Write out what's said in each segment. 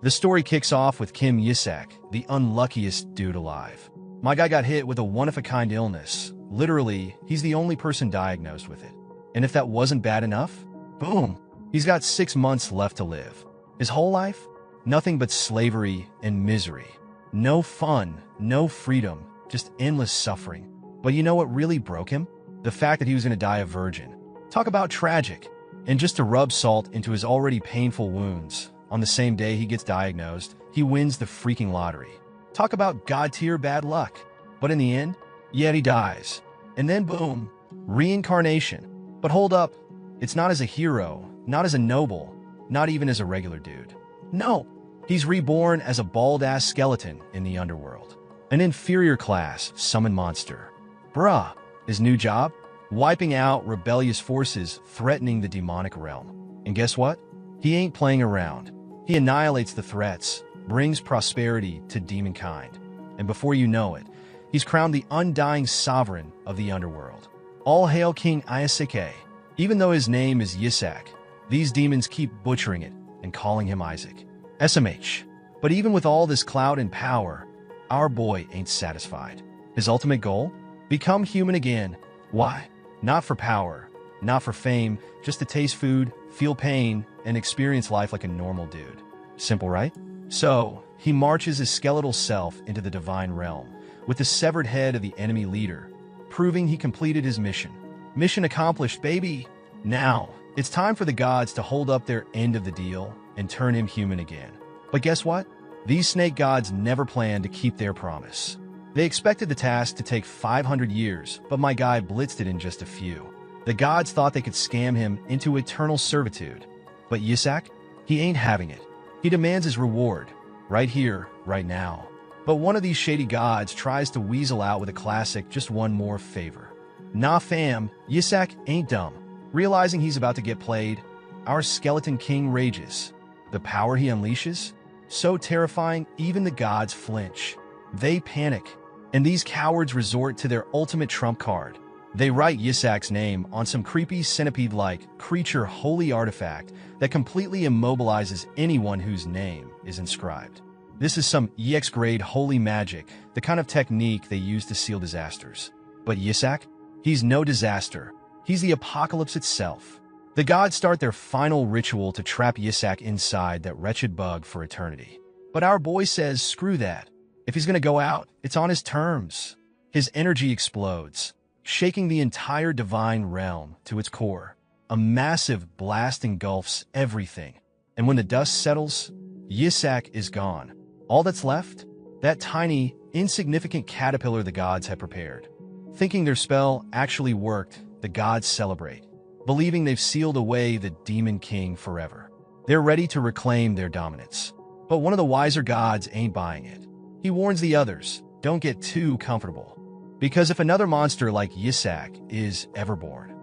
The story kicks off with Kim Yisak, the unluckiest dude alive. My guy got hit with a one-of-a-kind illness. Literally, he's the only person diagnosed with it. And if that wasn't bad enough, boom, he's got 6 months left to live. His whole life? Nothing but slavery and misery. No fun, no freedom, just endless suffering. But you know what really broke him? The fact that he was going to die a virgin. Talk about tragic. And just to rub salt into his already painful wounds, on the same day he gets diagnosed, he wins the freaking lottery. Talk about god-tier bad luck. But in the end, yet he dies. And then boom, reincarnation. But hold up, it's not as a hero, not as a noble, not even as a regular dude. No, he's reborn as a bald-ass skeleton in the underworld. An inferior class summon monster. Bruh, his new job? Wiping out rebellious forces threatening the demonic realm. And guess what? He ain't playing around. He annihilates the threats, brings prosperity to demonkind. And before you know it, he's crowned the undying sovereign of the underworld. All hail King Isekai. Even though his name is Yisak, these demons keep butchering it and calling him Isaac. SMH. But even with all this clout and power, our boy ain't satisfied. His ultimate goal? Become human again. Why? Not for power, not for fame, just to taste food, feel pain, and experience life like a normal dude. Simple, right? So, he marches his skeletal self into the divine realm, with the severed head of the enemy leader, proving he completed his mission. Mission accomplished, baby! Now, it's time for the gods to hold up their end of the deal and turn him human again. But guess what? These snake gods never planned to keep their promise. They expected the task to take 500 years, but my guy blitzed it in just a few. The gods thought they could scam him into eternal servitude. But Yisak? He ain't having it. He demands his reward, right here, right now. But one of these shady gods tries to weasel out with a classic just one more favor. Nah fam, Yisak ain't dumb. Realizing he's about to get played, our skeleton king rages. The power he unleashes? So terrifying, even the gods flinch. They panic, and these cowards resort to their ultimate trump card. They write Yisak's name on some creepy centipede-like creature holy artifact that completely immobilizes anyone whose name is inscribed. This is some EX-grade holy magic, the kind of technique they use to seal disasters. But Yisak? He's no disaster. He's the apocalypse itself. The gods start their final ritual to trap Yisak inside that wretched bug for eternity. But our boy says, screw that. If he's gonna go out, it's on his terms. His energy explodes, shaking the entire divine realm to its core. A massive blast engulfs everything. And when the dust settles, Yisak is gone. All that's left? That tiny, insignificant caterpillar the gods had prepared. Thinking their spell actually worked, the gods celebrate, believing they've sealed away the demon king forever. They're ready to reclaim their dominance. But one of the wiser gods ain't buying it. He warns the others, don't get too comfortable. Because if another monster like Yisak is ever born,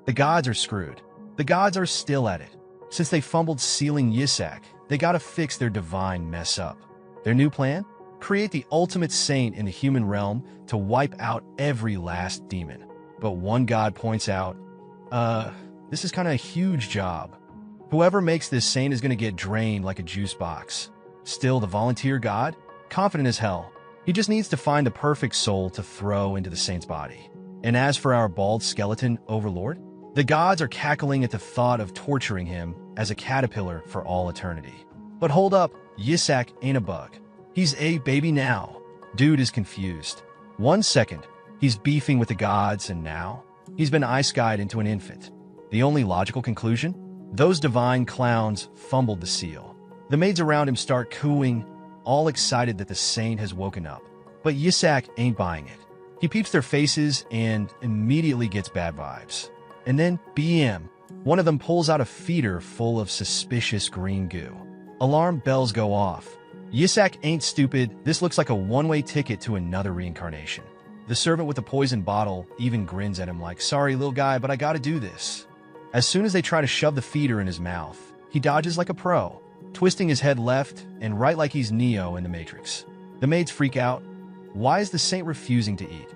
the gods are screwed. The gods are still at it. Since they fumbled sealing Yisak, they gotta fix their divine mess up. Their new plan? Create the ultimate saint in the human realm to wipe out every last demon. But one god points out, this is kinda a huge job. Whoever makes this saint is gonna get drained like a juice box. Still, the volunteer god? Confident as hell. He just needs to find the perfect soul to throw into the saint's body. And as for our bald skeleton overlord, the gods are cackling at the thought of torturing him as a caterpillar for all eternity. But hold up, Yisak ain't a bug. He's a baby now. Dude is confused. 1 second, he's beefing with the gods, and now he's been ice-skied into an infant. The only logical conclusion? Those divine clowns fumbled the seal. The maids around him start cooing, all excited that the saint has woken up. But Yisak ain't buying it. He peeps their faces and immediately gets bad vibes. And then, BM, one of them pulls out a feeder full of suspicious green goo. Alarm bells go off. Yisak ain't stupid. This looks like a one-way ticket to another reincarnation. The servant with the poison bottle even grins at him like, sorry, little guy, but I gotta do this. As soon as they try to shove the feeder in his mouth, he dodges like a pro, twisting his head left and right like he's Neo in the Matrix. The maids freak out. Why is the saint refusing to eat?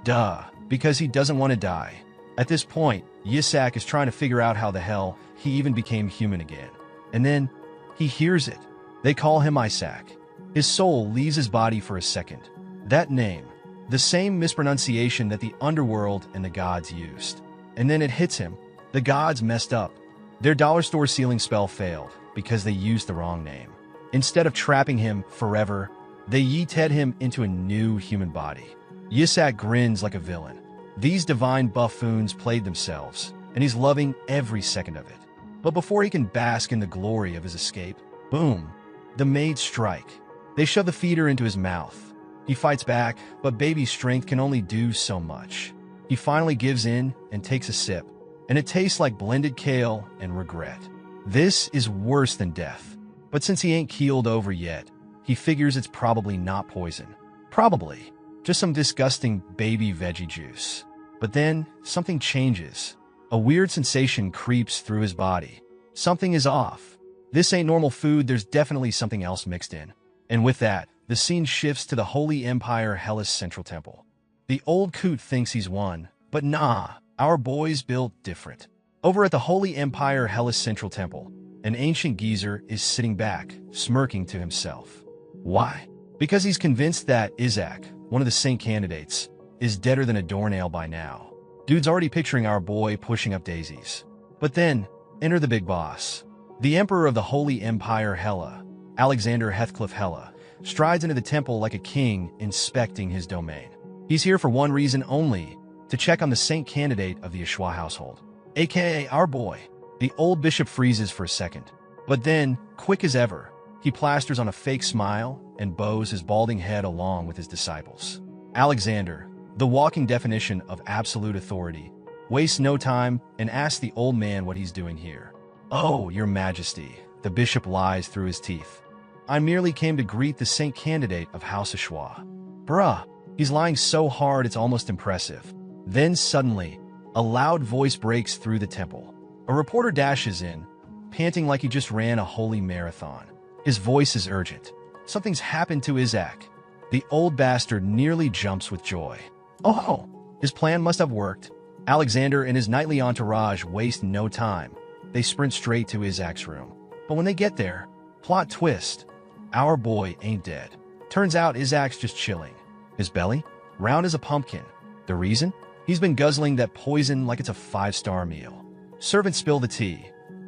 Duh, because he doesn't want to die. At this point, Yisak is trying to figure out how the hell he even became human again. And then, he hears it. They call him Isaac. His soul leaves his body for a second. That name, the same mispronunciation that the underworld and the gods used. And then it hits him. The gods messed up. Their dollar store sealing spell failed because they used the wrong name. Instead of trapping him forever, they yeeted him into a new human body. Yisak grins like a villain. These divine buffoons played themselves, and he's loving every second of it. But before he can bask in the glory of his escape, boom, the maids strike. They shove the feeder into his mouth. He fights back, but baby strength can only do so much. He finally gives in and takes a sip, and it tastes like blended kale and regret. This is worse than death. But since he ain't keeled over yet, he figures it's probably not poison. Probably just some disgusting baby veggie juice. But then something changes. A weird sensation creeps through his body. Something is off. This ain't normal food, there's definitely something else mixed in. And with that, the scene shifts to the Holy Empire Hellas Central Temple. The old coot thinks he's won, but nah, our boy's built different. Over at the Holy Empire Hellas Central Temple, an ancient geezer is sitting back, smirking to himself. Why? Because he's convinced that Isaac, one of the saint candidates, is deader than a doornail by now. Dude's already picturing our boy pushing up daisies. But then, enter the big boss. The Emperor of the Holy Empire Hella, Alexander Heathcliff Hella, strides into the temple like a king inspecting his domain. He's here for one reason only, to check on the saint candidate of the Ashwa household, aka our boy. The old bishop freezes for a second, but then, quick as ever, he plasters on a fake smile and bows his balding head along with his disciples. Alexander, the walking definition of absolute authority, wastes no time and asks the old man what he's doing here. "Oh, your majesty," the bishop lies through his teeth. "I merely came to greet the saint candidate of House Ashwa." Bruh, he's lying so hard it's almost impressive. Then suddenly, a loud voice breaks through the temple. A reporter dashes in, panting like he just ran a holy marathon. His voice is urgent. Something's happened to Isaac. The old bastard nearly jumps with joy. Oh, his plan must have worked. Alexander and his knightly entourage waste no time. They sprint straight to Isaac's room. But when they get there, plot twist, our boy ain't dead. Turns out Isaac's just chilling. His belly? Round as a pumpkin. The reason? He's been guzzling that poison like it's a 5-star meal. Servants spill the tea.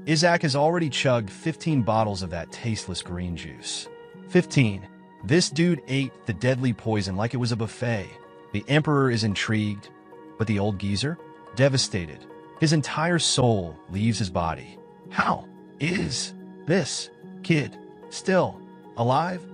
Isaac has already chugged 15 bottles of that tasteless green juice. 15. This dude ate the deadly poison like it was a buffet. The emperor is intrigued, but the old geezer? Devastated. His entire soul leaves his body. How is this kid still alive?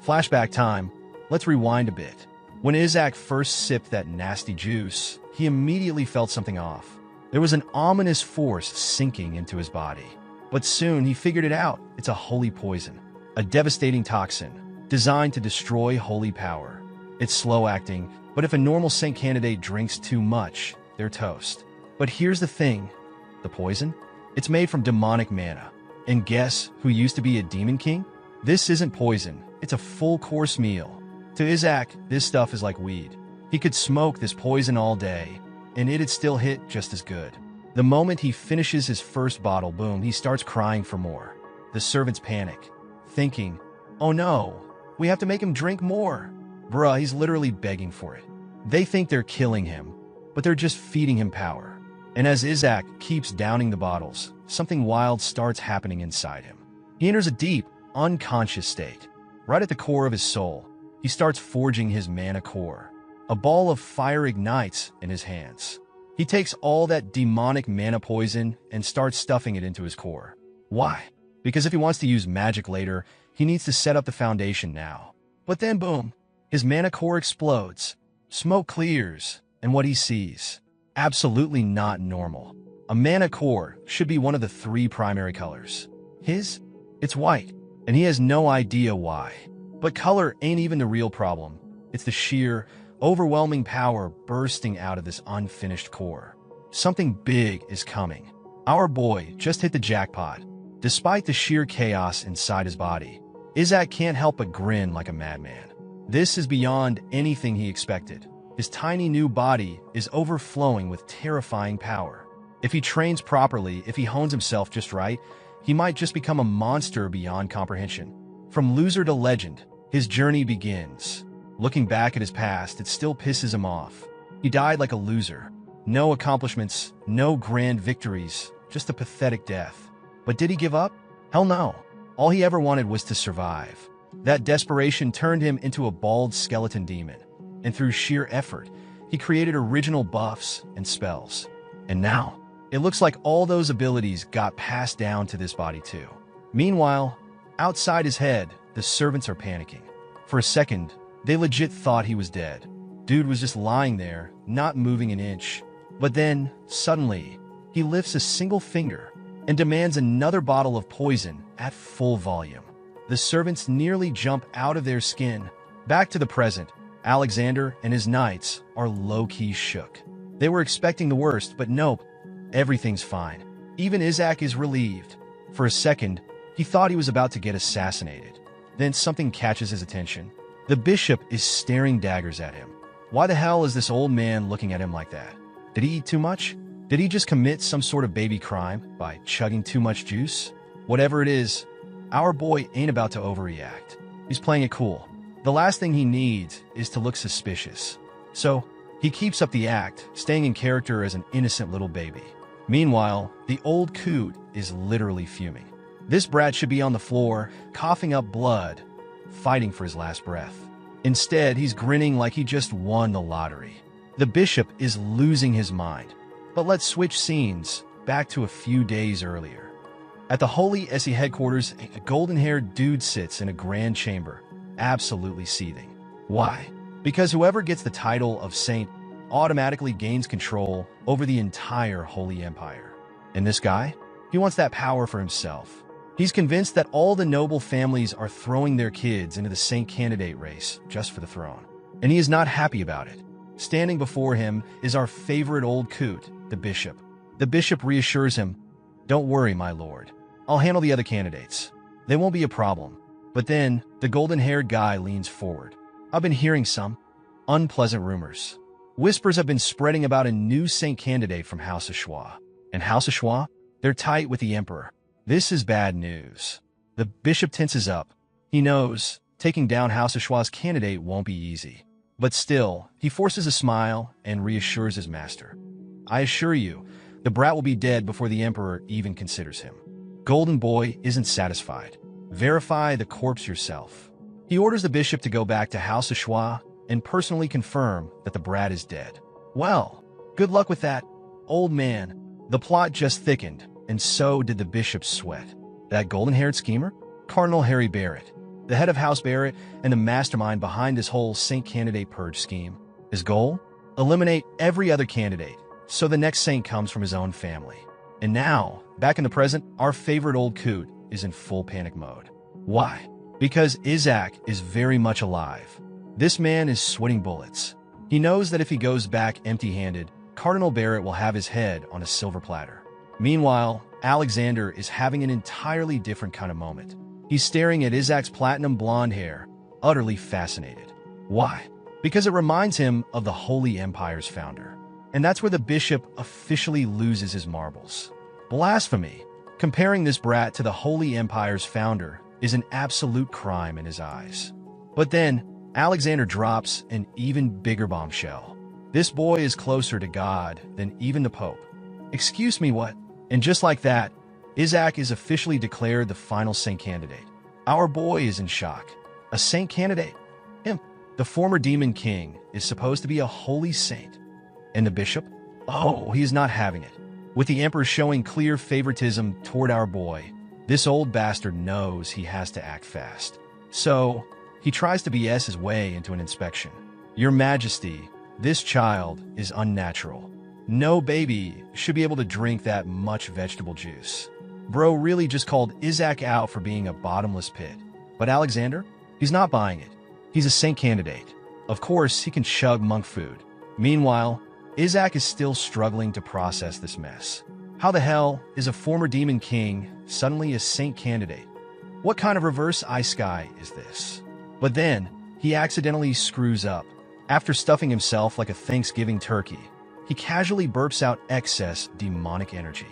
Flashback time. Let's rewind a bit. When Isaac first sipped that nasty juice, he immediately felt something off. There was an ominous force sinking into his body. But soon he figured it out. It's a holy poison, a devastating toxin designed to destroy holy power. It's slow-acting, but if a normal saint candidate drinks too much, they're toast. But here's the thing. The poison? It's made from demonic mana. And guess who used to be a demon king? This isn't poison. It's a full-course meal. To Isaac, this stuff is like weed. He could smoke this poison all day, and it'd still hit just as good. The moment he finishes his first bottle, boom, he starts crying for more. The servants panic, thinking, "Oh no, we have to make him drink more." Bruh, he's literally begging for it. They think they're killing him, but they're just feeding him power. And as Isaac keeps downing the bottles, something wild starts happening inside him. He enters a deep, unconscious state. Right at the core of his soul, he starts forging his mana core. A ball of fire ignites in his hands. He takes all that demonic mana poison and starts stuffing it into his core. Why? Because if he wants to use magic later, he needs to set up the foundation now. But then boom, his mana core explodes. Smoke clears, and what he sees? Absolutely not normal. A mana core should be one of the 3 primary colors. His? It's white, and he has no idea why. But color ain't even the real problem. It's the sheer, overwhelming power bursting out of this unfinished core. Something big is coming. Our boy just hit the jackpot. Despite the sheer chaos inside his body, Isaac can't help but grin like a madman. This is beyond anything he expected. His tiny new body is overflowing with terrifying power. If he trains properly, if he hones himself just right, he might just become a monster beyond comprehension. From loser to legend, his journey begins. Looking back at his past, it still pisses him off. He died like a loser. No accomplishments, no grand victories, just a pathetic death. But did he give up? Hell no. All he ever wanted was to survive. That desperation turned him into a bald skeleton demon. And through sheer effort, he created original buffs and spells. And now, it looks like all those abilities got passed down to this body too. Meanwhile, outside his head, the servants are panicking. For a second, they legit thought he was dead. Dude was just lying there, not moving an inch. But then, suddenly, he lifts a single finger and demands another bottle of poison at full volume. The servants nearly jump out of their skin. Back to the present, Alexander and his knights are low-key shook. They were expecting the worst, but nope, everything's fine. Even Isaac is relieved. For a second, he thought he was about to get assassinated. Then something catches his attention. The bishop is staring daggers at him. Why the hell is this old man looking at him like that? Did he eat too much? Did he just commit some sort of baby crime by chugging too much juice? Whatever it is, our boy ain't about to overreact. He's playing it cool. The last thing he needs is to look suspicious. So, he keeps up the act, staying in character as an innocent little baby. Meanwhile, the old coot is literally fuming. This brat should be on the floor, coughing up blood, fighting for his last breath. Instead, he's grinning like he just won the lottery. The bishop is losing his mind. But let's switch scenes back to a few days earlier. At the Holy Essie headquarters, a golden-haired dude sits in a grand chamber, absolutely seething. Why? Because whoever gets the title of saint automatically gains control over the entire Holy Empire. And this guy? He wants that power for himself. He's convinced that all the noble families are throwing their kids into the saint candidate race just for the throne. And he is not happy about it. Standing before him is our favorite old coot, the bishop. The bishop reassures him, "Don't worry, my lord. I'll handle the other candidates. They won't be a problem." But then, the golden-haired guy leans forward. "I've been hearing some unpleasant rumors. Whispers have been spreading about a new saint candidate from House of Schwa. And House of Schwa? They're tight with the emperor. This is bad news." The bishop tenses up. He knows taking down House of Schwa's candidate won't be easy. But still, he forces a smile and reassures his master. "I assure you, the brat will be dead before the emperor even considers him." Golden Boy isn't satisfied. "Verify the corpse yourself." He orders the bishop to go back to House of Schwa and personally confirm that the brat is dead. Well, good luck with that, old man. The plot just thickened, and so did the bishop's sweat. That golden-haired schemer? Cardinal Harry Barrett, the head of House Barrett and the mastermind behind this whole saint candidate purge scheme. His goal? Eliminate every other candidate, so the next saint comes from his own family. And now, back in the present, our favorite old coot is in full panic mode. Why? Because Isaac is very much alive. This man is sweating bullets. He knows that if he goes back empty-handed, Cardinal Barrett will have his head on a silver platter. Meanwhile, Alexander is having an entirely different kind of moment. He's staring at Isaac's platinum blonde hair, utterly fascinated. Why? Because it reminds him of the Holy Empire's founder. And that's where the bishop officially loses his marbles. Blasphemy! Comparing this brat to the Holy Empire's founder is an absolute crime in his eyes. But then, Alexander drops an even bigger bombshell. This boy is closer to God than even the Pope. Excuse me, what? And just like that, Isaac is officially declared the final saint candidate. Our boy is in shock. A saint candidate? Him, the former demon king, is supposed to be a holy saint. And the bishop? Oh, he's not having it. With the emperor showing clear favoritism toward our boy, this old bastard knows he has to act fast. So, he tries to BS his way into an inspection. "Your Majesty, this child is unnatural. No baby should be able to drink that much vegetable juice." Bro really just called Isaac out for being a bottomless pit. But Alexander? He's not buying it. He's a saint candidate. Of course, he can chug monk food. Meanwhile, Isaac is still struggling to process this mess. How the hell is a former demon king suddenly a saint candidate? What kind of reverse Isekai is this? But then, he accidentally screws up. After stuffing himself like a Thanksgiving turkey, he casually burps out excess demonic energy.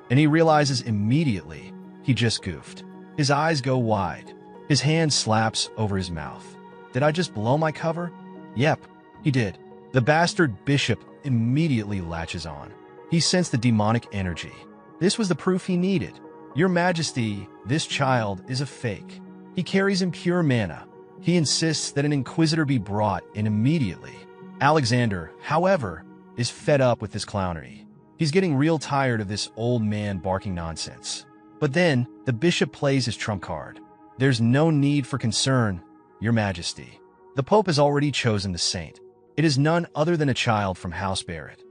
And he realizes immediately he just goofed. His eyes go wide. His hand slaps over his mouth. Did I just blow my cover? Yep, he did. The bastard bishop immediately latches on. He sensed the demonic energy. This was the proof he needed. Your Majesty, this child is a fake. He carries impure mana. He insists that an inquisitor be brought in immediately. Alexander, however, is fed up with this clownery. He's getting real tired of this old man barking nonsense. But then, the bishop plays his trump card. There's no need for concern, Your Majesty. The Pope has already chosen the saint. It is none other than a child from House Barrett.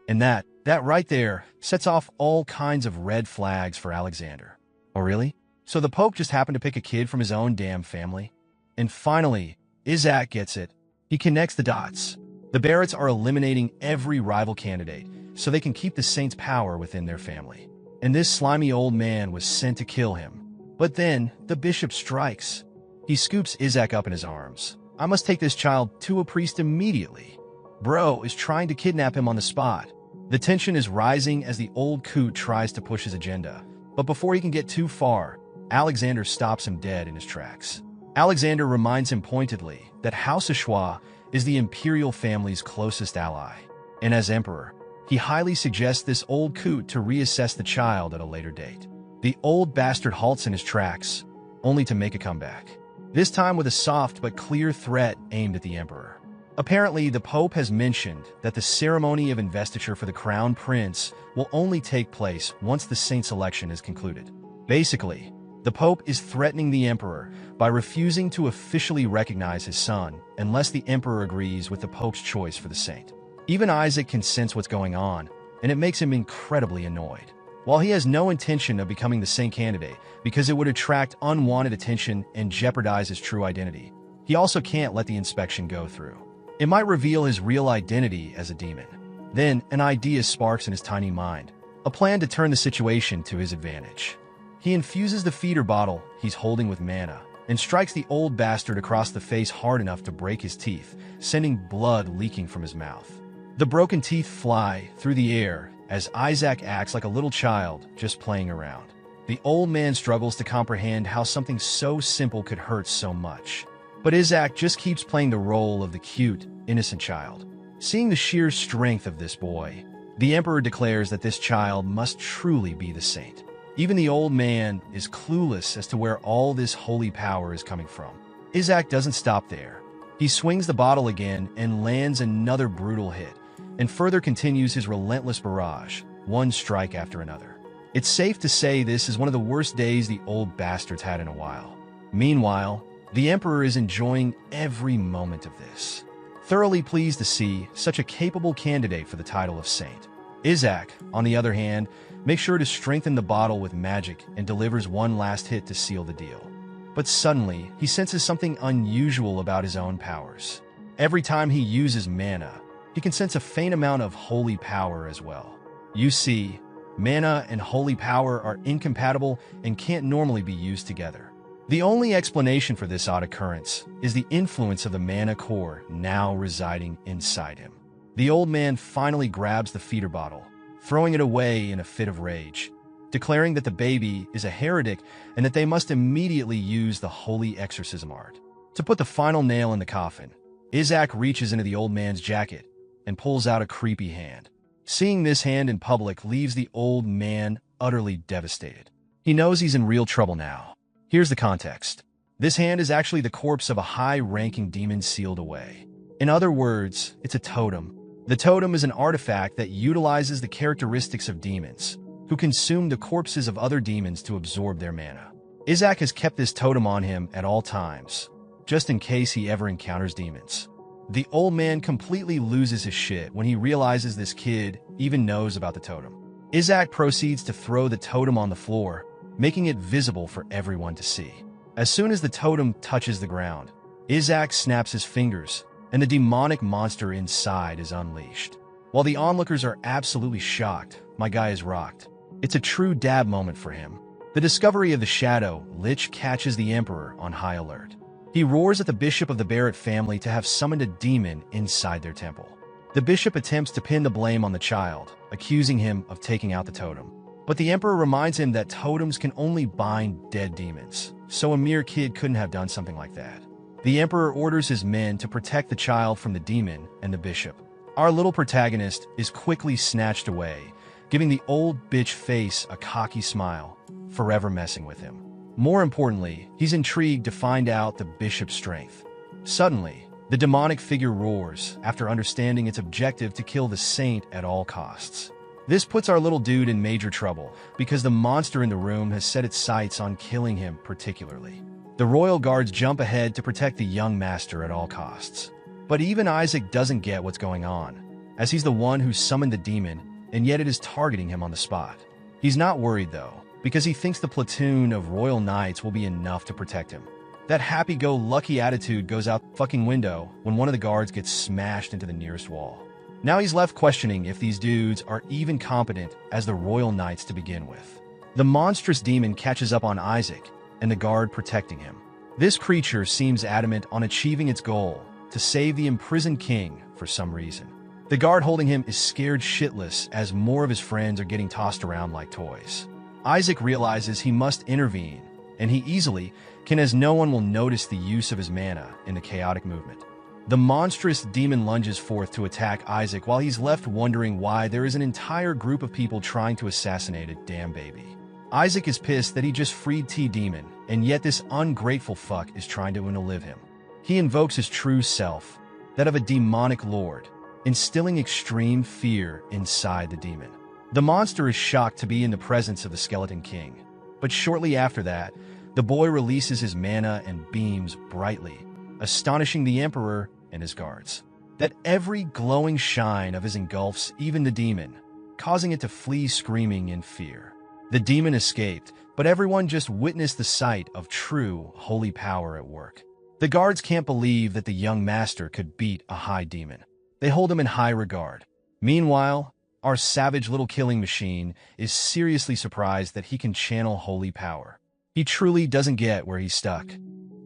And that right there sets off all kinds of red flags for Alexander. Oh really? So the Pope just happened to pick a kid from his own damn family? And finally, Isaac gets it. He connects the dots. The Barretts are eliminating every rival candidate so they can keep the saint's power within their family. And this slimy old man was sent to kill him. But then, the bishop strikes. He scoops Isaac up in his arms. I must take this child to a priest immediately. Bro is trying to kidnap him on the spot. The tension is rising as the old coot tries to push his agenda. But before he can get too far, Alexander stops him dead in his tracks. Alexander reminds him pointedly that House Ashwa is the imperial family's closest ally. And as emperor, he highly suggests this old coot to reassess the child at a later date. The old bastard halts in his tracks, only to make a comeback. This time with a soft but clear threat aimed at the emperor. Apparently, the Pope has mentioned that the ceremony of investiture for the crown prince will only take place once the saint's election is concluded. Basically, the Pope is threatening the emperor by refusing to officially recognize his son unless the emperor agrees with the Pope's choice for the saint. Even Isaac can sense what's going on, and it makes him incredibly annoyed. While he has no intention of becoming the saint candidate because it would attract unwanted attention and jeopardize his true identity, he also can't let the inspection go through. It might reveal his real identity as a demon. Then, an idea sparks in his tiny mind, a plan to turn the situation to his advantage. He infuses the feeder bottle he's holding with mana and strikes the old bastard across the face hard enough to break his teeth, sending blood leaking from his mouth. The broken teeth fly through the air as Isaac acts like a little child just playing around. The old man struggles to comprehend how something so simple could hurt so much. But Isaac just keeps playing the role of the cute, innocent child. Seeing the sheer strength of this boy, the emperor declares that this child must truly be the saint. Even the old man is clueless as to where all this holy power is coming from. Isaac doesn't stop there. He swings the bottle again and lands another brutal hit, and further continues his relentless barrage, one strike after another. It's safe to say this is one of the worst days the old bastard's had in a while. Meanwhile, the emperor is enjoying every moment of this, thoroughly pleased to see such a capable candidate for the title of saint. Isaac, on the other hand, makes sure to strengthen the bottle with magic and delivers one last hit to seal the deal. But suddenly, he senses something unusual about his own powers. Every time he uses mana, he can sense a faint amount of holy power as well. You see, mana and holy power are incompatible and can't normally be used together. The only explanation for this odd occurrence is the influence of the mana core now residing inside him. The old man finally grabs the feeder bottle, throwing it away in a fit of rage, declaring that the baby is a heretic and that they must immediately use the holy exorcism art. To put the final nail in the coffin, Isaac reaches into the old man's jacket and pulls out a creepy hand. Seeing this hand in public leaves the old man utterly devastated. He knows he's in real trouble now. Here's the context. This hand is actually the corpse of a high-ranking demon sealed away. In other words, it's a totem. The totem is an artifact that utilizes the characteristics of demons, who consume the corpses of other demons to absorb their mana. Isaac has kept this totem on him at all times, just in case he ever encounters demons. The old man completely loses his shit when he realizes this kid even knows about the totem. Isaac proceeds to throw the totem on the floor, making it visible for everyone to see. As soon as the totem touches the ground, Isaac snaps his fingers, and the demonic monster inside is unleashed. While the onlookers are absolutely shocked, my guy is rocked. It's a true dab moment for him. The discovery of the Shadow Lich catches the Emperor on high alert. He roars at the bishop of the Barrett family to have summoned a demon inside their temple. The bishop attempts to pin the blame on the child, accusing him of taking out the totem. But the Emperor reminds him that totems can only bind dead demons, so a mere kid couldn't have done something like that. The Emperor orders his men to protect the child from the demon and the bishop. Our little protagonist is quickly snatched away, giving the old bitch face a cocky smile, forever messing with him. More importantly, he's intrigued to find out the bishop's strength. Suddenly, the demonic figure roars after understanding its objective to kill the saint at all costs. This puts our little dude in major trouble because the monster in the room has set its sights on killing him particularly. The royal guards jump ahead to protect the young master at all costs. But even Isaac doesn't get what's going on, as he's the one who summoned the demon, and yet it is targeting him on the spot. He's not worried though, because he thinks the platoon of royal knights will be enough to protect him. That happy-go-lucky attitude goes out the fucking window when one of the guards gets smashed into the nearest wall. Now he's left questioning if these dudes are even competent as the royal knights to begin with. The monstrous demon catches up on Isaac and the guard protecting him. This creature seems adamant on achieving its goal, to save the imprisoned king for some reason. The guard holding him is scared shitless as more of his friends are getting tossed around like toys. Isaac realizes he must intervene, and he easily can, as no one will notice the use of his mana in the chaotic movement. The monstrous demon lunges forth to attack Isaac while he's left wondering why there is an entire group of people trying to assassinate a damn baby. Isaac is pissed that he just freed T-Demon, and yet this ungrateful fuck is trying to unalive him. He invokes his true self, that of a demonic lord, instilling extreme fear inside the demon. The monster is shocked to be in the presence of the Skeleton King, but shortly after that, the boy releases his mana and beams brightly, astonishing the Emperor and his guards. That every glowing shine of his engulfs even the demon, causing it to flee screaming in fear. The demon escaped, but everyone just witnessed the sight of true holy power at work. The guards can't believe that the young master could beat a high demon. They hold him in high regard. Meanwhile, our savage little killing machine is seriously surprised that he can channel holy power. He truly doesn't get where he's stuck.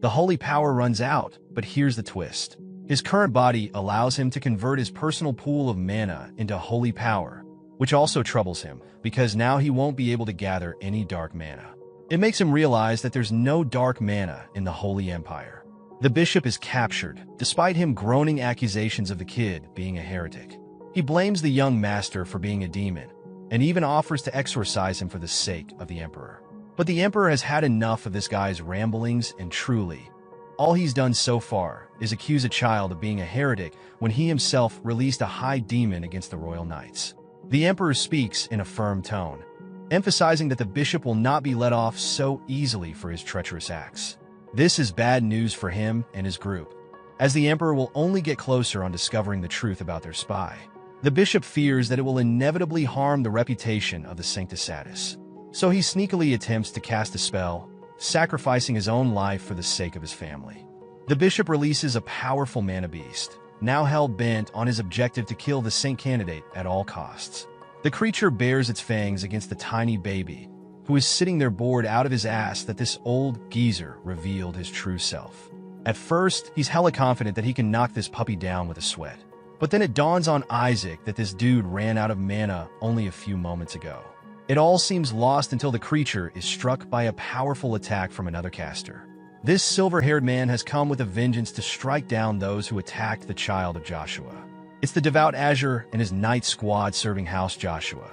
The holy power runs out, but here's the twist. His current body allows him to convert his personal pool of mana into holy power, which also troubles him, because now he won't be able to gather any dark mana. It makes him realize that there's no dark mana in the Holy Empire. The bishop is captured, despite him groaning accusations of the kid being a heretic. He blames the young master for being a demon, and even offers to exorcise him for the sake of the emperor. But the emperor has had enough of this guy's ramblings, and truly, all he's done so far is accuse a child of being a heretic when he himself released a high demon against the royal knights. The emperor speaks in a firm tone, emphasizing that the bishop will not be let off so easily for his treacherous acts. This is bad news for him and his group, as the emperor will only get closer on discovering the truth about their spy. The bishop fears that it will inevitably harm the reputation of the Sanctus Satis, so he sneakily attempts to cast a spell, sacrificing his own life for the sake of his family. The bishop releases a powerful mana beast, now hell-bent on his objective to kill the saint candidate at all costs. The creature bares its fangs against the tiny baby, who is sitting there bored out of his ass that this old geezer revealed his true self. At first, he's hella confident that he can knock this puppy down with a sweat. But then it dawns on Isaac that this dude ran out of mana only a few moments ago. It all seems lost until the creature is struck by a powerful attack from another caster. This silver-haired man has come with a vengeance to strike down those who attacked the child of Joshua. It's the devout Azure and his knight squad serving House Joshua.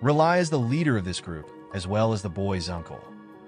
Rely is the leader of this group, as well as the boy's uncle.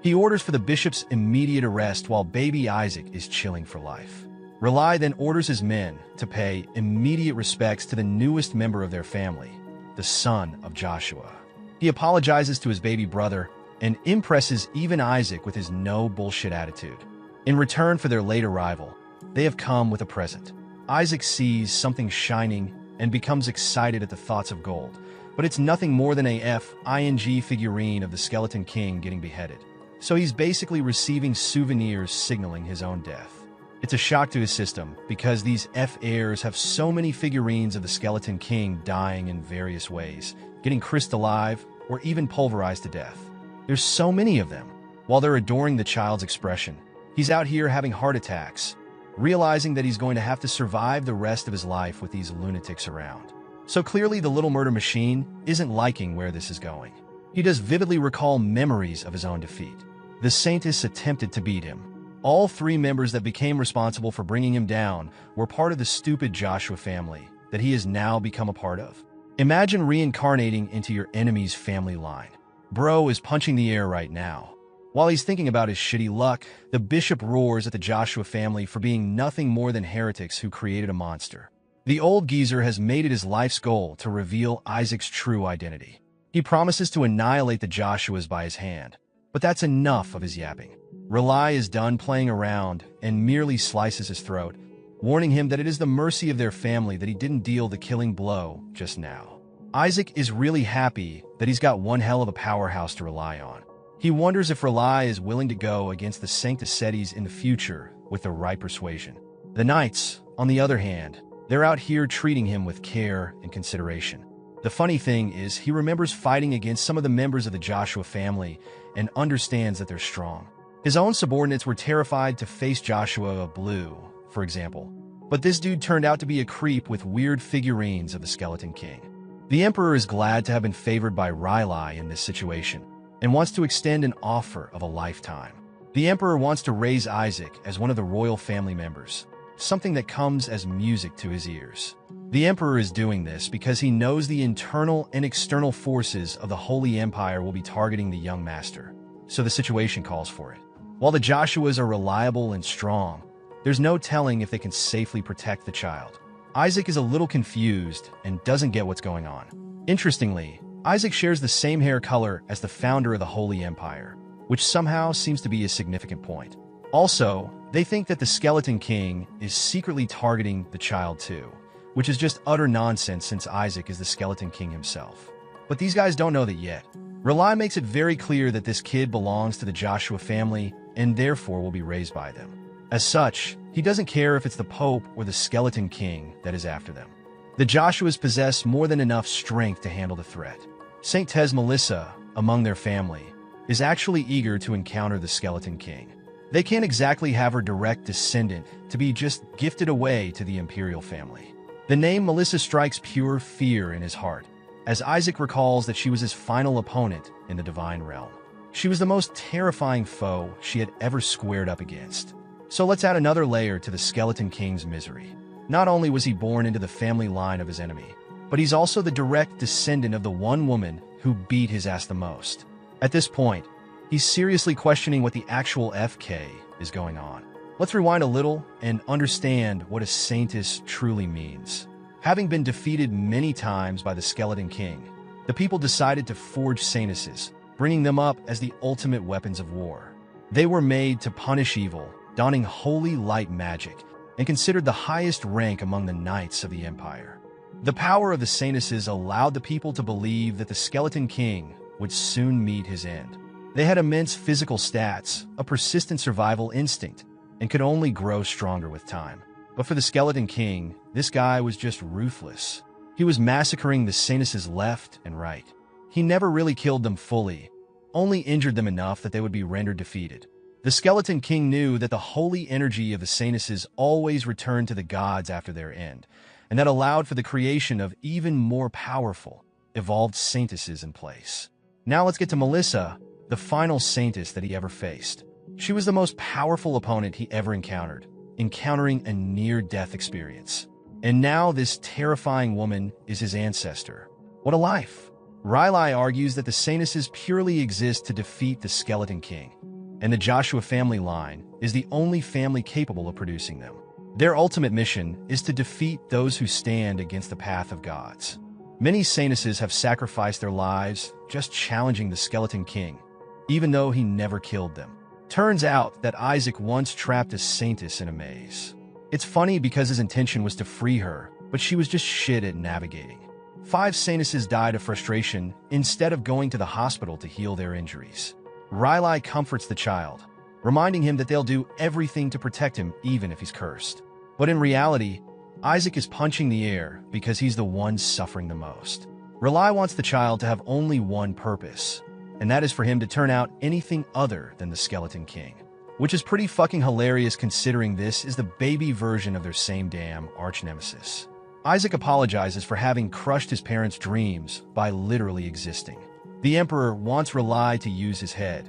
He orders for the bishop's immediate arrest while baby Isaac is chilling for life. Rely then orders his men to pay immediate respects to the newest member of their family, the son of Joshua. He apologizes to his baby brother and impresses even Isaac with his no-bullshit attitude. In return for their late arrival, they have come with a present. Isaac sees something shining and becomes excited at the thoughts of gold, but it's nothing more than a FING figurine of the Skeleton King getting beheaded. So he's basically receiving souvenirs signaling his own death. It's a shock to his system because these F-heirs have so many figurines of the Skeleton King dying in various ways, getting crisped alive, or even pulverized to death. There's so many of them. While they're adoring the child's expression, he's out here having heart attacks, realizing that he's going to have to survive the rest of his life with these lunatics around. So clearly the little murder machine isn't liking where this is going. He does vividly recall memories of his own defeat. The Saintess attempted to beat him. All three members that became responsible for bringing him down were part of the stupid Joshua family that he has now become a part of. Imagine reincarnating into your enemy's family line. Bro is punching the air right now. While he's thinking about his shitty luck, the bishop roars at the Joshua family for being nothing more than heretics who created a monster. The old geezer has made it his life's goal to reveal Isaac's true identity. He promises to annihilate the Joshuas by his hand, but that's enough of his yapping. Rely is done playing around and merely slices his throat, warning him that it is the mercy of their family that he didn't deal the killing blow just now. Isaac is really happy that he's got one hell of a powerhouse to rely on. He wonders if Rely is willing to go against the Sancticettes in the future with the right persuasion. The Knights, on the other hand, they're out here treating him with care and consideration. The funny thing is, he remembers fighting against some of the members of the Joshua family and understands that they're strong. His own subordinates were terrified to face Joshua of Blue, for example. But this dude turned out to be a creep with weird figurines of the Skeleton King. The Emperor is glad to have been favored by Rylai in this situation, and wants to extend an offer of a lifetime. The Emperor wants to raise Isaac as one of the royal family members, something that comes as music to his ears. The Emperor is doing this because he knows the internal and external forces of the Holy Empire will be targeting the young master, so the situation calls for it. While the Joshuas are reliable and strong, there's no telling if they can safely protect the child. Isaac is a little confused and doesn't get what's going on. Interestingly, Isaac shares the same hair color as the founder of the Holy Empire, which somehow seems to be a significant point. Also, they think that the Skeleton King is secretly targeting the child too, which is just utter nonsense since Isaac is the Skeleton King himself. But these guys don't know that yet. Rely makes it very clear that this kid belongs to the Joshua family and therefore will be raised by them. As such, he doesn't care if it's the Pope or the Skeleton King that is after them. The Joshuas possess more than enough strength to handle the threat. Saint Tez Melissa, among their family, is actually eager to encounter the Skeleton King. They can't exactly have her direct descendant to be just gifted away to the imperial family. The name Melissa strikes pure fear in his heart, as Isaac recalls that she was his final opponent in the divine realm. She was the most terrifying foe she had ever squared up against. So let's add another layer to the Skeleton King's misery. Not only was he born into the family line of his enemy, but he's also the direct descendant of the one woman who beat his ass the most. At this point, he's seriously questioning what the actual FK is going on. Let's rewind a little and understand what a Saintess truly means. Having been defeated many times by the Skeleton King, the people decided to forge Saintesses, bringing them up as the ultimate weapons of war. They were made to punish evil, donning holy light magic, and considered the highest rank among the knights of the empire. The power of the Saintesses allowed the people to believe that the Skeleton King would soon meet his end. They had immense physical stats, a persistent survival instinct, and could only grow stronger with time. But for the Skeleton King, this guy was just ruthless. He was massacring the Saintesses left and right. He never really killed them fully, only injured them enough that they would be rendered defeated. The Skeleton King knew that the holy energy of the Saintesses always returned to the gods after their end, and that allowed for the creation of even more powerful, evolved Saintesses in place. Now let's get to Melissa, the final Saintess that he ever faced. She was the most powerful opponent he ever encountered, encountering a near-death experience. And now this terrifying woman is his ancestor. What a life! Rylai argues that the Saintesses purely exist to defeat the Skeleton King, and the Joshua family line is the only family capable of producing them. Their ultimate mission is to defeat those who stand against the path of gods. Many Saintesses have sacrificed their lives just challenging the Skeleton King, even though he never killed them. Turns out that Isaac once trapped a Saintess in a maze. It's funny because his intention was to free her, but she was just shit at navigating. 5 Saintesses died of frustration instead of going to the hospital to heal their injuries. Rylai comforts the child, reminding him that they'll do everything to protect him even if he's cursed. But in reality, Isaac is punching the air because he's the one suffering the most. Rely wants the child to have only one purpose, and that is for him to turn out anything other than the Skeleton King. Which is pretty fucking hilarious considering this is the baby version of their same damn arch-nemesis. Isaac apologizes for having crushed his parents' dreams by literally existing. The Emperor wants Rely to use his head,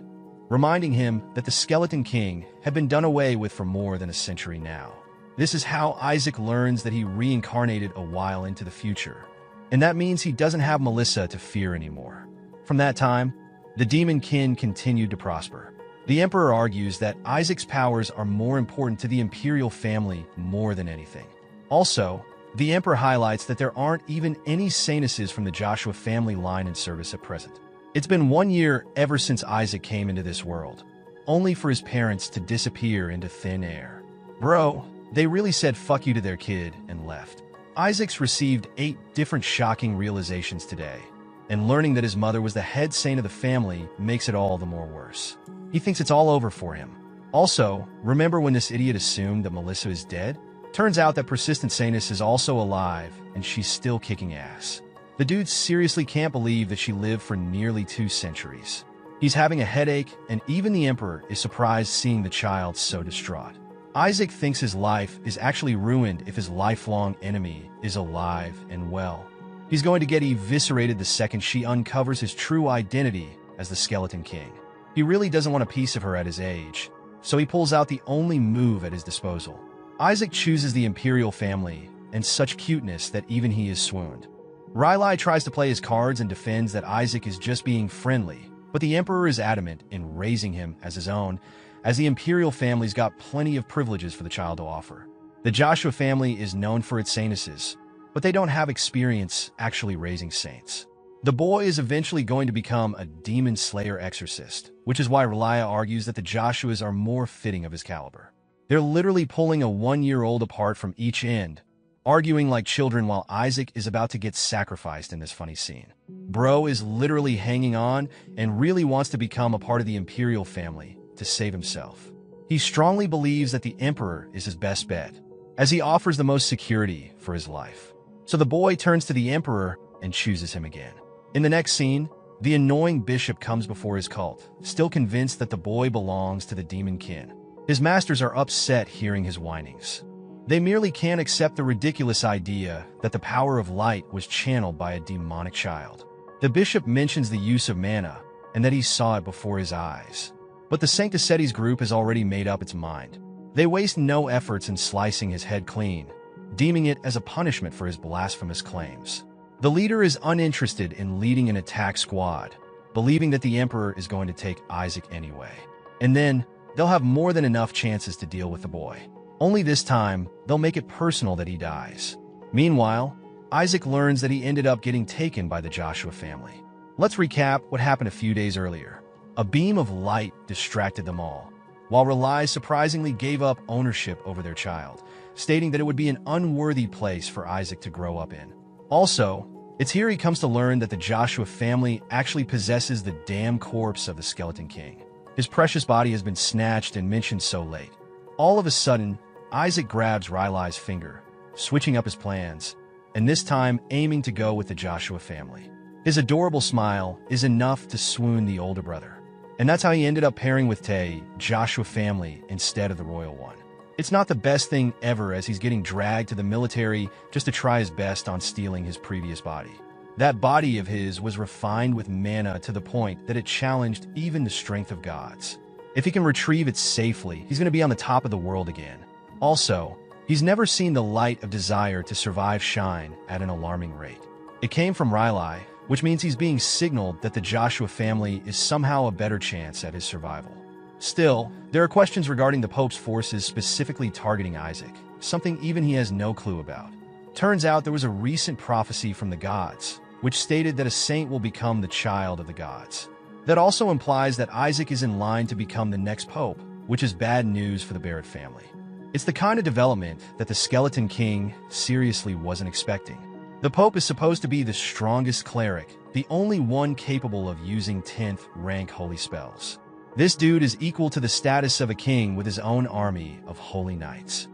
reminding him that the Skeleton King had been done away with for more than a century now. This is how Isaac learns that he reincarnated a while into the future, and that means he doesn't have Melissa to fear anymore. From that time, the demon kin continued to prosper. The Emperor argues that Isaac's powers are more important to the imperial family more than anything. Also, the Emperor highlights that there aren't even any Sanuses from the Joshua family line in service at present. It's been 1 year ever since Isaac came into this world, only for his parents to disappear into thin air. Bro, they really said fuck you to their kid and left. Isaac's received 8 different shocking realizations today, and learning that his mother was the head saint of the family makes it all the more worse. He thinks it's all over for him. Also, remember when this idiot assumed that Melissa is dead? Turns out that Persistent Sanus is also alive, and she's still kicking ass. The dude seriously can't believe that she lived for nearly 2 centuries. He's having a headache, and even the Emperor is surprised seeing the child so distraught. Isaac thinks his life is actually ruined if his lifelong enemy is alive and well. He's going to get eviscerated the second she uncovers his true identity as the Skeleton King. He really doesn't want a piece of her at his age, so he pulls out the only move at his disposal. Isaac chooses the Imperial family, and such cuteness that even he is swooned. Rylai tries to play his cards and defends that Isaac is just being friendly, but the Emperor is adamant in raising him as his own, as the Imperial family's got plenty of privileges for the child to offer. The Joshua family is known for its Sanuses, but they don't have experience actually raising saints. The boy is eventually going to become a demon slayer exorcist, which is why Relia argues that the Joshuas are more fitting of his caliber. They're literally pulling a 1-year-old apart from each end, arguing like children while Isaac is about to get sacrificed in this funny scene. Bro is literally hanging on and really wants to become a part of the Imperial family to save himself. He strongly believes that the Emperor is his best bet, as he offers the most security for his life. So the boy turns to the Emperor and chooses him again. In the next scene, the annoying bishop comes before his cult, still convinced that the boy belongs to the demon kin. His masters are upset hearing his whinings. They merely can't accept the ridiculous idea that the power of light was channeled by a demonic child. The bishop mentions the use of mana, and that he saw it before his eyes. But the Sancticetes group has already made up its mind. They waste no efforts in slicing his head clean, deeming it as a punishment for his blasphemous claims. The leader is uninterested in leading an attack squad, believing that the Emperor is going to take Isaac anyway. And then, they'll have more than enough chances to deal with the boy. Only this time, they'll make it personal that he dies. Meanwhile, Isaac learns that he ended up getting taken by the Joshua family. Let's recap what happened a few days earlier. A beam of light distracted them all, while Relai surprisingly gave up ownership over their child, stating that it would be an unworthy place for Isaac to grow up in. Also, it's here he comes to learn that the Joshua family actually possesses the damn corpse of the Skeleton King. His precious body has been snatched and mentioned so late. All of a sudden, Isaac grabs Rylai's finger, switching up his plans, and this time aiming to go with the Joshua family. His adorable smile is enough to swoon the older brother. And that's how he ended up pairing with Tay, Joshua family, instead of the royal one. It's not the best thing ever as he's getting dragged to the military just to try his best on stealing his previous body. That body of his was refined with mana to the point that it challenged even the strength of gods. If he can retrieve it safely, he's going to be on the top of the world again. Also, he's never seen the light of desire to survive shine at an alarming rate. It came from Rylai, which means he's being signaled that the Joshua family is somehow a better chance at his survival. Still, there are questions regarding the Pope's forces specifically targeting Isaac, something even he has no clue about. Turns out there was a recent prophecy from the gods, which stated that a saint will become the child of the gods. That also implies that Isaac is in line to become the next Pope, which is bad news for the Barrett family. It's the kind of development that the Skeleton King seriously wasn't expecting. The Pope is supposed to be the strongest cleric, the only one capable of using 10th rank holy spells. This dude is equal to the status of a king with his own army of holy knights.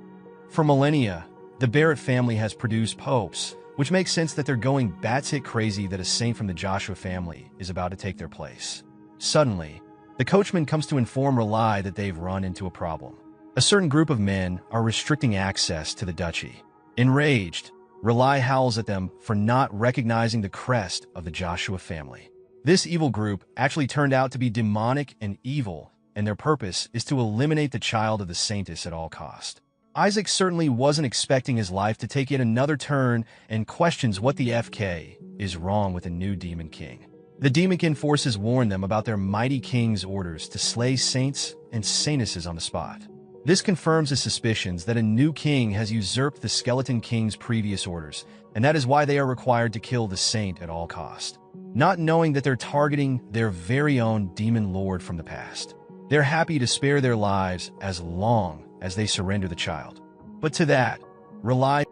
For millennia, the Barrett family has produced popes, which makes sense that they're going batshit crazy that a saint from the Joshua family is about to take their place. Suddenly, the coachman comes to inform Relai that they've run into a problem. A certain group of men are restricting access to the duchy. Enraged, Relai howls at them for not recognizing the crest of the Joshua family. This evil group actually turned out to be demonic and evil, and their purpose is to eliminate the child of the saintess at all cost. Isaac certainly wasn't expecting his life to take yet another turn and questions what the FK is wrong with the new Demon King. The Demonkin forces warn them about their mighty king's orders to slay saints and saintesses on the spot. This confirms his suspicions that a new king has usurped the Skeleton King's previous orders, and that is why they are required to kill the saint at all cost. Not knowing that they're targeting their very own demon lord from the past. They're happy to spare their lives as long as they surrender the child. But to that, Rely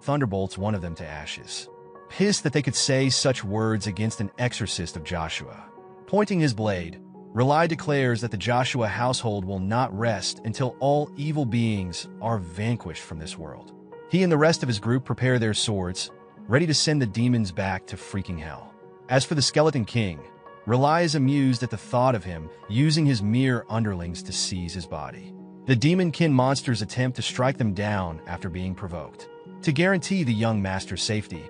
thunderbolts one of them to ashes. Pissed that they could say such words against an exorcist of Joshua. Pointing his blade, Rely declares that the Joshua household will not rest until all evil beings are vanquished from this world. He and the rest of his group prepare their swords, ready to send the demons back to freaking hell. As for the Skeleton King, Rely is amused at the thought of him using his mere underlings to seize his body. The Demonkin monsters attempt to strike them down after being provoked. To guarantee the young master's safety,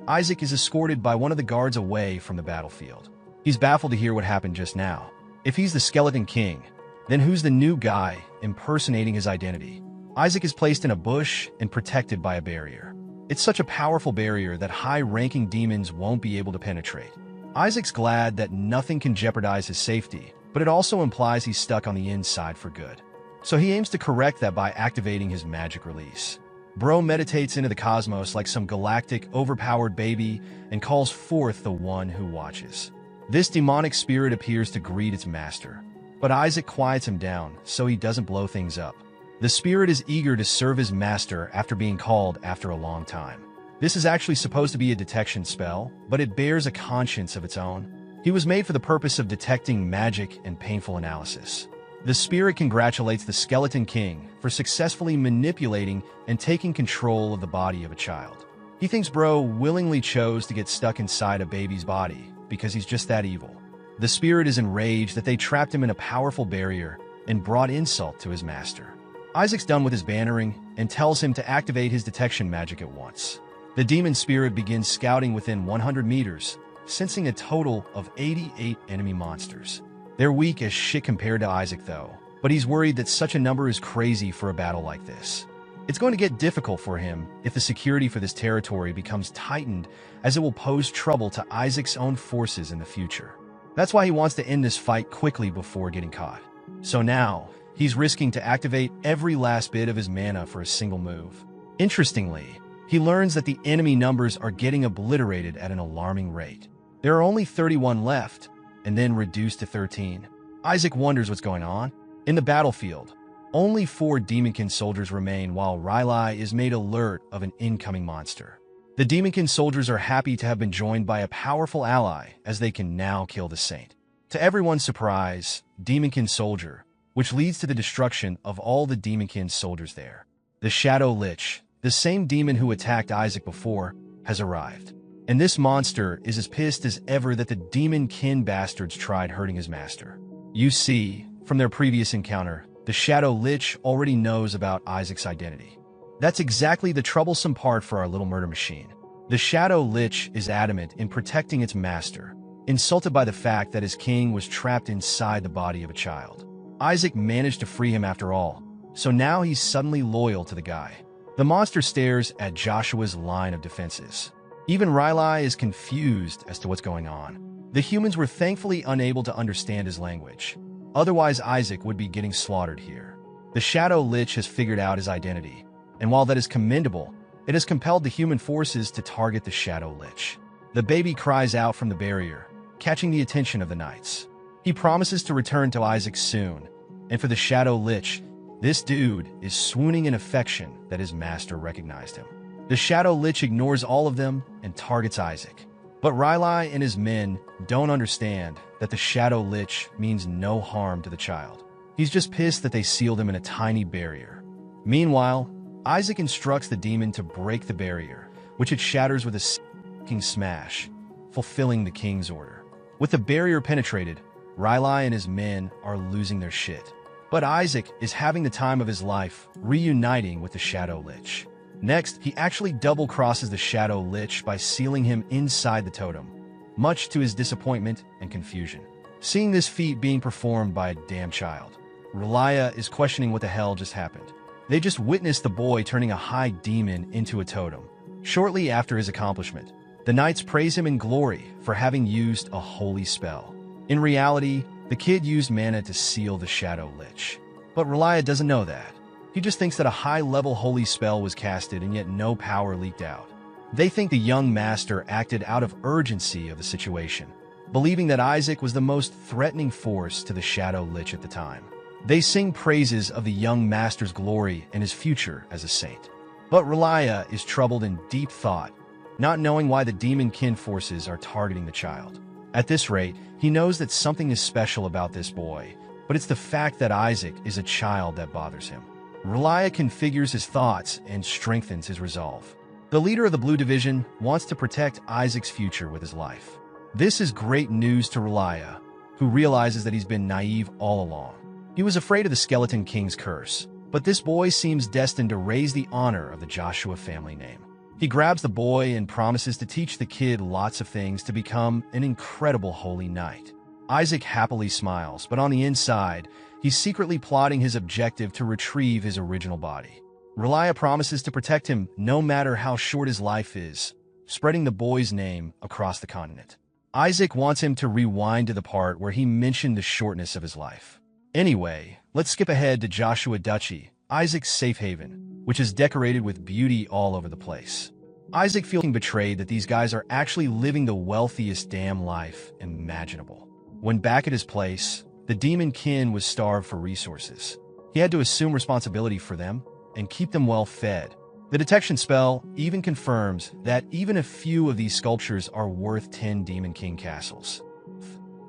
Isaac is escorted by one of the guards away from the battlefield. He's baffled to hear what happened just now. If he's the Skeleton King, then who's the new guy impersonating his identity? Isaac is placed in a bush and protected by a barrier. It's such a powerful barrier that high-ranking demons won't be able to penetrate. Isaac's glad that nothing can jeopardize his safety, but it also implies he's stuck on the inside for good. So he aims to correct that by activating his magic release. Bro meditates into the cosmos like some galactic, overpowered baby and calls forth the one who watches. This demonic spirit appears to greet its master, but Isaac quiets him down so he doesn't blow things up. The spirit is eager to serve his master after being called after a long time. This is actually supposed to be a detection spell, but it bears a conscience of its own. He was made for the purpose of detecting magic and painful analysis. The spirit congratulates the Skeleton King for successfully manipulating and taking control of the body of a child. He thinks Bro willingly chose to get stuck inside a baby's body because he's just that evil. The spirit is enraged that they trapped him in a powerful barrier and brought insult to his master. Isaac's done with his bannering and tells him to activate his detection magic at once. The demon spirit begins scouting within 100 meters, sensing a total of 88 enemy monsters. They're weak as shit compared to Isaac though, but he's worried that such a number is crazy for a battle like this. It's going to get difficult for him if the security for this territory becomes tightened, as it will pose trouble to Isaac's own forces in the future. That's why he wants to end this fight quickly before getting caught. So now, he's risking to activate every last bit of his mana for a single move. Interestingly, he learns that the enemy numbers are getting obliterated at an alarming rate. There are only 31 left, and then reduced to 13. Isaac wonders what's going on. In the battlefield, only 4 Demonkin soldiers remain while Rylai is made alert of an incoming monster. The Demonkin soldiers are happy to have been joined by a powerful ally as they can now kill the saint. To everyone's surprise, Demonkin soldier, which leads to the destruction of all the Demonkin soldiers there. The Shadow Lich, the same demon who attacked Isaac before, has arrived. And this monster is as pissed as ever that the Demonkin bastards tried hurting his master. You see, from their previous encounter, the Shadow Lich already knows about Isaac's identity. That's exactly the troublesome part for our little murder machine. The Shadow Lich is adamant in protecting its master, insulted by the fact that his king was trapped inside the body of a child. Isaac managed to free him after all, so now he's suddenly loyal to the guy. The monster stares at Joshua's line of defenses. Even Rylai is confused as to what's going on. The humans were thankfully unable to understand his language. Otherwise, Isaac would be getting slaughtered here. The Shadow Lich has figured out his identity, and while that is commendable, it has compelled the human forces to target the Shadow Lich. The baby cries out from the barrier, catching the attention of the knights. He promises to return to Isaac soon, and for the Shadow Lich, this dude is swooning in affection that his master recognized him. The Shadow Lich ignores all of them and targets Isaac. But Rylai and his men don't understand that the Shadow Lich means no harm to the child. He's just pissed that they sealed him in a tiny barrier. Meanwhile, Isaac instructs the demon to break the barrier, which it shatters with a s***ing smash, fulfilling the king's order. With the barrier penetrated, Rylai and his men are losing their shit. But Isaac is having the time of his life, reuniting with the Shadow Lich. Next, he actually double-crosses the Shadow Lich by sealing him inside the totem. much to his disappointment and confusion. Seeing this feat being performed by a damn child, Relia is questioning what the hell just happened. They just witnessed the boy turning a high demon into a totem. Shortly after his accomplishment, the knights praise him in glory for having used a holy spell. In reality, the kid used mana to seal the Shadow Lich. But Relia doesn't know that. He just thinks that a high-level holy spell was casted and yet no power leaked out. They think the young master acted out of urgency of the situation, believing that Isaac was the most threatening force to the Shadow Lich at the time. They sing praises of the young master's glory and his future as a saint. But Relia is troubled in deep thought, not knowing why the demon kin forces are targeting the child. At this rate, he knows that something is special about this boy, but it's the fact that Isaac is a child that bothers him. Relia configures his thoughts and strengthens his resolve. The leader of the Blue Division wants to protect Isaac's future with his life. This is great news to Relia, who realizes that he's been naive all along. He was afraid of the Skeleton King's curse, but this boy seems destined to raise the honor of the Joshua family name. He grabs the boy and promises to teach the kid lots of things to become an incredible holy knight. Isaac happily smiles, but on the inside, he's secretly plotting his objective to retrieve his original body. Relia promises to protect him no matter how short his life is, spreading the boy's name across the continent. Isaac wants him to rewind to the part where he mentioned the shortness of his life. Anyway, let's skip ahead to Joshua Duchy, Isaac's safe haven, which is decorated with beauty all over the place. Isaac feeling betrayed that these guys are actually living the wealthiest damn life imaginable. When back at his place, the demon kin was starved for resources. He had to assume responsibility for them and keep them well fed. The detection spell even confirms that even a few of these sculptures are worth 10 Demon King castles.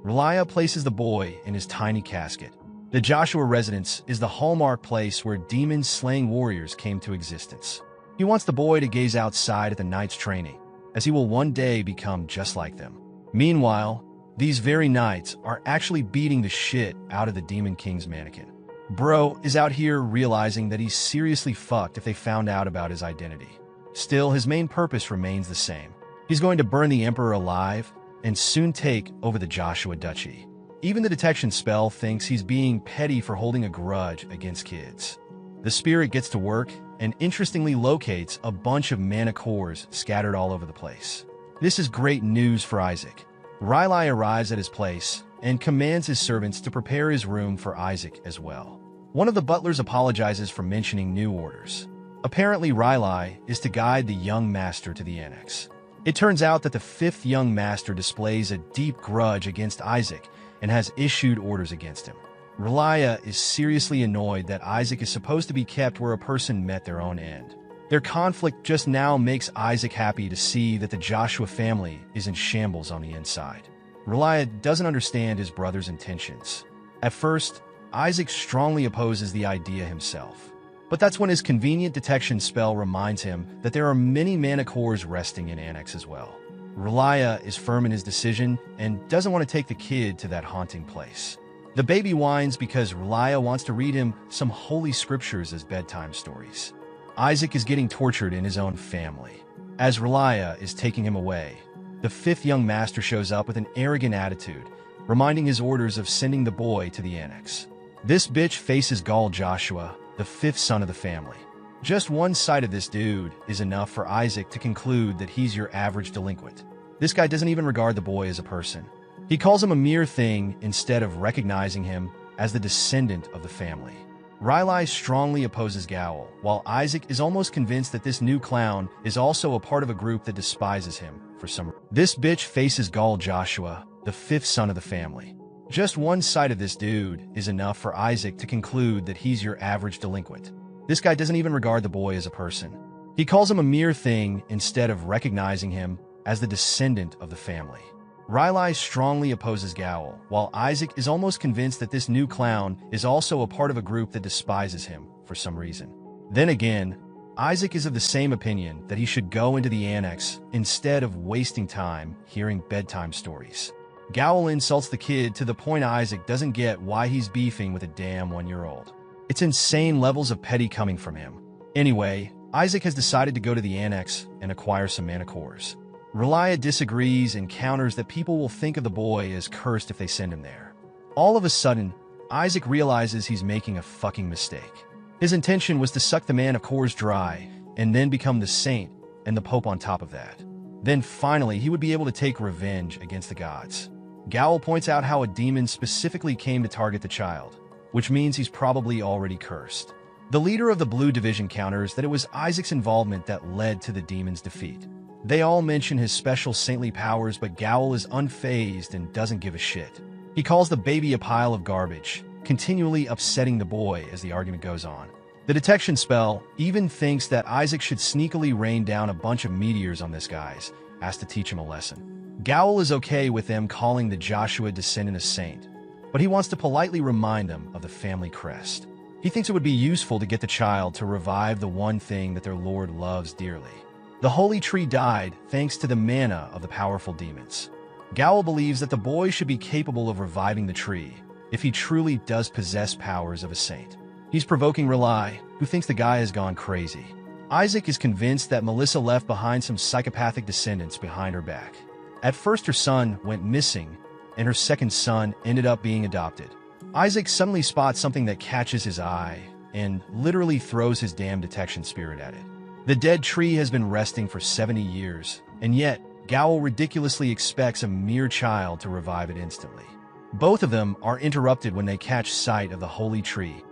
Relia places the boy in his tiny casket. The Joshua residence is the hallmark place where demon-slaying warriors came to existence. He wants the boy to gaze outside at the knights' training, as he will one day become just like them. Meanwhile, these very knights are actually beating the shit out of the Demon King's mannequin. Bro is out here realizing that he's seriously fucked if they found out about his identity. Still, his main purpose remains the same. He's going to burn the Emperor alive and soon take over the Joshua Duchy. Even the detection spell thinks he's being petty for holding a grudge against kids. The spirit gets to work and interestingly locates a bunch of mana cores scattered all over the place. This is great news for Isaac. Relia arrives at his place and commands his servants to prepare his room for Isaac as well. One of the butlers apologizes for mentioning new orders. Apparently, Relia is to guide the young master to the annex. It turns out that the fifth young master displays a deep grudge against Isaac and has issued orders against him. Relia is seriously annoyed that Isaac is supposed to be kept where a person met their own end. Their conflict just now makes Isaac happy to see that the Joshua family is in shambles on the inside. Relia doesn't understand his brother's intentions. At first, Isaac strongly opposes the idea himself. But that's when his convenient detection spell reminds him that there are many mana cores resting in Annex as well. Relia is firm in his decision and doesn't want to take the kid to that haunting place. The baby whines because Relia wants to read him some holy scriptures as bedtime stories. Isaac is getting tortured in his own family. As Relia is taking him away, the fifth young master shows up with an arrogant attitude, reminding his orders of sending the boy to the annex. This bitch faces Gaul Joshua, the fifth son of the family. Just one sight of this dude is enough for Isaac to conclude that he's your average delinquent. This guy doesn't even regard the boy as a person. He calls him a mere thing instead of recognizing him as the descendant of the family. Relia strongly opposes Gaul, while Isaac is almost convinced that this new clown is also a part of a group that despises him for some reason. This bitch faces Gaul Joshua, the fifth son of the family. Just one sight of this dude is enough for Isaac to conclude that he's your average delinquent. This guy doesn't even regard the boy as a person. He calls him a mere thing instead of recognizing him as the descendant of the family. Relia strongly opposes Gaul, while Isaac is almost convinced that this new clown is also a part of a group that despises him for some reason. Then again, Isaac is of the same opinion that he should go into the annex instead of wasting time hearing bedtime stories. Gaul insults the kid to the point Isaac doesn't get why he's beefing with a damn 1-year-old. It's insane levels of petty coming from him. Anyway, Isaac has decided to go to the annex and acquire some mana cores. Relia disagrees and counters that people will think of the boy as cursed if they send him there. All of a sudden, Isaac realizes he's making a fucking mistake. His intention was to suck the man of Kors dry, and then become the saint and the pope on top of that. Then finally, he would be able to take revenge against the gods. Gowl points out how a demon specifically came to target the child, which means he's probably already cursed. The leader of the Blue Division counters that it was Isaac's involvement that led to the demon's defeat. They all mention his special saintly powers, but Gowl is unfazed and doesn't give a shit. He calls the baby a pile of garbage, continually upsetting the boy as the argument goes on. The detection spell even thinks that Isaac should sneakily rain down a bunch of meteors on this guy's, asked to teach him a lesson. Gowl is okay with them calling the Joshua descendant a saint, but he wants to politely remind them of the family crest. He thinks it would be useful to get the child to revive the one thing that their Lord loves dearly. The holy tree died thanks to the mana of the powerful demons. Gowl believes that the boy should be capable of reviving the tree if he truly does possess powers of a saint. He's provoking Relia, who thinks the guy has gone crazy. Isaac is convinced that Melissa left behind some psychopathic descendants behind her back. At first her son went missing, and her second son ended up being adopted. Isaac suddenly spots something that catches his eye and literally throws his damn detection spirit at it. The dead tree has been resting for 70 years, and yet Gowl ridiculously expects a mere child to revive it instantly. Both of them are interrupted when they catch sight of the holy tree,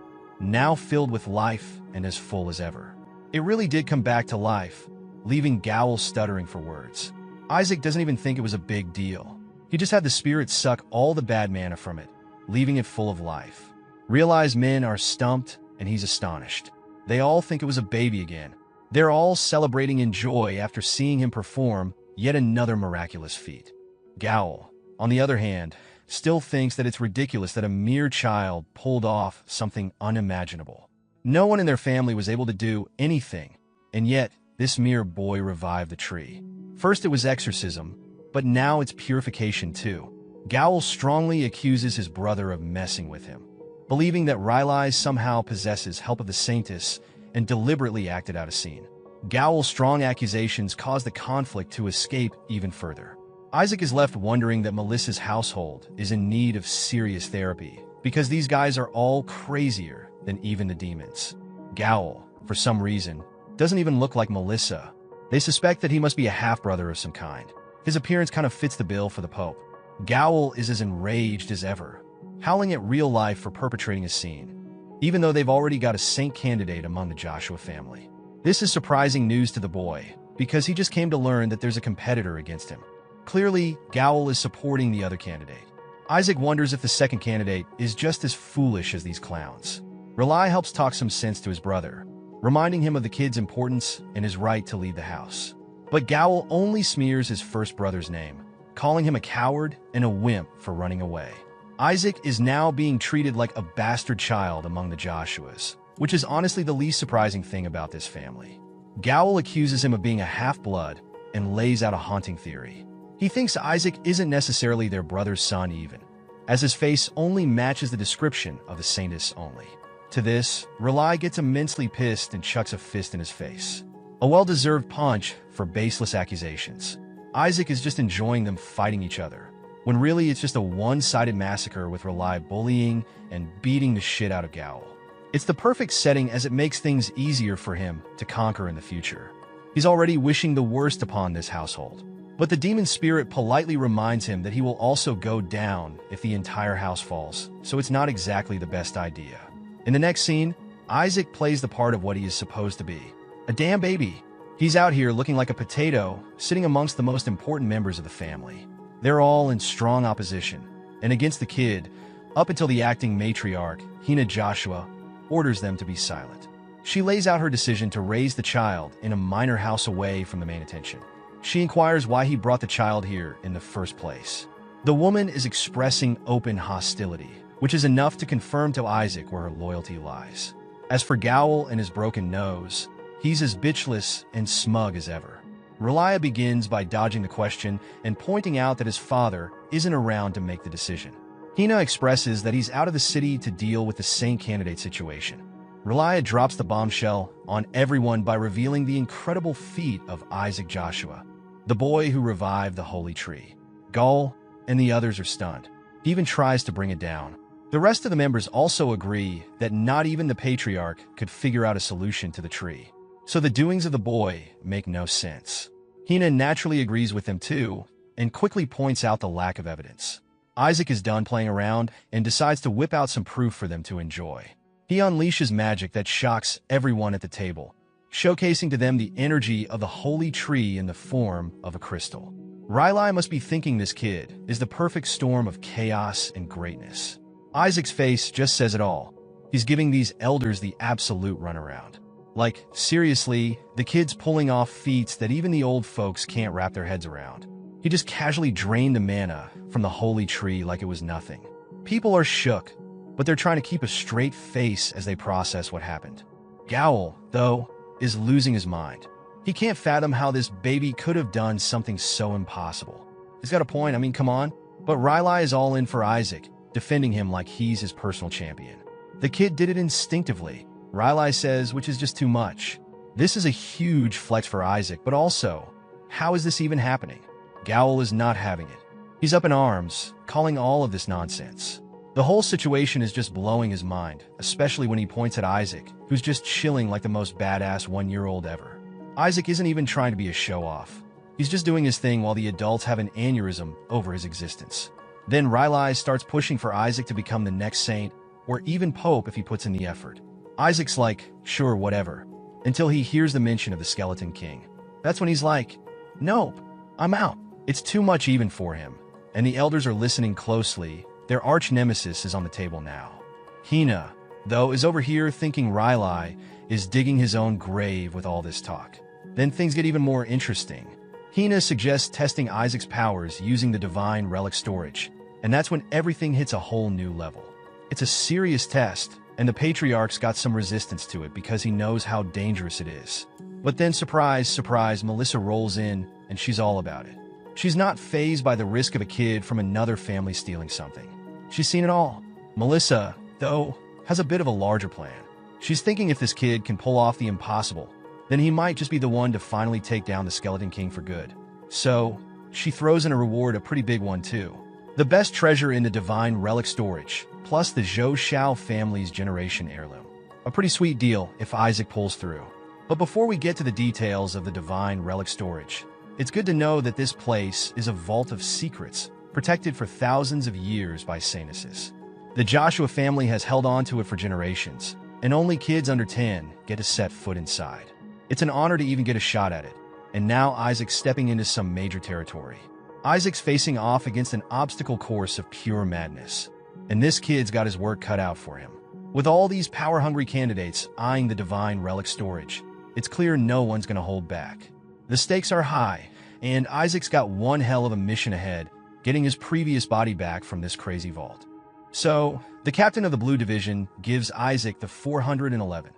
now filled with life and as full as ever. It really did come back to life, leaving Gowl stuttering for words. Isaac doesn't even think it was a big deal. He just had the spirit suck all the bad mana from it, leaving it full of life. Realized men are stumped, and he's astonished. They all think it was a baby again. They're all celebrating in joy after seeing him perform yet another miraculous feat. Gowl, on the other hand, still thinks that it's ridiculous that a mere child pulled off something unimaginable. No one in their family was able to do anything, and yet this mere boy revived the tree. First it was exorcism, but now it's purification too. Gowl strongly accuses his brother of messing with him, believing that Relia somehow possesses help of the Saintess and deliberately acted out a scene. Gowl's strong accusations cause the conflict to escape even further. Isaac is left wondering that Melissa's household is in need of serious therapy, because these guys are all crazier than even the demons. Gowl, for some reason, doesn't even look like Melissa. They suspect that he must be a half-brother of some kind. His appearance kind of fits the bill for the Pope. Gowl is as enraged as ever, howling at real life for perpetrating a scene, even though they've already got a saint candidate among the Joshua family. This is surprising news to the boy, because he just came to learn that there's a competitor against him. Clearly, Gowl is supporting the other candidate. Isaac wonders if the second candidate is just as foolish as these clowns. Relia helps talk some sense to his brother, reminding him of the kid's importance and his right to lead the house. But Gowl only smears his first brother's name, calling him a coward and a wimp for running away. Isaac is now being treated like a bastard child among the Joshuas, which is honestly the least surprising thing about this family. Gowl accuses him of being a half-blood and lays out a haunting theory. He thinks Isaac isn't necessarily their brother's son even, as his face only matches the description of the Saintess only. To this, Relia gets immensely pissed and chucks a fist in his face. A well-deserved punch for baseless accusations. Isaac is just enjoying them fighting each other, when really it's just a one-sided massacre with Relia bullying and beating the shit out of Gowl. It's the perfect setting as it makes things easier for him to conquer in the future. He's already wishing the worst upon this household, but the demon spirit politely reminds him that he will also go down if the entire house falls, so it's not exactly the best idea. In the next scene, Isaac plays the part of what he is supposed to be, a damn baby. He's out here looking like a potato, sitting amongst the most important members of the family. They're all in strong opposition, and against the kid, up until the acting matriarch, Hina Joshua, orders them to be silent. She lays out her decision to raise the child in a minor house away from the main attention. She inquires why he brought the child here in the first place. The woman is expressing open hostility, which is enough to confirm to Isaac where her loyalty lies. As for Gowl and his broken nose, he's as bitchless and smug as ever. Relia begins by dodging the question and pointing out that his father isn't around to make the decision. Hina expresses that he's out of the city to deal with the saint candidate situation. Relia drops the bombshell on everyone by revealing the incredible feat of Isaac Joshua. the boy who revived the holy tree. Gull and the others are stunned. He even tries to bring it down. The rest of the members also agree that not even the patriarch could figure out a solution to the tree. So the doings of the boy make no sense. Hina naturally agrees with them too, and quickly points out the lack of evidence. Isaac is done playing around and decides to whip out some proof for them to enjoy. He unleashes magic that shocks everyone at the table, showcasing to them the energy of the holy tree in the form of a crystal. Riley must be thinking this kid is the perfect storm of chaos and greatness. Isaac's face just says it all. He's giving these elders the absolute runaround. Like, seriously, the kid's pulling off feats that even the old folks can't wrap their heads around. He just casually drained the mana from the holy tree like it was nothing. People are shook, but they're trying to keep a straight face as they process what happened. Gowl, though, is losing his mind. He can't fathom how this baby could have done something so impossible. He's got a point, I mean, come on. But Riley is all in for Isaac, defending him like he's his personal champion. The kid did it instinctively, Riley says, which is just too much. This is a huge flex for Isaac, but also, how is this even happening? Gowl is not having it. He's up in arms, calling all of this nonsense. The whole situation is just blowing his mind, especially when he points at Isaac, who's just chilling like the most badass 1-year-old ever. Isaac isn't even trying to be a show-off. He's just doing his thing while the adults have an aneurysm over his existence. Then Riley starts pushing for Isaac to become the next saint, or even pope if he puts in the effort. Isaac's like, sure, whatever, until he hears the mention of the Skeleton King. That's when he's like, nope, I'm out. It's too much even for him. And the elders are listening closely. Their arch-nemesis is on the table now. Hina, though, is over here thinking Riley is digging his own grave with all this talk. Then things get even more interesting. Hina suggests testing Isaac's powers using the divine relic storage, and that's when everything hits a whole new level. It's a serious test, and the Patriarch's got some resistance to it because he knows how dangerous it is. But then, surprise, surprise, Melissa rolls in, and she's all about it. She's not fazed by the risk of a kid from another family stealing something. She's seen it all. Melissa, though, has a bit of a larger plan. She's thinking if this kid can pull off the impossible, then he might just be the one to finally take down the Skeleton King for good. So, she throws in a reward, a pretty big one too. The best treasure in the divine relic storage, plus the Zhou Shao family's generation heirloom. A pretty sweet deal if Isaac pulls through. But before we get to the details of the divine relic storage, it's good to know that this place is a vault of secrets, protected for thousands of years by Sanuses. The Joshua family has held on to it for generations, and only kids under 10 get to set foot inside. It's an honor to even get a shot at it, and now Isaac's stepping into some major territory. Isaac's facing off against an obstacle course of pure madness, and this kid's got his work cut out for him. With all these power-hungry candidates eyeing the divine relic storage, it's clear no one's going to hold back. The stakes are high, and Isaac's got one hell of a mission ahead, getting his previous body back from this crazy vault. So, the captain of the Blue Division gives Isaac the 411.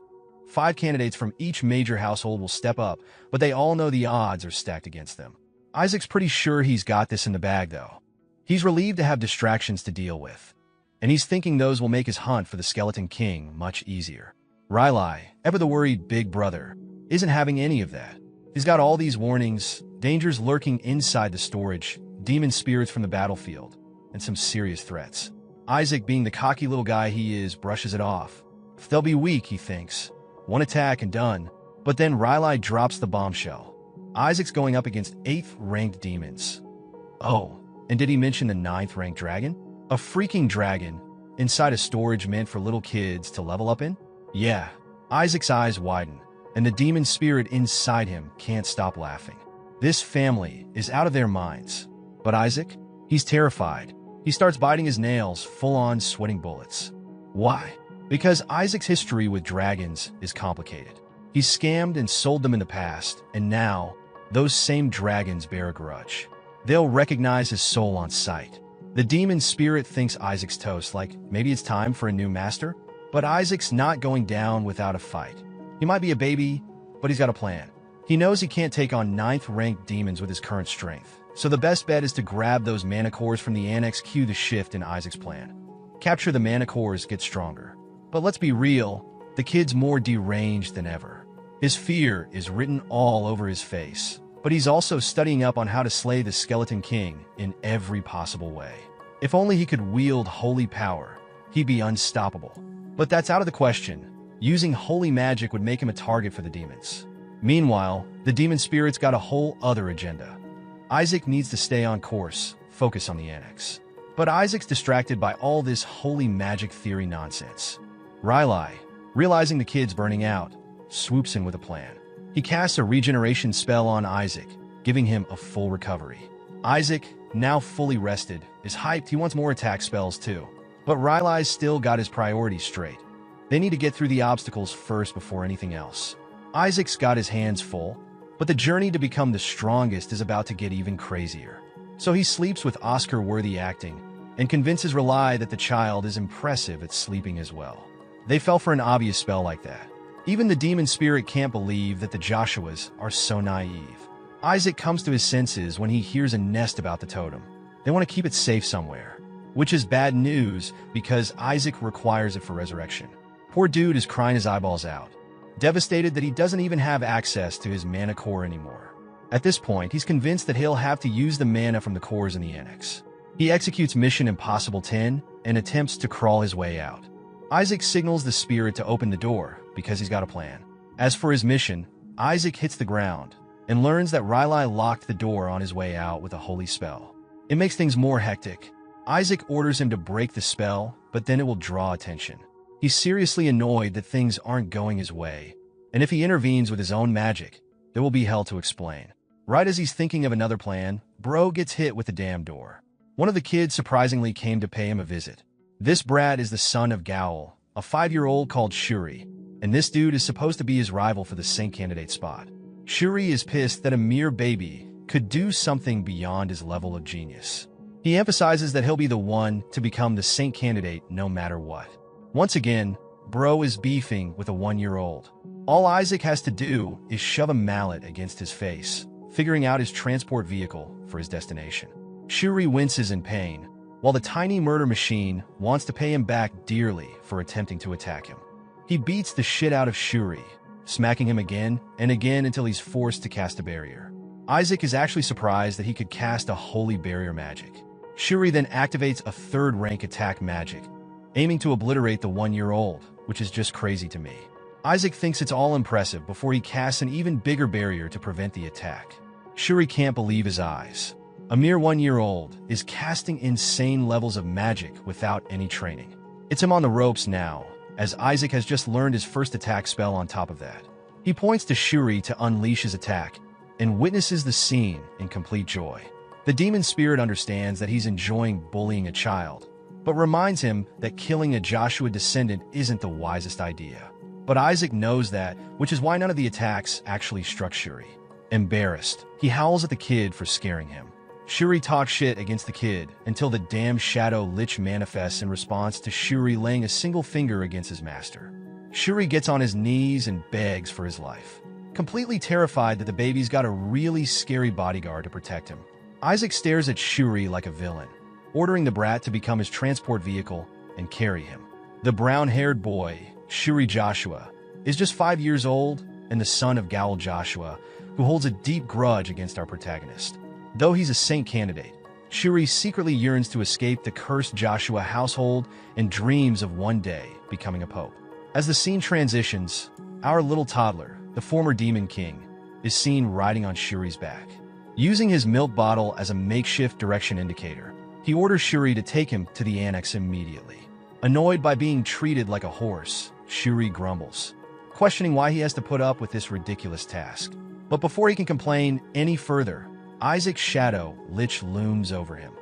5 candidates from each major household will step up, but they all know the odds are stacked against them. Isaac's pretty sure he's got this in the bag, though. He's relieved to have distractions to deal with, and he's thinking those will make his hunt for the Skeleton King much easier. Riley, ever the worried big brother, isn't having any of that. He's got all these warnings, dangers lurking inside the storage, demon spirits from the battlefield, and some serious threats. Isaac, being the cocky little guy he is, brushes it off. If they'll be weak, he thinks. One attack and done. But then Riley drops the bombshell. Isaac's going up against 8th-ranked demons. Oh, and did he mention the 9th-ranked dragon? A freaking dragon inside a storage meant for little kids to level up in? Yeah. Isaac's eyes widen, and the demon spirit inside him can't stop laughing. This family is out of their minds. But Isaac? He's terrified. He starts biting his nails, full-on sweating bullets. Why? Because Isaac's history with dragons is complicated. He's scammed and sold them in the past, and now, those same dragons bear a grudge. They'll recognize his soul on sight. The demon spirit thinks Isaac's toast, like maybe it's time for a new master? But Isaac's not going down without a fight. He might be a baby, but he's got a plan. He knows he can't take on 9th-ranked demons with his current strength, so the best bet is to grab those mana cores from the annex, cue the shift in Isaac's plan. Capture the mana cores, get stronger. But let's be real, the kid's more deranged than ever. His fear is written all over his face. but he's also studying up on how to slay the Skeleton King in every possible way. If only he could wield holy power, he'd be unstoppable. But that's out of the question. Using holy magic would make him a target for the demons. Meanwhile, the demon spirits got a whole other agenda. Isaac needs to stay on course, focus on the annex. But Isaac's distracted by all this holy magic theory nonsense. Riley, realizing the kid's burning out, swoops in with a plan. He casts a regeneration spell on Isaac, giving him a full recovery. Isaac, now fully rested, is hyped. He wants more attack spells too. But Riley's still got his priorities straight. They need to get through the obstacles first before anything else. Isaac's got his hands full, but the journey to become the strongest is about to get even crazier. So he sleeps with Oscar-worthy acting and convinces Riley that the child is impressive at sleeping as well. They fell for an obvious spell like that. Even the demon spirit can't believe that the Joshuas are so naive. Isaac comes to his senses when he hears a nest about the totem. They want to keep it safe somewhere, which is bad news because Isaac requires it for resurrection. Poor dude is crying his eyeballs out, devastated that he doesn't even have access to his mana core anymore. At this point, he's convinced that he'll have to use the mana from the cores in the annex. He executes Mission Impossible 10 and attempts to crawl his way out. Isaac signals the spirit to open the door because he's got a plan. As for his mission, Isaac hits the ground and learns that Riley locked the door on his way out with a holy spell. It makes things more hectic. Isaac orders him to break the spell, but then it will draw attention. He's seriously annoyed that things aren't going his way, and if he intervenes with his own magic, there will be hell to explain. Right as he's thinking of another plan, Bro gets hit with the damn door. One of the kids surprisingly came to pay him a visit. This brat is the son of Gowl, a 5-year-old called Shuri, and this dude is supposed to be his rival for the Saint candidate spot. Shuri is pissed that a mere baby could do something beyond his level of genius. He emphasizes that he'll be the one to become the Saint candidate no matter what. Once again, Bro is beefing with a 1-year-old. All Isaac has to do is shove a mallet against his face, figuring out his transport vehicle for his destination. Shuri winces in pain, while the tiny murder machine wants to pay him back dearly for attempting to attack him. He beats the shit out of Shuri, smacking him again and again until he's forced to cast a barrier. Isaac is actually surprised that he could cast a holy barrier magic. Shuri then activates a 3rd rank attack magic, aiming to obliterate the 1-year-old, which is just crazy to me. Isaac thinks it's all impressive before he casts an even bigger barrier to prevent the attack. Shuri can't believe his eyes. A mere 1-year-old is casting insane levels of magic without any training. It's him on the ropes now, as Isaac has just learned his first attack spell on top of that. He points to Shuri to unleash his attack and witnesses the scene in complete joy. The demon spirit understands that he's enjoying bullying a child, but reminds him that killing a Joshua descendant isn't the wisest idea. But Isaac knows that, which is why none of the attacks actually struck Shuri. Embarrassed, he howls at the kid for scaring him. Shuri talks shit against the kid until the damn Shadow Lich manifests in response to Shuri laying a single finger against his master. Shuri gets on his knees and begs for his life, completely terrified that the baby's got a really scary bodyguard to protect him. Isaac stares at Shuri like a villain, ordering the brat to become his transport vehicle and carry him. The brown-haired boy, Shuri Joshua, is just 5 years old and the son of Gowl Joshua, who holds a deep grudge against our protagonist. Though he's a saint candidate, Shuri secretly yearns to escape the cursed Joshua household and dreams of one day becoming a pope. As the scene transitions, our little toddler, the former Demon King, is seen riding on Shuri's back. Using his milk bottle as a makeshift direction indicator, he orders Shuri to take him to the annex immediately. Annoyed by being treated like a horse, Shuri grumbles, questioning why he has to put up with this ridiculous task. But before he can complain any further, Isaac's Shadow Lich looms over him,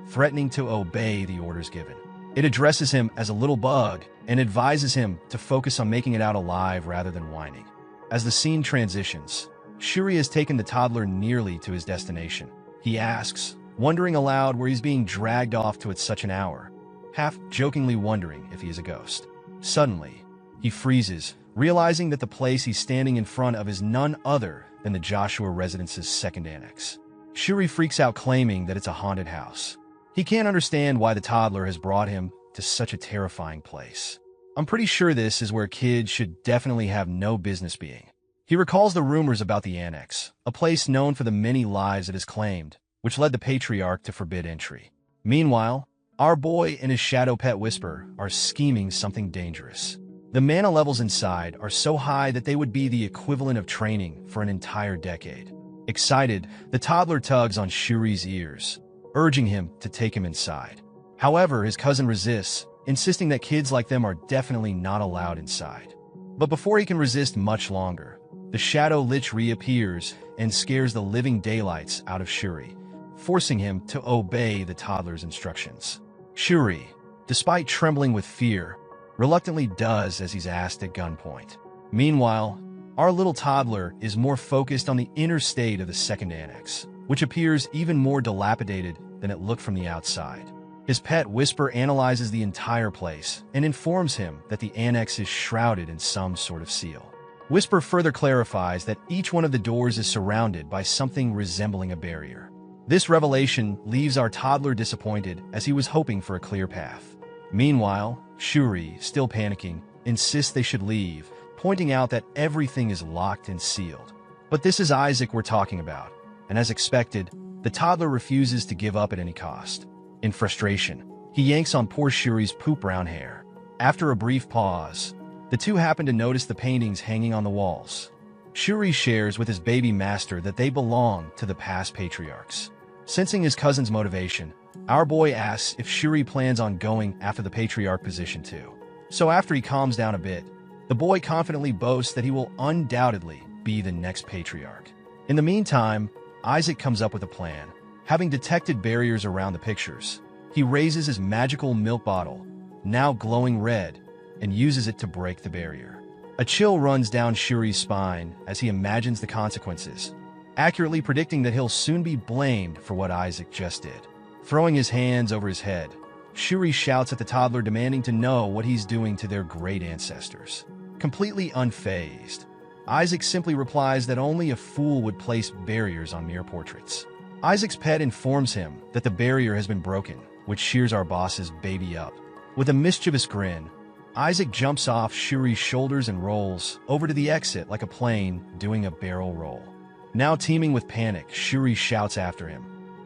threatening to obey the orders given. It addresses him as a little bug and advises him to focus on making it out alive rather than whining. As the scene transitions, Shuri has taken the toddler nearly to his destination. He asks, wondering aloud where he's being dragged off to at such an hour, half-jokingly wondering if he is a ghost. Suddenly, he freezes, realizing that the place he's standing in front of is none other than the Joshua residence's second annex. Shuri freaks out, claiming that it's a haunted house. He can't understand why the toddler has brought him to such a terrifying place. I'm pretty sure this is where kids should definitely have no business being. He recalls the rumors about the Annex, a place known for the many lies it has claimed, which led the Patriarch to forbid entry. Meanwhile, our boy and his shadow pet Whisper are scheming something dangerous. The mana levels inside are so high that they would be the equivalent of training for an entire decade. Excited, the toddler tugs on Shuri's ears, urging him to take him inside. However, his cousin resists, insisting that kids like them are definitely not allowed inside. But before he can resist much longer, the Shadow Lich reappears and scares the living daylights out of Shuri, forcing him to obey the toddler's instructions. Shuri, despite trembling with fear, reluctantly does as he's asked at gunpoint. Meanwhile, our little toddler is more focused on the inner state of the second annex, which appears even more dilapidated than it looked from the outside. His pet Whisper analyzes the entire place and informs him that the annex is shrouded in some sort of seal. Whisper further clarifies that each one of the doors is surrounded by something resembling a barrier. This revelation leaves our toddler disappointed as he was hoping for a clear path. Meanwhile, Shuri, still panicking, insists they should leave, pointing out that everything is locked and sealed. But this is Isaac we're talking about, and as expected, the toddler refuses to give up at any cost. In frustration, he yanks on poor Shuri's poop brown hair. After a brief pause, the two happen to notice the paintings hanging on the walls. Shuri shares with his baby master that they belong to the past patriarchs. Sensing his cousin's motivation, our boy asks if Shuri plans on going after the patriarch position too. So after he calms down a bit, the boy confidently boasts that he will undoubtedly be the next patriarch. In the meantime, Isaac comes up with a plan. Having detected barriers around the pictures, he raises his magical milk bottle, now glowing red, and uses it to break the barrier. A chill runs down Shuri's spine as he imagines the consequences, accurately predicting that he'll soon be blamed for what Isaac just did. Throwing his hands over his head, Shuri shouts at the toddler, demanding to know what he's doing to their great ancestors. Completely unfazed, Isaac simply replies that only a fool would place barriers on mere portraits. Isaac's pet informs him that the barrier has been broken, which cheers our boss's baby up. With a mischievous grin, Isaac jumps off Shuri's shoulders and rolls over to the exit like a plane doing a barrel roll. Now teeming with panic, Shuri shouts after him,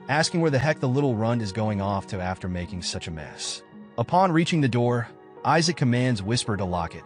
asking where the heck the little runt is going off to after making such a mess. Upon reaching the door, Isaac commands Whisper to lock it,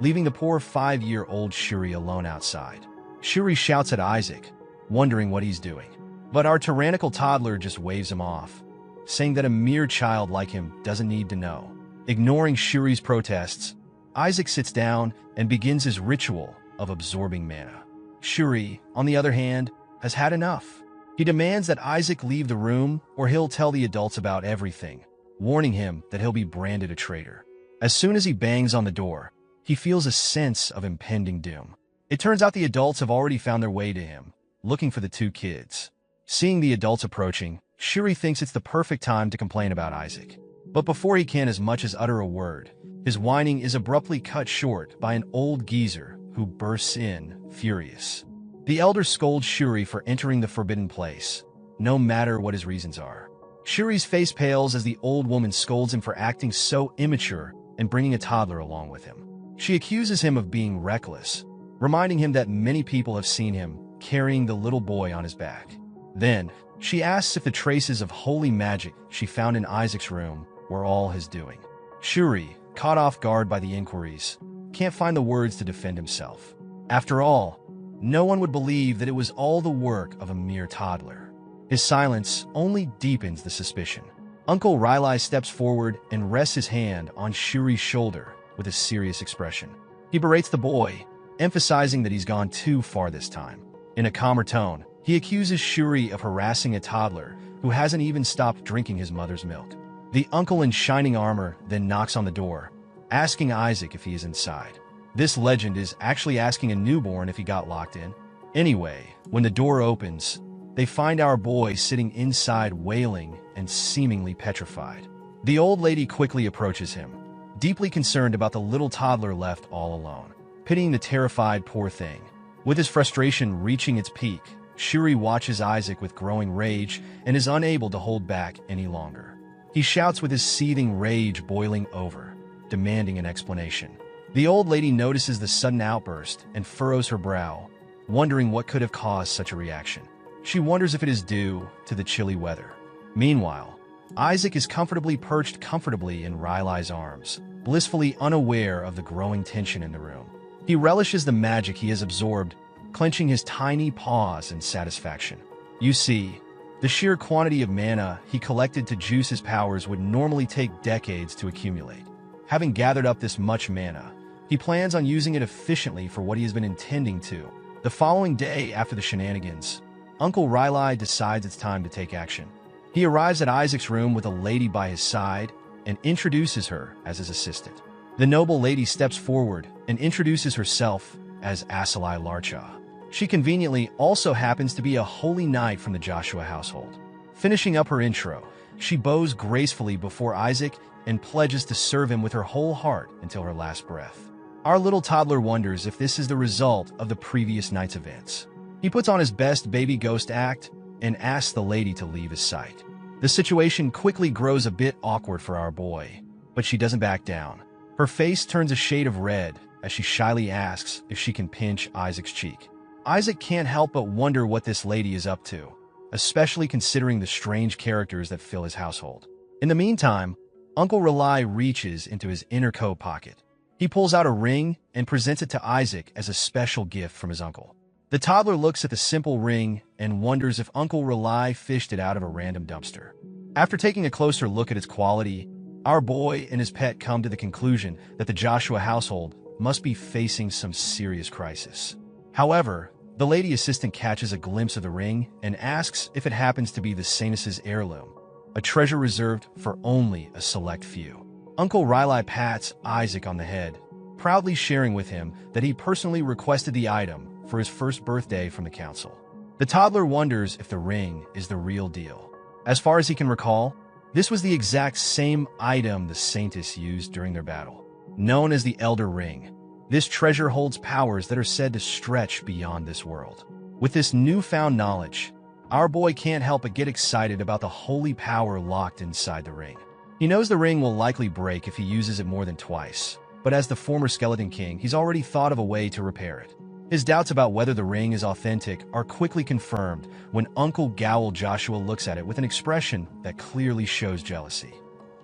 leaving the poor 5-year-old Shuri alone outside. Shuri shouts at Isaac, wondering what he's doing. But our tyrannical toddler just waves him off, saying that a mere child like him doesn't need to know. Ignoring Shuri's protests, Isaac sits down and begins his ritual of absorbing mana. Shuri, on the other hand, has had enough. He demands that Isaac leave the room or he'll tell the adults about everything, warning him that he'll be branded a traitor. As soon as he bangs on the door, he feels a sense of impending doom. It turns out the adults have already found their way to him, looking for the two kids. Seeing the adults approaching, Shuri thinks it's the perfect time to complain about Isaac. But before he can as much as utter a word, his whining is abruptly cut short by an old geezer who bursts in, furious. The elder scolds Shuri for entering the forbidden place, no matter what his reasons are. Shuri's face pales as the old woman scolds him for acting so immature and bringing a toddler along with him. She accuses him of being reckless, reminding him that many people have seen him carrying the little boy on his back. Then, she asks if the traces of holy magic she found in Isaac's room were all his doing. Shuri, caught off guard by the inquiries, can't find the words to defend himself. After all, no one would believe that it was all the work of a mere toddler. His silence only deepens the suspicion. Uncle Riley steps forward and rests his hand on Shuri's shoulder with a serious expression. He berates the boy, emphasizing that he's gone too far this time. In a calmer tone, he accuses Shuri of harassing a toddler who hasn't even stopped drinking his mother's milk. The uncle in shining armor then knocks on the door, asking Isaac if he is inside. This legend is actually asking a newborn if he got locked in. Anyway, when the door opens, they find our boy sitting inside wailing and seemingly petrified. The old lady quickly approaches him, deeply concerned about the little toddler left all alone, pitying the terrified poor thing. With his frustration reaching its peak, Shuri watches Isaac with growing rage and is unable to hold back any longer. He shouts with his seething rage boiling over, demanding an explanation. The old lady notices the sudden outburst and furrows her brow, wondering what could have caused such a reaction. She wonders if it is due to the chilly weather. Meanwhile, Isaac is comfortably perched in Riley's arms, blissfully unaware of the growing tension in the room. He relishes the magic he has absorbed, clenching his tiny paws in satisfaction. You see, the sheer quantity of mana he collected to juice his powers would normally take decades to accumulate. Having gathered up this much mana, he plans on using it efficiently for what he has been intending to. The following day after the shenanigans, Uncle Riley decides it's time to take action. He arrives at Isaac's room with a lady by his side and introduces her as his assistant. The noble lady steps forward and introduces herself as Asalai Larcha. She conveniently also happens to be a holy knight from the Joshua household. Finishing up her intro, she bows gracefully before Isaac and pledges to serve him with her whole heart until her last breath. Our little toddler wonders if this is the result of the previous night's events. He puts on his best baby ghost act and asks the lady to leave his sight. The situation quickly grows a bit awkward for our boy, but she doesn't back down. Her face turns a shade of red as she shyly asks if she can pinch Isaac's cheek. Isaac can't help but wonder what this lady is up to, especially considering the strange characters that fill his household. In the meantime, Uncle Riley reaches into his inner coat pocket. He pulls out a ring and presents it to Isaac as a special gift from his uncle. The toddler looks at the simple ring and wonders if Uncle Riley fished it out of a random dumpster. After taking a closer look at its quality, our boy and his pet come to the conclusion that the Joshua household must be facing some serious crisis. However, the lady assistant catches a glimpse of the ring and asks if it happens to be the Sainus' heirloom, a treasure reserved for only a select few. Uncle Riley pats Isaac on the head, proudly sharing with him that he personally requested the item for his first birthday from the council. The toddler wonders if the ring is the real deal. As far as he can recall, this was the exact same item the Saintus used during their battle. Known as the Elder Ring, this treasure holds powers that are said to stretch beyond this world. With this newfound knowledge, our boy can't help but get excited about the holy power locked inside the ring. He knows the ring will likely break if he uses it more than twice, but as the former Skeleton King, he's already thought of a way to repair it. His doubts about whether the ring is authentic are quickly confirmed when Uncle Gowl Joshua looks at it with an expression that clearly shows jealousy.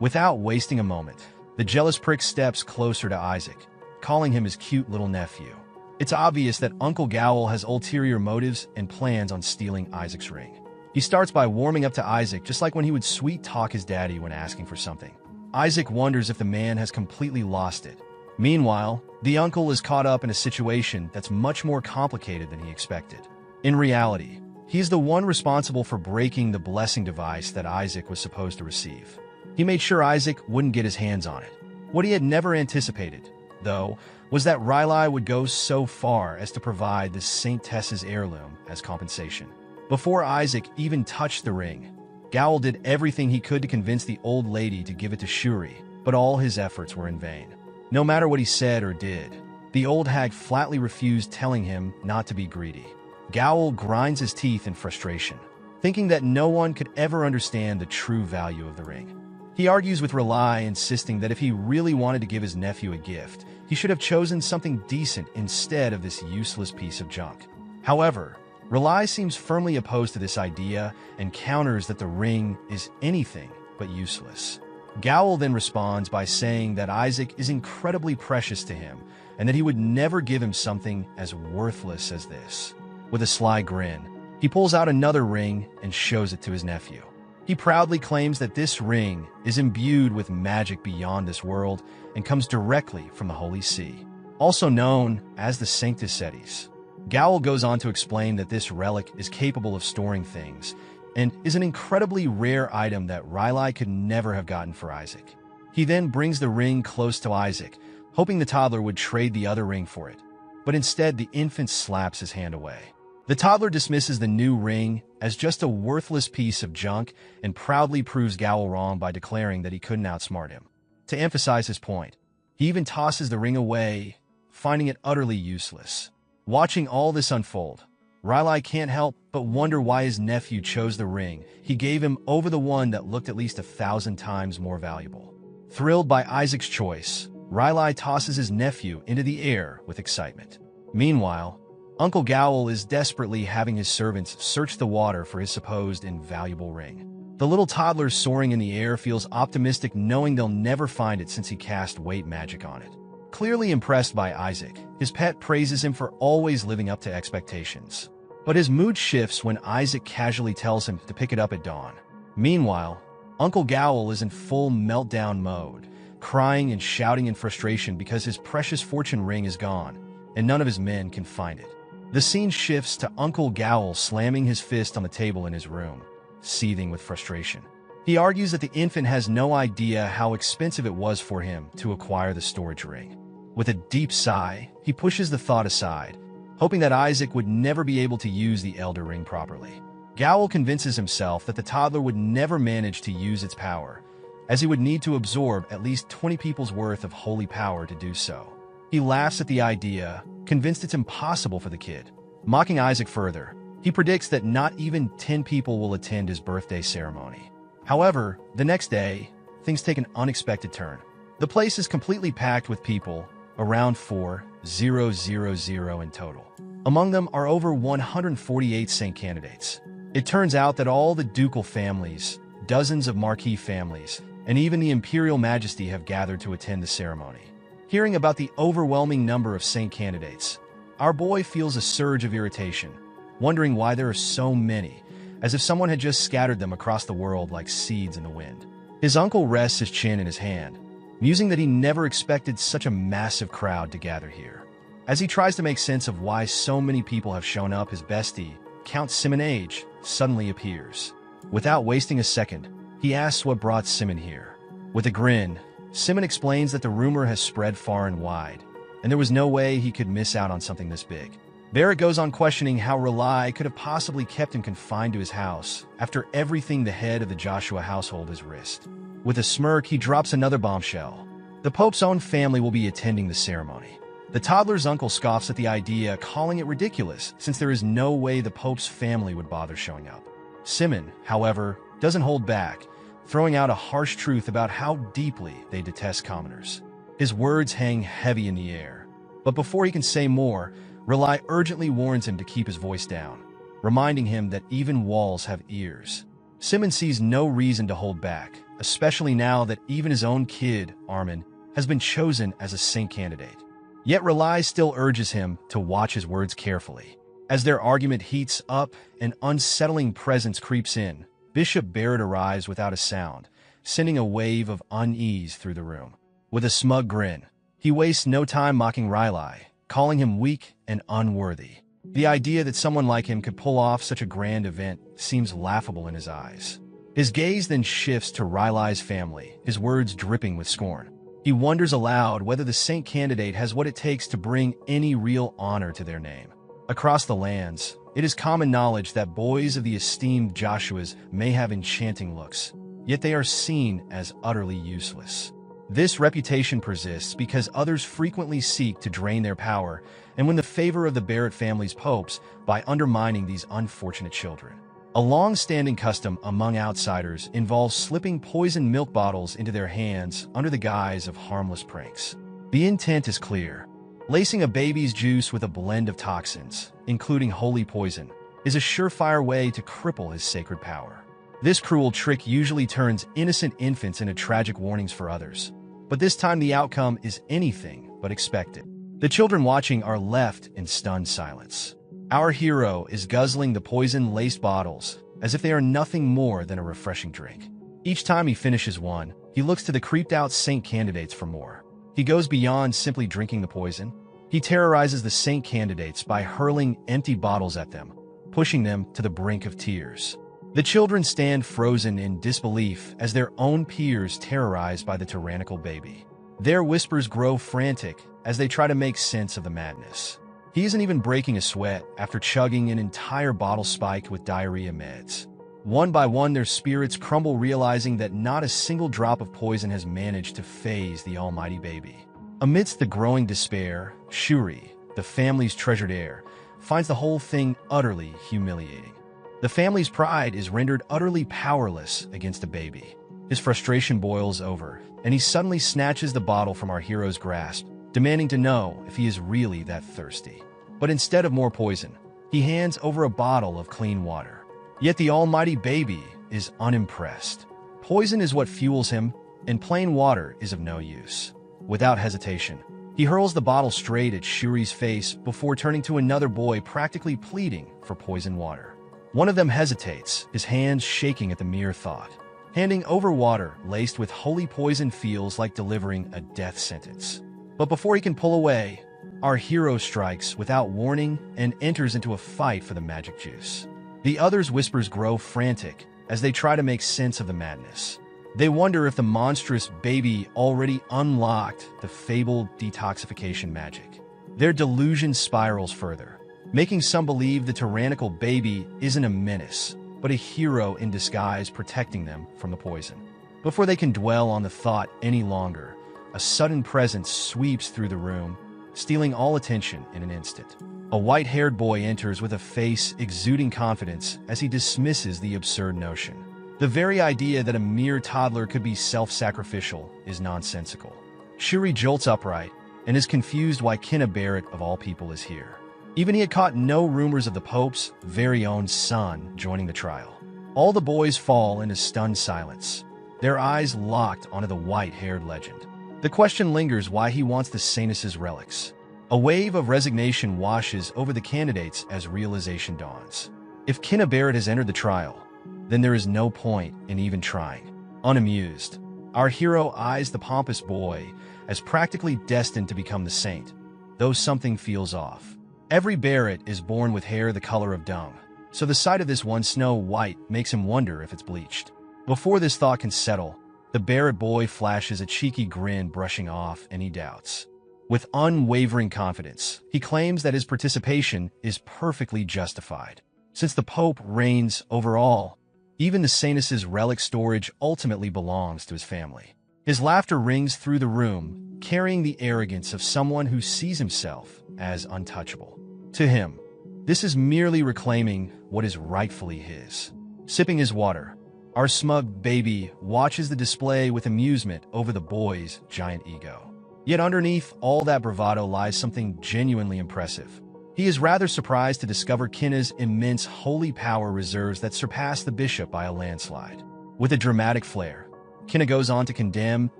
Without wasting a moment, the jealous prick steps closer to Isaac, calling him his cute little nephew. It's obvious that Uncle Gowl has ulterior motives and plans on stealing Isaac's ring. He starts by warming up to Isaac just like when he would sweet-talk his daddy when asking for something. Isaac wonders if the man has completely lost it. Meanwhile, the uncle is caught up in a situation that's much more complicated than he expected. In reality, he's the one responsible for breaking the blessing device that Isaac was supposed to receive. He made sure Isaac wouldn't get his hands on it. What he had never anticipated, though, was that Riley would go so far as to provide the Saint Tessa's heirloom as compensation. Before Isaac even touched the ring, Gowl did everything he could to convince the old lady to give it to Shuri, but all his efforts were in vain. No matter what he said or did, the old hag flatly refused, telling him not to be greedy. Gowl grinds his teeth in frustration, thinking that no one could ever understand the true value of the ring. He argues with Riley, insisting that if he really wanted to give his nephew a gift, he should have chosen something decent instead of this useless piece of junk. However, Riley seems firmly opposed to this idea and counters that the ring is anything but useless. Gowl then responds by saying that Isaac is incredibly precious to him and that he would never give him something as worthless as this. With a sly grin, he pulls out another ring and shows it to his nephew. He proudly claims that this ring is imbued with magic beyond this world and comes directly from the Holy See, also known as the Sanctus Sedis. Gowl goes on to explain that this relic is capable of storing things and is an incredibly rare item that Riley could never have gotten for Isaac. He then brings the ring close to Isaac, hoping the toddler would trade the other ring for it. But instead, the infant slaps his hand away. The toddler dismisses the new ring as just a worthless piece of junk and proudly proves Gowl wrong by declaring that he couldn't outsmart him. To emphasize his point, he even tosses the ring away, finding it utterly useless. Watching all this unfold, Riley can't help but wonder why his nephew chose the ring he gave him over the one that looked at least 1,000 times more valuable. Thrilled by Isaac's choice, Riley tosses his nephew into the air with excitement. Meanwhile, Uncle Gowl is desperately having his servants search the water for his supposed invaluable ring. The little toddler soaring in the air feels optimistic knowing they'll never find it since he cast weight magic on it. Clearly impressed by Isaac, his pet praises him for always living up to expectations. But his mood shifts when Isaac casually tells him to pick it up at dawn. Meanwhile, Uncle Gowl is in full meltdown mode, crying and shouting in frustration because his precious fortune ring is gone, and none of his men can find it. The scene shifts to Uncle Gowl slamming his fist on the table in his room, seething with frustration. He argues that the infant has no idea how expensive it was for him to acquire the storage ring. With a deep sigh, he pushes the thought aside, hoping that Isaac would never be able to use the Elder Ring properly. Gowl convinces himself that the toddler would never manage to use its power, as he would need to absorb at least 20 people's worth of holy power to do so. He laughs at the idea, convinced it's impossible for the kid. Mocking Isaac further, he predicts that not even 10 people will attend his birthday ceremony. However, the next day, things take an unexpected turn. The place is completely packed with people, around 4,000 in total. Among them are over 148 saint candidates. It turns out that all the ducal families, dozens of marquis families, and even the imperial majesty have gathered to attend the ceremony. Hearing about the overwhelming number of saint candidates, our boy feels a surge of irritation, wondering why there are so many, as if someone had just scattered them across the world like seeds in the wind. His uncle rests his chin in his hand, musing that he never expected such a massive crowd to gather here. As he tries to make sense of why so many people have shown up, his bestie, Count Simonage, suddenly appears. Without wasting a second, he asks what brought Simon here. With a grin, Simon explains that the rumor has spread far and wide, and there was no way he could miss out on something this big. Barrett goes on questioning how Rely could have possibly kept him confined to his house after everything the head of the Joshua household has risked. With a smirk, he drops another bombshell. The Pope's own family will be attending the ceremony. The toddler's uncle scoffs at the idea, calling it ridiculous since there is no way the Pope's family would bother showing up. Simon, however, doesn't hold back, throwing out a harsh truth about how deeply they detest commoners. His words hang heavy in the air. But before he can say more, Rely urgently warns him to keep his voice down, reminding him that even walls have ears. Simon sees no reason to hold back, especially now that even his own kid, Armin, has been chosen as a saint candidate. Yet Rely still urges him to watch his words carefully. As their argument heats up, an unsettling presence creeps in. Bishop Barrett arrives without a sound, sending a wave of unease through the room. With a smug grin, he wastes no time mocking Rely, calling him weak and unworthy. The idea that someone like him could pull off such a grand event seems laughable in his eyes. His gaze then shifts to Rylei's family, his words dripping with scorn. He wonders aloud whether the saint candidate has what it takes to bring any real honor to their name. Across the lands, it is common knowledge that boys of the esteemed Joshuas may have enchanting looks, yet they are seen as utterly useless. This reputation persists because others frequently seek to drain their power and win the favor of the Barrett family's popes by undermining these unfortunate children. A long-standing custom among outsiders involves slipping poisoned milk bottles into their hands under the guise of harmless pranks. The intent is clear. Lacing a baby's juice with a blend of toxins, including holy poison, is a surefire way to cripple his sacred power. This cruel trick usually turns innocent infants into tragic warnings for others. But this time the outcome is anything but expected. The children watching are left in stunned silence. Our hero is guzzling the poison-laced bottles as if they are nothing more than a refreshing drink. Each time he finishes one, he looks to the creeped-out saint candidates for more. He goes beyond simply drinking the poison. He terrorizes the saint candidates by hurling empty bottles at them, pushing them to the brink of tears. The children stand frozen in disbelief as their own peers terrorized by the tyrannical baby. Their whispers grow frantic as they try to make sense of the madness. He isn't even breaking a sweat after chugging an entire bottle spiked with diarrhea meds. One by one, their spirits crumble, realizing that not a single drop of poison has managed to faze the almighty baby. Amidst the growing despair, Shuri, the family's treasured heir, finds the whole thing utterly humiliating. The family's pride is rendered utterly powerless against a baby. His frustration boils over, and he suddenly snatches the bottle from our hero's grasp, demanding to know if he is really that thirsty. But instead of more poison, he hands over a bottle of clean water. Yet the almighty baby is unimpressed. Poison is what fuels him, and plain water is of no use. Without hesitation, he hurls the bottle straight at Shuri's face before turning to another boy practically pleading for poison water. One of them hesitates, his hands shaking at the mere thought. Handing over water laced with holy poison feels like delivering a death sentence. But before he can pull away, our hero strikes without warning and enters into a fight for the magic juice. The others' whispers grow frantic as they try to make sense of the madness. They wonder if the monstrous baby already unlocked the fabled detoxification magic. Their delusion spirals further, making some believe the tyrannical baby isn't a menace, but a hero in disguise protecting them from the poison. Before they can dwell on the thought any longer, a sudden presence sweeps through the room, stealing all attention in an instant. A white-haired boy enters with a face exuding confidence as he dismisses the absurd notion. The very idea that a mere toddler could be self-sacrificial is nonsensical. Shuri jolts upright and is confused why Kenna Barrett, of all people, is here. Even he had caught no rumors of the Pope's very own son joining the trial. All the boys fall into stunned silence, their eyes locked onto the white-haired legend. The question lingers why he wants the Sainus' relics. A wave of resignation washes over the candidates as realization dawns. If Kenna Barrett has entered the trial, then there is no point in even trying. Unamused, our hero eyes the pompous boy as practically destined to become the saint, though something feels off. Every Barrett is born with hair the color of dung, so the sight of this one snow white makes him wonder if it's bleached. Before this thought can settle, the Barrett boy flashes a cheeky grin, brushing off any doubts. With unwavering confidence, he claims that his participation is perfectly justified. Since the Pope reigns over all, even the Sainus' relic storage ultimately belongs to his family. His laughter rings through the room, carrying the arrogance of someone who sees himself as untouchable. To him, this is merely reclaiming what is rightfully his. Sipping his water, our smug baby watches the display with amusement over the boy's giant ego. Yet underneath all that bravado lies something genuinely impressive. He is rather surprised to discover Kenna's immense holy power reserves that surpass the bishop by a landslide. With a dramatic flair, Kenna goes on to condemn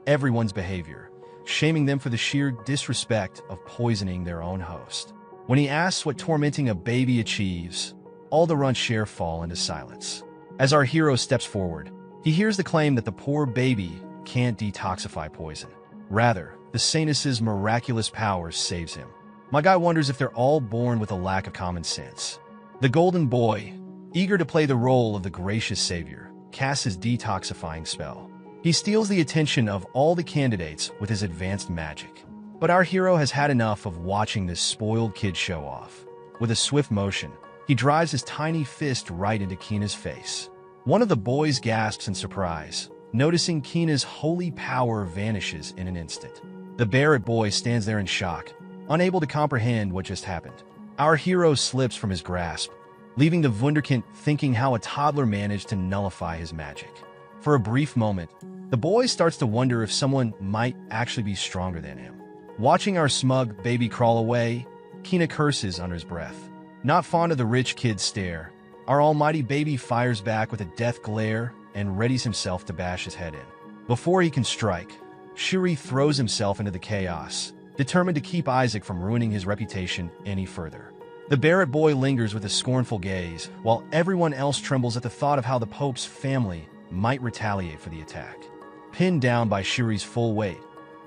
everyone's behavior, shaming them for the sheer disrespect of poisoning their own host. When he asks what tormenting a baby achieves, all the runts share fall into silence. As our hero steps forward, he hears the claim that the poor baby can't detoxify poison. Rather, the Sainus' miraculous power saves him. My guy wonders if they're all born with a lack of common sense. The golden boy, eager to play the role of the gracious savior, casts his detoxifying spell. He steals the attention of all the candidates with his advanced magic. But our hero has had enough of watching this spoiled kid show off. With a swift motion, he drives his tiny fist right into Kina's face. One of the boys gasps in surprise, noticing Kina's holy power vanishes in an instant. The Barrett boy stands there in shock, unable to comprehend what just happened. Our hero slips from his grasp, leaving the Wunderkind thinking how a toddler managed to nullify his magic. For a brief moment, the boy starts to wonder if someone might actually be stronger than him. Watching our smug baby crawl away, Kina curses under his breath. Not fond of the rich kid's stare, our almighty baby fires back with a death glare and readies himself to bash his head in. Before he can strike, Shuri throws himself into the chaos, determined to keep Isaac from ruining his reputation any further. The Barrett boy lingers with a scornful gaze, while everyone else trembles at the thought of how the Pope's family might retaliate for the attack. Pinned down by Shuri's full weight,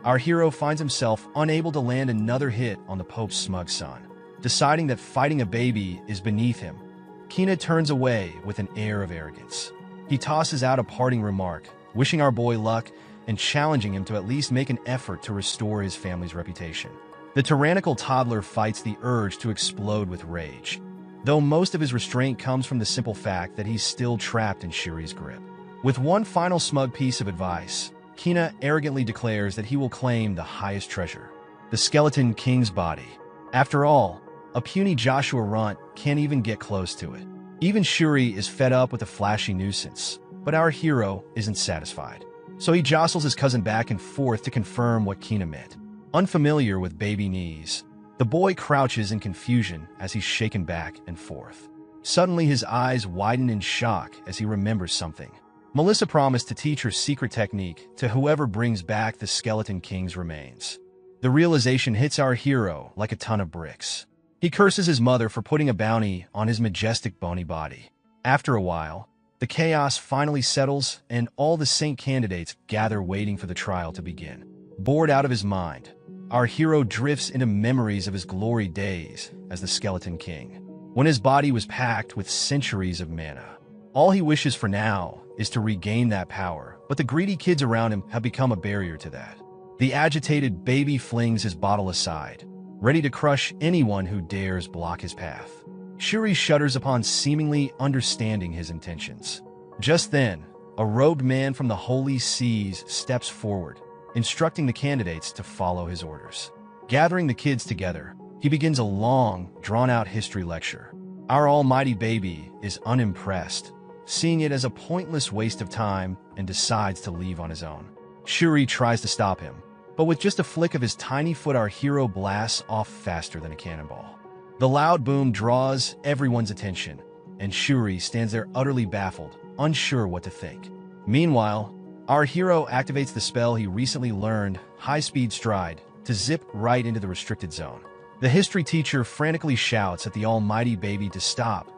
our hero finds himself unable to land another hit on the Pope's smug son. Deciding that fighting a baby is beneath him, Kina turns away with an air of arrogance. He tosses out a parting remark, wishing our boy luck and challenging him to at least make an effort to restore his family's reputation. The tyrannical toddler fights the urge to explode with rage, though most of his restraint comes from the simple fact that he's still trapped in Shuri's grip. With one final smug piece of advice, Kina arrogantly declares that he will claim the highest treasure, the skeleton king's body. After all, a puny Joshua runt can't even get close to it. Even Shuri is fed up with the flashy nuisance, but our hero isn't satisfied. So he jostles his cousin back and forth to confirm what Kina meant. Unfamiliar with baby knees, The boy crouches in confusion as he's shaken back and forth. Suddenly, his eyes widen in shock as he remembers something. Melissa promised to teach her secret technique to whoever brings back the Skeleton King's remains. The realization hits our hero like a ton of bricks. He curses his mother for putting a bounty on his majestic bony body. After a while, the chaos finally settles and all the saint candidates gather waiting for the trial to begin. Bored out of his mind, our hero drifts into memories of his glory days as the Skeleton King, when his body was packed with centuries of mana. All he wishes for now is to regain that power, but the greedy kids around him have become a barrier to that. The agitated baby flings his bottle aside, ready to crush anyone who dares block his path. Shuri shudders upon seemingly understanding his intentions. Just then, a robed man from the Holy Seas steps forward, instructing the candidates to follow his orders. Gathering the kids together, he begins a long, drawn-out history lecture. Our almighty baby is unimpressed, seeing it as a pointless waste of time, and decides to leave on his own. Shuri tries to stop him, but with just a flick of his tiny foot, our hero blasts off faster than a cannonball. The loud boom draws everyone's attention, and Shuri stands there utterly baffled, unsure what to think. Meanwhile, our hero activates the spell he recently learned, High-Speed Stride, to zip right into the restricted zone. The history teacher frantically shouts at the almighty baby to stop,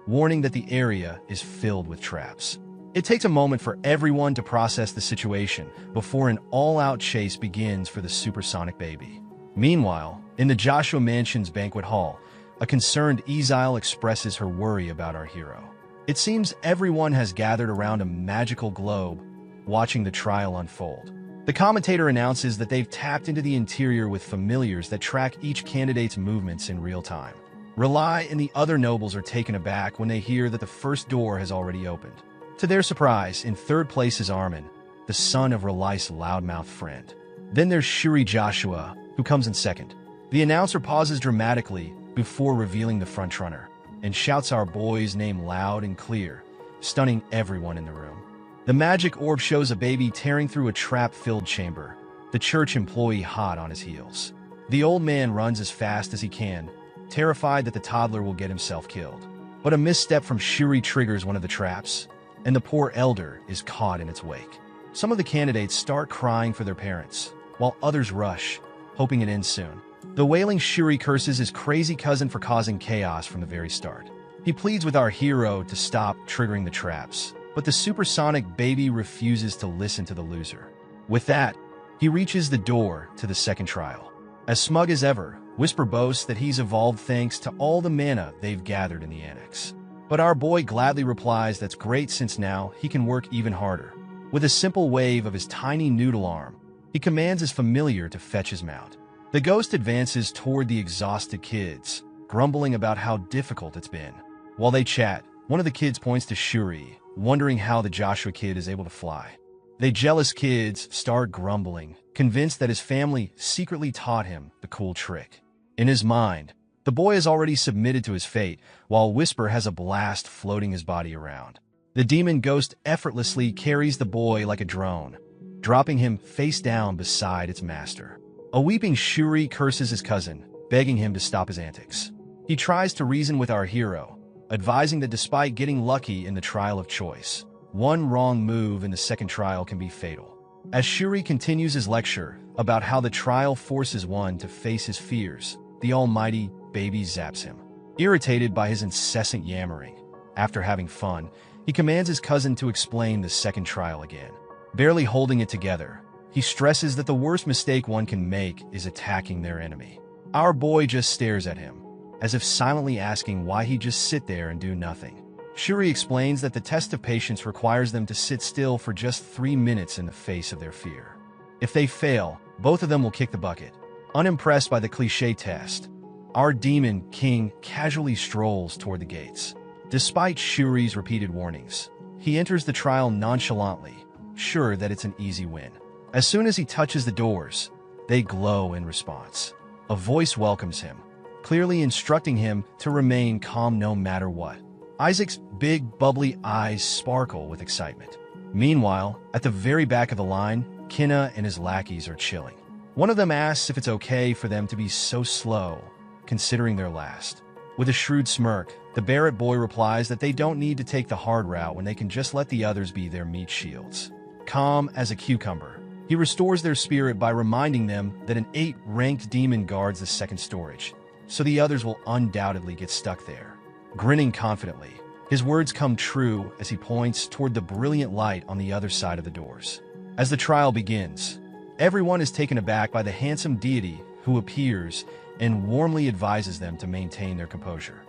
warning that the area is filled with traps. It takes a moment for everyone to process the situation before an all-out chase begins for the supersonic baby. Meanwhile, in the Joshua Mansion's banquet hall, a concerned Izile expresses her worry about our hero. It seems everyone has gathered around a magical globe, watching the trial unfold. The commentator announces that they've tapped into the interior with familiars that track each candidate's movements in real time. Relai and the other nobles are taken aback when they hear that the first door has already opened. To their surprise, in third place is Armin, the son of Relai's loudmouth friend. Then there's Shuri Joshua, who comes in second. The announcer pauses dramatically before revealing the frontrunner, and shouts our boy's name loud and clear, stunning everyone in the room. The magic orb shows a baby tearing through a trap-filled chamber, the church employee hot on his heels. The old man runs as fast as he can, terrified that the toddler will get himself killed. But a misstep from Shuri triggers one of the traps, and the poor elder is caught in its wake. Some of the candidates start crying for their parents, while others rush, hoping it ends soon. The wailing Shuri curses his crazy cousin for causing chaos from the very start. He pleads with our hero to stop triggering the traps, but the supersonic baby refuses to listen to the loser. With that, he reaches the door to the second trial. As smug as ever, Whisper boasts that he's evolved thanks to all the mana they've gathered in the annex. But our boy gladly replies that's great since now he can work even harder. With a simple wave of his tiny noodle arm, he commands his familiar to fetch his mount. The ghost advances toward the exhausted kids, grumbling about how difficult it's been. While they chat, one of the kids points to Shuri, wondering how the Joshua kid is able to fly. The jealous kids start grumbling, convinced that his family secretly taught him the cool trick. In his mind, the boy has already submitted to his fate, while Whisper has a blast floating his body around. The demon ghost effortlessly carries the boy like a drone, dropping him face down beside its master. A weeping Shuri curses his cousin, begging him to stop his antics. He tries to reason with our hero, advising that despite getting lucky in the trial of choice, one wrong move in the second trial can be fatal. As Shuri continues his lecture about how the trial forces one to face his fears, the almighty baby zaps him. Irritated by his incessant yammering, after having fun, he commands his cousin to explain the second trial again. Barely holding it together, he stresses that the worst mistake one can make is attacking their enemy. Our boy just stares at him, as if silently asking why he just sit there and do nothing. Shuri explains that the test of patience requires them to sit still for just 3 minutes in the face of their fear. If they fail, both of them will kick the bucket. Unimpressed by the cliché test, our demon king casually strolls toward the gates. Despite Shuri's repeated warnings, he enters the trial nonchalantly, sure that it's an easy win. As soon as he touches the doors, they glow in response. A voice welcomes him, clearly instructing him to remain calm no matter what. Isaac's big, bubbly eyes sparkle with excitement. Meanwhile, at the very back of the line, Kinna and his lackeys are chilling. One of them asks if it's okay for them to be so slow, considering their last. With a shrewd smirk, the Barrett boy replies that they don't need to take the hard route when they can just let the others be their meat shields. Calm as a cucumber, he restores their spirit by reminding them that an 8-ranked demon guards the second storage, so the others will undoubtedly get stuck there. Grinning confidently, his words come true as he points toward the brilliant light on the other side of the doors. As the trial begins, everyone is taken aback by the handsome deity who appears and warmly advises them to maintain their composure.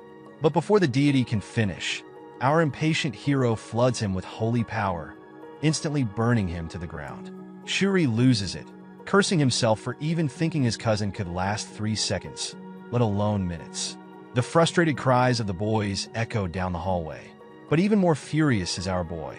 But before the deity can finish, our impatient hero floods him with holy power, instantly burning him to the ground. Shuri loses it, cursing himself for even thinking his cousin could last 3 seconds, let alone minutes. The frustrated cries of the boys echo down the hallway. But even more furious is our boy,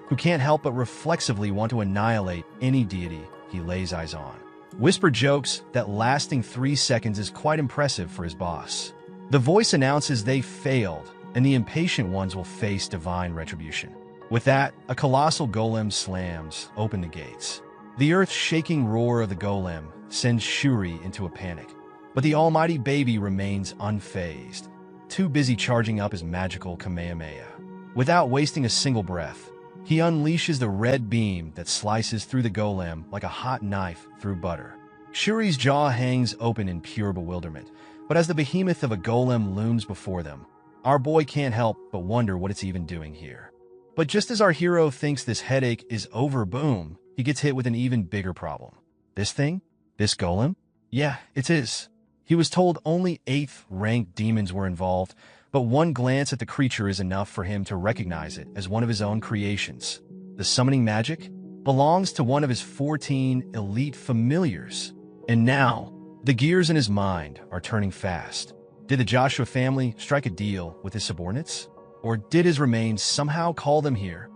who can't help but reflexively want to annihilate any deity he lays eyes on. Whisper jokes that lasting 3 seconds is quite impressive for his boss. The voice announces they failed, and the impatient ones will face divine retribution. With that, a colossal golem slams open the gates. The earth-shaking roar of the golem sends Shuri into a panic, but the almighty baby remains unfazed, too busy charging up his magical Kamehameha. Without wasting a single breath, he unleashes the red beam that slices through the golem like a hot knife through butter. Shuri's jaw hangs open in pure bewilderment, but as the behemoth of a golem looms before them, our boy can't help but wonder what it's even doing here. But just as our hero thinks this headache is over, boom, he gets hit with an even bigger problem. This thing? This golem? Yeah, it's his. He was told only 8th-ranked demons were involved, but one glance at the creature is enough for him to recognize it as one of his own creations. The summoning magic belongs to one of his 14 elite familiars. And now, the gears in his mind are turning fast. Did the Joshua family strike a deal with his subordinates? Or did his remains somehow call them here?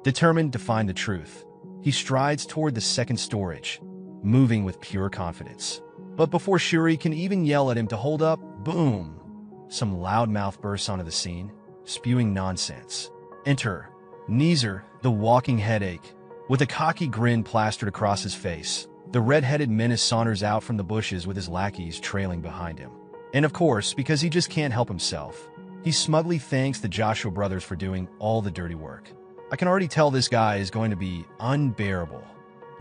Determined to find the truth, he strides toward the second storage, moving with pure confidence. But before Shuri can even yell at him to hold up, boom! Some loudmouth bursts onto the scene, spewing nonsense. Enter Neezer, the walking headache. With a cocky grin plastered across his face, the red-headed menace saunters out from the bushes with his lackeys trailing behind him. And of course, because he just can't help himself, he smugly thanks the Joshua brothers for doing all the dirty work. I can already tell this guy is going to be unbearable.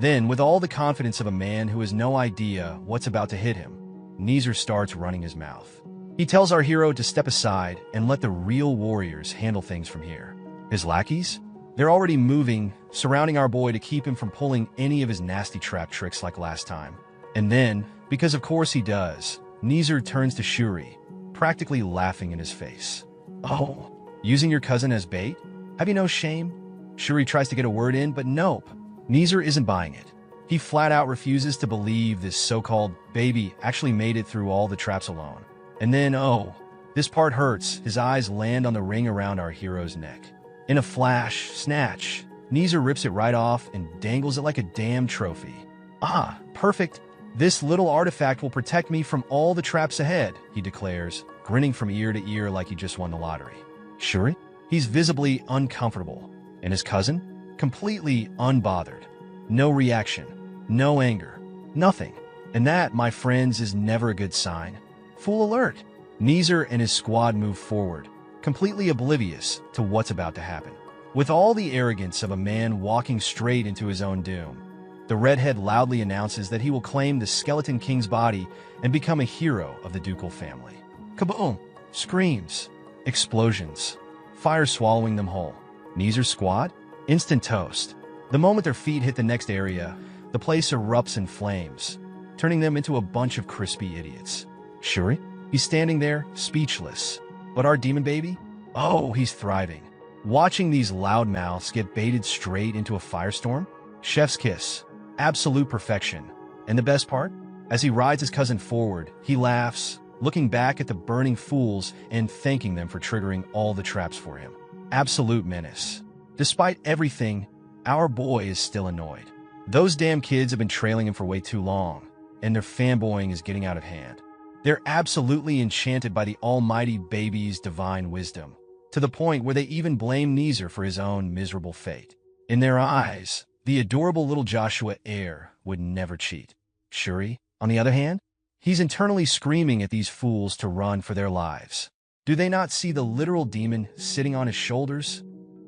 Then, with all the confidence of a man who has no idea what's about to hit him, Neezer starts running his mouth. He tells our hero to step aside and let the real warriors handle things from here. His lackeys? They're already moving, surrounding our boy to keep him from pulling any of his nasty trap tricks like last time. And then, because of course he does, Neezer turns to Shuri, practically laughing in his face. Oh, using your cousin as bait? Have you no shame? Shuri tries to get a word in, but nope. Neezer isn't buying it. He flat out refuses to believe this so-called baby actually made it through all the traps alone. And then, oh, this part hurts. His eyes land on the ring around our hero's neck. In a flash, snatch, Neezer rips it right off and dangles it like a damn trophy. Ah, perfect. This little artifact will protect me from all the traps ahead, he declares, grinning from ear to ear like he just won the lottery. Shuri? He's visibly uncomfortable. And his cousin? Completely unbothered. No reaction. No anger. Nothing. And that, my friends, is never a good sign. Full alert! Neezer and his squad move forward, completely oblivious to what's about to happen. With all the arrogance of a man walking straight into his own doom, the redhead loudly announces that he will claim the Skeleton King's body and become a hero of the ducal family. Kaboom! Screams. Explosions. Fire swallowing them whole. Neezer's squad? Instant toast. The moment their feet hit the next area, the place erupts in flames, turning them into a bunch of crispy idiots. Shuri? He's standing there, speechless. But our demon baby? Oh, he's thriving. Watching these loudmouths get baited straight into a firestorm? Chef's kiss. Absolute perfection. And the best part? As he rides his cousin forward, he laughs, looking back at the burning fools and thanking them for triggering all the traps for him. Absolute menace. Despite everything, our boy is still annoyed. Those damn kids have been trailing him for way too long, and their fanboying is getting out of hand. They're absolutely enchanted by the almighty baby's divine wisdom, to the point where they even blame Neezer for his own miserable fate. In their eyes, the adorable little Joshua heir would never cheat. Shuri, on the other hand, he's internally screaming at these fools to run for their lives. Do they not see the literal demon sitting on his shoulders?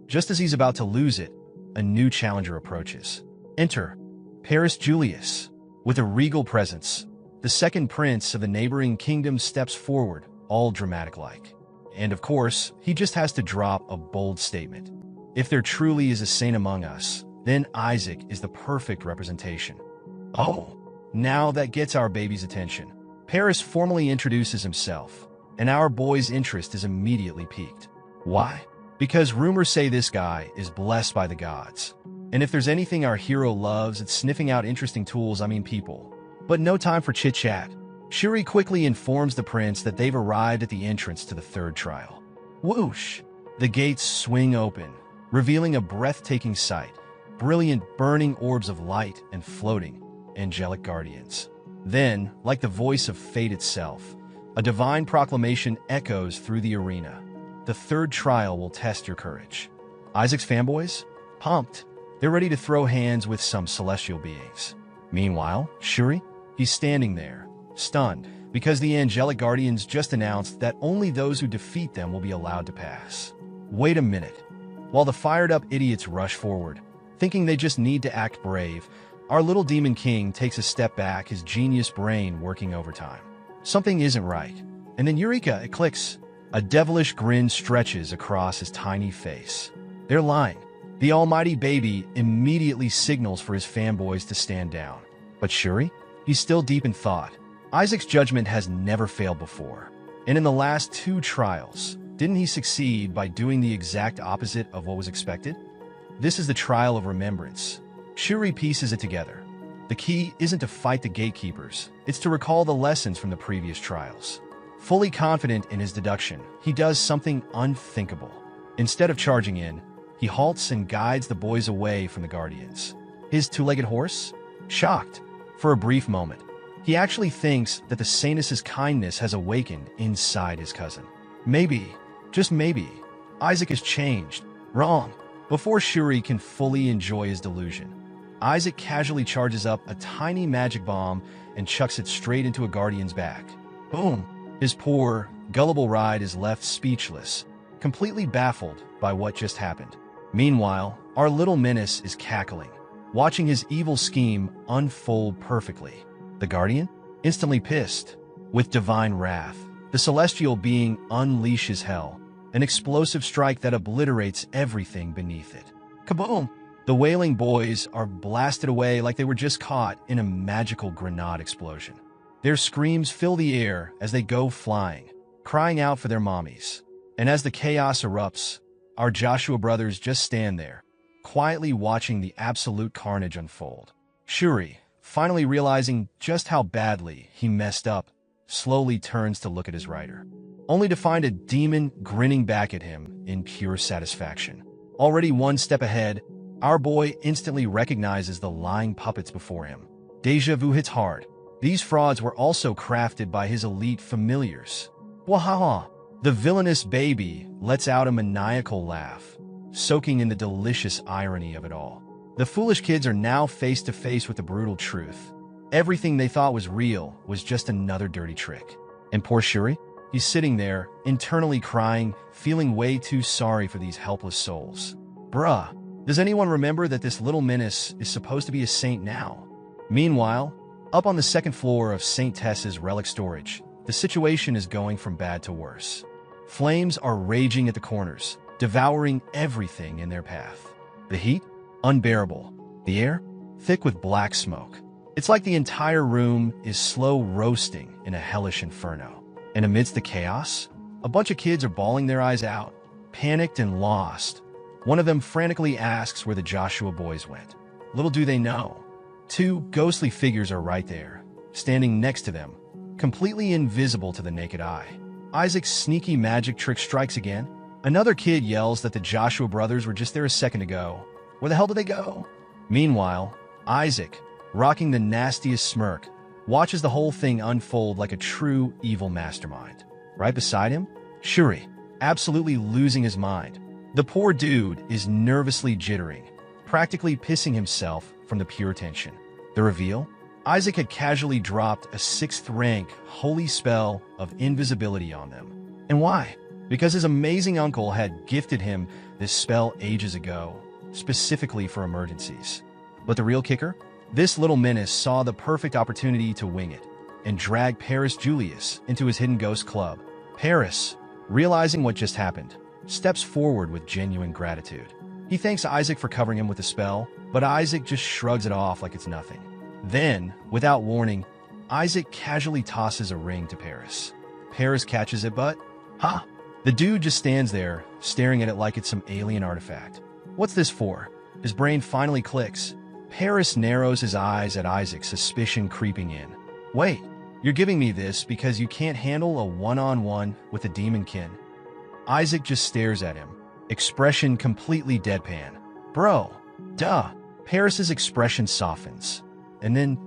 Just as he's about to lose it, a new challenger approaches. Enter Paris Julius. With a regal presence, the second prince of the neighboring kingdom steps forward, all dramatic-like. And of course, he just has to drop a bold statement. If there truly is a saint among us, then Isaac is the perfect representation. Oh, now that gets our baby's attention. Paris formally introduces himself, and our boy's interest is immediately piqued. Why? Because rumors say this guy is blessed by the gods. And if there's anything our hero loves, it's sniffing out interesting people. But no time for chit-chat. Shuri quickly informs the prince that they've arrived at the entrance to the third trial. Whoosh! The gates swing open, revealing a breathtaking sight. Brilliant burning orbs of light and floating, angelic guardians. Then, like the voice of fate itself, a divine proclamation echoes through the arena. The third trial will test your courage. Isaac's fanboys? Pumped. They're ready to throw hands with some celestial beings. Meanwhile, Shuri? He's standing there, stunned, because the angelic guardians just announced that only those who defeat them will be allowed to pass. Wait a minute. While the fired-up idiots rush forward, thinking they just need to act brave, our little demon king takes a step back, his genius brain working overtime. Something isn't right. And then Eureka, it clicks. A devilish grin stretches across his tiny face. They're lying. The almighty baby immediately signals for his fanboys to stand down. But Shuri? He's still deep in thought. Isaac's judgment has never failed before. And in the last 2 trials, didn't he succeed by doing the exact opposite of what was expected? This is the trial of remembrance. Shuri pieces it together. The key isn't to fight the gatekeepers, it's to recall the lessons from the previous trials. Fully confident in his deduction, he does something unthinkable. Instead of charging in, he halts and guides the boys away from the guardians. His 2-legged horse? Shocked. For a brief moment, he actually thinks that the Sainus' kindness has awakened inside his cousin. Maybe, just maybe, Isaac has changed. Wrong. Before Shuri can fully enjoy his delusion, Isaac casually charges up a tiny magic bomb and chucks it straight into a guardian's back. Boom! His poor, gullible ride is left speechless, completely baffled by what just happened. Meanwhile, our little menace is cackling, watching his evil scheme unfold perfectly. The Guardian? Instantly pissed. With divine wrath, the celestial being unleashes hell, an explosive strike that obliterates everything beneath it. Kaboom! The wailing boys are blasted away like they were just caught in a magical grenade explosion. Their screams fill the air as they go flying, crying out for their mommies. And as the chaos erupts, our Joshua brothers just stand there, quietly watching the absolute carnage unfold. Shuri, finally realizing just how badly he messed up, slowly turns to look at his rider, only to find a demon grinning back at him in pure satisfaction. Already one step ahead, our boy instantly recognizes the lying puppets before him. Deja vu hits hard. These frauds were also crafted by his elite familiars. Wahaha! The villainous baby lets out a maniacal laugh, soaking in the delicious irony of it all. The foolish kids are now face to face with the brutal truth. Everything they thought was real was just another dirty trick. And poor Shuri? He's sitting there, internally crying, feeling way too sorry for these helpless souls. Bruh, does anyone remember that this little menace is supposed to be a saint now? Meanwhile, up on the second floor of St. Tess's relic storage, the situation is going from bad to worse. Flames are raging at the corners, devouring everything in their path. The heat? Unbearable. The air? Thick with black smoke. It's like the entire room is slow roasting in a hellish inferno. And amidst the chaos, a bunch of kids are bawling their eyes out, panicked and lost. One of them frantically asks where the Joshua boys went. Little do they know, 2 ghostly figures are right there, standing next to them, completely invisible to the naked eye. Isaac's sneaky magic trick strikes again. Another kid yells that the Joshua brothers were just there a second ago. Where the hell did they go? Meanwhile, Isaac, rocking the nastiest smirk, watches the whole thing unfold like a true evil mastermind. Right beside him, Shuri, absolutely losing his mind. The poor dude is nervously jittering, practically pissing himself from the pure tension. The reveal? Isaac had casually dropped a 6th rank holy spell of invisibility on them. And why? Because his amazing uncle had gifted him this spell ages ago, specifically for emergencies. But the real kicker? This little menace saw the perfect opportunity to wing it and drag Paris Julius into his hidden ghost club. Paris, realizing what just happened, steps forward with genuine gratitude. He thanks Isaac for covering him with the spell, but Isaac just shrugs it off like it's nothing. Then, without warning, Isaac casually tosses a ring to Paris. Paris catches it, but, the dude just stands there, staring at it like it's some alien artifact. What's this for? His brain finally clicks. Paris narrows his eyes at Isaac, suspicion creeping in. Wait, you're giving me this because you can't handle a one-on-one with a demonkin? Isaac just stares at him, expression completely deadpan. Bro, duh. Paris's expression softens. And then,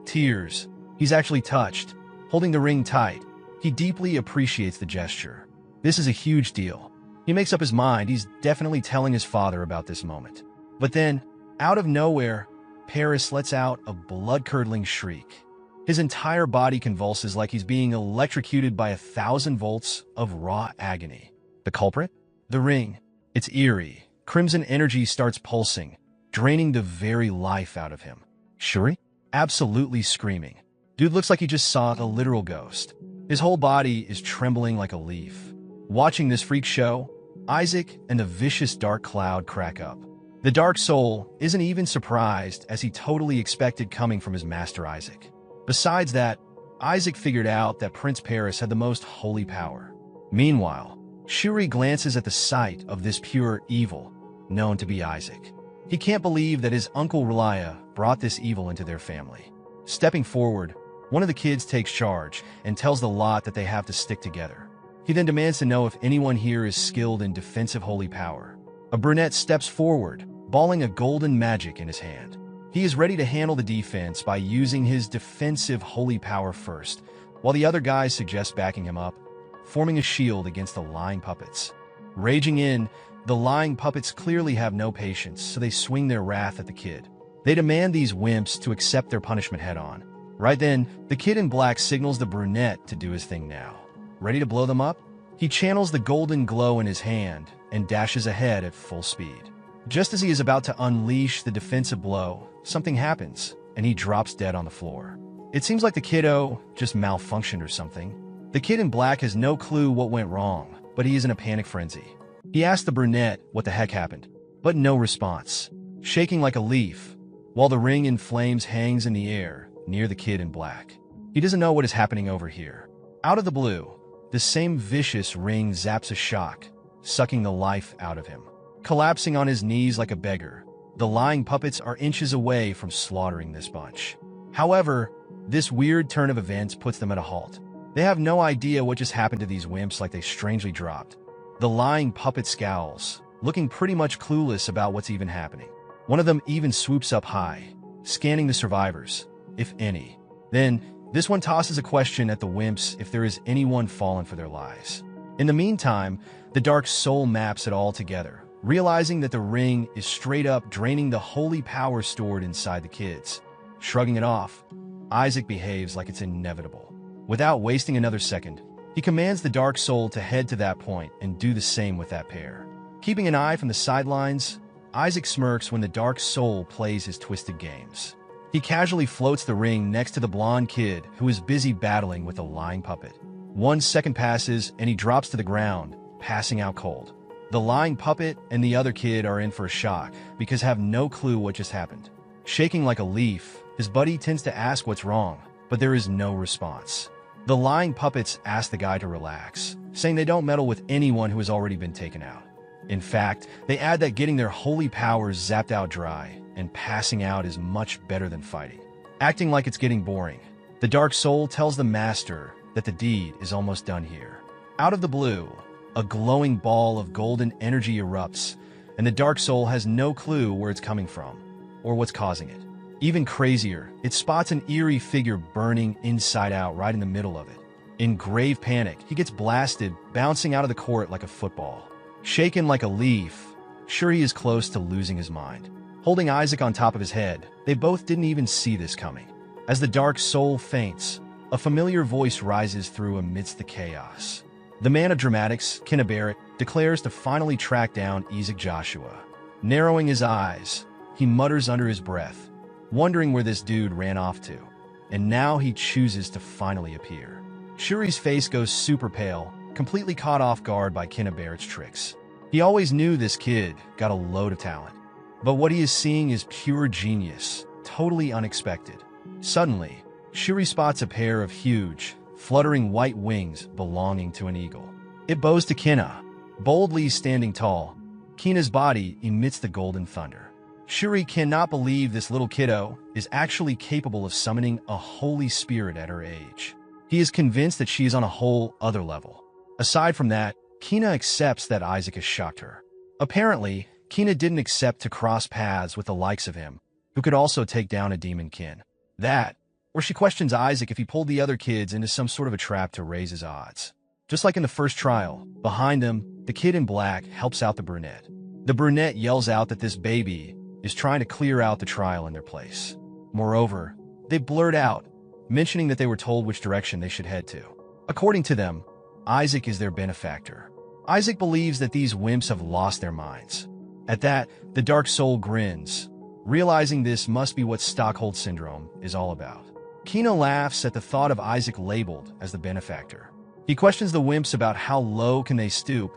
tears. He's actually touched, holding the ring tight. He deeply appreciates the gesture. This is a huge deal. He makes up his mind he's definitely telling his father about this moment. But then, out of nowhere, Paris lets out a blood-curdling shriek. His entire body convulses like he's being electrocuted by 1,000 volts of raw agony. The culprit? The ring. It's eerie. Crimson energy starts pulsing, draining the very life out of him. Shuri? Absolutely screaming. Dude looks like he just saw a literal ghost. His whole body is trembling like a leaf. Watching this freak show, Isaac and the vicious dark cloud crack up. The dark soul isn't even surprised, as he totally expected coming from his master Isaac. Besides that, Isaac figured out that Prince Paris had the most holy power. Meanwhile, Shuri glances at the sight of this pure evil, known to be Isaac. He can't believe that his uncle Relia brought this evil into their family. Stepping forward, one of the kids takes charge and tells the lot that they have to stick together. He then demands to know if anyone here is skilled in defensive holy power. A brunette steps forward, balling a golden magic in his hand. He is ready to handle the defense by using his defensive holy power first, while the other guys suggest backing him up, forming a shield against the lying puppets. Raging in, the lying puppets clearly have no patience, so they swing their wrath at the kid. They demand these wimps to accept their punishment head-on. Right then, the kid in black signals the brunette to do his thing now. Ready to blow them up? He channels the golden glow in his hand and dashes ahead at full speed. Just as he is about to unleash the defensive blow, something happens, and he drops dead on the floor. It seems like the kiddo just malfunctioned or something. The kid in black has no clue what went wrong, but he is in a panic frenzy. He asks the brunette what the heck happened, but no response. Shaking like a leaf, while the ring in flames hangs in the air near the kid in black. He doesn't know what is happening over here. Out of the blue, the same vicious ring zaps a shock, sucking the life out of him. Collapsing on his knees like a beggar, the lying puppets are inches away from slaughtering this bunch. However, this weird turn of events puts them at a halt. They have no idea what just happened to these wimps, like they strangely dropped. The lying puppet scowls, looking pretty much clueless about what's even happening. One of them even swoops up high, scanning the survivors, if any. Then, this one tosses a question at the wimps if there is anyone fallen for their lies. In the meantime, the dark soul maps it all together, realizing that the ring is straight up draining the holy power stored inside the kids. Shrugging it off, Isaac behaves like it's inevitable. Without wasting another second, he commands the dark soul to head to that point and do the same with that pair. Keeping an eye from the sidelines, Isaac smirks when the dark soul plays his twisted games. He casually floats the ring next to the blonde kid who is busy battling with a lying puppet. 1 second passes and he drops to the ground, passing out cold. The lying puppet and the other kid are in for a shock because have no clue what just happened. Shaking like a leaf, his buddy tends to ask what's wrong, but there is no response. The lying puppets ask the guy to relax, saying they don't meddle with anyone who has already been taken out. In fact, they add that getting their holy powers zapped out dry and passing out is much better than fighting. Acting like it's getting boring, the dark soul tells the master that the deed is almost done here. Out of the blue, a glowing ball of golden energy erupts, and the dark soul has no clue where it's coming from or what's causing it. Even crazier, it spots an eerie figure burning inside out right in the middle of it. In grave panic, he gets blasted, bouncing out of the court like a football. Shaken like a leaf, sure he is close to losing his mind. Holding Isaac on top of his head, they both didn't even see this coming. As the dark soul faints, a familiar voice rises through amidst the chaos. The man of dramatics, Kinna declares to finally track down Isaac Joshua. Narrowing his eyes, he mutters under his breath, wondering where this dude ran off to. And now he chooses to finally appear. Shuri's face goes super pale, completely caught off guard by Kinna tricks. He always knew this kid got a load of talent. But what he is seeing is pure genius, totally unexpected. Suddenly, Shuri spots a pair of huge, fluttering white wings belonging to an eagle. It bows to Kinna, boldly standing tall. Kinna's body emits the golden thunder. Shuri cannot believe this little kiddo is actually capable of summoning a holy spirit at her age. He is convinced that she is on a whole other level. Aside from that, Kinna accepts that Isaac has shocked her. Apparently, Kinna didn't accept to cross paths with the likes of him, who could also take down a demon kin. That, or she questions Isaac if he pulled the other kids into some sort of a trap to raise his odds. Just like in the first trial, behind them, the kid in black helps out the brunette. The brunette yells out that this baby is trying to clear out the trial in their place. Moreover, they blurt out, mentioning that they were told which direction they should head to. According to them, Isaac is their benefactor. Isaac believes that these wimps have lost their minds. At that, the dark soul grins, realizing this must be what Stockholm Syndrome is all about. Kinna laughs at the thought of Isaac labeled as the benefactor. He questions the wimps about how low can they stoop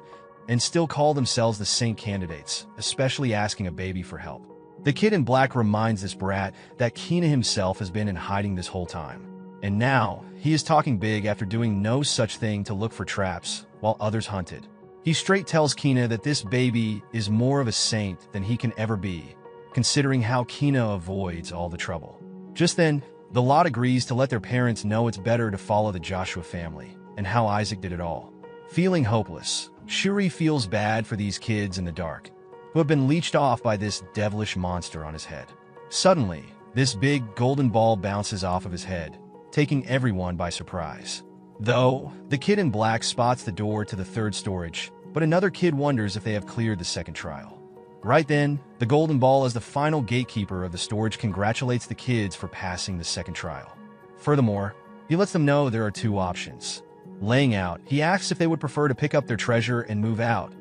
and still call themselves the saint candidates, especially asking a baby for help. The kid in black reminds this brat that Kinna himself has been in hiding this whole time. And now, he is talking big after doing no such thing to look for traps, while others hunted. He straight tells Kinna that this baby is more of a saint than he can ever be, considering how Kinna avoids all the trouble. Just then, the lot agrees to let their parents know it's better to follow the Joshua family, and how Isaac did it all. Feeling hopeless, Shuri feels bad for these kids in the dark, who have been leeched off by this devilish monster on his head. Suddenly, this big golden ball bounces off of his head, taking everyone by surprise. Though, the kid in black spots the door to the third storage, but another kid wonders if they have cleared the second trial. Right then, the golden ball as the final gatekeeper of the storage congratulates the kids for passing the second trial. Furthermore, he lets them know there are two options. Laying out, he asks if they would prefer to pick up their treasure and move out,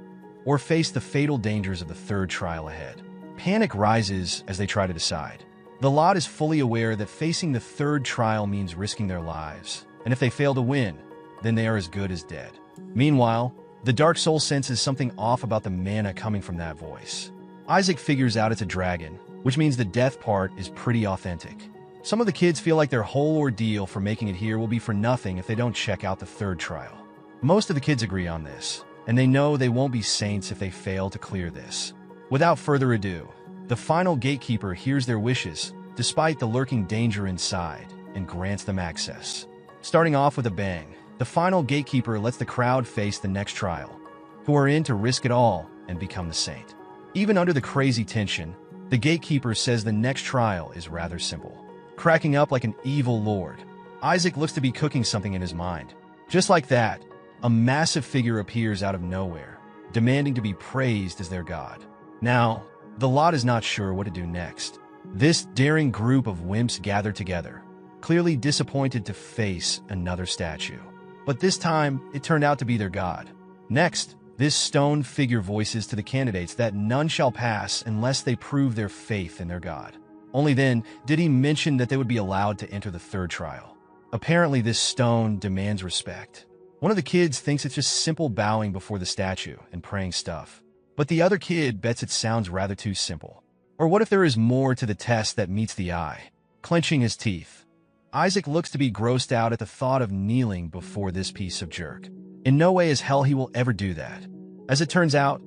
or face the fatal dangers of the third trial ahead. Panic rises as they try to decide. The lot is fully aware that facing the third trial means risking their lives, and if they fail to win, then they are as good as dead. Meanwhile, the dark soul senses something off about the mana coming from that voice. Isaac figures out it's a dragon, which means the death part is pretty authentic. Some of the kids feel like their whole ordeal for making it here will be for nothing if they don't check out the third trial. Most of the kids agree on this, and they know they won't be saints if they fail to clear this. Without further ado, the final gatekeeper hears their wishes, despite the lurking danger inside, and grants them access. Starting off with a bang, the final gatekeeper lets the crowd face the next trial, who are in to risk it all and become the saint. Even under the crazy tension, the gatekeeper says the next trial is rather simple. Cracking up like an evil lord, Isaac looks to be cooking something in his mind. Just like that, a massive figure appears out of nowhere, demanding to be praised as their god. Now, the lot is not sure what to do next. This daring group of wimps gather together, clearly disappointed to face another statue. But this time, it turned out to be their god. Next, this stone figure voices to the candidates that none shall pass unless they prove their faith in their god. Only then did he mention that they would be allowed to enter the third trial. Apparently, this stone demands respect. One of the kids thinks it's just simple bowing before the statue and praying stuff. But the other kid bets it sounds rather too simple. Or what if there is more to the test that meets the eye? Clenching his teeth, Isaac looks to be grossed out at the thought of kneeling before this piece of jerk. In no way as hell he will ever do that. As it turns out,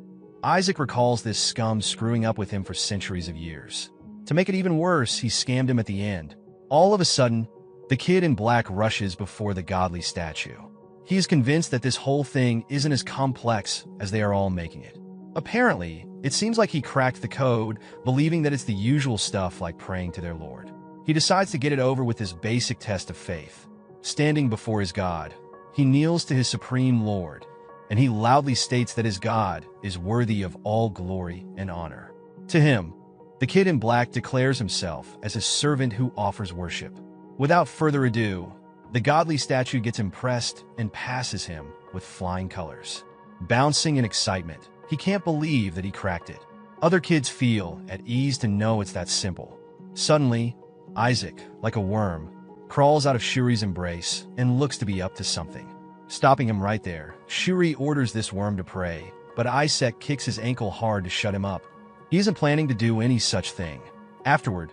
Isaac recalls this scum screwing up with him for centuries of years. To make it even worse, he scammed him at the end. All of a sudden, the kid in black rushes before the godly statue. He is convinced that this whole thing isn't as complex as they are all making it. Apparently, it seems like he cracked the code, believing that it's the usual stuff like praying to their Lord. He decides to get it over with this basic test of faith. Standing before his God, he kneels to his supreme Lord, and he loudly states that his God is worthy of all glory and honor. To him, the kid in black declares himself as a servant who offers worship. Without further ado, the godly statue gets impressed and passes him with flying colors. Bouncing in excitement, he can't believe that he cracked it. Other kids feel at ease to know it's that simple. Suddenly, Isaac, like a worm, crawls out of Shuri's embrace and looks to be up to something. Stopping him right there, Shuri orders this worm to pray, but Isaac kicks his ankle hard to shut him up. He isn't planning to do any such thing. Afterward,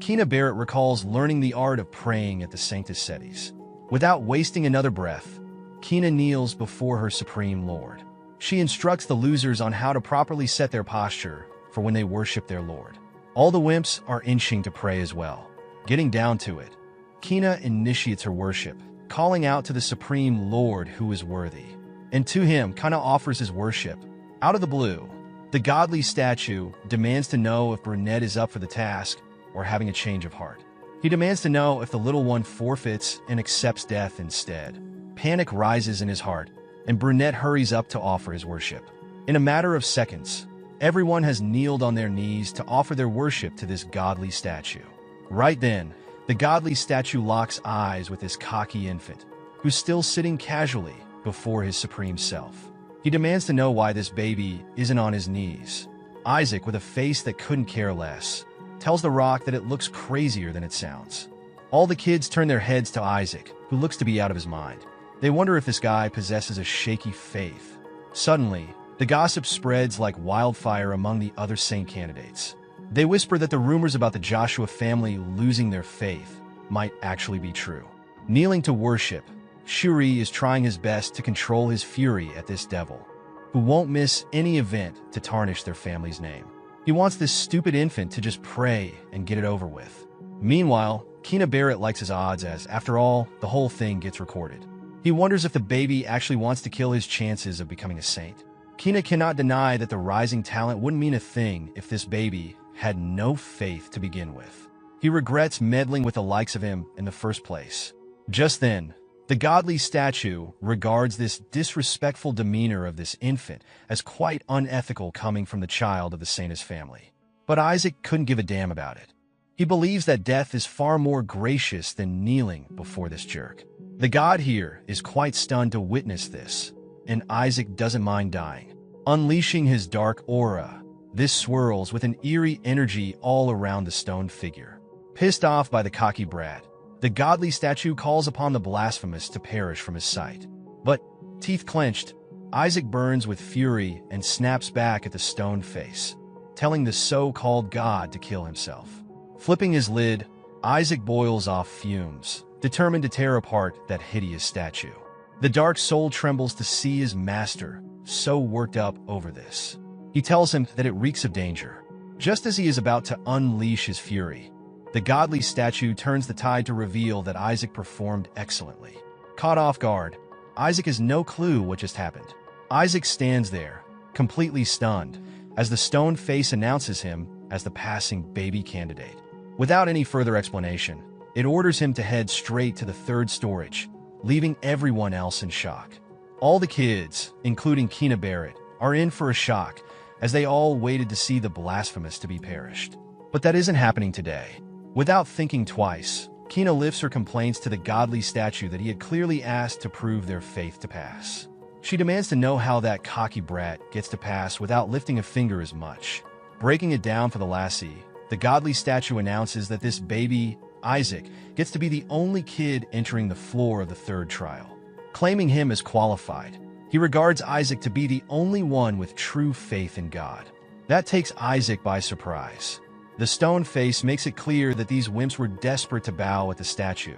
Kina Barrett recalls learning the art of praying at the Sanctus Sedes. Without wasting another breath, Kina kneels before her Supreme Lord. She instructs the losers on how to properly set their posture for when they worship their Lord. All the wimps are inching to pray as well. Getting down to it, Kina initiates her worship, calling out to the Supreme Lord who is worthy. And to him, Kina offers his worship. Out of the blue, the godly statue demands to know if Brunette is up for the task or having a change of heart. He demands to know if the little one forfeits and accepts death instead. Panic rises in his heart, and Brunette hurries up to offer his worship. In a matter of seconds, everyone has kneeled on their knees to offer their worship to this godly statue. Right then, the godly statue locks eyes with this cocky infant, who's still sitting casually before his supreme self. He demands to know why this baby isn't on his knees. Isaac, with a face that couldn't care less, tells the rock that it looks crazier than it sounds. All the kids turn their heads to Isaac, who looks to be out of his mind. They wonder if this guy possesses a shaky faith. Suddenly, the gossip spreads like wildfire among the other saint candidates. They whisper that the rumors about the Joshua family losing their faith might actually be true. Kneeling to worship, Shuri is trying his best to control his fury at this devil, who won't miss any event to tarnish their family's name. He wants this stupid infant to just pray and get it over with. Meanwhile, Kina Barrett likes his odds as, after all, the whole thing gets recorded. He wonders if the baby actually wants to kill his chances of becoming a saint. Kina cannot deny that the rising talent wouldn't mean a thing if this baby had no faith to begin with. He regrets meddling with the likes of him in the first place. Just then, the godly statue regards this disrespectful demeanor of this infant as quite unethical coming from the child of the Saintus family. But Isaac couldn't give a damn about it. He believes that death is far more gracious than kneeling before this jerk. The god here is quite stunned to witness this, and Isaac doesn't mind dying. Unleashing his dark aura, this swirls with an eerie energy all around the stone figure. Pissed off by the cocky brat, the godly statue calls upon the blasphemous to perish from his sight. But, teeth clenched, Isaac burns with fury and snaps back at the stone face, telling the so-called god to kill himself. Flipping his lid, Isaac boils off fumes, determined to tear apart that hideous statue. The dark soul trembles to see his master so worked up over this. He tells him that it reeks of danger. Just as he is about to unleash his fury, the godly statue turns the tide to reveal that Isaac performed excellently. Caught off guard, Isaac has no clue what just happened. Isaac stands there, completely stunned, as the stone face announces him as the passing baby candidate. Without any further explanation, it orders him to head straight to the third storage, leaving everyone else in shock. All the kids, including Kina Barrett, are in for a shock as they all waited to see the blasphemous to be perished. But that isn't happening today. Without thinking twice, Kina lifts her complaints to the godly statue that he had clearly asked to prove their faith to pass. She demands to know how that cocky brat gets to pass without lifting a finger as much. Breaking it down for the lassie, the godly statue announces that this baby, Isaac, gets to be the only kid entering the floor of the third trial. Claiming him as qualified, he regards Isaac to be the only one with true faith in God. That takes Isaac by surprise. The stone face makes it clear that these wimps were desperate to bow at the statue,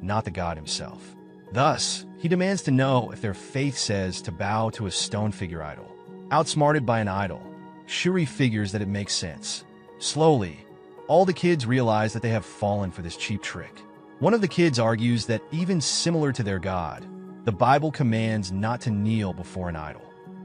not the god himself. Thus, he demands to know if their faith says to bow to a stone figure idol. Outsmarted by an idol, Shuri figures that it makes sense. Slowly, all the kids realize that they have fallen for this cheap trick. One of the kids argues that even similar to their god, the Bible commands not to kneel before an idol.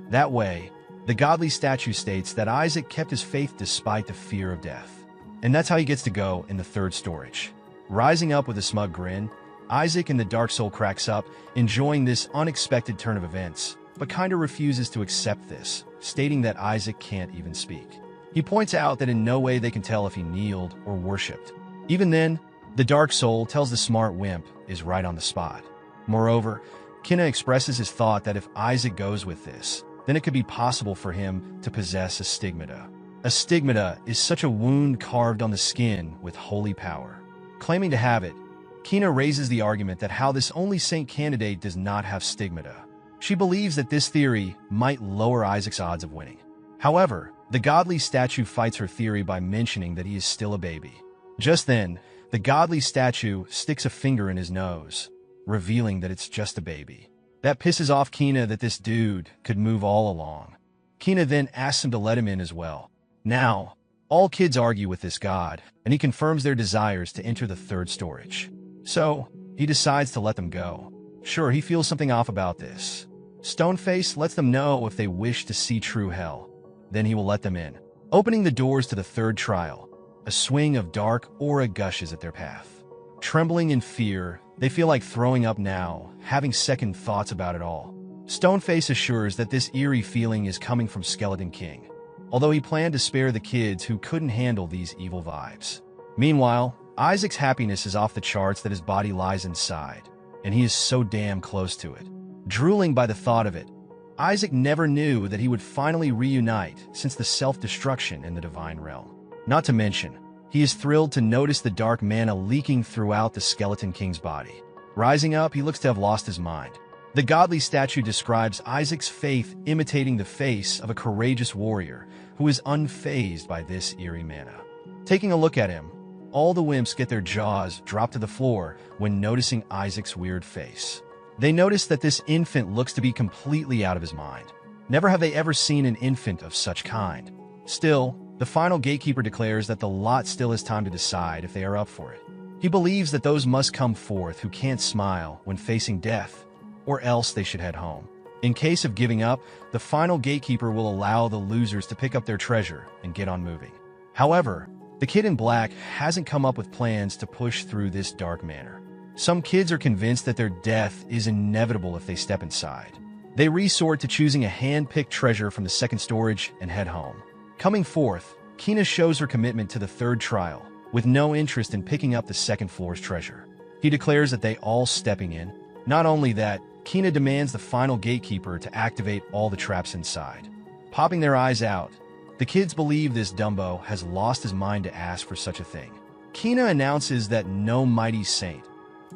That way, the godly statue states that Isaac kept his faith despite the fear of death. And that's how he gets to go in the third storage. Rising up with a smug grin, Isaac in the Dark Soul cracks up, enjoying this unexpected turn of events, but kinda refuses to accept this, stating that Isaac can't even speak. He points out that in no way they can tell if he kneeled or worshipped. Even then, The dark soul tells the smart wimp is right on the spot. Moreover, Kina expresses his thought that if Isaac goes with this, then it could be possible for him to possess a stigmata. A stigmata is such a wound carved on the skin with holy power. Claiming to have it, Kina raises the argument that how this only saint candidate does not have stigmata. She believes that this theory might lower Isaac's odds of winning. However, the godly statue fights her theory by mentioning that he is still a baby. Just then, the godly statue sticks a finger in his nose, revealing that it's just a baby. That pisses off Kina that this dude could move all along. Kina then asks him to let him in as well. Now, all kids argue with this god, and he confirms their desires to enter the third storage. So, he decides to let them go. Sure, he feels something off about this. Stoneface lets them know if they wish to see true hell. Then he will let them in. Opening the doors to the third trial, a swing of dark aura gushes at their path. Trembling in fear, they feel like throwing up now, having second thoughts about it all. Stoneface assures that this eerie feeling is coming from Skeleton King, although he planned to spare the kids who couldn't handle these evil vibes. Meanwhile, Isaac's happiness is off the charts that his body lies inside, and he is so damn close to it. Drooling by the thought of it, Isaac never knew that he would finally reunite since the self-destruction in the divine realm. Not to mention, he is thrilled to notice the dark mana leaking throughout the Skeleton King's body. Rising up, he looks to have lost his mind. The godly statue describes Isaac's faith imitating the face of a courageous warrior who is unfazed by this eerie mana. Taking a look at him, all the wimps get their jaws dropped to the floor when noticing Isaac's weird face. They notice that this infant looks to be completely out of his mind. Never have they ever seen an infant of such kind. Still, the final gatekeeper declares that the lot still has time to decide if they are up for it. He believes that those must come forth who can't smile when facing death, or else they should head home. In case of giving up, the final gatekeeper will allow the losers to pick up their treasure and get on moving. However, the kid in black hasn't come up with plans to push through this dark manor. Some kids are convinced that their death is inevitable if they step inside. They resort to choosing a hand-picked treasure from the second storage and head home. Coming forth, Kina shows her commitment to the third trial, with no interest in picking up the second floor's treasure. He declares that they all stepping in. Not only that, Kina demands the final gatekeeper to activate all the traps inside. Popping their eyes out, the kids believe this Dumbo has lost his mind to ask for such a thing. Kina announces that no mighty saint,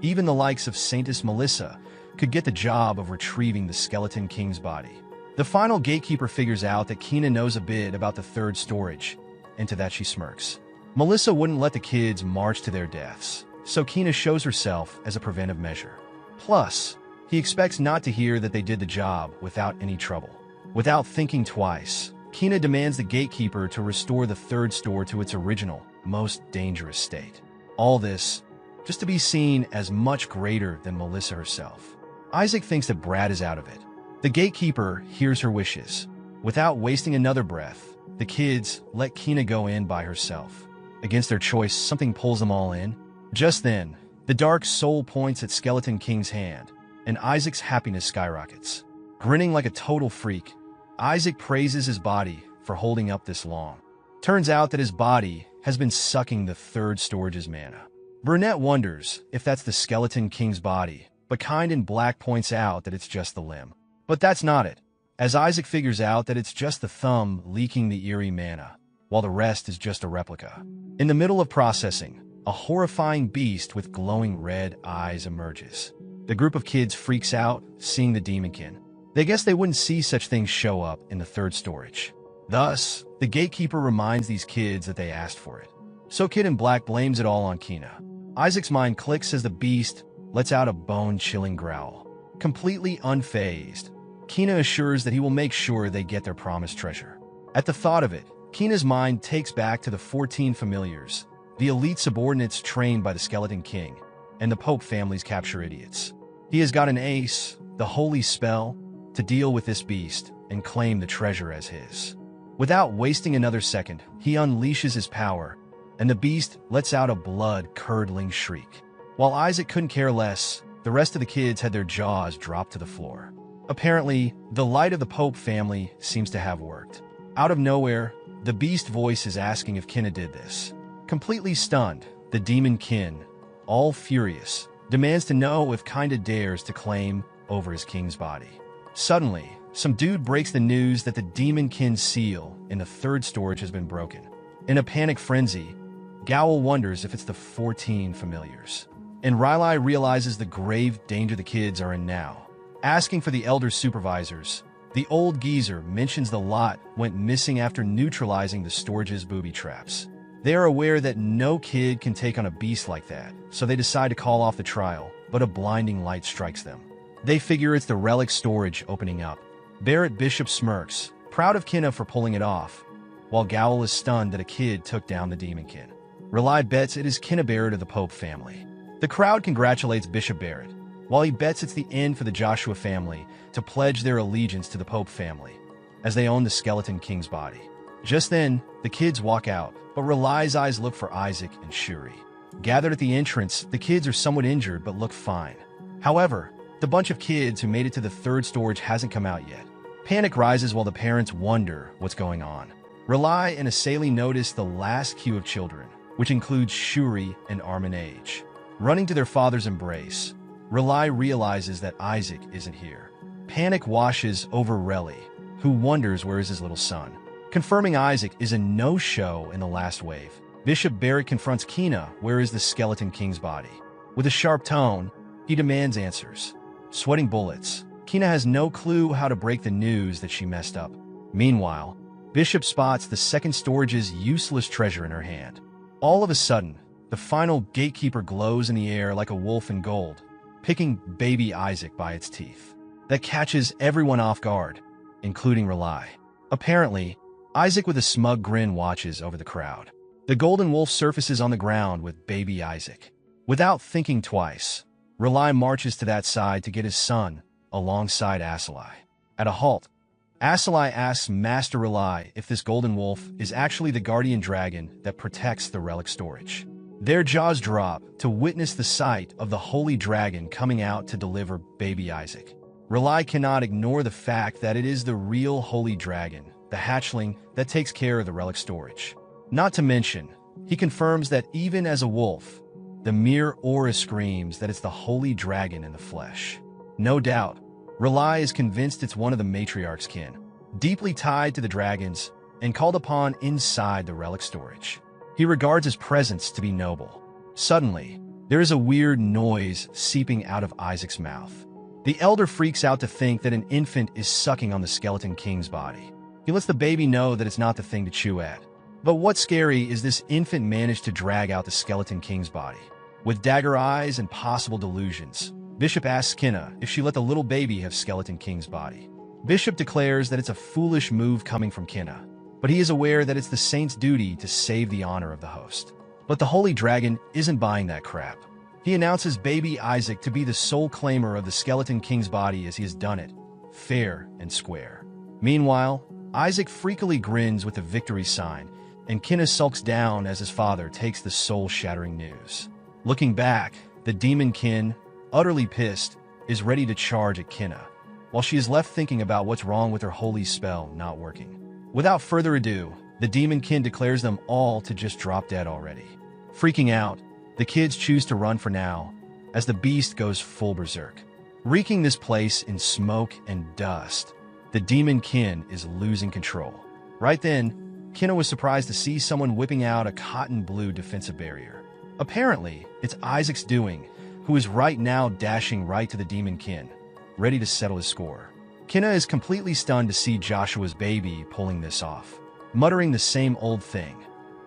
even the likes of Saintess Melissa, could get the job of retrieving the Skeleton King's body. The final gatekeeper figures out that Kina knows a bit about the third storage, and to that she smirks. Melissa wouldn't let the kids march to their deaths, so Kina shows herself as a preventive measure. Plus, he expects not to hear that they did the job without any trouble. Without thinking twice, Kina demands the gatekeeper to restore the third store to its original, most dangerous state. All this, just to be seen as much greater than Melissa herself. Isaac thinks that Brad is out of it. The gatekeeper hears her wishes. Without wasting another breath, the kids let Kina go in by herself. Against their choice, something pulls them all in. Just then, the dark soul points at Skeleton King's hand, and Isaac's happiness skyrockets. Grinning like a total freak, Isaac praises his body for holding up this long. Turns out that his body has been sucking the third storage's mana. Brunette wonders if that's the Skeleton King's body, but Kind in Black points out that it's just the limb. But that's not it, as Isaac figures out that it's just the thumb leaking the eerie mana, while the rest is just a replica. In the middle of processing, a horrifying beast with glowing red eyes emerges. The group of kids freaks out, seeing the demonkin. They guess they wouldn't see such things show up in the third storage. Thus, the gatekeeper reminds these kids that they asked for it. So Kid in Black blames it all on Kina. Isaac's mind clicks as the beast lets out a bone-chilling growl. Completely unfazed, Kina assures that he will make sure they get their promised treasure. At the thought of it, Kina's mind takes back to the 14 familiars, the elite subordinates trained by the Skeleton King, and the Pope family's capture idiots. He has got an ace, the holy spell, to deal with this beast and claim the treasure as his. Without wasting another second, he unleashes his power, and the beast lets out a blood-curdling shriek. While Isaac couldn't care less, the rest of the kids had their jaws dropped to the floor. Apparently, the light of the Pope family seems to have worked. Out of nowhere, the beast voice is asking if Kina did this. Completely stunned, the demon Kin all furious, demands to know if Kinda dares to claim over his king's body. Suddenly, some dude breaks the news that the demon kin seal in the third storage has been broken. In a panic frenzy, Gowl wonders if it's the 14 familiars. And Riley realizes the grave danger the kids are in now. Asking for the elder supervisors, the old geezer mentions the lot went missing after neutralizing the storage's booby traps. They are aware that no kid can take on a beast like that, so they decide to call off the trial, but a blinding light strikes them. They figure it's the relic storage opening up. Barrett Bishop smirks, proud of Kinna for pulling it off, while Gowl is stunned that a kid took down the demonkin. Rely bets it is Kinna Barrett of the Pope family. The crowd congratulates Bishop Barrett, while he bets it's the end for the Joshua family to pledge their allegiance to the Pope family, as they own the skeleton king's body. Just then, the kids walk out, but Relay's eyes look for Isaac and Shuri. Gathered at the entrance, the kids are somewhat injured but look fine. However, the bunch of kids who made it to the third storage hasn't come out yet. Panic rises while the parents wonder what's going on. Relay and Asali notice the last queue of children, which includes Shuri and Armin Age. Running to their father's embrace, Relay realizes that Isaac isn't here. Panic washes over Relly, who wonders where is his little son. Confirming Isaac is a no-show in the last wave, Bishop Barrett confronts Kina where is the skeleton king's body. With a sharp tone, he demands answers. Sweating bullets, Kina has no clue how to break the news that she messed up. Meanwhile, Bishop spots the second storage's useless treasure in her hand. All of a sudden, the final gatekeeper glows in the air like a wolf in gold, picking baby Isaac by its teeth. That catches everyone off guard, including Relay. Apparently, Isaac with a smug grin watches over the crowd. The golden wolf surfaces on the ground with baby Isaac. Without thinking twice, Relay marches to that side to get his son alongside Asalai. At a halt, Asalai asks Master Relay if this golden wolf is actually the guardian dragon that protects the relic storage. Their jaws drop to witness the sight of the holy dragon coming out to deliver baby Isaac. Relay cannot ignore the fact that it is the real holy dragon, the hatchling that takes care of the relic storage. Not to mention, he confirms that even as a wolf, the mere aura screams that it's the holy dragon in the flesh. No doubt, Relay is convinced it's one of the matriarch's kin, deeply tied to the dragons and called upon inside the relic storage. He regards his presence to be noble. Suddenly, there is a weird noise seeping out of Isaac's mouth. The elder freaks out to think that an infant is sucking on the skeleton king's body. He lets the baby know that it's not the thing to chew at. But what's scary is this infant managed to drag out the skeleton king's body. With dagger eyes and possible delusions, Bishop asks Kinna if she let the little baby have skeleton king's body. Bishop declares that it's a foolish move coming from Kinna, but he is aware that it's the saint's duty to save the honor of the host. But the holy dragon isn't buying that crap. He announces baby Isaac to be the sole claimer of the skeleton king's body as he has done it, fair and square. Meanwhile, Isaac freakily grins with the victory sign, and Kinna sulks down as his father takes the soul-shattering news. Looking back, the demon kin, utterly pissed, is ready to charge at Kinna, while she is left thinking about what's wrong with her holy spell not working. Without further ado, the demon kin declares them all to just drop dead already. Freaking out, the kids choose to run for now, as the beast goes full berserk. Reeking this place in smoke and dust, the demon kin is losing control. Right then, Kinna was surprised to see someone whipping out a cotton blue defensive barrier. Apparently, it's Isaac's doing, who is right now dashing right to the demon kin, ready to settle his score. Kinna is completely stunned to see Joshua's baby pulling this off. Muttering the same old thing,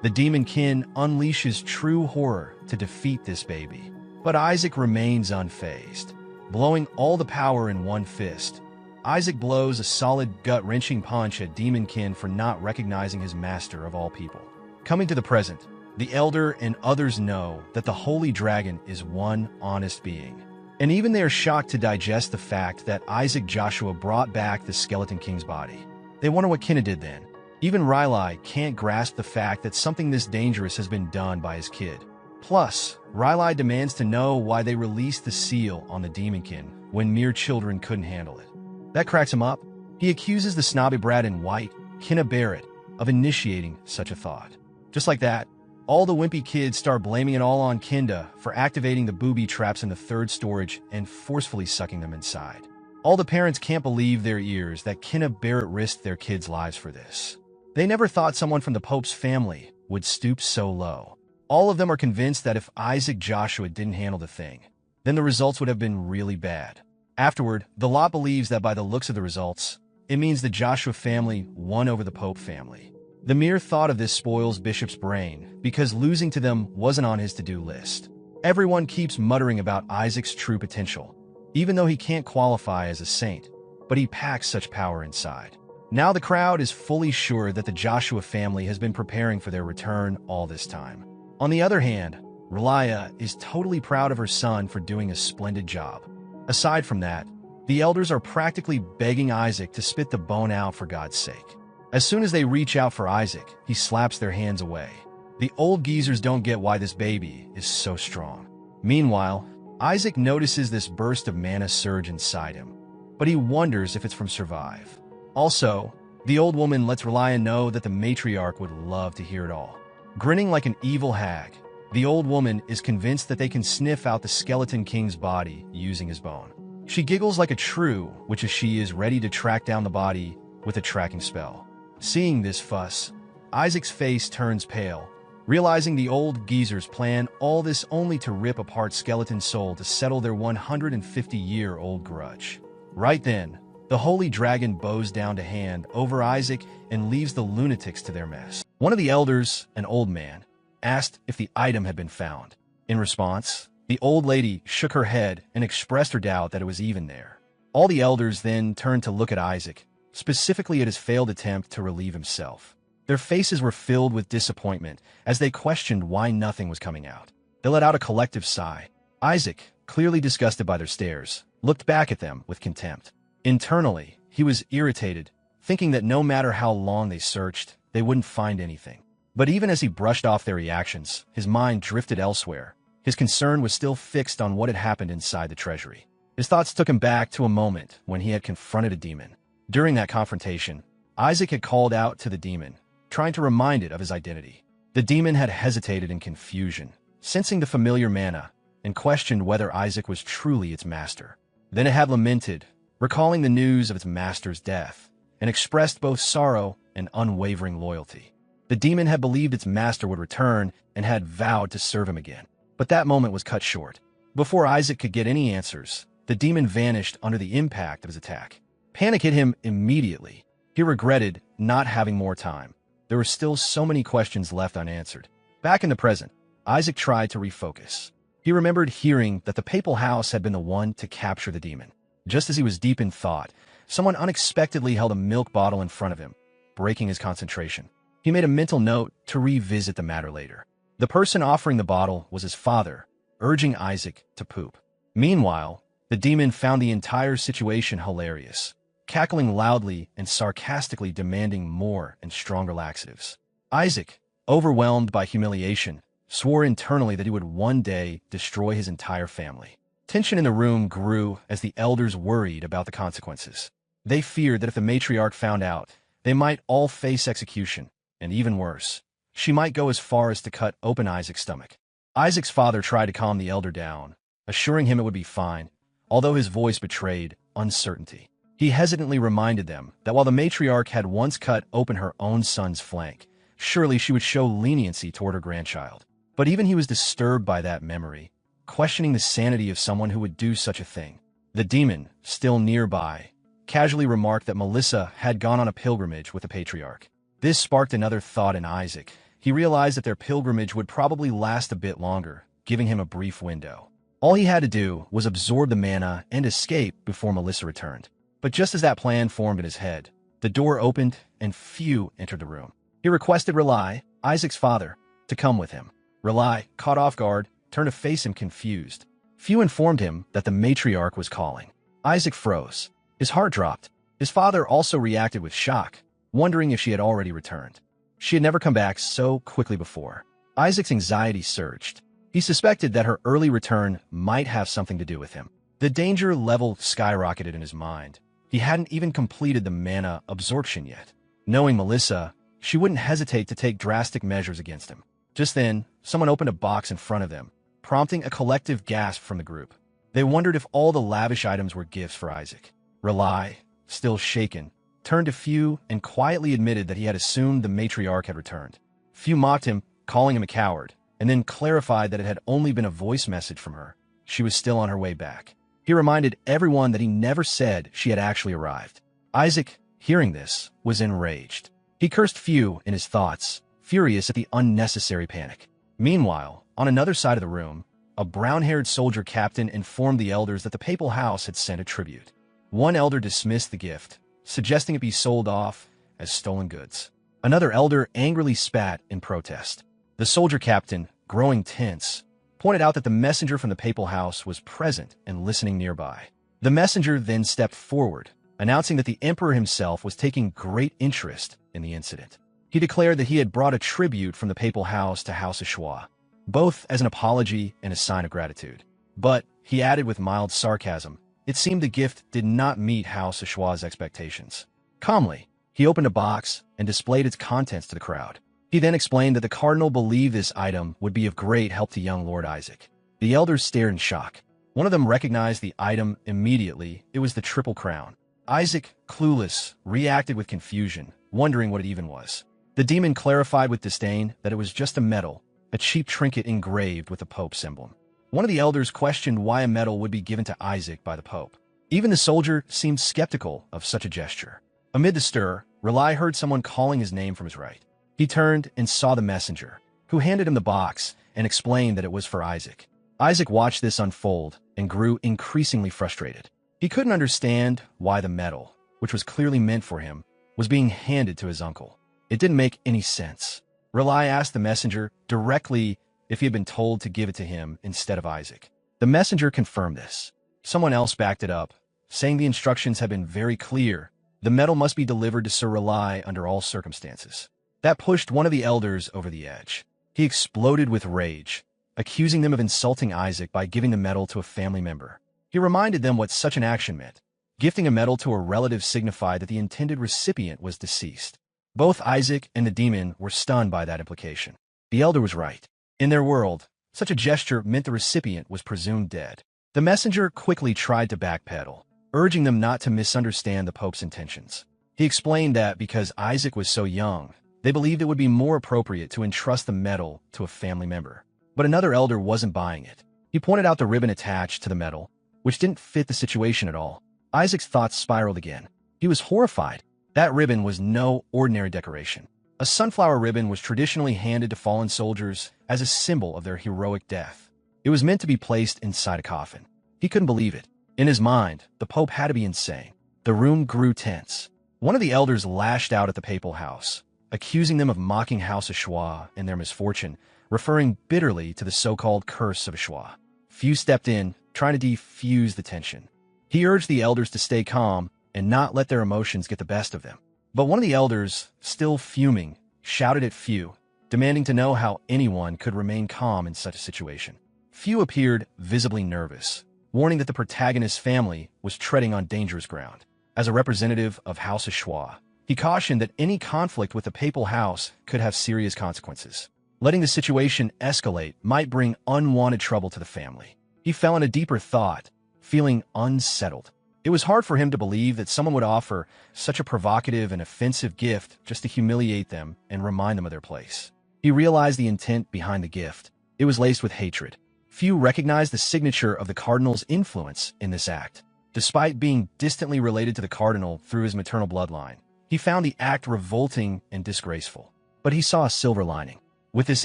the demon kin unleashes true horror to defeat this baby. But Isaac remains unfazed. Blowing all the power in one fist, Isaac blows a solid gut-wrenching punch at Demonkin for not recognizing his master of all people. Coming to the present, the Elder and others know that the Holy Dragon is one honest being. And even they are shocked to digest the fact that Isaac Joshua brought back the Skeleton King's body. They wonder what Kinna did then. Even Riley can't grasp the fact that something this dangerous has been done by his kid. Plus, Riley demands to know why they released the seal on the Demonkin when mere children couldn't handle it. That cracks him up. He accuses the snobby brat in white, Kinna Barrett, of initiating such a thought. Just like that, All the wimpy kids start blaming it all on Kinda for activating the booby traps in the third storage and forcefully sucking them inside. All the parents can't believe their ears that Kinda Barrett risked their kids' lives for this. They never thought someone from the Pope's family would stoop so low. All of them are convinced that if Isaac Joshua didn't handle the thing, then the results would have been really bad. Afterward, the lot believes that by the looks of the results, it means the Joshua family won over the Pope family. The mere thought of this spoils Bishop's brain because losing to them wasn't on his to-do list. Everyone keeps muttering about Isaac's true potential, even though he can't qualify as a saint, but he packs such power inside. Now the crowd is fully sure that the Joshua family has been preparing for their return all this time. On the other hand, Relia is totally proud of her son for doing a splendid job. Aside from that, the elders are practically begging Isaac to spit the bone out for God's sake. As soon as they reach out for Isaac, he slaps their hands away. The old geezers don't get why this baby is so strong. Meanwhile, Isaac notices this burst of mana surge inside him, but he wonders if it's from Survive. Also, the old woman lets Relia know that the matriarch would love to hear it all. Grinning like an evil hag, the old woman is convinced that they can sniff out the skeleton king's body using his bone. She giggles like a true witch as she is ready to track down the body with a tracking spell. Seeing this fuss, Isaac's face turns pale, realizing the old geezers plan all this only to rip apart Skeleton's soul to settle their 150-year-old grudge. Right then, the holy dragon bows down to hand over Isaac and leaves the lunatics to their mess. One of the elders, an old man, asked if the item had been found. In response, the old lady shook her head and expressed her doubt that it was even there. All the elders then turned to look at Isaac, specifically at his failed attempt to relieve himself. Their faces were filled with disappointment as they questioned why nothing was coming out. They let out a collective sigh. Isaac, clearly disgusted by their stares, looked back at them with contempt. Internally, he was irritated, thinking that no matter how long they searched, they wouldn't find anything. But even as he brushed off their reactions, his mind drifted elsewhere. His concern was still fixed on what had happened inside the treasury. His thoughts took him back to a moment when he had confronted a demon. During that confrontation, Isaac had called out to the demon, trying to remind it of his identity. The demon had hesitated in confusion, sensing the familiar mana, and questioned whether Isaac was truly its master. Then it had lamented, recalling the news of its master's death, and expressed both sorrow and unwavering loyalty. The demon had believed its master would return and had vowed to serve him again. But that moment was cut short. Before Isaac could get any answers, the demon vanished under the impact of his attack. Panic hit him immediately. He regretted not having more time. There were still so many questions left unanswered. Back in the present, Isaac tried to refocus. He remembered hearing that the papal house had been the one to capture the demon. Just as he was deep in thought, someone unexpectedly held a milk bottle in front of him, breaking his concentration. He made a mental note to revisit the matter later. The person offering the bottle was his father, urging Isaac to poop. Meanwhile, the demon found the entire situation hilarious, cackling loudly and sarcastically demanding more and stronger laxatives. Isaac, overwhelmed by humiliation, swore internally that he would one day destroy his entire family. Tension in the room grew as the elders worried about the consequences. They feared that if the matriarch found out, they might all face execution, and even worse, she might go as far as to cut open Isaac's stomach. Isaac's father tried to calm the elder down, assuring him it would be fine, although his voice betrayed uncertainty. He hesitantly reminded them that while the matriarch had once cut open her own son's flank, surely she would show leniency toward her grandchild. But even he was disturbed by that memory, questioning the sanity of someone who would do such a thing. The demon, still nearby, casually remarked that Melissa had gone on a pilgrimage with the patriarch. This sparked another thought in Isaac. He realized that their pilgrimage would probably last a bit longer, giving him a brief window. All he had to do was absorb the mana and escape before Melissa returned. But just as that plan formed in his head, the door opened and Few entered the room. He requested Relia, Isaac's father, to come with him. Relia, caught off guard, turned to face him confused. Few informed him that the matriarch was calling. Isaac froze. His heart dropped. His father also reacted with shock, wondering if she had already returned. She had never come back so quickly before. Isaac's anxiety surged. He suspected that her early return might have something to do with him. The danger level skyrocketed in his mind. He hadn't even completed the mana absorption yet. Knowing Melissa, she wouldn't hesitate to take drastic measures against him. Just then, someone opened a box in front of them, prompting a collective gasp from the group. They wondered if all the lavish items were gifts for Isaac. Rely, still shaken, turned to Few and quietly admitted that he had assumed the matriarch had returned. Few mocked him, calling him a coward, and then clarified that it had only been a voice message from her. She was still on her way back. He reminded everyone that he never said she had actually arrived. Isaac, hearing this, was enraged. He cursed Few in his thoughts, furious at the unnecessary panic. Meanwhile, on another side of the room, a brown-haired soldier captain informed the elders that the papal house had sent a tribute. One elder dismissed the gift, suggesting it be sold off as stolen goods. Another elder angrily spat in protest. The soldier captain, growing tense, pointed out that the messenger from the papal house was present and listening nearby. The messenger then stepped forward, announcing that the emperor himself was taking great interest in the incident. He declared that he had brought a tribute from the papal house to House of Shua, both as an apology and a sign of gratitude. But, he added with mild sarcasm, it seemed the gift did not meet House of Shua's expectations. Calmly, he opened a box and displayed its contents to the crowd. He then explained that the cardinal believed this item would be of great help to young Lord Isaac. The elders stared in shock. One of them recognized the item immediately. It was the Triple Crown. Isaac, clueless, reacted with confusion, wondering what it even was. The demon clarified with disdain that it was just a medal, a cheap trinket engraved with the Pope's emblem. One of the elders questioned why a medal would be given to Isaac by the Pope. Even the soldier seemed skeptical of such a gesture. Amid the stir, Rely heard someone calling his name from his right. He turned and saw the messenger, who handed him the box and explained that it was for Isaac. Isaac watched this unfold and grew increasingly frustrated. He couldn't understand why the medal, which was clearly meant for him, was being handed to his uncle. It didn't make any sense. Rely asked the messenger directly if he had been told to give it to him instead of Isaac. The messenger confirmed this. Someone else backed it up, saying the instructions had been very clear. The medal must be delivered to Sir Rely under all circumstances. That pushed one of the elders over the edge. He exploded with rage, accusing them of insulting Isaac by giving the medal to a family member. He reminded them what such an action meant. Gifting a medal to a relative signified that the intended recipient was deceased. Both Isaac and the demon were stunned by that implication. The elder was right. In their world, such a gesture meant the recipient was presumed dead. The messenger quickly tried to backpedal, urging them not to misunderstand the Pope's intentions. He explained that because Isaac was so young, they believed it would be more appropriate to entrust the medal to a family member. But another elder wasn't buying it. He pointed out the ribbon attached to the medal, which didn't fit the situation at all. Isaac's thoughts spiraled again. He was horrified. That ribbon was no ordinary decoration. A sunflower ribbon was traditionally handed to fallen soldiers as a symbol of their heroic death. It was meant to be placed inside a coffin. He couldn't believe it. In his mind, the Pope had to be insane. The room grew tense. One of the elders lashed out at the papal house, accusing them of mocking House of Shua and their misfortune, referring bitterly to the so-called curse of Shua. Few stepped in, trying to defuse the tension. He urged the elders to stay calm and not let their emotions get the best of them. But one of the elders, still fuming, shouted at Few, demanding to know how anyone could remain calm in such a situation. Few appeared visibly nervous, warning that the protagonist's family was treading on dangerous ground. As a representative of House of Shua, he cautioned that any conflict with the papal house could have serious consequences. Letting the situation escalate might bring unwanted trouble to the family. He fell into deeper thought, feeling unsettled. It was hard for him to believe that someone would offer such a provocative and offensive gift just to humiliate them and remind them of their place. He realized the intent behind the gift. It was laced with hatred. Few recognized the signature of the cardinal's influence in this act. Despite being distantly related to the cardinal through his maternal bloodline, he found the act revolting and disgraceful. But he saw a silver lining. With this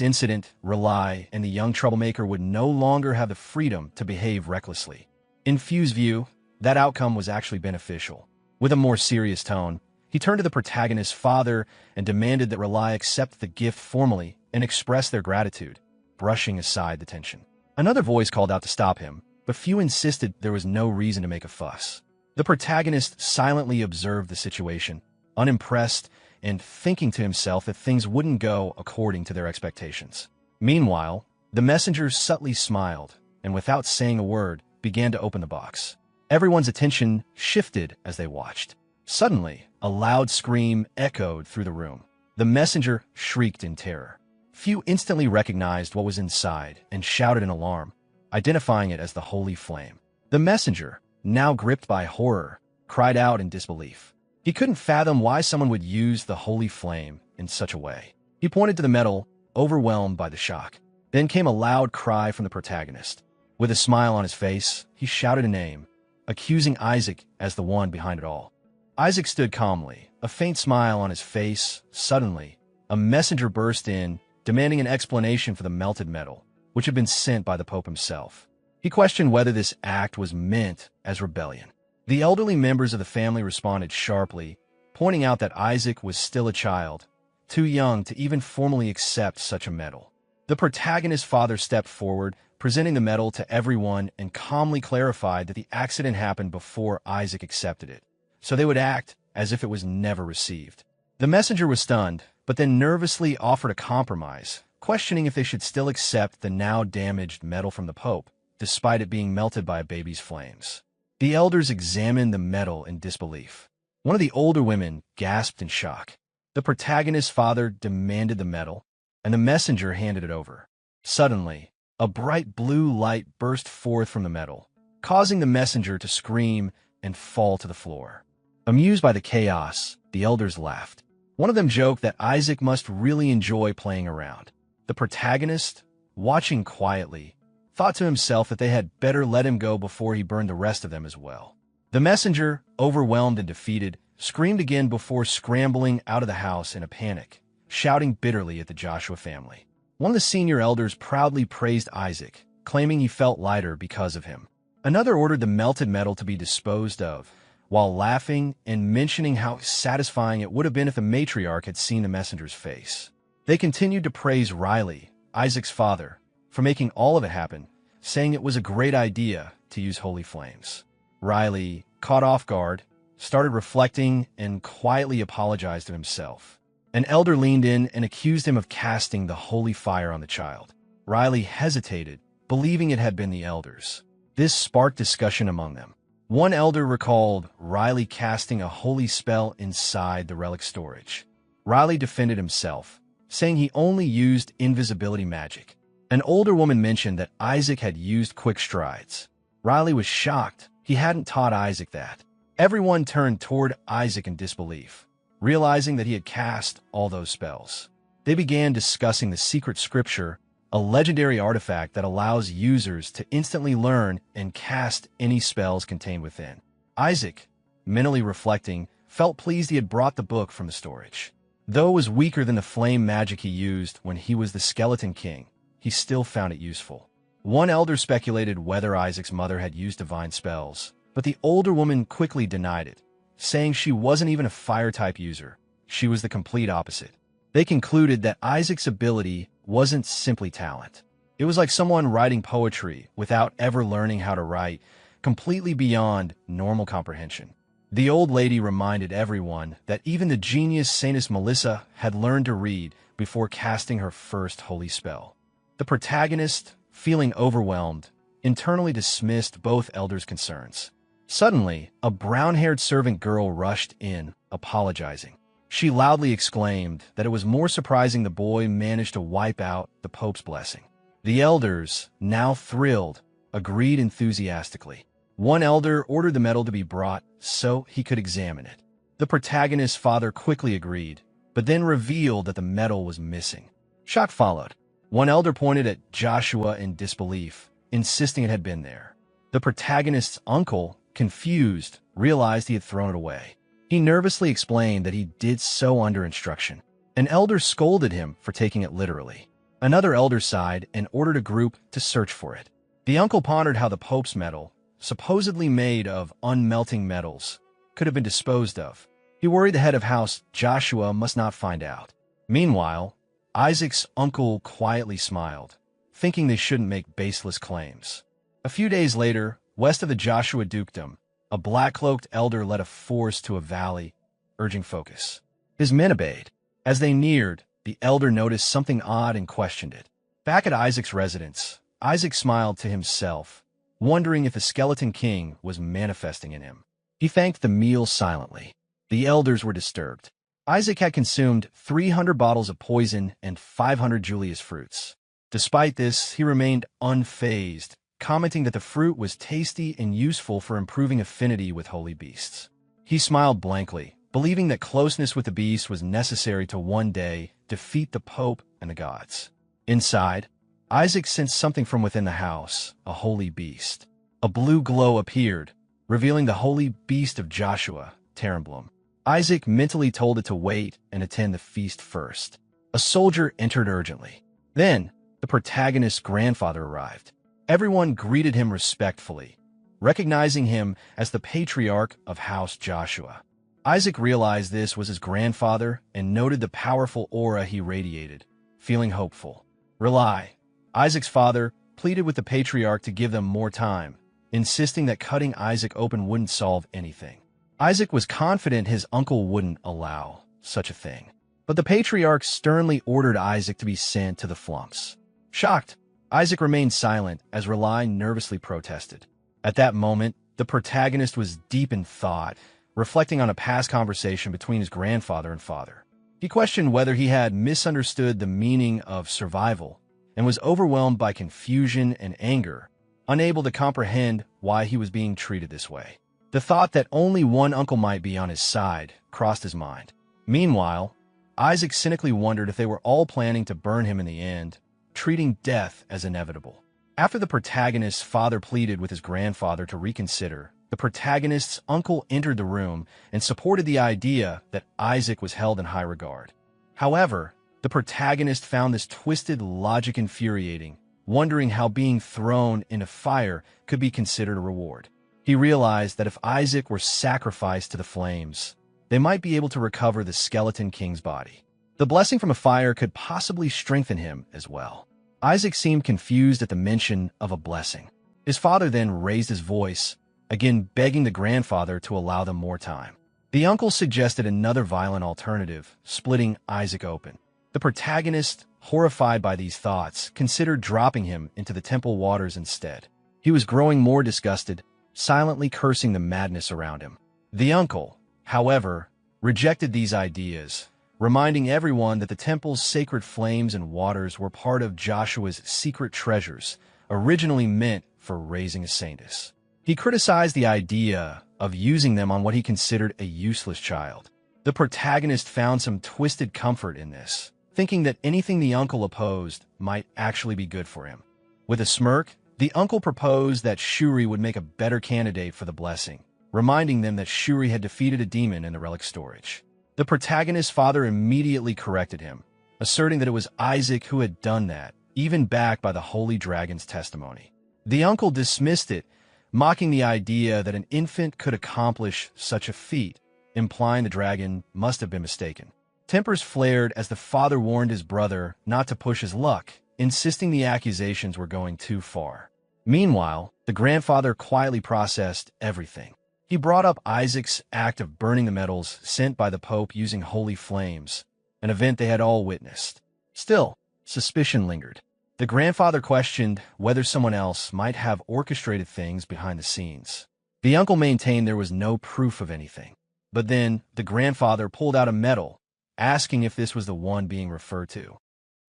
incident, Rely and the young troublemaker would no longer have the freedom to behave recklessly. In Few's view, that outcome was actually beneficial. With a more serious tone, he turned to the protagonist's father and demanded that Rely accept the gift formally and express their gratitude, brushing aside the tension. Another voice called out to stop him, but Few insisted there was no reason to make a fuss. The protagonist silently observed the situation, unimpressed and thinking to himself that things wouldn't go according to their expectations. Meanwhile, the messenger subtly smiled and, without saying a word, began to open the box. Everyone's attention shifted as they watched. Suddenly, a loud scream echoed through the room. The messenger shrieked in terror. Few instantly recognized what was inside and shouted in alarm, identifying it as the holy flame. The messenger, now gripped by horror, cried out in disbelief. He couldn't fathom why someone would use the holy flame in such a way. He pointed to the metal, overwhelmed by the shock. Then came a loud cry from the protagonist. With a smile on his face, he shouted a name, accusing Isaac as the one behind it all. Isaac stood calmly, a faint smile on his face. Suddenly, a messenger burst in, demanding an explanation for the melted metal, which had been sent by the Pope himself. He questioned whether this act was meant as rebellion. The elderly members of the family responded sharply, pointing out that Isaac was still a child, too young to even formally accept such a medal. The protagonist's father stepped forward, presenting the medal to everyone, and calmly clarified that the accident happened before Isaac accepted it, so they would act as if it was never received. The messenger was stunned, but then nervously offered a compromise, questioning if they should still accept the now damaged medal from the Pope, despite it being melted by a baby's flames. The elders examined the medal in disbelief. One of the older women gasped in shock. The protagonist's father demanded the medal, and the messenger handed it over. Suddenly, a bright blue light burst forth from the medal, causing the messenger to scream and fall to the floor. Amused by the chaos, the elders laughed. One of them joked that Isaac must really enjoy playing around. The protagonist, watching quietly, thought to himself that they had better let him go before he burned the rest of them as well. The messenger, overwhelmed and defeated, screamed again before scrambling out of the house in a panic, shouting bitterly at the Joshua family. One of the senior elders proudly praised Isaac, claiming he felt lighter because of him. Another ordered the melted metal to be disposed of, while laughing and mentioning how satisfying it would have been if the matriarch had seen the messenger's face. They continued to praise Riley, Isaac's father, for making all of it happen, saying it was a great idea to use holy flames. Riley, caught off guard, started reflecting and quietly apologized to himself. An elder leaned in and accused him of casting the holy fire on the child. Riley hesitated, believing it had been the elders. This sparked discussion among them. One elder recalled Riley casting a holy spell inside the relic storage. Riley defended himself, saying he only used invisibility magic. An older woman mentioned that Isaac had used quick strides. Riley was shocked. He hadn't taught Isaac that. Everyone turned toward Isaac in disbelief, realizing that he had cast all those spells. They began discussing the secret scripture, a legendary artifact that allows users to instantly learn and cast any spells contained within. Isaac, mentally reflecting, felt pleased he had brought the book from the storage. Though it was weaker than the flame magic he used when he was the Skeleton King, he still found it useful. One elder speculated whether Isaac's mother had used divine spells, but the older woman quickly denied it, saying she wasn't even a fire-type user. She was the complete opposite. They concluded that Isaac's ability wasn't simply talent. It was like someone writing poetry without ever learning how to write, completely beyond normal comprehension. The old lady reminded everyone that even the genius Saintess Melissa had learned to read before casting her first holy spell. The protagonist, feeling overwhelmed, internally dismissed both elders' concerns. Suddenly, a brown-haired servant girl rushed in, apologizing. She loudly exclaimed that it was more surprising the boy managed to wipe out the Pope's blessing. The elders, now thrilled, agreed enthusiastically. One elder ordered the medal to be brought so he could examine it. The protagonist's father quickly agreed, but then revealed that the medal was missing. Shock followed. One elder pointed at Joshua in disbelief, insisting it had been there. The protagonist's uncle, confused, realized he had thrown it away. He nervously explained that he did so under instruction. An elder scolded him for taking it literally. Another elder sighed and ordered a group to search for it. The uncle pondered how the Pope's medal, supposedly made of unmelting metals, could have been disposed of. He worried the head of house, Joshua, must not find out. Meanwhile, Isaac's uncle quietly smiled, thinking they shouldn't make baseless claims. A few days later, west of the Joshua dukedom, a black-cloaked elder led a force to a valley, urging focus. His men obeyed. As they neared, the elder noticed something odd and questioned it. Back at Isaac's residence, Isaac smiled to himself, wondering if the Skeleton King was manifesting in him. He thanked the meal silently. The elders were disturbed. Isaac had consumed 300 bottles of poison and 500 Julius fruits. Despite this, he remained unfazed, commenting that the fruit was tasty and useful for improving affinity with holy beasts. He smiled blankly, believing that closeness with the beast was necessary to one day defeat the Pope and the gods. Inside, Isaac sensed something from within the house, a holy beast. A blue glow appeared, revealing the holy beast of Joshua, Terenblum. Isaac mentally told it to wait and attend the feast first. A soldier entered urgently. Then, the protagonist's grandfather arrived. Everyone greeted him respectfully, recognizing him as the patriarch of House Joshua. Isaac realized this was his grandfather and noted the powerful aura he radiated, feeling hopeful. Rely. Isaac's father pleaded with the patriarch to give them more time, insisting that cutting Isaac open wouldn't solve anything. Isaac was confident his uncle wouldn't allow such a thing, but the patriarch sternly ordered Isaac to be sent to the flumps. Shocked, Isaac remained silent as Rely nervously protested. At that moment, the protagonist was deep in thought, reflecting on a past conversation between his grandfather and father. He questioned whether he had misunderstood the meaning of survival and was overwhelmed by confusion and anger, unable to comprehend why he was being treated this way. The thought that only one uncle might be on his side crossed his mind. Meanwhile, Isaac cynically wondered if they were all planning to burn him in the end, treating death as inevitable. After the protagonist's father pleaded with his grandfather to reconsider, the protagonist's uncle entered the room and supported the idea that Isaac was held in high regard. However, the protagonist found this twisted logic infuriating, wondering how being thrown into fire could be considered a reward. He realized that if Isaac were sacrificed to the flames, they might be able to recover the Skeleton King's body. The blessing from a fire could possibly strengthen him as well. Isaac seemed confused at the mention of a blessing. His father then raised his voice, again begging the grandfather to allow them more time. The uncle suggested another violent alternative, splitting Isaac open. The protagonist, horrified by these thoughts, considered dropping him into the temple waters instead. He was growing more disgusted, silently cursing the madness around him. The uncle, however, rejected these ideas, reminding everyone that the temple's sacred flames and waters were part of Joshua's secret treasures, originally meant for raising a saintess. He criticized the idea of using them on what he considered a useless child. The protagonist found some twisted comfort in this, thinking that anything the uncle opposed might actually be good for him. With a smirk, the uncle proposed that Shuri would make a better candidate for the blessing, reminding them that Shuri had defeated a demon in the relic storage. The protagonist's father immediately corrected him, asserting that it was Isaac who had done that, even backed by the Holy Dragon's testimony. The uncle dismissed it, mocking the idea that an infant could accomplish such a feat, implying the dragon must have been mistaken. Tempers flared as the father warned his brother not to push his luck, insisting the accusations were going too far. Meanwhile, the grandfather quietly processed everything. He brought up Isaac's act of burning the medals sent by the Pope using holy flames, an event they had all witnessed. Still, suspicion lingered. The grandfather questioned whether someone else might have orchestrated things behind the scenes. The uncle maintained there was no proof of anything. But then, the grandfather pulled out a medal, asking if this was the one being referred to.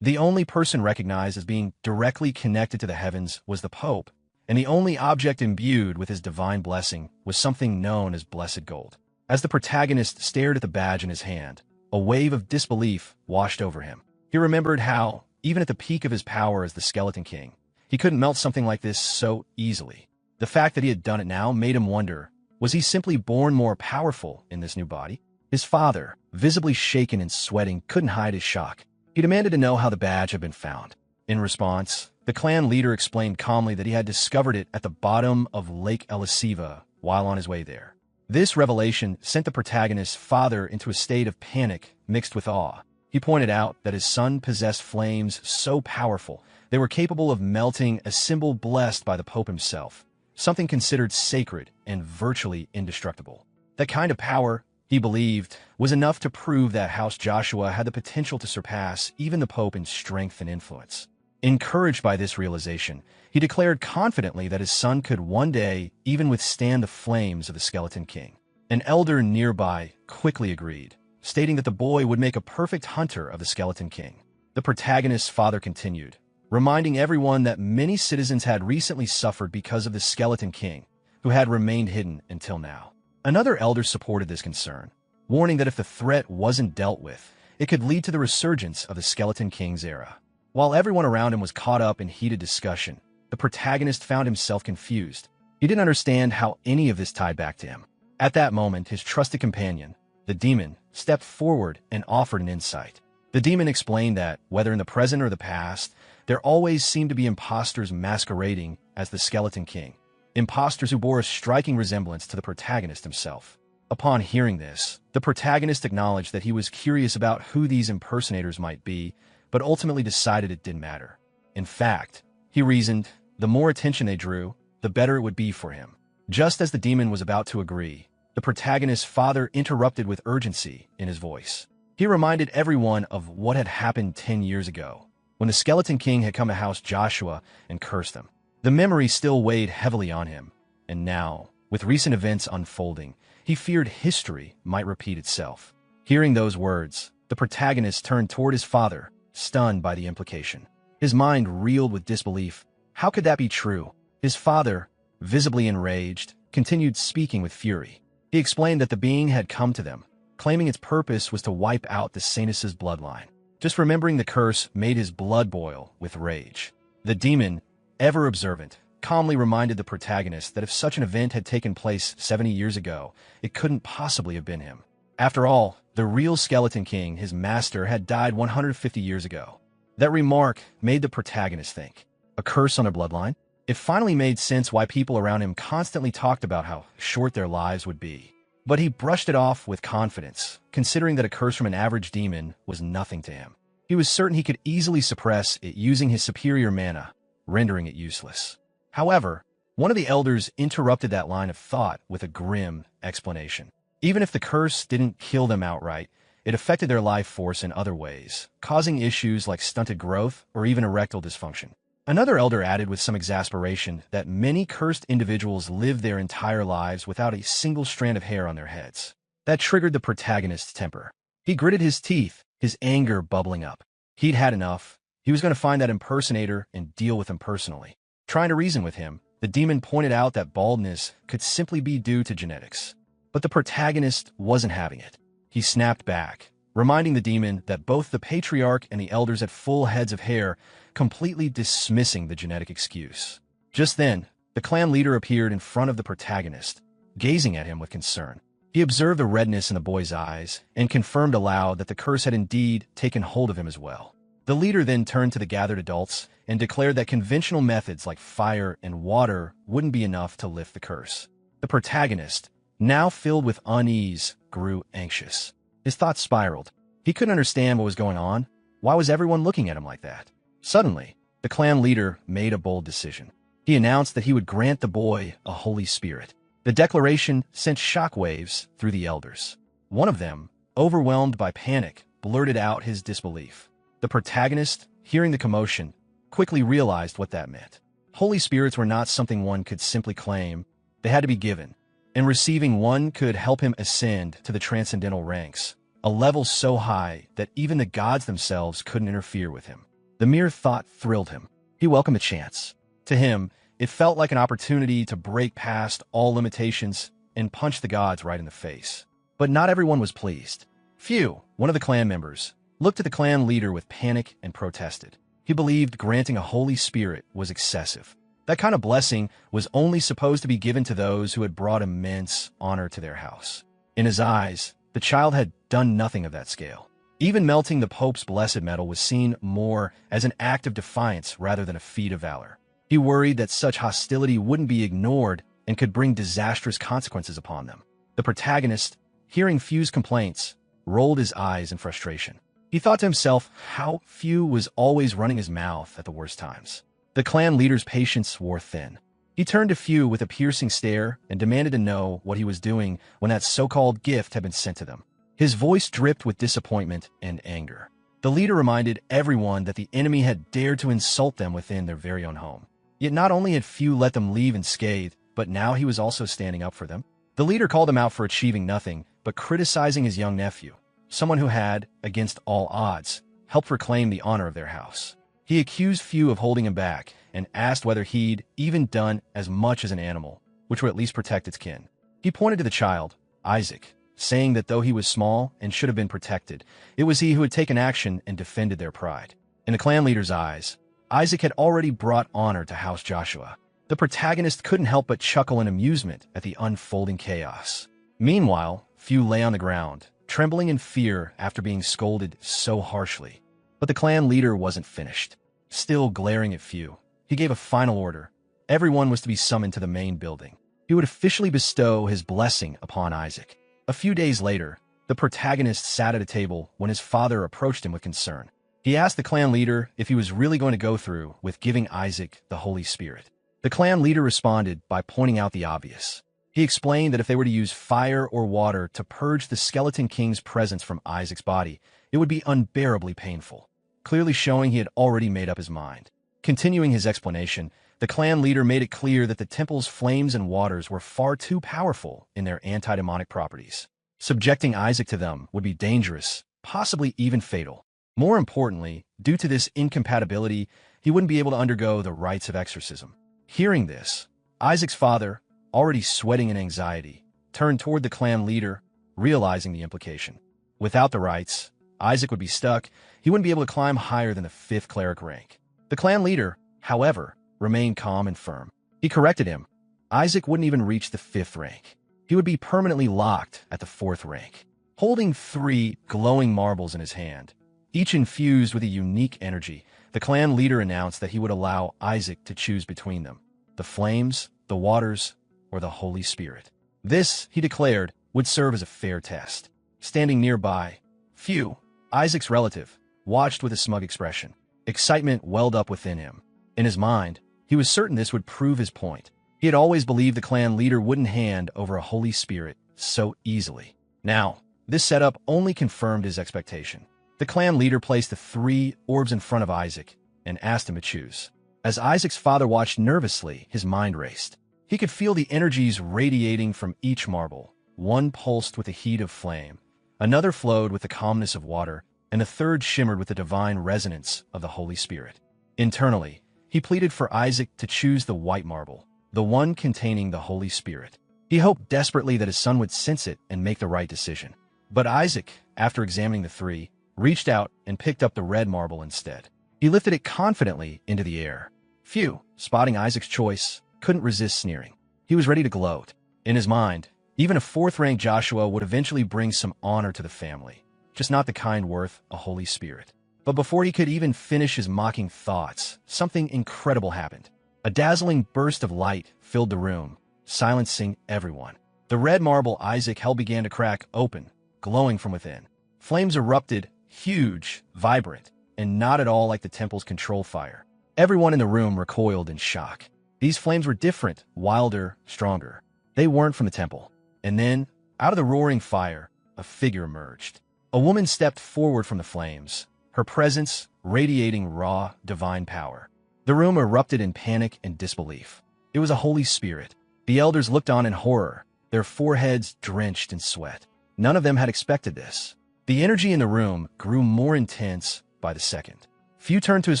The only person recognized as being directly connected to the heavens was the Pope, and the only object imbued with his divine blessing was something known as blessed gold. As the protagonist stared at the badge in his hand, a wave of disbelief washed over him. He remembered how, even at the peak of his power as the Skeleton King, he couldn't melt something like this so easily. The fact that he had done it now made him wonder, was he simply born more powerful in this new body? His father, visibly shaken and sweating, couldn't hide his shock. He demanded to know how the badge had been found. In response, the clan leader explained calmly that he had discovered it at the bottom of Lake Elisiva while on his way there. This revelation sent the protagonist's father into a state of panic mixed with awe. He pointed out that his son possessed flames so powerful they were capable of melting a symbol blessed by the Pope himself, something considered sacred and virtually indestructible. That kind of power, he believed, was enough to prove that House Joshua had the potential to surpass even the Pope in strength and influence. Encouraged by this realization, he declared confidently that his son could one day even withstand the flames of the Skeleton King. An elder nearby quickly agreed, stating that the boy would make a perfect hunter of the Skeleton King. The protagonist's father continued, reminding everyone that many citizens had recently suffered because of the Skeleton King, who had remained hidden until now. Another elder supported this concern, warning that if the threat wasn't dealt with, it could lead to the resurgence of the Skeleton King's era. While everyone around him was caught up in heated discussion, the protagonist found himself confused. He didn't understand how any of this tied back to him. At that moment, his trusted companion, the demon, stepped forward and offered an insight. The demon explained that, whether in the present or the past, there always seemed to be imposters masquerading as the Skeleton King, imposters who bore a striking resemblance to the protagonist himself. Upon hearing this, the protagonist acknowledged that he was curious about who these impersonators might be, but ultimately decided it didn't matter. In fact, he reasoned, the more attention they drew, the better it would be for him. Just as the demon was about to agree, the protagonist's father interrupted with urgency in his voice. He reminded everyone of what had happened 10 years ago, when the Skeleton King had come to House Joshua and cursed them. The memory still weighed heavily on him, and now, with recent events unfolding, he feared history might repeat itself. Hearing those words, the protagonist turned toward his father, stunned by the implication. His mind reeled with disbelief. How could that be true? His father, visibly enraged, continued speaking with fury. He explained that the being had come to them, claiming its purpose was to wipe out the Sanus' bloodline. Just remembering the curse made his blood boil with rage. The demon, ever observant, calmly reminded the protagonist that if such an event had taken place 70 years ago, it couldn't possibly have been him. After all, the real Skeleton King, his master, had died 150 years ago. That remark made the protagonist think. A curse on a bloodline? It finally made sense why people around him constantly talked about how short their lives would be. But he brushed it off with confidence, considering that a curse from an average demon was nothing to him. He was certain he could easily suppress it using his superior mana, rendering it useless. However, one of the elders interrupted that line of thought with a grim explanation. Even if the curse didn't kill them outright, it affected their life force in other ways, causing issues like stunted growth or even erectile dysfunction. Another elder added with some exasperation that many cursed individuals live their entire lives without a single strand of hair on their heads. That triggered the protagonist's temper. He gritted his teeth, his anger bubbling up. He'd had enough. He was going to find that impersonator and deal with him personally. Trying to reason with him, the demon pointed out that baldness could simply be due to genetics. But the protagonist wasn't having it. He snapped back, reminding the demon that both the patriarch and the elders had full heads of hair, completely dismissing the genetic excuse. Just then, the clan leader appeared in front of the protagonist, gazing at him with concern. He observed the redness in the boy's eyes and confirmed aloud that the curse had indeed taken hold of him as well. The leader then turned to the gathered adults and declared that conventional methods like fire and water wouldn't be enough to lift the curse. The protagonist, now filled with unease, grew anxious. His thoughts spiraled. He couldn't understand what was going on. Why was everyone looking at him like that? Suddenly, the clan leader made a bold decision. He announced that he would grant the boy a holy spirit. The declaration sent shockwaves through the elders. One of them, overwhelmed by panic, blurted out his disbelief. The protagonist, hearing the commotion, quickly realized what that meant. Holy spirits were not something one could simply claim. They had to be given, and receiving one could help him ascend to the transcendental ranks, a level so high that even the gods themselves couldn't interfere with him. The mere thought thrilled him. He welcomed the chance. To him, it felt like an opportunity to break past all limitations and punch the gods right in the face. But not everyone was pleased. Few, one of the clan members, looked at the clan leader with panic and protested. He believed granting a holy spirit was excessive. That kind of blessing was only supposed to be given to those who had brought immense honor to their house. In his eyes, the child had done nothing of that scale. Even melting the Pope's blessed metal was seen more as an act of defiance rather than a feat of valor. He worried that such hostility wouldn't be ignored and could bring disastrous consequences upon them. The protagonist, hearing Few's complaints, rolled his eyes in frustration. He thought to himself how Few was always running his mouth at the worst times. The clan leader's patience wore thin. He turned to Few with a piercing stare and demanded to know what he was doing when that so-called gift had been sent to them. His voice dripped with disappointment and anger. The leader reminded everyone that the enemy had dared to insult them within their very own home. Yet not only had Few let them leave unscathed, but now he was also standing up for them. The leader called him out for achieving nothing but criticizing his young nephew. someone who had, against all odds, helped reclaim the honor of their house. He accused Few of holding him back and asked whether he'd even done as much as an animal, which would at least protect its kin. He pointed to the child, Isaac, saying that though he was small and should have been protected, it was he who had taken action and defended their pride. In the clan leader's eyes, Isaac had already brought honor to House Joshua. The protagonist couldn't help but chuckle in amusement at the unfolding chaos. Meanwhile, Few lay on the ground, trembling in fear after being scolded so harshly. But the clan leader wasn't finished. Still glaring at Few, he gave a final order. Everyone was to be summoned to the main building. He would officially bestow his blessing upon Isaac. A few days later, the protagonist sat at a table when his father approached him with concern. He asked the clan leader if he was really going to go through with giving Isaac the Holy Spirit. The clan leader responded by pointing out the obvious. He explained that if they were to use fire or water to purge the Skeleton King's presence from Isaac's body, it would be unbearably painful, clearly showing he had already made up his mind. Continuing his explanation, the clan leader made it clear that the temple's flames and waters were far too powerful in their anti-demonic properties. Subjecting Isaac to them would be dangerous, possibly even fatal. More importantly, due to this incompatibility, he wouldn't be able to undergo the rites of exorcism. Hearing this, Isaac's father, already sweating in anxiety, turned toward the clan leader, realizing the implication. Without the rites, Isaac would be stuck. He wouldn't be able to climb higher than the 5th cleric rank. The clan leader, however, remained calm and firm. He corrected him. Isaac wouldn't even reach the 5th rank. He would be permanently locked at the 4th rank. Holding 3 glowing marbles in his hand, each infused with a unique energy, the clan leader announced that he would allow Isaac to choose between them: the flames, the waters, or the Holy Spirit. This, he declared, would serve as a fair test. Standing nearby, Few, Isaac's relative, watched with a smug expression. Excitement welled up within him. In his mind, he was certain this would prove his point. He had always believed the clan leader wouldn't hand over a Holy Spirit so easily. Now, this setup only confirmed his expectation. The clan leader placed the 3 orbs in front of Isaac and asked him to choose. As Isaac's father watched nervously, his mind raced. He could feel the energies radiating from each marble. One pulsed with the heat of flame, another flowed with the calmness of water, and a third shimmered with the divine resonance of the Holy Spirit. Internally, he pleaded for Isaac to choose the white marble, the one containing the Holy Spirit. He hoped desperately that his son would sense it and make the right decision. But Isaac, after examining the 3, reached out and picked up the red marble instead. He lifted it confidently into the air. Few, spotting Isaac's choice, couldn't resist sneering. He was ready to gloat. In his mind, even a 4th-rank Joshua would eventually bring some honor to the family, just not the kind worth a Holy Spirit. But before he could even finish his mocking thoughts, something incredible happened. A dazzling burst of light filled the room, silencing everyone. The red marble Isaac held began to crack open, glowing from within. Flames erupted, huge, vibrant, and not at all like the temple's control fire. Everyone in the room recoiled in shock. These flames were different, wilder, stronger. They weren't from the temple. And then, out of the roaring fire, a figure emerged. A woman stepped forward from the flames, her presence radiating raw, divine power. The room erupted in panic and disbelief. It was a Holy Spirit. The elders looked on in horror, their foreheads drenched in sweat. None of them had expected this. The energy in the room grew more intense by the second. Few turned to his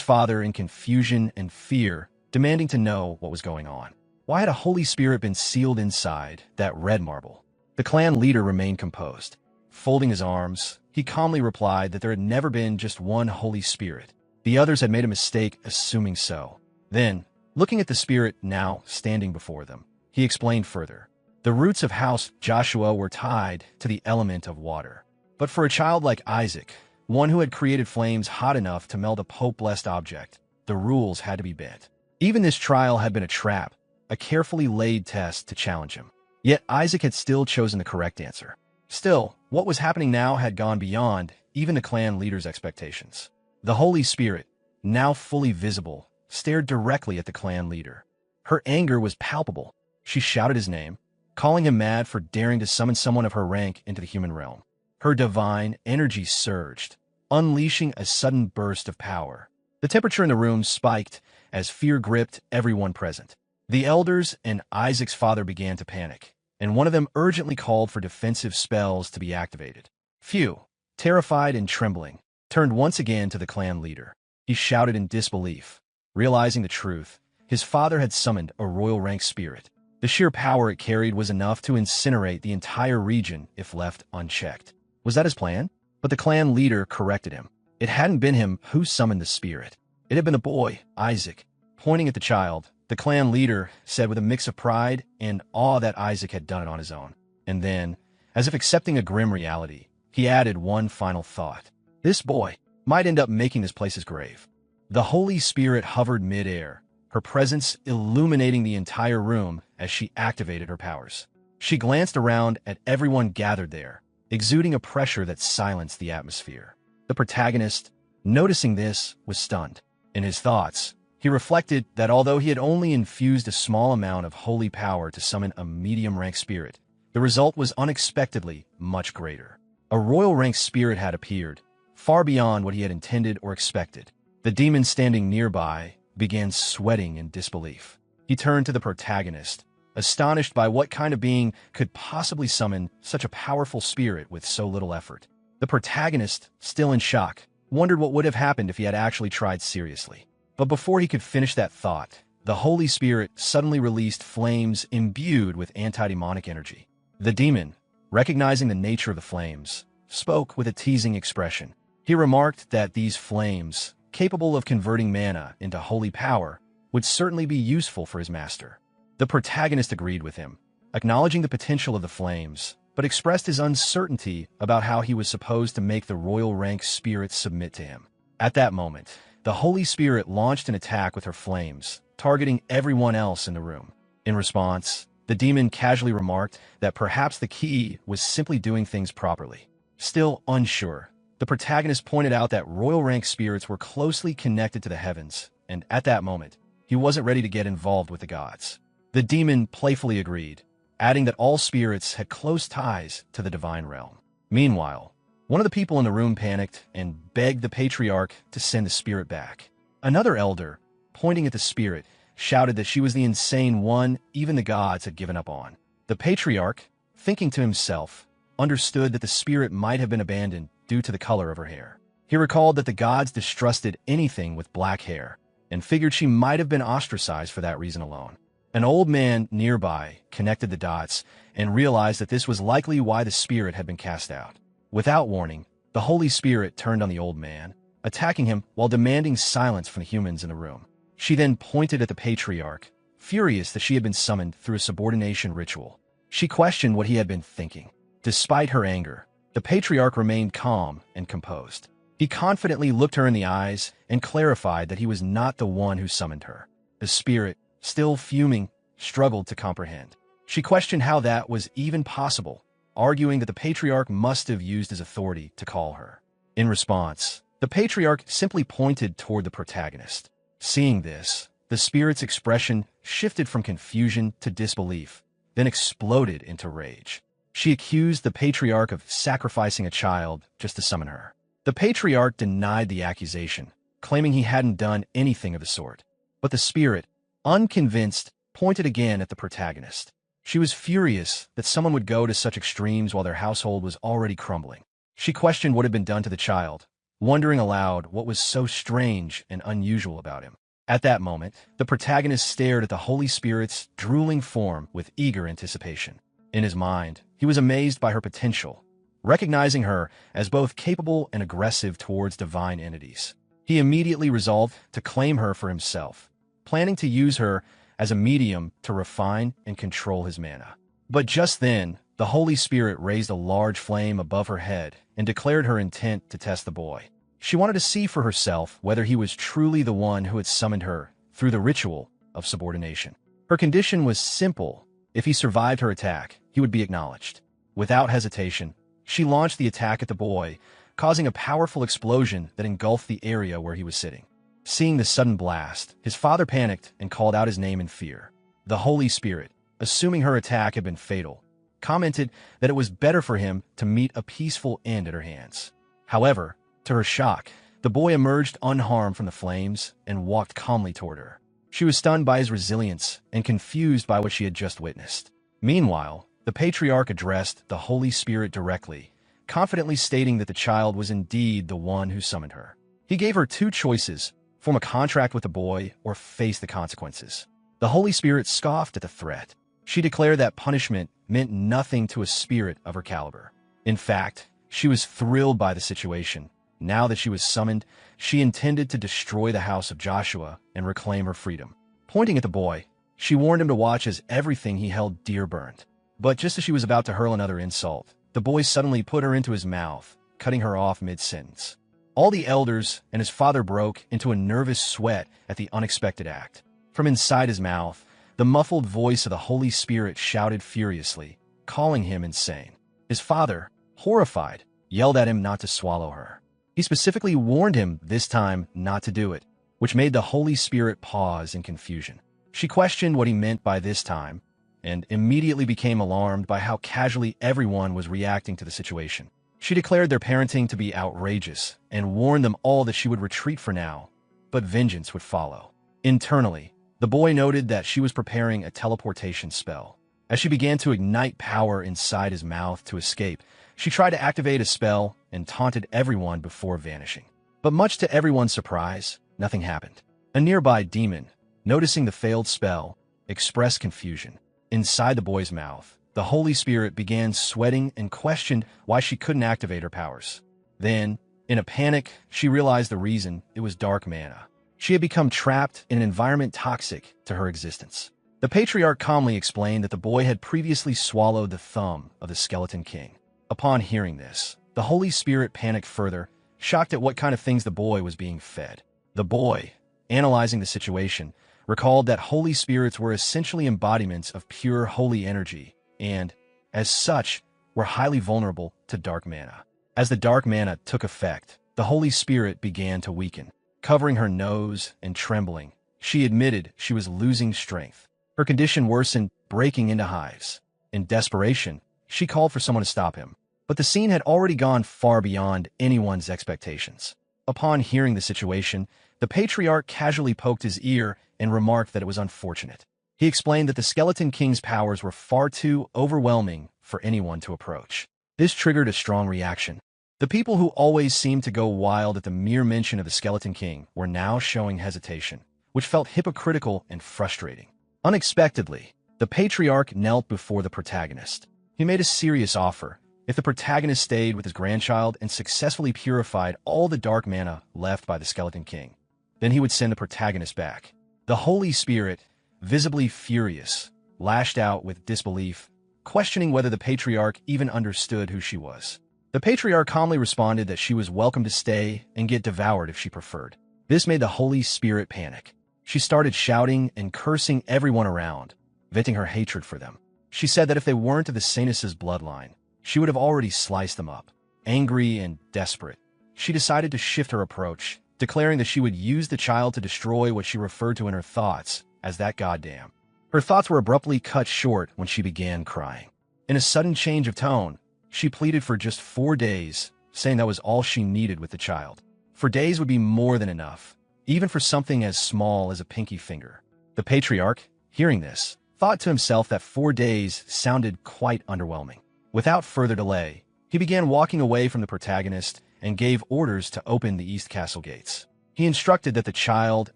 father in confusion and fear, demanding to know what was going on. Why had a Holy Spirit been sealed inside that red marble? The clan leader remained composed. Folding his arms, he calmly replied that there had never been just one Holy Spirit. The others had made a mistake assuming so. Then, looking at the spirit now standing before them, he explained further. The roots of House Joshua were tied to the element of water. But for a child like Isaac, one who had created flames hot enough to melt a Pope-blessed object, the rules had to be bent. Even this trial had been a trap, a carefully laid test to challenge him. Yet Isaac had still chosen the correct answer. Still, what was happening now had gone beyond even the clan leader's expectations. The Holy Spirit, now fully visible, stared directly at the clan leader. Her anger was palpable. She shouted his name, calling him mad for daring to summon someone of her rank into the human realm. Her divine energy surged, unleashing a sudden burst of power. The temperature in the room spiked as fear gripped everyone present. The elders and Isaac's father began to panic, and one of them urgently called for defensive spells to be activated. Few, terrified and trembling, turned once again to the clan leader. He shouted in disbelief. Realizing the truth, his father had summoned a royal rank spirit. The sheer power it carried was enough to incinerate the entire region if left unchecked. Was that his plan? But the clan leader corrected him. It hadn't been him who summoned the spirit. It had been the boy, Isaac. Pointing at the child, the clan leader said with a mix of pride and awe that Isaac had done it on his own. And then, as if accepting a grim reality, he added one final thought. This boy might end up making this place his grave. The Holy Spirit hovered mid-air, her presence illuminating the entire room as she activated her powers. She glanced around at everyone gathered there, exuding a pressure that silenced the atmosphere. The protagonist, noticing this, was stunned. In his thoughts, he reflected that although he had only infused a small amount of holy power to summon a medium-rank spirit, the result was unexpectedly much greater. A royal-rank spirit had appeared, far beyond what he had intended or expected. The demon standing nearby began sweating in disbelief. He turned to the protagonist, astonished by what kind of being could possibly summon such a powerful spirit with so little effort. The protagonist, still in shock, wondered what would have happened if he had actually tried seriously. But before he could finish that thought, the Holy Spirit suddenly released flames imbued with anti-demonic energy. The demon, recognizing the nature of the flames, spoke with a teasing expression. He remarked that these flames, capable of converting mana into holy power, would certainly be useful for his master. The protagonist agreed with him, acknowledging the potential of the flames, but expressed his uncertainty about how he was supposed to make the royal rank spirit submit to him. At that moment, the Holy Spirit launched an attack with her flames, targeting everyone else in the room. In response, the demon casually remarked that perhaps the key was simply doing things properly. Still unsure, the protagonist pointed out that royal rank spirits were closely connected to the heavens, and at that moment, he wasn't ready to get involved with the gods. The demon playfully agreed, adding that all spirits had close ties to the divine realm. Meanwhile, one of the people in the room panicked and begged the patriarch to send the spirit back. Another elder, pointing at the spirit, shouted that she was the insane one even the gods had given up on. The patriarch, thinking to himself, understood that the spirit might have been abandoned due to the color of her hair. He recalled that the gods distrusted anything with black hair, and figured she might have been ostracized for that reason alone. An old man nearby connected the dots and realized that this was likely why the spirit had been cast out. Without warning, the Holy Spirit turned on the old man, attacking him while demanding silence from the humans in the room. She then pointed at the patriarch, furious that she had been summoned through a subordination ritual. She questioned what he had been thinking. Despite her anger, the patriarch remained calm and composed. He confidently looked her in the eyes and clarified that he was not the one who summoned her. The spirit, still fuming, struggled to comprehend. She questioned how that was even possible, arguing that the patriarch must have used his authority to call her. In response, the patriarch simply pointed toward the protagonist. Seeing this, the spirit's expression shifted from confusion to disbelief, then exploded into rage. She accused the patriarch of sacrificing a child just to summon her. The patriarch denied the accusation, claiming he hadn't done anything of the sort. But the spirit, unconvinced, pointed again at the protagonist. She was furious that someone would go to such extremes while their household was already crumbling. She questioned what had been done to the child, wondering aloud what was so strange and unusual about him. At that moment, the protagonist stared at the Holy Spirit's drooling form with eager anticipation. In his mind, he was amazed by her potential, recognizing her as both capable and aggressive towards divine entities. He immediately resolved to claim her for himself, planning to use her as a medium to refine and control his mana. But just then, the Holy Spirit raised a large flame above her head and declared her intent to test the boy. She wanted to see for herself whether he was truly the one who had summoned her through the ritual of subordination. Her condition was simple. If he survived her attack, he would be acknowledged. Without hesitation, she launched the attack at the boy, causing a powerful explosion that engulfed the area where he was sitting. Seeing the sudden blast, his father panicked and called out his name in fear. The Holy Spirit, assuming her attack had been fatal, commented that it was better for him to meet a peaceful end at her hands. However, to her shock, the boy emerged unharmed from the flames and walked calmly toward her. She was stunned by his resilience and confused by what she had just witnessed. Meanwhile, the patriarch addressed the Holy Spirit directly, confidently stating that the child was indeed the one who summoned her. He gave her two choices: form a contract with the boy or face the consequences. The Holy Spirit scoffed at the threat. She declared that punishment meant nothing to a spirit of her caliber. In fact, she was thrilled by the situation. Now that she was summoned, she intended to destroy the house of Joshua and reclaim her freedom. Pointing at the boy, she warned him to watch as everything he held dear burned. But just as she was about to hurl another insult, the boy suddenly put her into his mouth, cutting her off mid-sentence. All the elders and his father broke into a nervous sweat at the unexpected act. From inside his mouth, the muffled voice of the Holy Spirit shouted furiously, calling him insane. His father, horrified, yelled at him not to swallow her. He specifically warned him this time not to do it, which made the Holy Spirit pause in confusion. She questioned what he meant by this time, and immediately became alarmed by how casually everyone was reacting to the situation. She declared their parenting to be outrageous and warned them all that she would retreat for now, but vengeance would follow. Internally, the boy noted that she was preparing a teleportation spell. As she began to ignite power inside his mouth to escape, she tried to activate a spell and taunted everyone before vanishing. But much to everyone's surprise, nothing happened. A nearby demon, noticing the failed spell, expressed confusion. Inside the boy's mouth, the Holy Spirit began sweating and questioned why she couldn't activate her powers. Then, in a panic, she realized the reason: it was dark mana. She had become trapped in an environment toxic to her existence. The patriarch calmly explained that the boy had previously swallowed the thumb of the Skeleton King. Upon hearing this, the Holy Spirit panicked further, shocked at what kind of things the boy was being fed. The boy, analyzing the situation, recalled that Holy Spirits were essentially embodiments of pure holy energy and, as such, were highly vulnerable to dark mana. As the dark mana took effect, the Holy Spirit began to weaken. Covering her nose and trembling, she admitted she was losing strength. Her condition worsened, breaking into hives. In desperation, she called for someone to stop him. But the scene had already gone far beyond anyone's expectations. Upon hearing the situation, the patriarch casually poked his ear and remarked that it was unfortunate. He explained that the Skeleton King's powers were far too overwhelming for anyone to approach. This triggered a strong reaction. The people who always seemed to go wild at the mere mention of the Skeleton King were now showing hesitation, which felt hypocritical and frustrating. Unexpectedly, the patriarch knelt before the protagonist. He made a serious offer. If the protagonist stayed with his grandchild and successfully purified all the dark mana left by the Skeleton King, then he would send the protagonist back. The Holy Spirit, visibly furious, lashed out with disbelief, questioning whether the patriarch even understood who she was. The patriarch calmly responded that she was welcome to stay and get devoured if she preferred. This made the Holy Spirit panic. She started shouting and cursing everyone around, venting her hatred for them. She said that if they weren't of the Sainus' bloodline, she would have already sliced them up. Angry and desperate, she decided to shift her approach, declaring that she would use the child to destroy what she referred to in her thoughts as that goddamn. Her thoughts were abruptly cut short when she began crying. In a sudden change of tone, she pleaded for just 4 days, saying that was all she needed with the child. 4 days would be more than enough, even for something as small as a pinky finger. The patriarch, hearing this, thought to himself that 4 days sounded quite underwhelming. Without further delay, he began walking away from the protagonist and gave orders to open the East Castle gates. He instructed that the child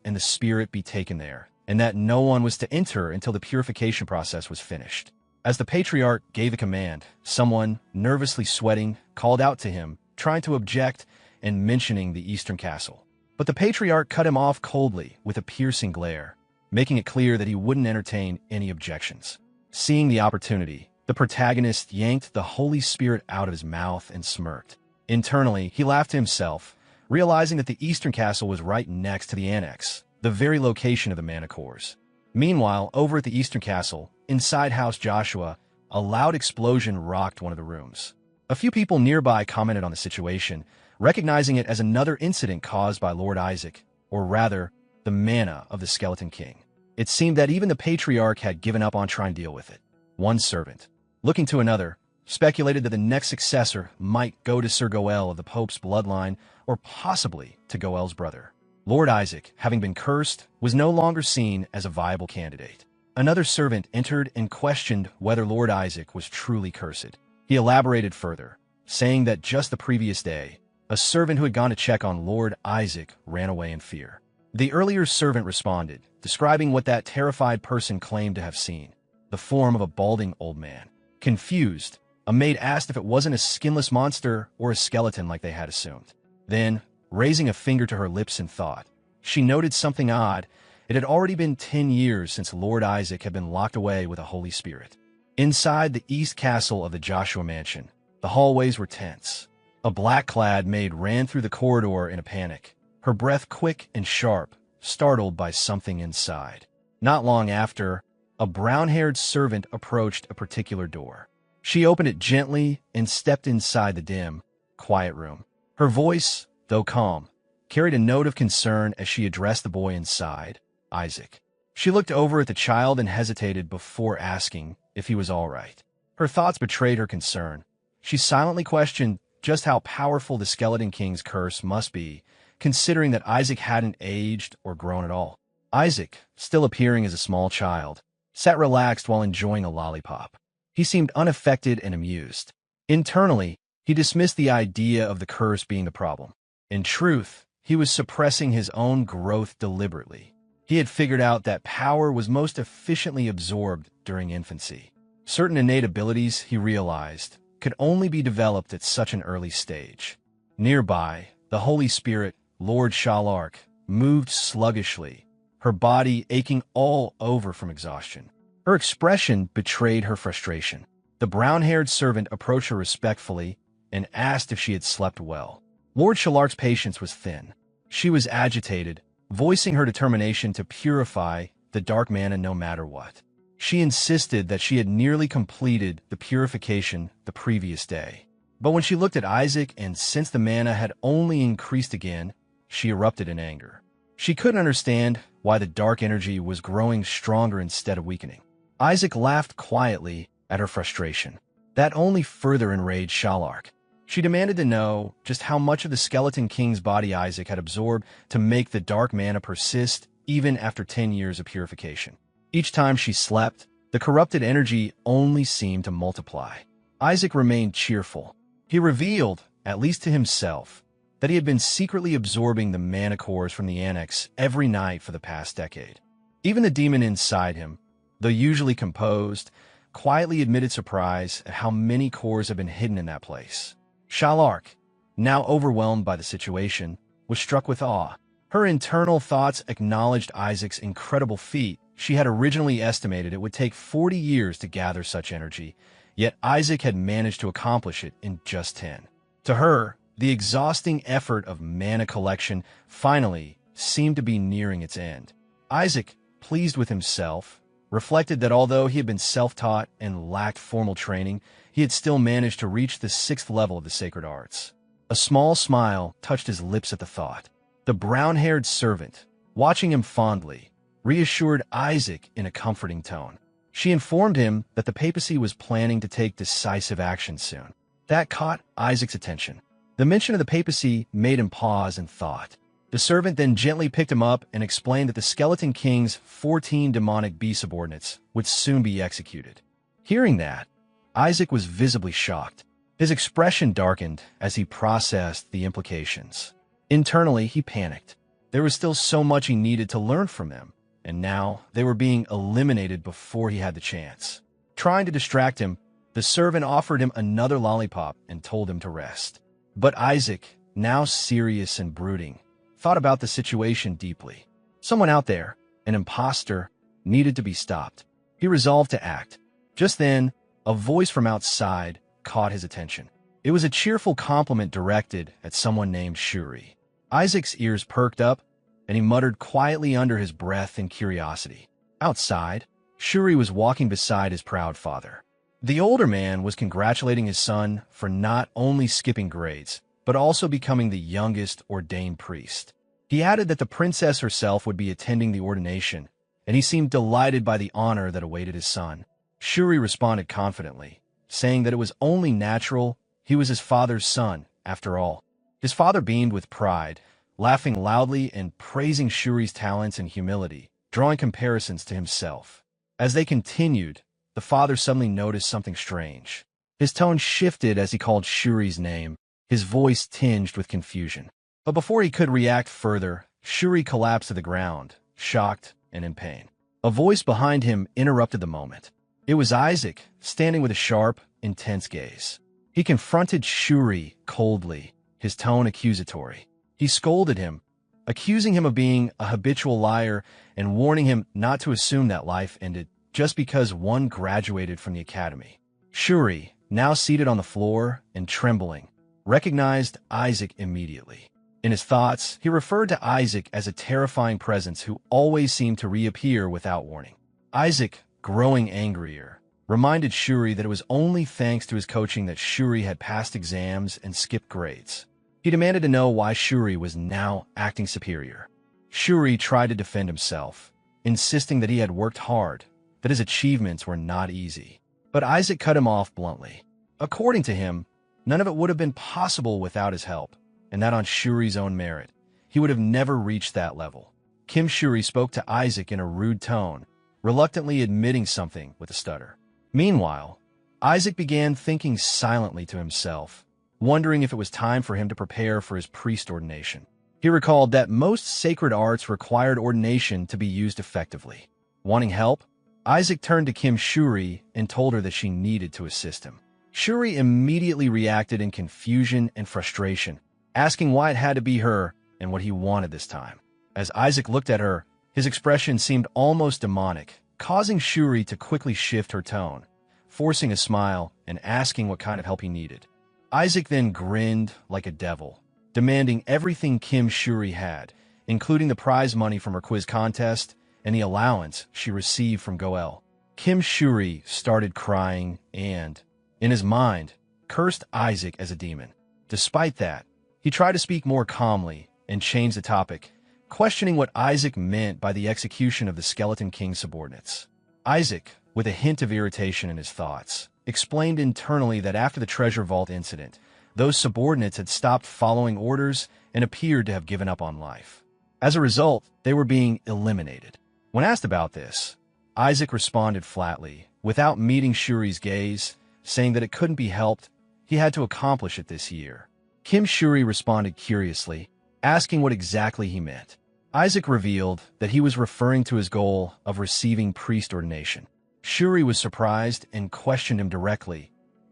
and the spirit be taken there, and that no one was to enter until the purification process was finished. As the patriarch gave the command, someone, nervously sweating, called out to him, trying to object and mentioning the Eastern Castle. But the patriarch cut him off coldly with a piercing glare, making it clear that he wouldn't entertain any objections. Seeing the opportunity, the protagonist yanked the Holy Spirit out of his mouth and smirked. Internally, he laughed to himself, realizing that the Eastern Castle was right next to the Annex, the very location of the mana cores. Meanwhile, over at the Eastern Castle, inside House Joshua, a loud explosion rocked one of the rooms. A few people nearby commented on the situation, recognizing it as another incident caused by Lord Isaac, or rather, the mana of the Skeleton King. It seemed that even the patriarch had given up on trying to deal with it. One servant, looking to another, speculated that the next successor might go to Sir Goel of the Pope's bloodline, or possibly to Goel's brother. Lord Isaac, having been cursed, was no longer seen as a viable candidate. Another servant entered and questioned whether Lord Isaac was truly cursed. He elaborated further, saying that just the previous day, a servant who had gone to check on Lord Isaac ran away in fear. The earlier servant responded, describing what that terrified person claimed to have seen: the form of a balding old man. Confused, a maid asked if it wasn't a skinless monster or a skeleton like they had assumed. Then, raising a finger to her lips in thought, she noted something odd. It had already been 10 years since Lord Isaac had been locked away with a Holy Spirit. Inside the East Castle of the Joshua Mansion, the hallways were tense. A black-clad maid ran through the corridor in a panic, her breath quick and sharp, startled by something inside. Not long after, a brown-haired servant approached a particular door. She opened it gently and stepped inside the dim, quiet room. Her voice, though calm, carried a note of concern as she addressed the boy inside, Isaac. She looked over at the child and hesitated before asking if he was all right. Her thoughts betrayed her concern. She silently questioned just how powerful the Skeleton King's curse must be, considering that Isaac hadn't aged or grown at all. Isaac, still appearing as a small child, sat relaxed while enjoying a lollipop. He seemed unaffected and amused. Internally, he dismissed the idea of the curse being the problem. In truth, he was suppressing his own growth deliberately. He had figured out that power was most efficiently absorbed during infancy. Certain innate abilities, he realized, could only be developed at such an early stage. Nearby, the Holy Spirit, Lord Shalark, moved sluggishly, her body aching all over from exhaustion. Her expression betrayed her frustration. The brown-haired servant approached her respectfully and asked if she had slept well. Lord Shalark's patience was thin. She was agitated, voicing her determination to purify the dark mana no matter what. She insisted that she had nearly completed the purification the previous day. But when she looked at Isaac and sensed the mana had only increased again, she erupted in anger. She couldn't understand why the dark energy was growing stronger instead of weakening. Isaac laughed quietly at her frustration. That only further enraged Shalark. She demanded to know just how much of the Skeleton King's body Isaac had absorbed to make the dark mana persist even after 10 years of purification. Each time she slept, the corrupted energy only seemed to multiply. Isaac remained cheerful. He revealed, at least to himself, that he had been secretly absorbing the mana cores from the annex every night for the past decade. Even the demon inside him, though usually composed, quietly admitted surprise at how many cores had been hidden in that place. Shalark, now overwhelmed by the situation, was struck with awe. Her internal thoughts acknowledged Isaac's incredible feat. She had originally estimated it would take 40 years to gather such energy, yet Isaac had managed to accomplish it in just 10. To her, the exhausting effort of mana collection finally seemed to be nearing its end. Isaac, pleased with himself, reflected that although he had been self-taught and lacked formal training, he had still managed to reach the 6th level of the sacred arts. A small smile touched his lips at the thought. The brown-haired servant, watching him fondly, reassured Isaac in a comforting tone. She informed him that the papacy was planning to take decisive action soon. That caught Isaac's attention. The mention of the papacy made him pause in thought. The servant then gently picked him up and explained that the Skeleton King's 14 demonic bee subordinates would soon be executed. Hearing that, Isaac was visibly shocked. His expression darkened as he processed the implications. Internally, he panicked. There was still so much he needed to learn from them, and now they were being eliminated before he had the chance. Trying to distract him, the servant offered him another lollipop and told him to rest. But Isaac, now serious and brooding, thought about the situation deeply. Someone out there, an imposter, needed to be stopped. He resolved to act. Just then, a voice from outside caught his attention. It was a cheerful compliment directed at someone named Shuri. Isaac's ears perked up, and he muttered quietly under his breath in curiosity. Outside, Shuri was walking beside his proud father. The older man was congratulating his son for not only skipping grades, but also becoming the youngest ordained priest. He added that the princess herself would be attending the ordination, and he seemed delighted by the honor that awaited his son. Shuri responded confidently, saying that it was only natural he was his father's son, after all. His father beamed with pride, laughing loudly and praising Shuri's talents and humility, drawing comparisons to himself. As they continued, the father suddenly noticed something strange. His tone shifted as he called Shuri's name, his voice tinged with confusion. But before he could react further, Shuri collapsed to the ground, shocked and in pain. A voice behind him interrupted the moment. It was Isaac, standing with a sharp, intense gaze. He confronted Shuri coldly, his tone accusatory. He scolded him, accusing him of being a habitual liar and warning him not to assume that life ended just because one graduated from the academy. Shuri, now seated on the floor and trembling, recognized Isaac immediately. In his thoughts, he referred to Isaac as a terrifying presence who always seemed to reappear without warning. Isaac, growing angrier, reminded Shuri that it was only thanks to his coaching that Shuri had passed exams and skipped grades. He demanded to know why Shuri was now acting superior. Shuri tried to defend himself, insisting that he had worked hard, that his achievements were not easy. But Isaac cut him off bluntly. According to him, none of it would have been possible without his help, and that on Shuri's own merit. He would have never reached that level. Kim Shuri spoke to Isaac in a rude tone, reluctantly admitting something with a stutter. Meanwhile, Isaac began thinking silently to himself, wondering if it was time for him to prepare for his priest ordination. He recalled that most sacred arts required ordination to be used effectively. Wanting help, Isaac turned to Kim Shuri and told her that she needed to assist him. Shuri immediately reacted in confusion and frustration, asking why it had to be her and what he wanted this time. As Isaac looked at her, his expression seemed almost demonic, causing Shuri to quickly shift her tone, forcing a smile and asking what kind of help he needed. Isaac then grinned like a devil, demanding everything Kim Shuri had, including the prize money from her quiz contest and the allowance she received from Goel. Kim Shuri started crying and, in his mind, cursed Isaac as a demon. Despite that, he tried to speak more calmly and change the topic, questioning what Isaac meant by the execution of the Skeleton King's subordinates. Isaac, with a hint of irritation in his thoughts, explained internally that after the treasure vault incident, those subordinates had stopped following orders and appeared to have given up on life. As a result, they were being eliminated. When asked about this, Isaac responded flatly, without meeting Shuri's gaze, saying that it couldn't be helped, he had to accomplish it this year. Kim Shuri responded curiously, asking what exactly he meant. Isaac revealed that he was referring to his goal of receiving priest ordination. Shuri was surprised and questioned him directly,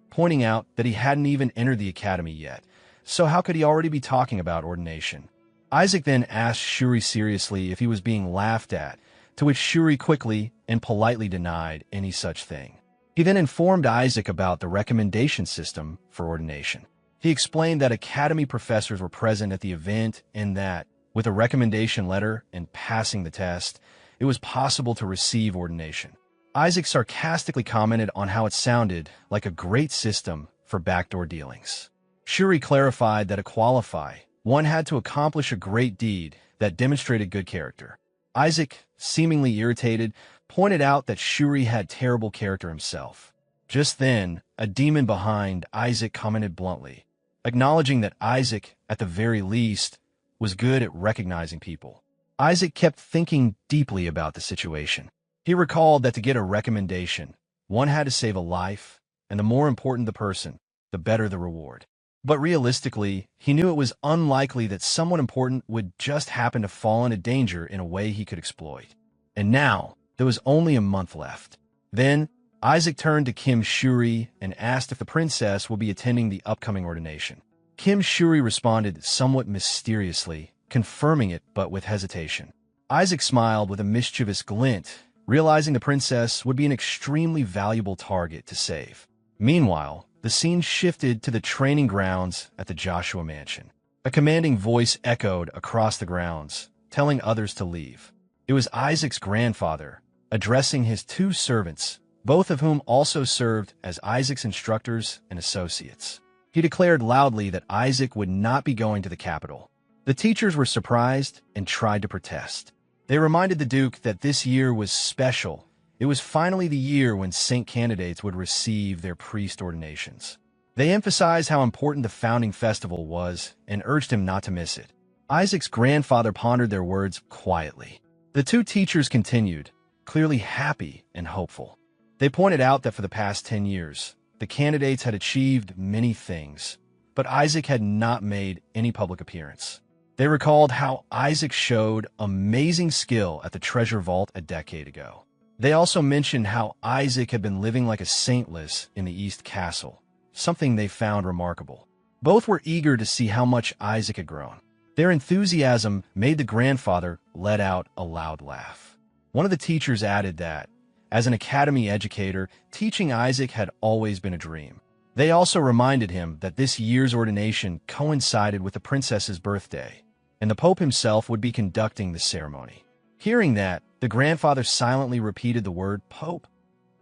pointing out that he hadn't even entered the academy yet, so how could he already be talking about ordination? Isaac then asked Shuri seriously if he was being laughed at, to which Shuri quickly and politely denied any such thing. He then informed Isaac about the recommendation system for ordination. He explained that academy professors were present at the event and that, with a recommendation letter and passing the test, it was possible to receive ordination. Isaac sarcastically commented on how it sounded like a great system for backdoor dealings. Shuri clarified that to qualify, one had to accomplish a great deed that demonstrated good character. Isaac, seemingly irritated, pointed out that Shuri had terrible character himself. Just then, a demon behind Isaac commented bluntly, acknowledging that Isaac, at the very least, was good at recognizing people. Isaac kept thinking deeply about the situation. He recalled that to get a recommendation, one had to save a life, and the more important the person, the better the reward. But realistically, he knew it was unlikely that someone important would just happen to fall into danger in a way he could exploit. And now, there was only a month left. Then, Isaac turned to Kim Shuri and asked if the princess will be attending the upcoming ordination. Kim Shuri responded somewhat mysteriously, confirming it but with hesitation. Isaac smiled with a mischievous glint, realizing the princess would be an extremely valuable target to save. Meanwhile, the scene shifted to the training grounds at the Joshua Mansion. A commanding voice echoed across the grounds, telling others to leave. It was Isaac's grandfather, addressing his two servants, both of whom also served as Isaac's instructors and associates. He declared loudly that Isaac would not be going to the capital. The teachers were surprised and tried to protest. They reminded the Duke that this year was special. It was finally the year when Saint candidates would receive their priest ordinations. They emphasized how important the founding festival was and urged him not to miss it. Isaac's grandfather pondered their words quietly. The two teachers continued, clearly happy and hopeful. They pointed out that for the past 10 years, the candidates had achieved many things, but Isaac had not made any public appearance. They recalled how Isaac showed amazing skill at the treasure vault a decade ago. They also mentioned how Isaac had been living like a saintless in the East Castle, something they found remarkable. Both were eager to see how much Isaac had grown. Their enthusiasm made the grandfather let out a loud laugh. One of the teachers added that, as an academy educator, teaching Isaac had always been a dream. They also reminded him that this year's ordination coincided with the princess's birthday, and the Pope himself would be conducting the ceremony. Hearing that, the grandfather silently repeated the word Pope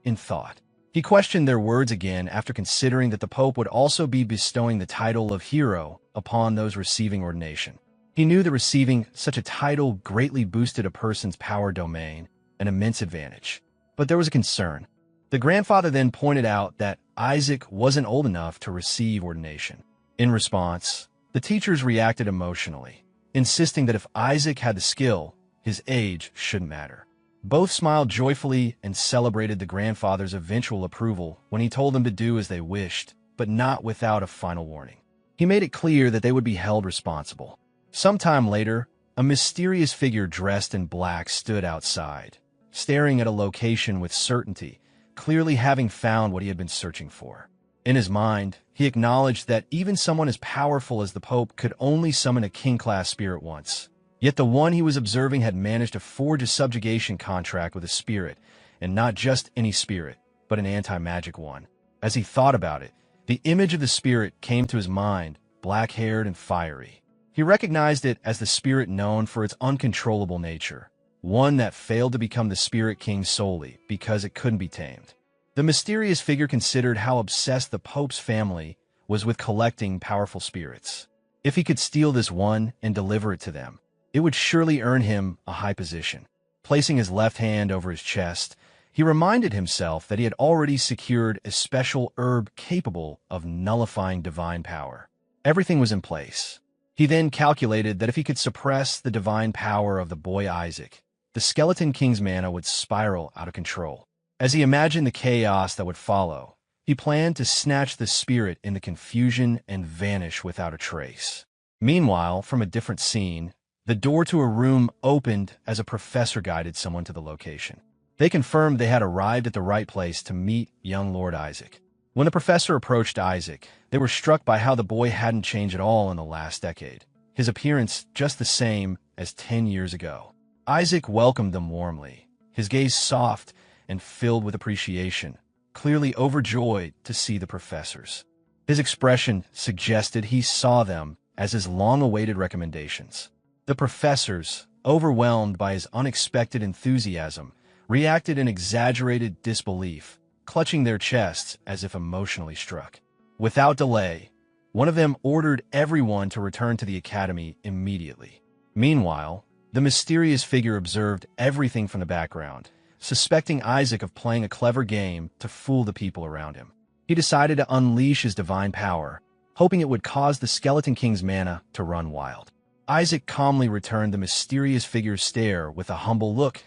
in thought. He questioned their words again after considering that the Pope would also be bestowing the title of hero upon those receiving ordination. He knew that receiving such a title greatly boosted a person's power domain, an immense advantage. But there was a concern. The grandfather then pointed out that Isaac wasn't old enough to receive ordination. In response, the teachers reacted emotionally, insisting that if Isaac had the skill, his age shouldn't matter. Both smiled joyfully and celebrated the grandfather's eventual approval when he told them to do as they wished, but not without a final warning. He made it clear that they would be held responsible. Sometime later, a mysterious figure dressed in black stood outside, staring at a location with certainty, clearly having found what he had been searching for. In his mind, he acknowledged that even someone as powerful as the Pope could only summon a king-class spirit once. Yet the one he was observing had managed to forge a subjugation contract with a spirit, and not just any spirit, but an anti-magic one. As he thought about it, the image of the spirit came to his mind, black-haired and fiery. He recognized it as the spirit known for its uncontrollable nature, one that failed to become the Spirit King solely because it couldn't be tamed. The mysterious figure considered how obsessed the Pope's family was with collecting powerful spirits. If he could steal this one and deliver it to them, it would surely earn him a high position. Placing his left hand over his chest, he reminded himself that he had already secured a special herb capable of nullifying divine power. Everything was in place. He then calculated that if he could suppress the divine power of the boy Isaac, the Skeleton King's mana would spiral out of control. As he imagined the chaos that would follow, he planned to snatch the spirit in the confusion and vanish without a trace. Meanwhile, from a different scene, the door to a room opened as a professor guided someone to the location. They confirmed they had arrived at the right place to meet young Lord Isaac. When the professor approached Isaac, they were struck by how the boy hadn't changed at all in the last decade, his appearance just the same as 10 years ago. Isaac welcomed them warmly, his gaze soft and filled with appreciation, clearly overjoyed to see the professors. His expression suggested he saw them as his long-awaited recommendations. The professors, overwhelmed by his unexpected enthusiasm, reacted in exaggerated disbelief, clutching their chests as if emotionally struck. Without delay, one of them ordered everyone to return to the academy immediately. Meanwhile, the mysterious figure observed everything from the background, suspecting Isaac of playing a clever game to fool the people around him. He decided to unleash his divine power, hoping it would cause the Skeleton King's mana to run wild. Isaac calmly returned the mysterious figure's stare with a humble look,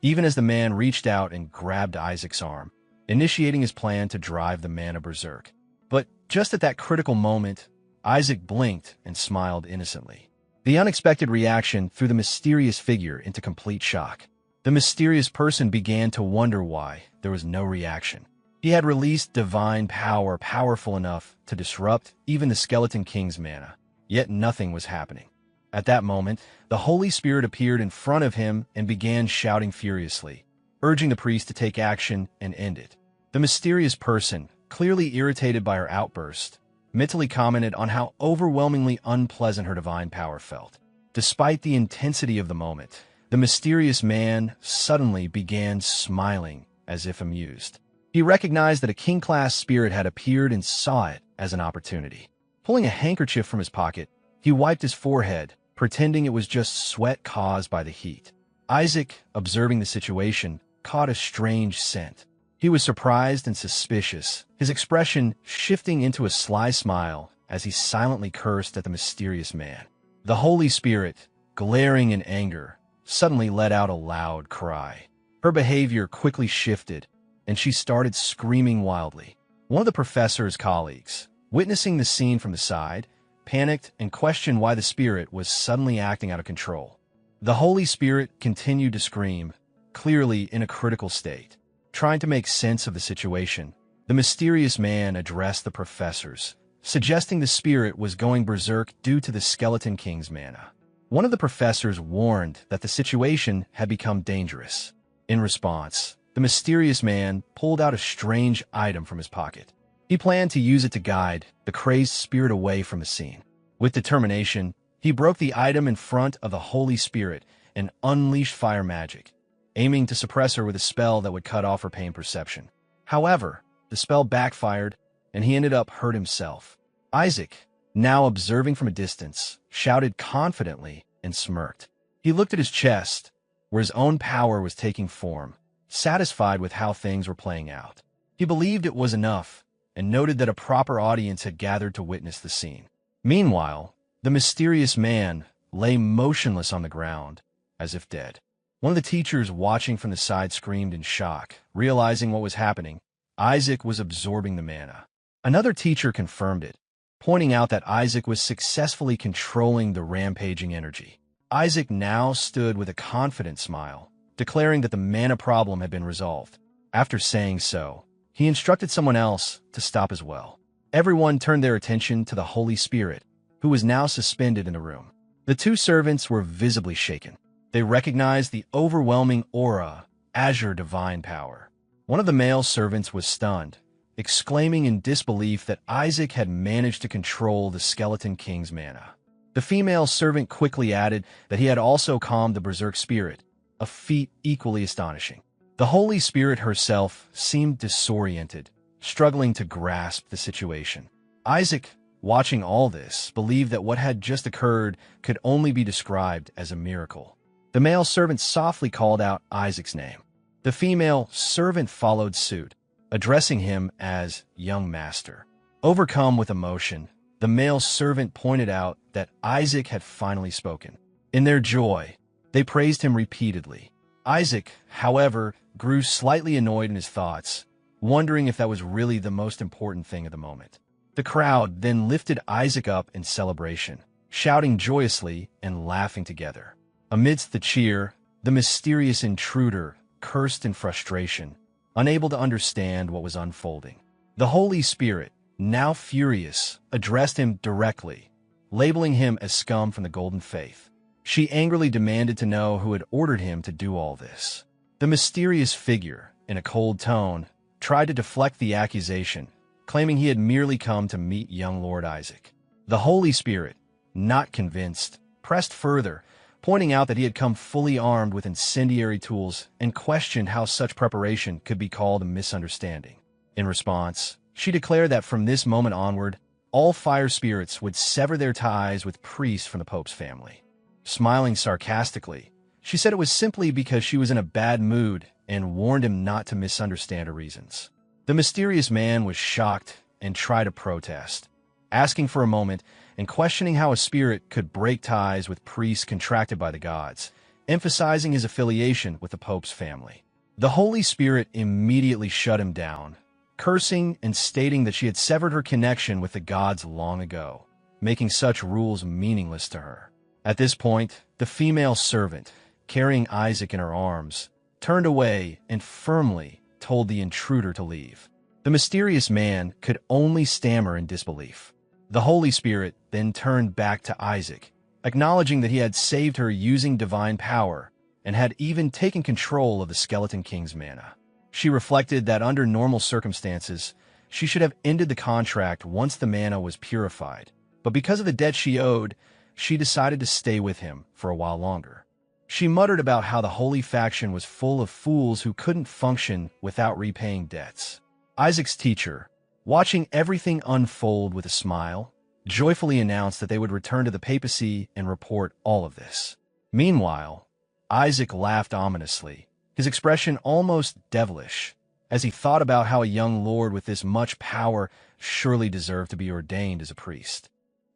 even as the man reached out and grabbed Isaac's arm, initiating his plan to drive the mana berserk. But just at that critical moment, Isaac blinked and smiled innocently. The unexpected reaction threw the mysterious figure into complete shock. The mysterious person began to wonder why there was no reaction. He had released divine power powerful enough to disrupt even the Skeleton King's mana, yet nothing was happening. At that moment, the Holy Spirit appeared in front of him and began shouting furiously, urging the priest to take action and end it. The mysterious person, clearly irritated by her outburst, mentally commented on how overwhelmingly unpleasant her divine power felt. Despite the intensity of the moment, the mysterious man suddenly began smiling as if amused. He recognized that a king-class spirit had appeared and saw it as an opportunity. Pulling a handkerchief from his pocket, he wiped his forehead, pretending it was just sweat caused by the heat. Isaac, observing the situation, caught a strange scent. He was surprised and suspicious, his expression shifting into a sly smile as he silently cursed at the mysterious man. The Holy Spirit, glaring in anger, suddenly let out a loud cry. Her behavior quickly shifted, and she started screaming wildly. One of the professor's colleagues, witnessing the scene from the side, panicked and questioned why the spirit was suddenly acting out of control. The Holy Spirit continued to scream, clearly in a critical state. Trying to make sense of the situation, the mysterious man addressed the professors, suggesting the spirit was going berserk due to the Skeleton King's mana. One of the professors warned that the situation had become dangerous. In response, the mysterious man pulled out a strange item from his pocket. He planned to use it to guide the crazed spirit away from the scene. With determination, he broke the item in front of the Holy Spirit and unleashed fire magic, aiming to suppress her with a spell that would cut off her pain perception. However, the spell backfired, and he ended up hurt himself. Isaac, now observing from a distance, shouted confidently and smirked. He looked at his chest, where his own power was taking form, satisfied with how things were playing out. He believed it was enough, and noted that a proper audience had gathered to witness the scene. Meanwhile, the mysterious man lay motionless on the ground, as if dead. One of the teachers watching from the side screamed in shock, realizing what was happening. Isaac was absorbing the mana. Another teacher confirmed it, pointing out that Isaac was successfully controlling the rampaging energy. Isaac now stood with a confident smile, declaring that the mana problem had been resolved. After saying so, he instructed someone else to stop as well. Everyone turned their attention to the Holy Spirit, who was now suspended in the room. The two servants were visibly shaken. They recognized the overwhelming aura, azure divine power. One of the male servants was stunned, exclaiming in disbelief that Isaac had managed to control the Skeleton King's mana. The female servant quickly added that he had also calmed the berserk spirit, a feat equally astonishing. The Holy Spirit herself seemed disoriented, struggling to grasp the situation. Isaac, watching all this, believed that what had just occurred could only be described as a miracle. The male servant softly called out Isaac's name. The female servant followed suit, addressing him as young master. Overcome with emotion, the male servant pointed out that Isaac had finally spoken. In their joy, they praised him repeatedly. Isaac, however, grew slightly annoyed in his thoughts, wondering if that was really the most important thing at the moment. The crowd then lifted Isaac up in celebration, shouting joyously and laughing together. Amidst the cheer, the mysterious intruder cursed in frustration, unable to understand what was unfolding. The Holy Spirit, now furious, addressed him directly, labeling him as scum from the Golden Faith. She angrily demanded to know who had ordered him to do all this. The mysterious figure, in a cold tone, tried to deflect the accusation, claiming he had merely come to meet young Lord Isaac. The Holy Spirit, not convinced, pressed further, pointing out that he had come fully armed with incendiary tools and questioned how such preparation could be called a misunderstanding. In response, she declared that from this moment onward, all fire spirits would sever their ties with priests from the Pope's family. Smiling sarcastically, she said it was simply because she was in a bad mood and warned him not to misunderstand her reasons. The mysterious man was shocked and tried to protest, asking for a moment and questioning how a spirit could break ties with priests contracted by the gods, emphasizing his affiliation with the Pope's family. The Holy Spirit immediately shut him down, cursing and stating that she had severed her connection with the gods long ago, making such rules meaningless to her. At this point, the female servant, carrying Isaac in her arms, turned away and firmly told the intruder to leave. The mysterious man could only stammer in disbelief. The Holy Spirit then turned back to Isaac, acknowledging that he had saved her using divine power and had even taken control of the Skeleton King's mana. She reflected that under normal circumstances, she should have ended the contract once the mana was purified, but because of the debt she owed, she decided to stay with him for a while longer. She muttered about how the holy faction was full of fools who couldn't function without repaying debts. Isaac's teacher, watching everything unfold with a smile, joyfully announced that they would return to the papacy and report all of this. Meanwhile, Isaac laughed ominously, his expression almost devilish, as he thought about how a young lord with this much power surely deserved to be ordained as a priest.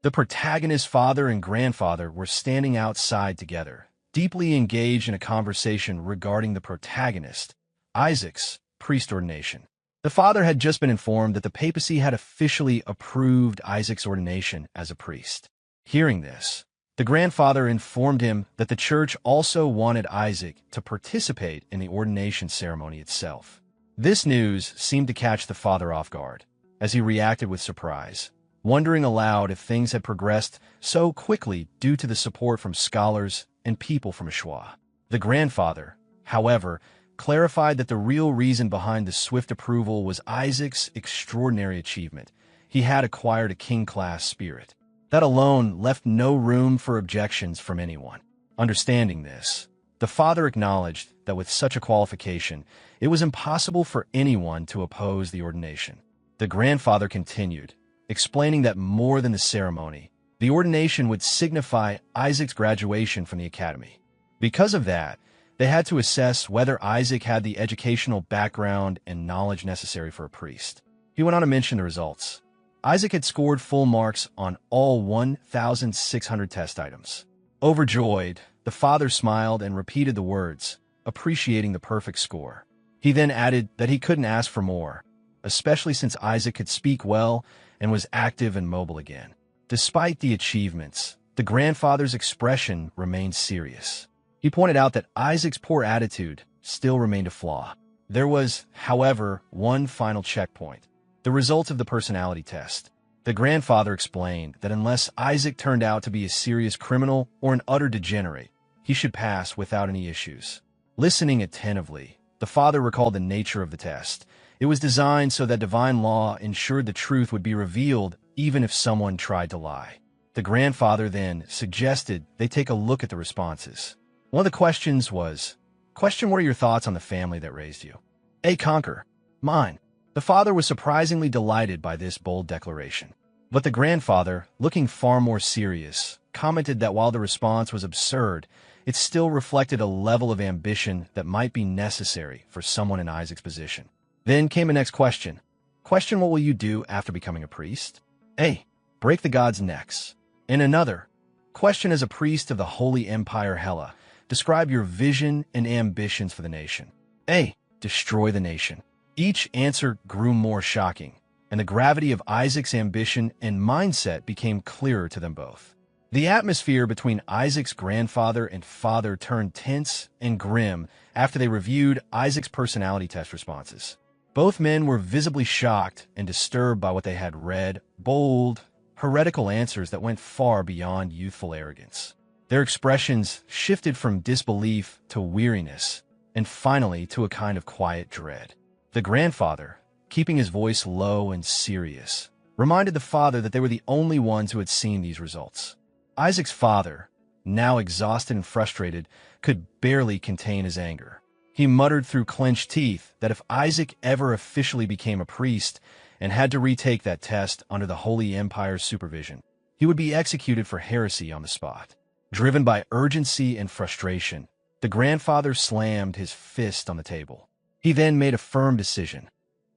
The protagonist's father and grandfather were standing outside together, deeply engaged in a conversation regarding the protagonist, Isaac's, priest ordination. The father had just been informed that the papacy had officially approved Isaac's ordination as a priest. Hearing this, the grandfather informed him that the church also wanted Isaac to participate in the ordination ceremony itself. This news seemed to catch the father off guard, as he reacted with surprise, wondering aloud if things had progressed so quickly due to the support from scholars and people from Manhwa. The grandfather, however, clarified that the real reason behind the swift approval was Isaac's extraordinary achievement. He had acquired a king-class spirit. That alone left no room for objections from anyone. Understanding this, the father acknowledged that with such a qualification, it was impossible for anyone to oppose the ordination. The grandfather continued, explaining that more than the ceremony, the ordination would signify Isaac's graduation from the academy. Because of that, they had to assess whether Isaac had the educational background and knowledge necessary for a priest. He went on to mention the results. Isaac had scored full marks on all 1,600 test items. Overjoyed, the father smiled and repeated the words, appreciating the perfect score. He then added that he couldn't ask for more, especially since Isaac could speak well and was active and mobile again. Despite the achievements, the grandfather's expression remained serious. He pointed out that Isaac's poor attitude still remained a flaw. There was, however, one final checkpoint: the result of the personality test. The grandfather explained that unless Isaac turned out to be a serious criminal or an utter degenerate, he should pass without any issues. Listening attentively, the father recalled the nature of the test. It was designed so that divine law ensured the truth would be revealed even if someone tried to lie. The grandfather then suggested they take a look at the responses. One of the questions was, what are your thoughts on the family that raised you? A. Conquer. Mine. The father was surprisingly delighted by this bold declaration. But the grandfather, looking far more serious, commented that while the response was absurd, it still reflected a level of ambition that might be necessary for someone in Isaac's position. Then came the next question. What will you do after becoming a priest? A. Break the gods' necks. In another, question as a priest of the Holy Empire Hela, describe your vision and ambitions for the nation. A. Destroy the nation. Each answer grew more shocking, and the gravity of Isaac's ambition and mindset became clearer to them both. The atmosphere between Isaac's grandfather and father turned tense and grim after they reviewed Isaac's personality test responses. Both men were visibly shocked and disturbed by what they had read, bold, heretical answers that went far beyond youthful arrogance. Their expressions shifted from disbelief to weariness, and finally to a kind of quiet dread. The grandfather, keeping his voice low and serious, reminded the father that they were the only ones who had seen these results. Isaac's father, now exhausted and frustrated, could barely contain his anger. He muttered through clenched teeth that if Isaac ever officially became a priest and had to retake that test under the Holy Empire's supervision, he would be executed for heresy on the spot. Driven by urgency and frustration, the grandfather slammed his fist on the table. He then made a firm decision.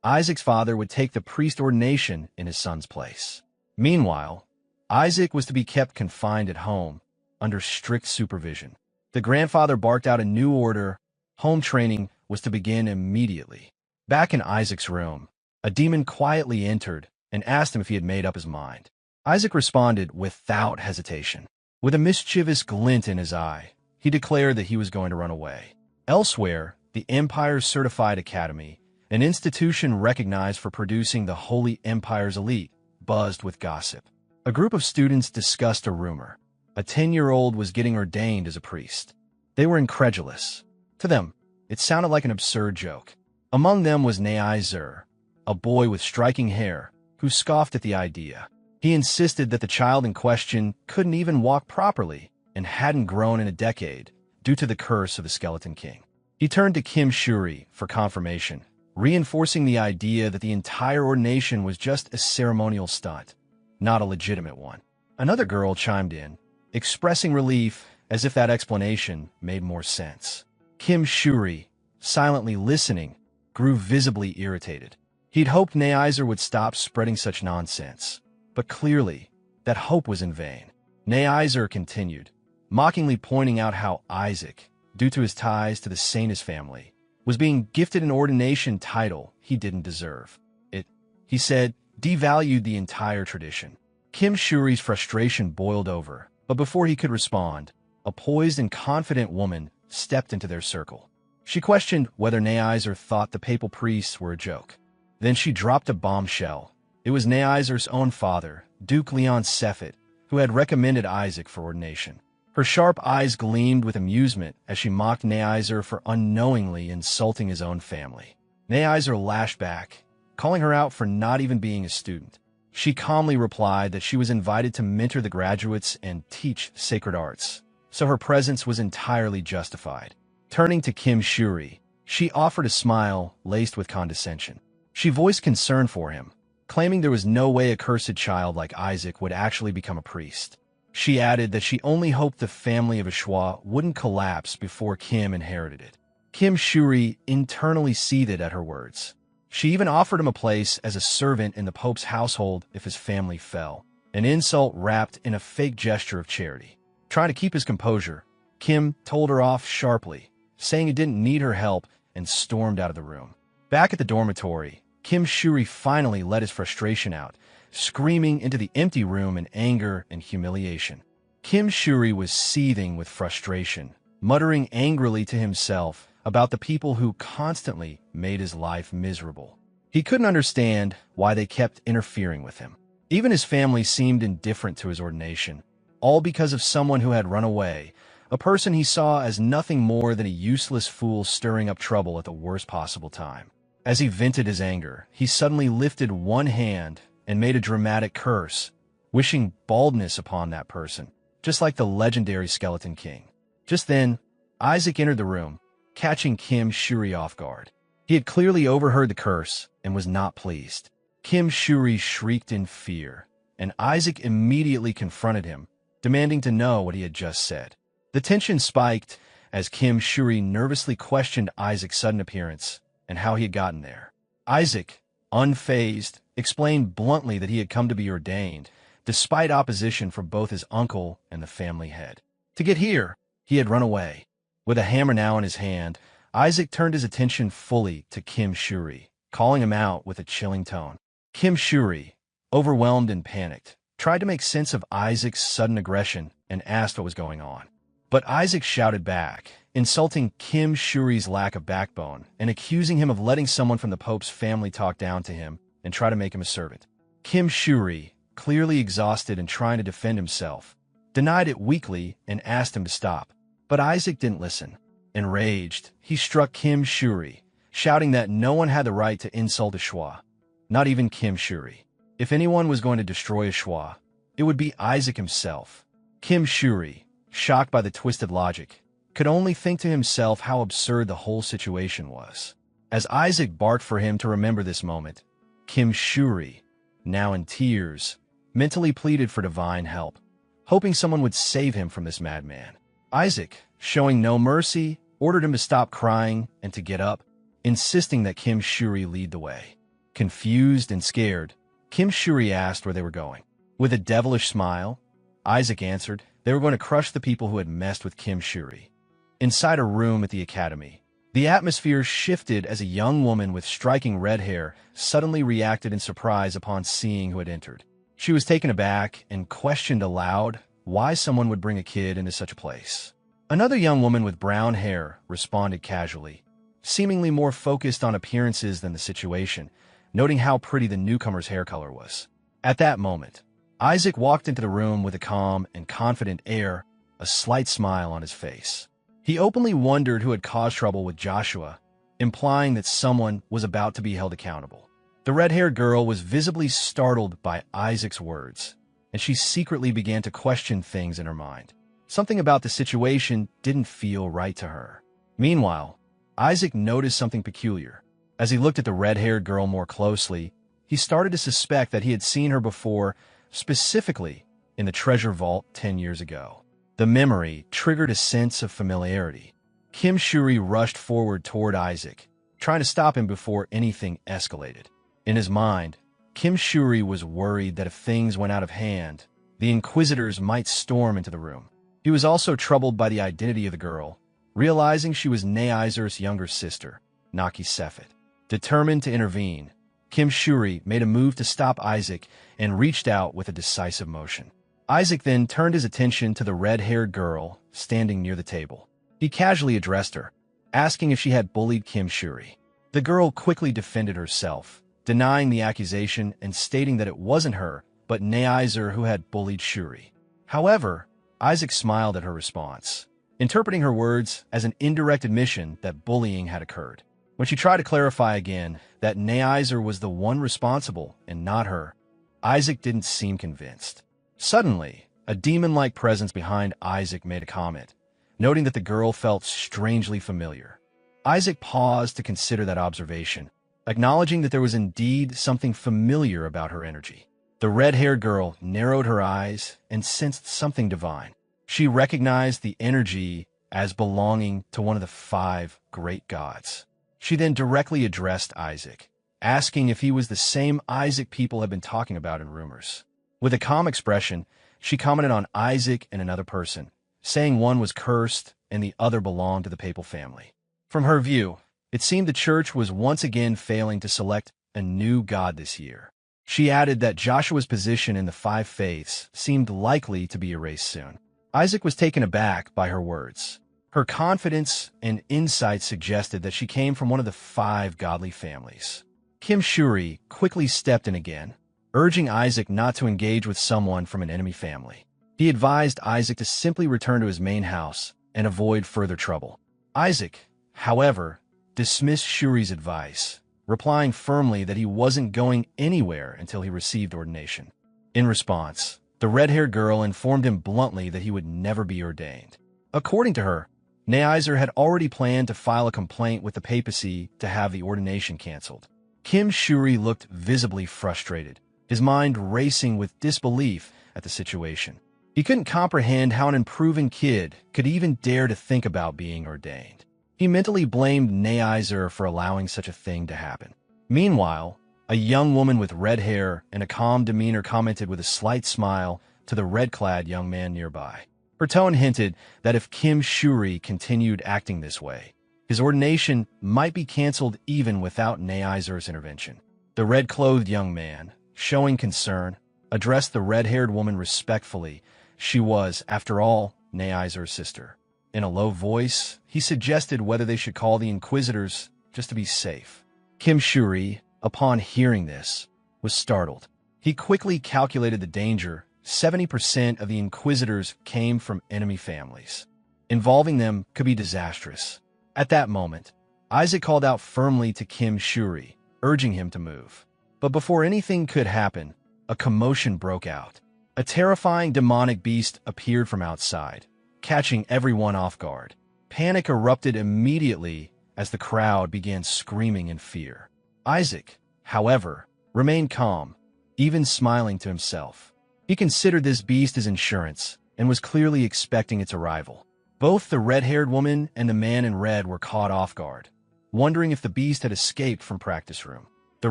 Isaac's father would take the priest ordination in his son's place. Meanwhile, Isaac was to be kept confined at home, under strict supervision. The grandfather barked out a new order. Home training was to begin immediately. Back in Isaac's room, a demon quietly entered and asked him if he had made up his mind. Isaac responded without hesitation. With a mischievous glint in his eye, he declared that he was going to run away. Elsewhere, the Empire's certified academy, an institution recognized for producing the Holy Empire's elite, buzzed with gossip. A group of students discussed a rumor. A 10-year-old was getting ordained as a priest. They were incredulous. To them, it sounded like an absurd joke. Among them was Neizer, a boy with striking hair, who scoffed at the idea. He insisted that the child in question couldn't even walk properly and hadn't grown in a decade due to the curse of the Skeleton King. He turned to Kim Shuri for confirmation, reinforcing the idea that the entire ordination was just a ceremonial stunt, not a legitimate one. Another girl chimed in, expressing relief as if that explanation made more sense. Kim Shuri, silently listening, grew visibly irritated. He'd hoped Neizer would stop spreading such nonsense, but clearly, that hope was in vain. Neizer continued, mockingly pointing out how Isaac, due to his ties to the Saintis family, was being gifted an ordination title he didn't deserve. It, he said, devalued the entire tradition. Kim Shuri's frustration boiled over, but before he could respond, a poised and confident woman stepped into their circle. She questioned whether Neiser thought the papal priests were a joke. Then she dropped a bombshell. It was Neiser's own father, Duke Leon Sefit, who had recommended Isaac for ordination. Her sharp eyes gleamed with amusement as she mocked Neiser for unknowingly insulting his own family. Neiser lashed back, calling her out for not even being a student. She calmly replied that she was invited to mentor the graduates and teach sacred arts, so her presence was entirely justified. Turning to Kim Shuri, she offered a smile laced with condescension. She voiced concern for him, claiming there was no way a cursed child like Isaac would actually become a priest. She added that she only hoped the family of Ashwa wouldn't collapse before Kim inherited it. Kim Shuri internally seethed at her words. She even offered him a place as a servant in the Pope's household if his family fell, an insult wrapped in a fake gesture of charity. Trying to keep his composure, Kim told her off sharply, saying he didn't need her help, and stormed out of the room. Back at the dormitory, Kim Shuri finally let his frustration out, screaming into the empty room in anger and humiliation. Kim Shuri was seething with frustration, muttering angrily to himself about the people who constantly made his life miserable. He couldn't understand why they kept interfering with him. Even his family seemed indifferent to his ordination, all because of someone who had run away, a person he saw as nothing more than a useless fool stirring up trouble at the worst possible time. As he vented his anger, he suddenly lifted one hand and made a dramatic curse, wishing baldness upon that person, just like the legendary Skeleton King. Just then, Isaac entered the room, catching Kim Shuri off guard. He had clearly overheard the curse and was not pleased. Kim Shuri shrieked in fear, and Isaac immediately confronted him, demanding to know what he had just said. The tension spiked as Kim Shuri nervously questioned Isaac's sudden appearance and how he had gotten there. Isaac, unfazed, explained bluntly that he had come to be ordained, despite opposition from both his uncle and the family head. To get here, he had run away. With a hammer now in his hand, Isaac turned his attention fully to Kim Shuri, calling him out with a chilling tone. Kim Shuri, overwhelmed and panicked, tried to make sense of Isaac's sudden aggression and asked what was going on. But Isaac shouted back, insulting Kim Shuri's lack of backbone and accusing him of letting someone from the Pope's family talk down to him and try to make him a servant. Kim Shuri, clearly exhausted and trying to defend himself, denied it weakly and asked him to stop. But Isaac didn't listen. Enraged, he struck Kim Shuri, shouting that no one had the right to insult a Shwa, not even Kim Shuri. If anyone was going to destroy a Shwa, it would be Isaac himself. Kim Shuri, shocked by the twisted logic, could only think to himself how absurd the whole situation was. As Isaac barked for him to remember this moment, Kim Shuri, now in tears, mentally pleaded for divine help, hoping someone would save him from this madman. Isaac, showing no mercy, ordered him to stop crying and to get up, insisting that Kim Shuri lead the way. Confused and scared, Kim Shuri asked where they were going. With a devilish smile, Isaac answered they were going to crush the people who had messed with Kim Shuri. Inside a room at the academy, the atmosphere shifted as a young woman with striking red hair suddenly reacted in surprise upon seeing who had entered. She was taken aback and questioned aloud why someone would bring a kid into such a place. Another young woman with brown hair responded casually, seemingly more focused on appearances than the situation, noting how pretty the newcomer's hair color was. At that moment, Isaac walked into the room with a calm and confident air, a slight smile on his face. He openly wondered who had caused trouble with Joshua, implying that someone was about to be held accountable. The red-haired girl was visibly startled by Isaac's words, and she secretly began to question things in her mind. Something about the situation didn't feel right to her. Meanwhile, Isaac noticed something peculiar. As he looked at the red-haired girl more closely, he started to suspect that he had seen her before, specifically in the treasure vault 10 years ago. The memory triggered a sense of familiarity. Kim Shuri rushed forward toward Isaac, trying to stop him before anything escalated. In his mind, Kim Shuri was worried that if things went out of hand, the Inquisitors might storm into the room. He was also troubled by the identity of the girl, realizing she was Neizer's younger sister. Naki Sefet. Determined to intervene, Kim Shuri made a move to stop Isaac and reached out with a decisive motion. Isaac then turned his attention to the red-haired girl standing near the table. He casually addressed her, asking if she had bullied Kim Shuri. The girl quickly defended herself, denying the accusation and stating that it wasn't her, but Neiser who had bullied Shuri. However, Isaac smiled at her response, interpreting her words as an indirect admission that bullying had occurred. When she tried to clarify again that Neiser was the one responsible and not her, Isaac didn't seem convinced. Suddenly, a demon-like presence behind Isaac made a comment, noting that the girl felt strangely familiar. Isaac paused to consider that observation, acknowledging that there was indeed something familiar about her energy. The red-haired girl narrowed her eyes and sensed something divine. She recognized the energy as belonging to one of the 5 great gods. She then directly addressed Isaac, asking if he was the same Isaac people had been talking about in rumors. With a calm expression, she commented on Isaac and another person, saying one was cursed and the other belonged to the papal family. From her view, it seemed the church was once again failing to select a new god this year. She added that Joshua's position in the 5 faiths seemed likely to be erased soon. Isaac was taken aback by her words. Her confidence and insight suggested that she came from one of the 5 godly families. Kim Shuri quickly stepped in again, urging Isaac not to engage with someone from an enemy family. He advised Isaac to simply return to his main house and avoid further trouble. Isaac, however, dismissed Shuri's advice, replying firmly that he wasn't going anywhere until he received ordination. In response, the red-haired girl informed him bluntly that he would never be ordained. According to her, Neiser had already planned to file a complaint with the papacy to have the ordination canceled. Kim Shuri looked visibly frustrated, his mind racing with disbelief at the situation. He couldn't comprehend how an improving kid could even dare to think about being ordained. He mentally blamed Neiser for allowing such a thing to happen. Meanwhile, a young woman with red hair and a calm demeanor commented with a slight smile to the red-clad young man nearby. Her tone hinted that if Kim Shuri continued acting this way, his ordination might be canceled even without Neiser's intervention. The red-clothed young man, showing concern, addressed the red-haired woman respectfully. She was, after all, Neiser's sister. In a low voice, he suggested whether they should call the Inquisitors just to be safe. Kim Shuri, upon hearing this, was startled. He quickly calculated the danger. 70% of the Inquisitors came from enemy families. Involving them could be disastrous. At that moment, Isaac called out firmly to Kim Shuri, urging him to move. But before anything could happen, a commotion broke out. A terrifying demonic beast appeared from outside, catching everyone off guard. Panic erupted immediately as the crowd began screaming in fear. Isaac, however, remained calm, even smiling to himself. He considered this beast as insurance and was clearly expecting its arrival. Both the red-haired woman and the man in red were caught off guard, wondering if the beast had escaped from practice room. The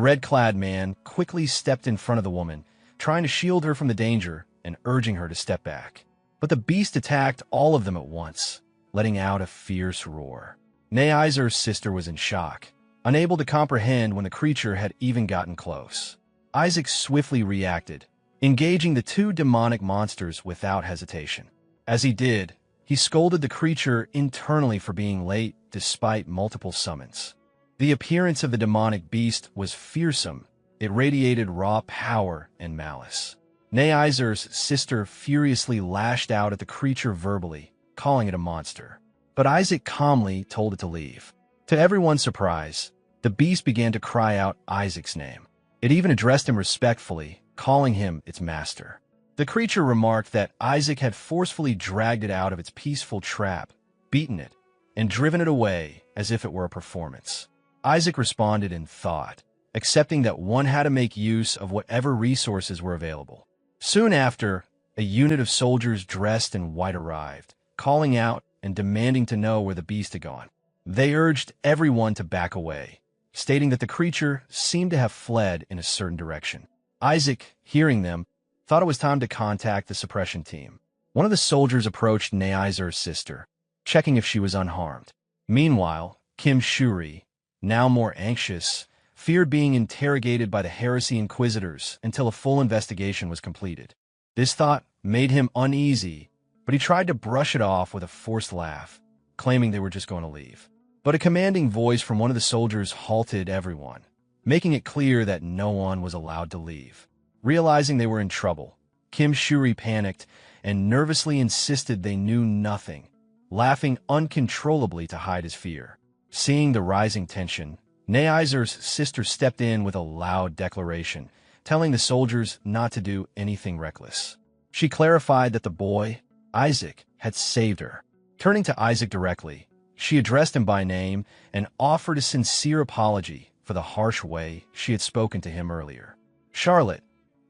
red-clad man quickly stepped in front of the woman, trying to shield her from the danger and urging her to step back. But the beast attacked all of them at once, letting out a fierce roar. Neiser's sister was in shock, unable to comprehend when the creature had even gotten close. Isaac swiftly reacted, engaging the 2 demonic monsters without hesitation. As he did, he scolded the creature internally for being late despite multiple summons. The appearance of the demonic beast was fearsome. It radiated raw power and malice. Neiser's sister furiously lashed out at the creature verbally, calling it a monster. But Isaac calmly told it to leave. To everyone's surprise, the beast began to cry out Isaac's name. It even addressed him respectfully, calling him its master. The creature remarked that Isaac had forcefully dragged it out of its peaceful trap, beaten it, and driven it away as if it were a performance. Isaac responded in thought, accepting that one had to make use of whatever resources were available. Soon after, a unit of soldiers dressed in white arrived, calling out and demanding to know where the beast had gone. They urged everyone to back away, stating that the creature seemed to have fled in a certain direction. Isaac, hearing them, thought it was time to contact the suppression team. One of the soldiers approached Neiser's sister, checking if she was unharmed. Meanwhile, Kim Shuri, now more anxious, feared being interrogated by the heresy inquisitors until a full investigation was completed. This thought made him uneasy, but he tried to brush it off with a forced laugh, claiming they were just going to leave. But a commanding voice from one of the soldiers halted everyone, making it clear that no one was allowed to leave. Realizing they were in trouble, Kim Shuri panicked and nervously insisted they knew nothing, laughing uncontrollably to hide his fear. Seeing the rising tension, Neizer's sister stepped in with a loud declaration, telling the soldiers not to do anything reckless. She clarified that the boy, Isaac, had saved her. Turning to Isaac directly, she addressed him by name and offered a sincere apology for the harsh way she had spoken to him earlier. Charlotte,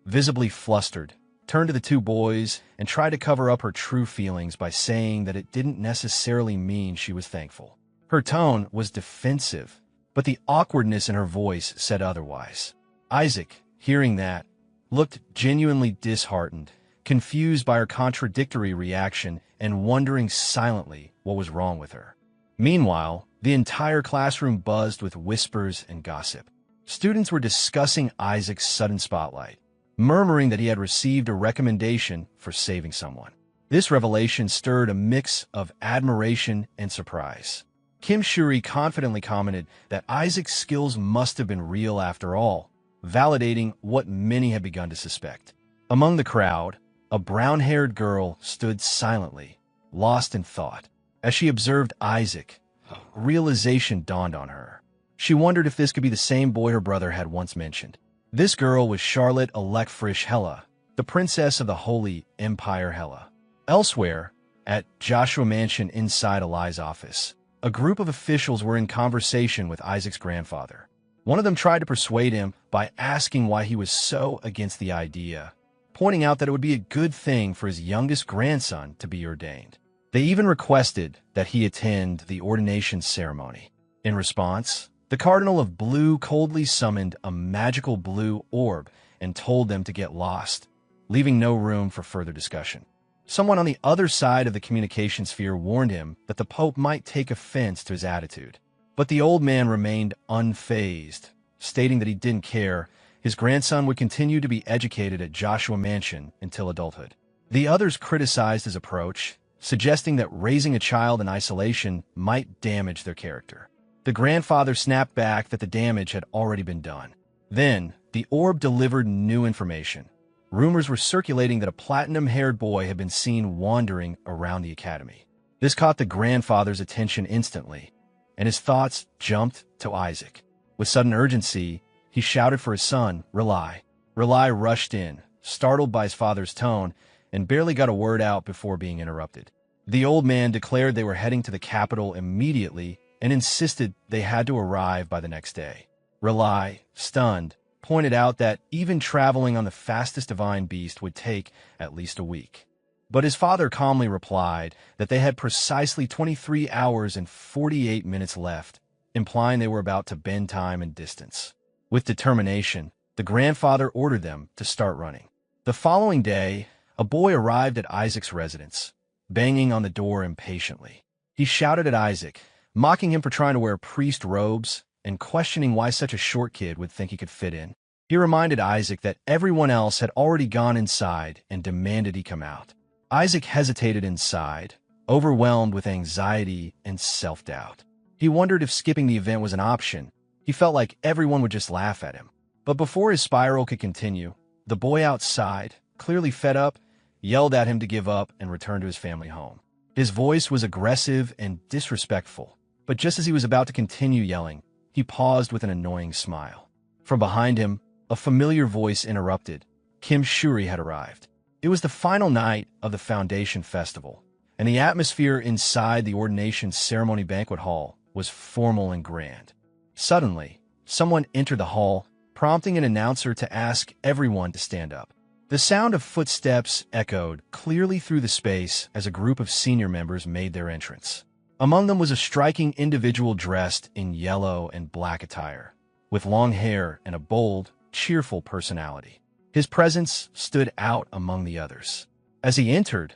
visibly flustered, turned to the two boys and tried to cover up her true feelings by saying that it didn't necessarily mean she was thankful. Her tone was defensive, but the awkwardness in her voice said otherwise. Isaac, hearing that, looked genuinely disheartened, confused by her contradictory reaction and wondering silently what was wrong with her. Meanwhile, the entire classroom buzzed with whispers and gossip. Students were discussing Isaac's sudden spotlight, murmuring that he had received a recommendation for saving someone. This revelation stirred a mix of admiration and surprise. Kim Shuri confidently commented that Isaac's skills must have been real after all, validating what many had begun to suspect. Among the crowd, a brown-haired girl stood silently, lost in thought. As she observed Isaac, a realization dawned on her. She wondered if this could be the same boy her brother had once mentioned. This girl was Charlotte Elekfrisch Hella, the princess of the Holy Empire Hella. Elsewhere, at Joshua Mansion inside Eli's office, a group of officials were in conversation with Isaac's grandfather. One of them tried to persuade him by asking why he was so against the idea, pointing out that it would be a good thing for his youngest grandson to be ordained. They even requested that he attend the ordination ceremony. In response, the Cardinal of Blue coldly summoned a magical blue orb and told them to get lost, leaving no room for further discussion. Someone on the other side of the communication sphere warned him that the Pope might take offense to his attitude. But the old man remained unfazed, stating that he didn't care. His grandson would continue to be educated at Joshua Mansion until adulthood. The others criticized his approach, suggesting that raising a child in isolation might damage their character. The grandfather snapped back that the damage had already been done. Then, the orb delivered new information. Rumors were circulating that a platinum-haired boy had been seen wandering around the academy. This caught the grandfather's attention instantly, and his thoughts jumped to Isaac. With sudden urgency, he shouted for his son, Rely. Rely rushed in, startled by his father's tone, and barely got a word out before being interrupted. The old man declared they were heading to the capital immediately and insisted they had to arrive by the next day. Rely, stunned, pointed out that even traveling on the fastest divine beast would take at least a week. But his father calmly replied that they had precisely 23 hours and 48 minutes left, implying they were about to bend time and distance. With determination, the grandfather ordered them to start running. The following day, a boy arrived at Isaac's residence, banging on the door impatiently. He shouted at Isaac, mocking him for trying to wear priest robes and questioning why such a short kid would think he could fit in. He reminded Isaac that everyone else had already gone inside and demanded he come out. Isaac hesitated inside, overwhelmed with anxiety and self-doubt. He wondered if skipping the event was an option. He felt like everyone would just laugh at him. But before his spiral could continue, the boy outside, clearly fed up, yelled at him to give up and return to his family home. His voice was aggressive and disrespectful, but just as he was about to continue yelling, he paused with an annoying smile. From behind him, a familiar voice interrupted. Kim Shuri had arrived. It was the final night of the Foundation Festival, and the atmosphere inside the ordination ceremony banquet hall was formal and grand. Suddenly, someone entered the hall, prompting an announcer to ask everyone to stand up. The sound of footsteps echoed clearly through the space as a group of senior members made their entrance. Among them was a striking individual dressed in yellow and black attire, with long hair and a bold, cheerful personality. His presence stood out among the others. As he entered,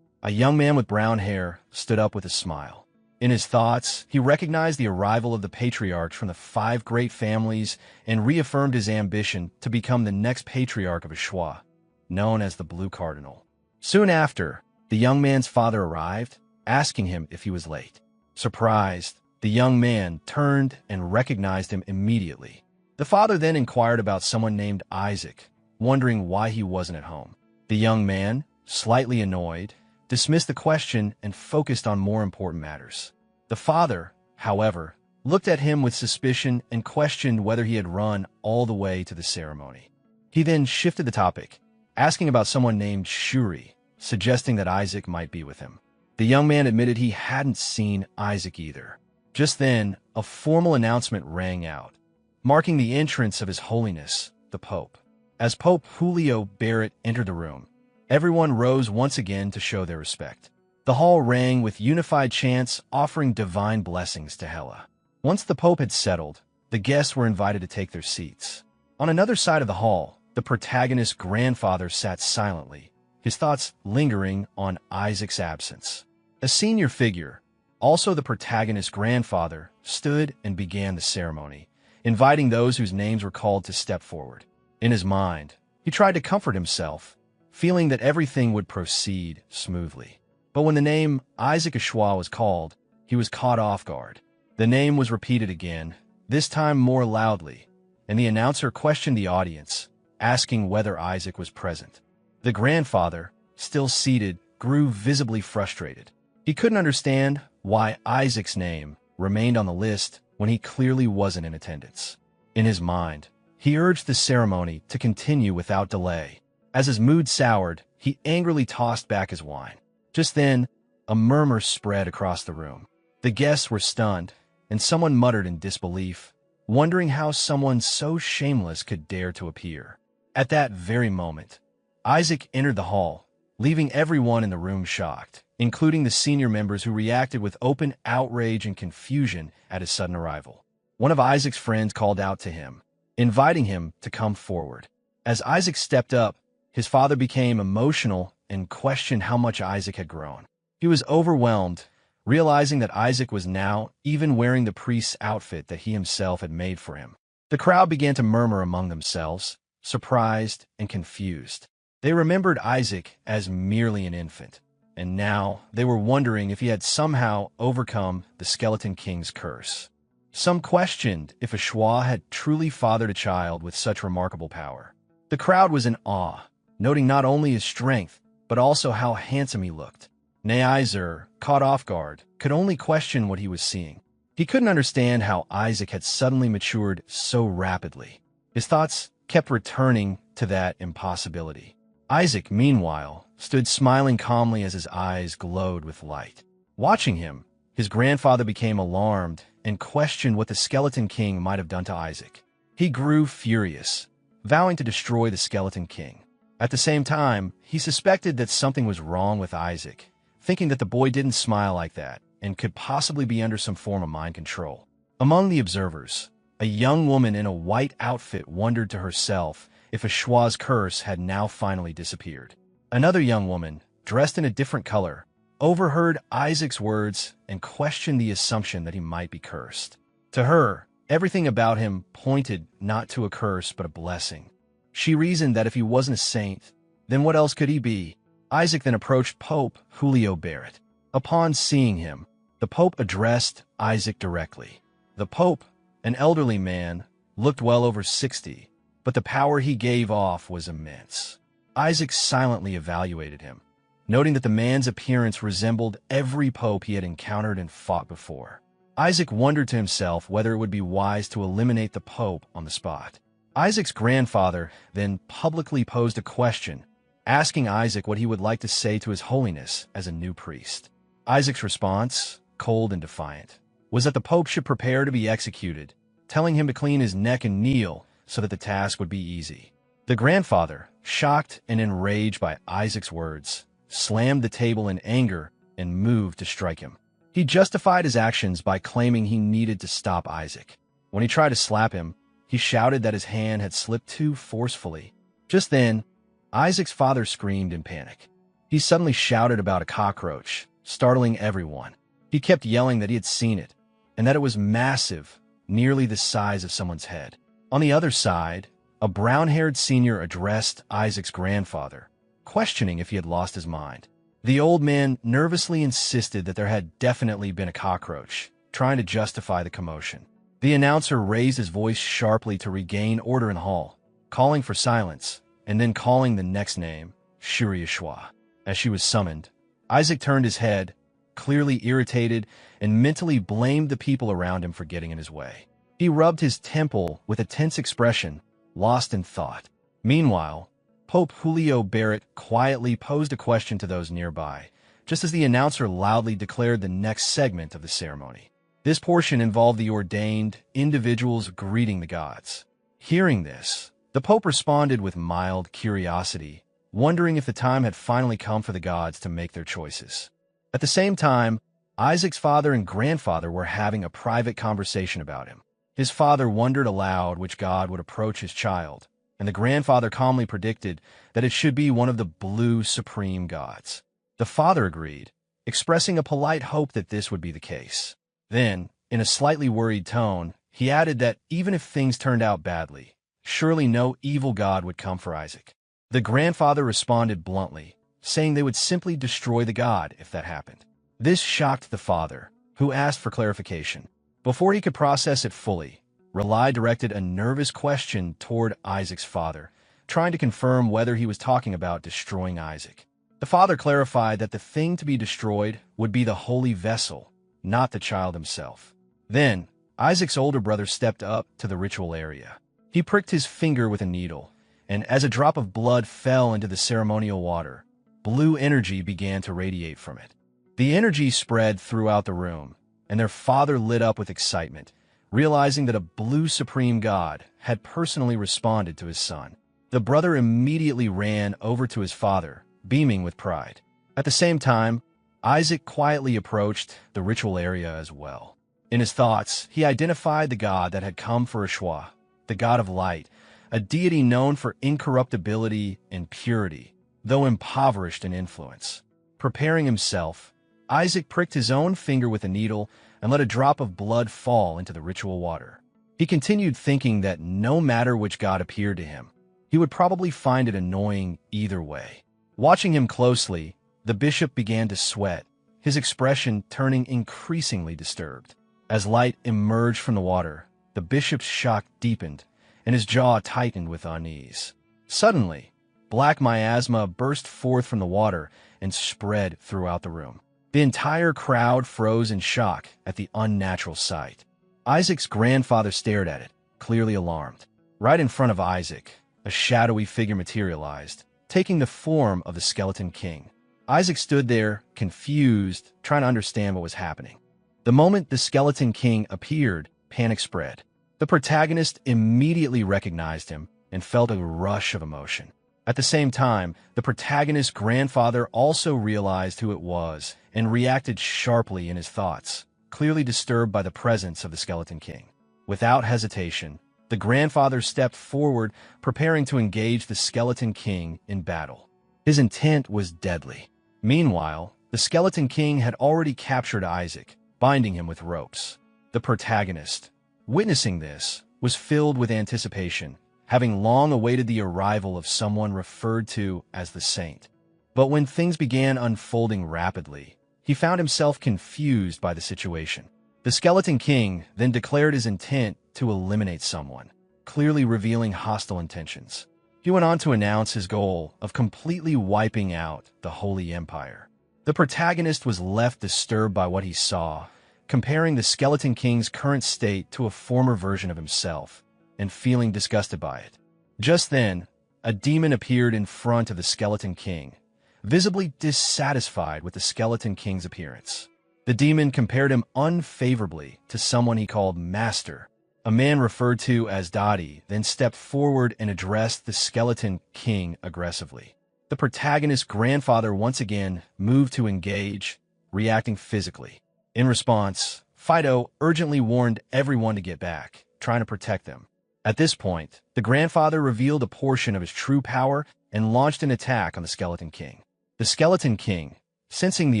a young man with brown hair stood up with a smile. In his thoughts, he recognized the arrival of the patriarchs from the 5 great families and reaffirmed his ambition to become the next patriarch of a Schwa, known as the Blue Cardinal. Soon after, the young man's father arrived, asking him if he was late. Surprised, the young man turned and recognized him immediately. The father then inquired about someone named Isaac, wondering why he wasn't at home. The young man, slightly annoyed, dismissed the question and focused on more important matters. The father, however, looked at him with suspicion and questioned whether he had run all the way to the ceremony. He then shifted the topic, asking about someone named Shuri, suggesting that Isaac might be with him. The young man admitted he hadn't seen Isaac either. Just then, a formal announcement rang out, marking the entrance of His Holiness, the Pope. As Pope Julio Barrett entered the room, everyone rose once again to show their respect. The hall rang with unified chants offering divine blessings to Hela. Once the Pope had settled, the guests were invited to take their seats. On another side of the hall, the protagonist's grandfather sat silently, his thoughts lingering on Isaac's absence. A senior figure, also the protagonist's grandfather, stood and began the ceremony, inviting those whose names were called to step forward. In his mind, he tried to comfort himself, feeling that everything would proceed smoothly. But when the name Isaac Ashwa was called, he was caught off guard. The name was repeated again, this time more loudly, and the announcer questioned the audience, asking whether Isaac was present. The grandfather, still seated, grew visibly frustrated. He couldn't understand why Isaac's name remained on the list when he clearly wasn't in attendance. In his mind, he urged the ceremony to continue without delay. As his mood soured, he angrily tossed back his wine. Just then, a murmur spread across the room. The guests were stunned, and someone muttered in disbelief, wondering how someone so shameless could dare to appear. At that very moment, Isaac entered the hall, leaving everyone in the room shocked, including the senior members who reacted with open outrage and confusion at his sudden arrival. One of Isaac's friends called out to him, inviting him to come forward. As Isaac stepped up, his father became emotional and questioned how much Isaac had grown. He was overwhelmed, realizing that Isaac was now even wearing the priest's outfit that he himself had made for him. The crowd began to murmur among themselves, surprised and confused. They remembered Isaac as merely an infant, and now they were wondering if he had somehow overcome the Skeleton King's curse. Some questioned if Ashwa had truly fathered a child with such remarkable power. The crowd was in awe, noting not only his strength, but also how handsome he looked. Neizer, caught off guard, could only question what he was seeing. He couldn't understand how Isaac had suddenly matured so rapidly. His thoughts kept returning to that impossibility. Isaac, meanwhile, stood smiling calmly as his eyes glowed with light. Watching him, his grandfather became alarmed and questioned what the Skeleton King might have done to Isaac. He grew furious, vowing to destroy the Skeleton King. At the same time, he suspected that something was wrong with Isaac, thinking that the boy didn't smile like that and could possibly be under some form of mind control. Among the observers, a young woman in a white outfit wondered to herself if Ashwa's curse had now finally disappeared. Another young woman, dressed in a different color, overheard Isaac's words and questioned the assumption that he might be cursed. To her, everything about him pointed not to a curse but a blessing. She reasoned that if he wasn't a saint, then what else could he be? Isaac then approached Pope Julio Barrett. Upon seeing him, the Pope addressed Isaac directly. The Pope, an elderly man, looked well over 60, but the power he gave off was immense. Isaac silently evaluated him, noting that the man's appearance resembled every pope he had encountered and fought before. Isaac wondered to himself whether it would be wise to eliminate the Pope on the spot. Isaac's grandfather then publicly posed a question, asking Isaac what he would like to say to His Holiness as a new priest. Isaac's response, cold and defiant, was that the Pope should prepare to be executed, telling him to clean his neck and kneel so that the task would be easy. The grandfather, shocked and enraged by Isaac's words, slammed the table in anger and moved to strike him. He justified his actions by claiming he needed to stop Isaac. When he tried to slap him, he shouted that his hand had slipped too forcefully. Just then, Isaac's father screamed in panic. He suddenly shouted about a cockroach, startling everyone. He kept yelling that he had seen it, and that it was massive, nearly the size of someone's head. On the other side, a brown-haired senior addressed Isaac's grandfather, questioning if he had lost his mind. The old man nervously insisted that there had definitely been a cockroach, trying to justify the commotion. The announcer raised his voice sharply to regain order in the hall, calling for silence, and then calling the next name, Shiriyashwa. As she was summoned, Isaac turned his head, clearly irritated, and mentally blamed the people around him for getting in his way. He rubbed his temple with a tense expression, lost in thought. Meanwhile, Pope Julio Barrett quietly posed a question to those nearby, just as the announcer loudly declared the next segment of the ceremony. This portion involved the ordained individuals greeting the gods. Hearing this, the Pope responded with mild curiosity, wondering if the time had finally come for the gods to make their choices. At the same time, Isaac's father and grandfather were having a private conversation about him. His father wondered aloud which god would approach his child, and the grandfather calmly predicted that it should be one of the blue supreme gods. The father agreed, expressing a polite hope that this would be the case. Then, in a slightly worried tone, he added that even if things turned out badly, surely no evil god would come for Isaac. The grandfather responded bluntly, saying they would simply destroy the god if that happened. This shocked the father, who asked for clarification. Before he could process it fully, Rely directed a nervous question toward Isaac's father, trying to confirm whether he was talking about destroying Isaac. The father clarified that the thing to be destroyed would be the holy vessel, not the child himself. Then, Isaac's older brother stepped up to the ritual area. He pricked his finger with a needle, and as a drop of blood fell into the ceremonial water, blue energy began to radiate from it. The energy spread throughout the room, and their father lit up with excitement, realizing that a blue supreme god had personally responded to his son. The brother immediately ran over to his father, beaming with pride. At the same time, Isaac quietly approached the ritual area as well. In his thoughts, he identified the god that had come for Ashwa, the god of light, a deity known for incorruptibility and purity, though impoverished in influence. Preparing himself, Isaac pricked his own finger with a needle and let a drop of blood fall into the ritual water. He continued thinking that no matter which god appeared to him, he would probably find it annoying either way. Watching him closely, the bishop began to sweat, his expression turning increasingly disturbed. As light emerged from the water, the bishop's shock deepened, and his jaw tightened with unease. Suddenly, black miasma burst forth from the water and spread throughout the room. The entire crowd froze in shock at the unnatural sight. Isaac's grandfather stared at it, clearly alarmed. Right in front of Isaac, a shadowy figure materialized, taking the form of the Skeleton King. Isaac stood there, confused, trying to understand what was happening. The moment the Skeleton King appeared, panic spread. The protagonist immediately recognized him and felt a rush of emotion. At the same time, the protagonist's grandfather also realized who it was and reacted sharply in his thoughts, clearly disturbed by the presence of the Skeleton King. Without hesitation, the grandfather stepped forward, preparing to engage the Skeleton King in battle. His intent was deadly. Meanwhile, the Skeleton King had already captured Isaac, binding him with ropes. The protagonist, witnessing this, was filled with anticipation, having long awaited the arrival of someone referred to as the Saint. But when things began unfolding rapidly, he found himself confused by the situation. The Skeleton King then declared his intent to eliminate someone, clearly revealing hostile intentions. He went on to announce his goal of completely wiping out the Holy Empire. The protagonist was left disturbed by what he saw, comparing the Skeleton King's current state to a former version of himself, and feeling disgusted by it. Just then, a demon appeared in front of the Skeleton King, visibly dissatisfied with the Skeleton King's appearance. The demon compared him unfavorably to someone he called Master. A man referred to as Dottie then stepped forward and addressed the Skeleton King aggressively. The protagonist's grandfather once again moved to engage, reacting physically. In response, Fido urgently warned everyone to get back, trying to protect them. At this point, the grandfather revealed a portion of his true power and launched an attack on the Skeleton King. The Skeleton King, sensing the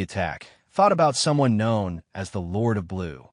attack, thought about someone known as the Lord of Blue.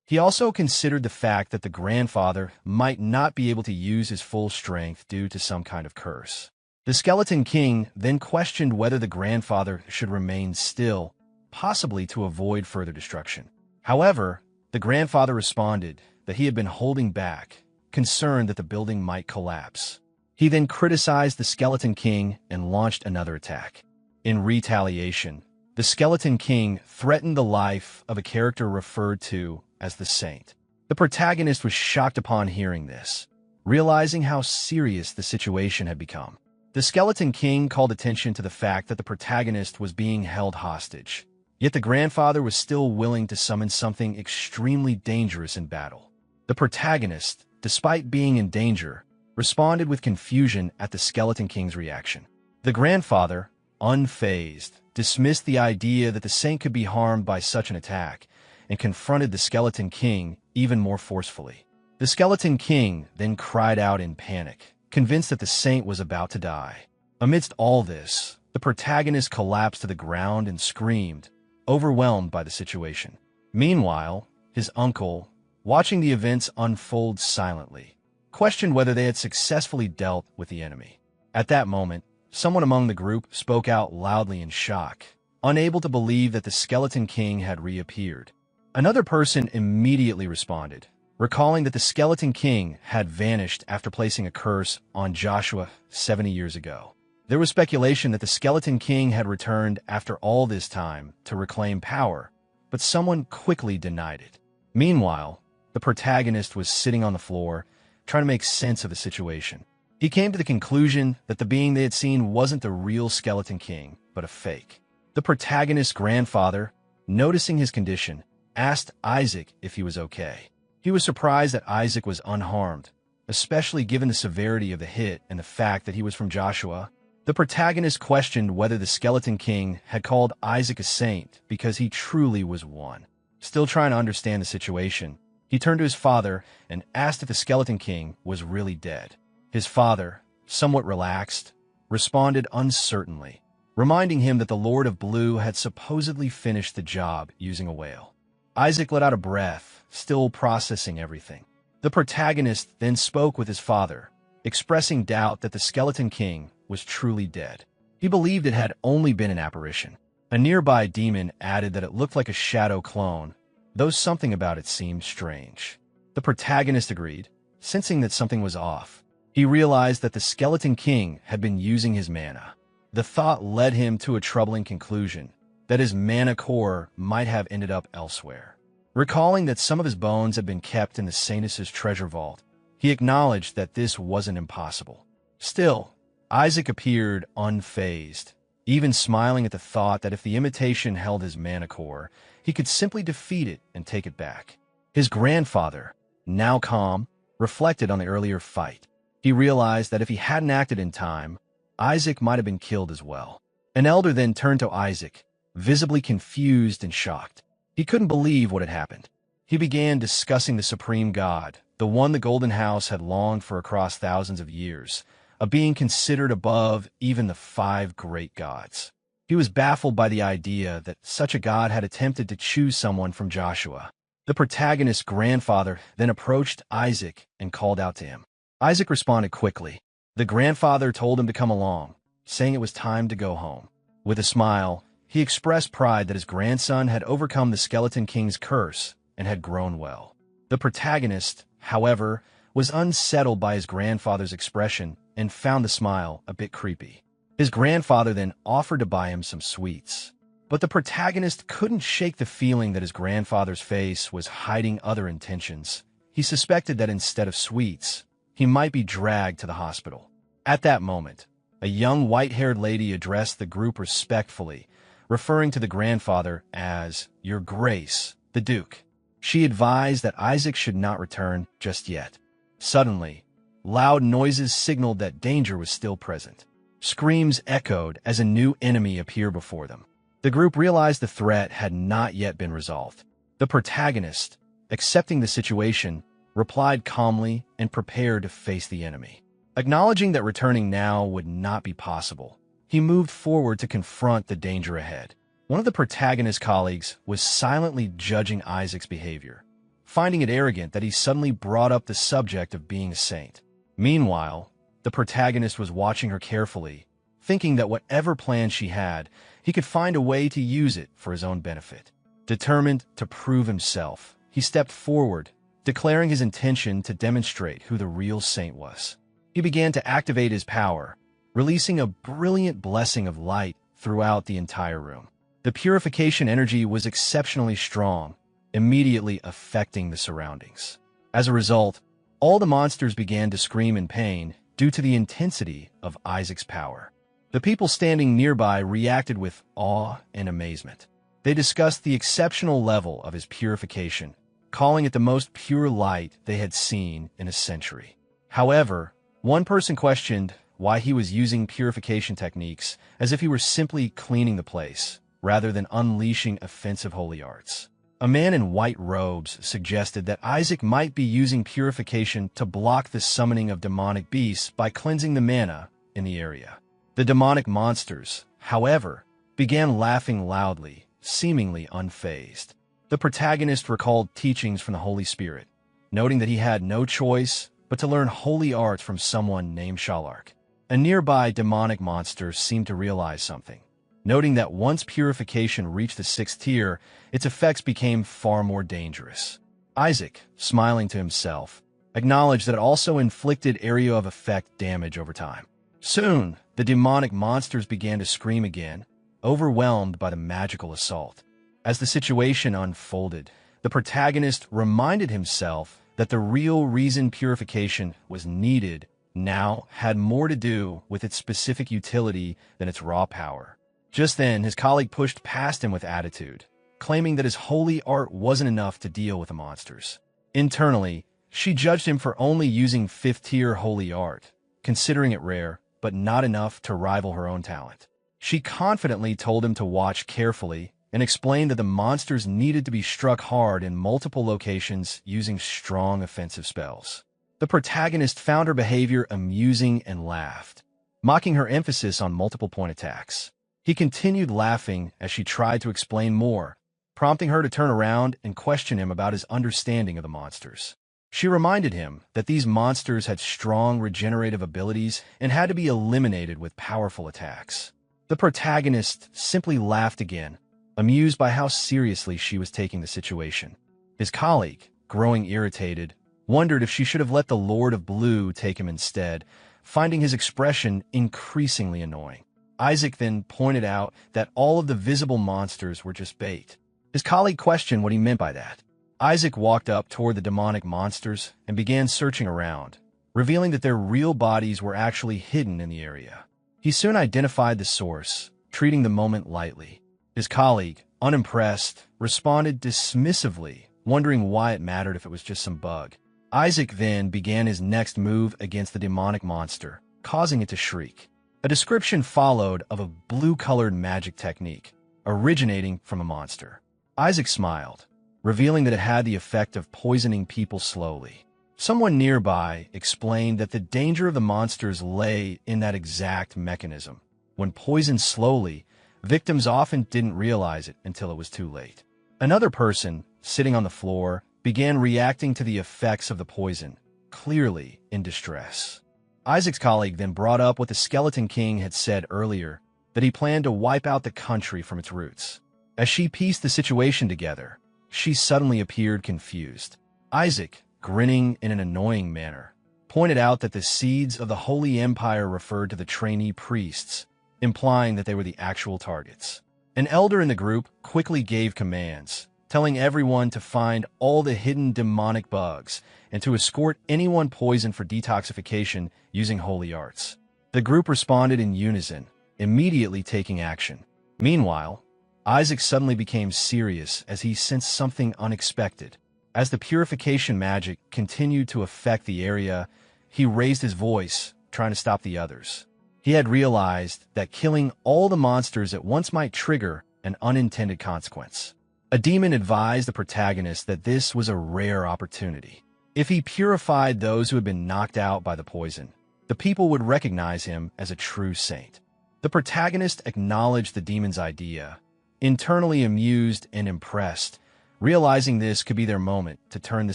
He also considered the fact that the grandfather might not be able to use his full strength due to some kind of curse. The Skeleton King then questioned whether the grandfather should remain still, possibly to avoid further destruction. However, the grandfather responded that he had been holding back, concerned that the building might collapse. He then criticized the Skeleton King and launched another attack. In retaliation, the Skeleton King threatened the life of a character referred to as the Saint. The protagonist was shocked upon hearing this, realizing how serious the situation had become. The Skeleton King called attention to the fact that the protagonist was being held hostage, yet the grandfather was still willing to summon something extremely dangerous in battle. The protagonist, despite being in danger, responded with confusion at the Skeleton King's reaction. The grandfather, unfazed, dismissed the idea that the saint could be harmed by such an attack and confronted the Skeleton King even more forcefully. The Skeleton King then cried out in panic, convinced that the saint was about to die. Amidst all this, the protagonist collapsed to the ground and screamed, overwhelmed by the situation. Meanwhile, his uncle, watching the events unfold silently, questioned whether they had successfully dealt with the enemy. At that moment, someone among the group spoke out loudly in shock, unable to believe that the Skeleton King had reappeared. Another person immediately responded, recalling that the Skeleton King had vanished after placing a curse on Joshua 70 years ago. There was speculation that the Skeleton King had returned after all this time to reclaim power, but someone quickly denied it. Meanwhile, the protagonist was sitting on the floor, trying to make sense of the situation. He came to the conclusion that the being they had seen wasn't the real Skeleton King, but a fake. The protagonist's grandfather, noticing his condition, asked Isaac if he was okay. He was surprised that Isaac was unharmed, especially given the severity of the hit and the fact that he was from Joshua. The protagonist questioned whether the Skeleton King had called Isaac a saint because he truly was one. Still trying to understand the situation, he turned to his father and asked if the Skeleton King was really dead. His father, somewhat relaxed, responded uncertainly, reminding him that the Lord of Blue had supposedly finished the job using a whale. Isaac let out a breath, still processing everything. The protagonist then spoke with his father, expressing doubt that the Skeleton King was truly dead. He believed it had only been an apparition. A nearby demon added that it looked like a shadow clone, though something about it seemed strange. The protagonist agreed, sensing that something was off. He realized that the Skeleton King had been using his mana. The thought led him to a troubling conclusion, that his mana core might have ended up elsewhere. Recalling that some of his bones had been kept in the Saintess's treasure vault, he acknowledged that this wasn't impossible. Still, Isaac appeared unfazed, even smiling at the thought that if the imitation held his mana core, he could simply defeat it and take it back. His grandfather, now calm, reflected on the earlier fight. He realized that if he hadn't acted in time, Isaac might have been killed as well. An elder then turned to Isaac, visibly confused and shocked. He couldn't believe what had happened. He began discussing the supreme god, the one the Golden House had longed for across thousands of years, a being considered above even the 5 great gods. He was baffled by the idea that such a god had attempted to choose someone from Joshua. The protagonist's grandfather then approached Isaac and called out to him. Isaac responded quickly. The grandfather told him to come along, saying it was time to go home. With a smile, he expressed pride that his grandson had overcome the Skeleton King's curse and had grown well. The protagonist, however, was unsettled by his grandfather's expression and found the smile a bit creepy. His grandfather then offered to buy him some sweets. But the protagonist couldn't shake the feeling that his grandfather's face was hiding other intentions. He suspected that instead of sweets, he might be dragged to the hospital. At that moment, a young white-haired lady addressed the group respectfully, referring to the grandfather as Your Grace, the Duke. She advised that Isaac should not return just yet. Suddenly, loud noises signaled that danger was still present. Screams echoed as a new enemy appeared before them. The group realized the threat had not yet been resolved. The protagonist, accepting the situation, replied calmly and prepared to face the enemy. Acknowledging that returning now would not be possible, he moved forward to confront the danger ahead. One of the protagonist's colleagues was silently judging Isaac's behavior, finding it arrogant that he suddenly brought up the subject of being a saint. Meanwhile, the protagonist was watching her carefully, thinking that whatever plan she had, he could find a way to use it for his own benefit. Determined to prove himself, he stepped forward, declaring his intention to demonstrate who the real saint was. He began to activate his power, releasing a brilliant blessing of light throughout the entire room. The purification energy was exceptionally strong, immediately affecting the surroundings. As a result, all the monsters began to scream in pain due to the intensity of Isaac's power. The people standing nearby reacted with awe and amazement. They discussed the exceptional level of his purification, calling it the most pure light they had seen in a century. However, one person questioned why he was using purification techniques as if he were simply cleaning the place, rather than unleashing offensive holy arts. A man in white robes suggested that Isaac might be using purification to block the summoning of demonic beasts by cleansing the mana in the area. The demonic monsters, however, began laughing loudly, seemingly unfazed. The protagonist recalled teachings from the Holy Spirit, noting that he had no choice but to learn holy arts from someone named Shalark. A nearby demonic monster seemed to realize something, noting that once purification reached the 6th tier, its effects became far more dangerous. Isaac, smiling to himself, acknowledged that it also inflicted area of effect damage over time. Soon, the demonic monsters began to scream again, overwhelmed by the magical assault. As the situation unfolded, the protagonist reminded himself that the real reason purification was needed now had more to do with its specific utility than its raw power. Just then, his colleague pushed past him with attitude, claiming that his holy art wasn't enough to deal with the monsters. Internally, she judged him for only using 5th-tier holy art, considering it rare, but not enough to rival her own talent. She confidently told him to watch carefully and explained that the monsters needed to be struck hard in multiple locations using strong offensive spells. The protagonist found her behavior amusing and laughed, mocking her emphasis on multiple point attacks. He continued laughing as she tried to explain more, prompting her to turn around and question him about his understanding of the monsters. She reminded him that these monsters had strong regenerative abilities and had to be eliminated with powerful attacks. The protagonist simply laughed again, amused by how seriously she was taking the situation. His colleague, growing irritated, wondered if she should have let the Lord of Blue take him instead, finding his expression increasingly annoying. Isaac then pointed out that all of the visible monsters were just bait. His colleague questioned what he meant by that. Isaac walked up toward the demonic monsters and began searching around, revealing that their real bodies were actually hidden in the area. He soon identified the source, treating the moment lightly. His colleague, unimpressed, responded dismissively, wondering why it mattered if it was just some bug. Isaac then began his next move against the demonic monster, causing it to shriek. A description followed of a blue-colored magic technique, originating from a monster. Isaac smiled, revealing that it had the effect of poisoning people slowly. Someone nearby explained that the danger of the monsters lay in that exact mechanism. When poisoned slowly, victims often didn't realize it until it was too late. Another person, sitting on the floor, began reacting to the effects of the poison, clearly in distress. Isaac's colleague then brought up what the Skeleton King had said earlier, that he planned to wipe out the country from its roots. As she pieced the situation together, she suddenly appeared confused. Isaac, grinning in an annoying manner, pointed out that the seeds of the Holy Empire referred to the trainee priests, implying that they were the actual targets. An elder in the group quickly gave commands, telling everyone to find all the hidden demonic bugs and to escort anyone poisoned for detoxification using holy arts. The group responded in unison, immediately taking action. Meanwhile, Isaac suddenly became serious as he sensed something unexpected. As the purification magic continued to affect the area, he raised his voice, trying to stop the others. He had realized that killing all the monsters at once might trigger an unintended consequence. A demon advised the protagonist that this was a rare opportunity. If he purified those who had been knocked out by the poison, the people would recognize him as a true saint. The protagonist acknowledged the demon's idea, internally amused and impressed, realizing this could be their moment to turn the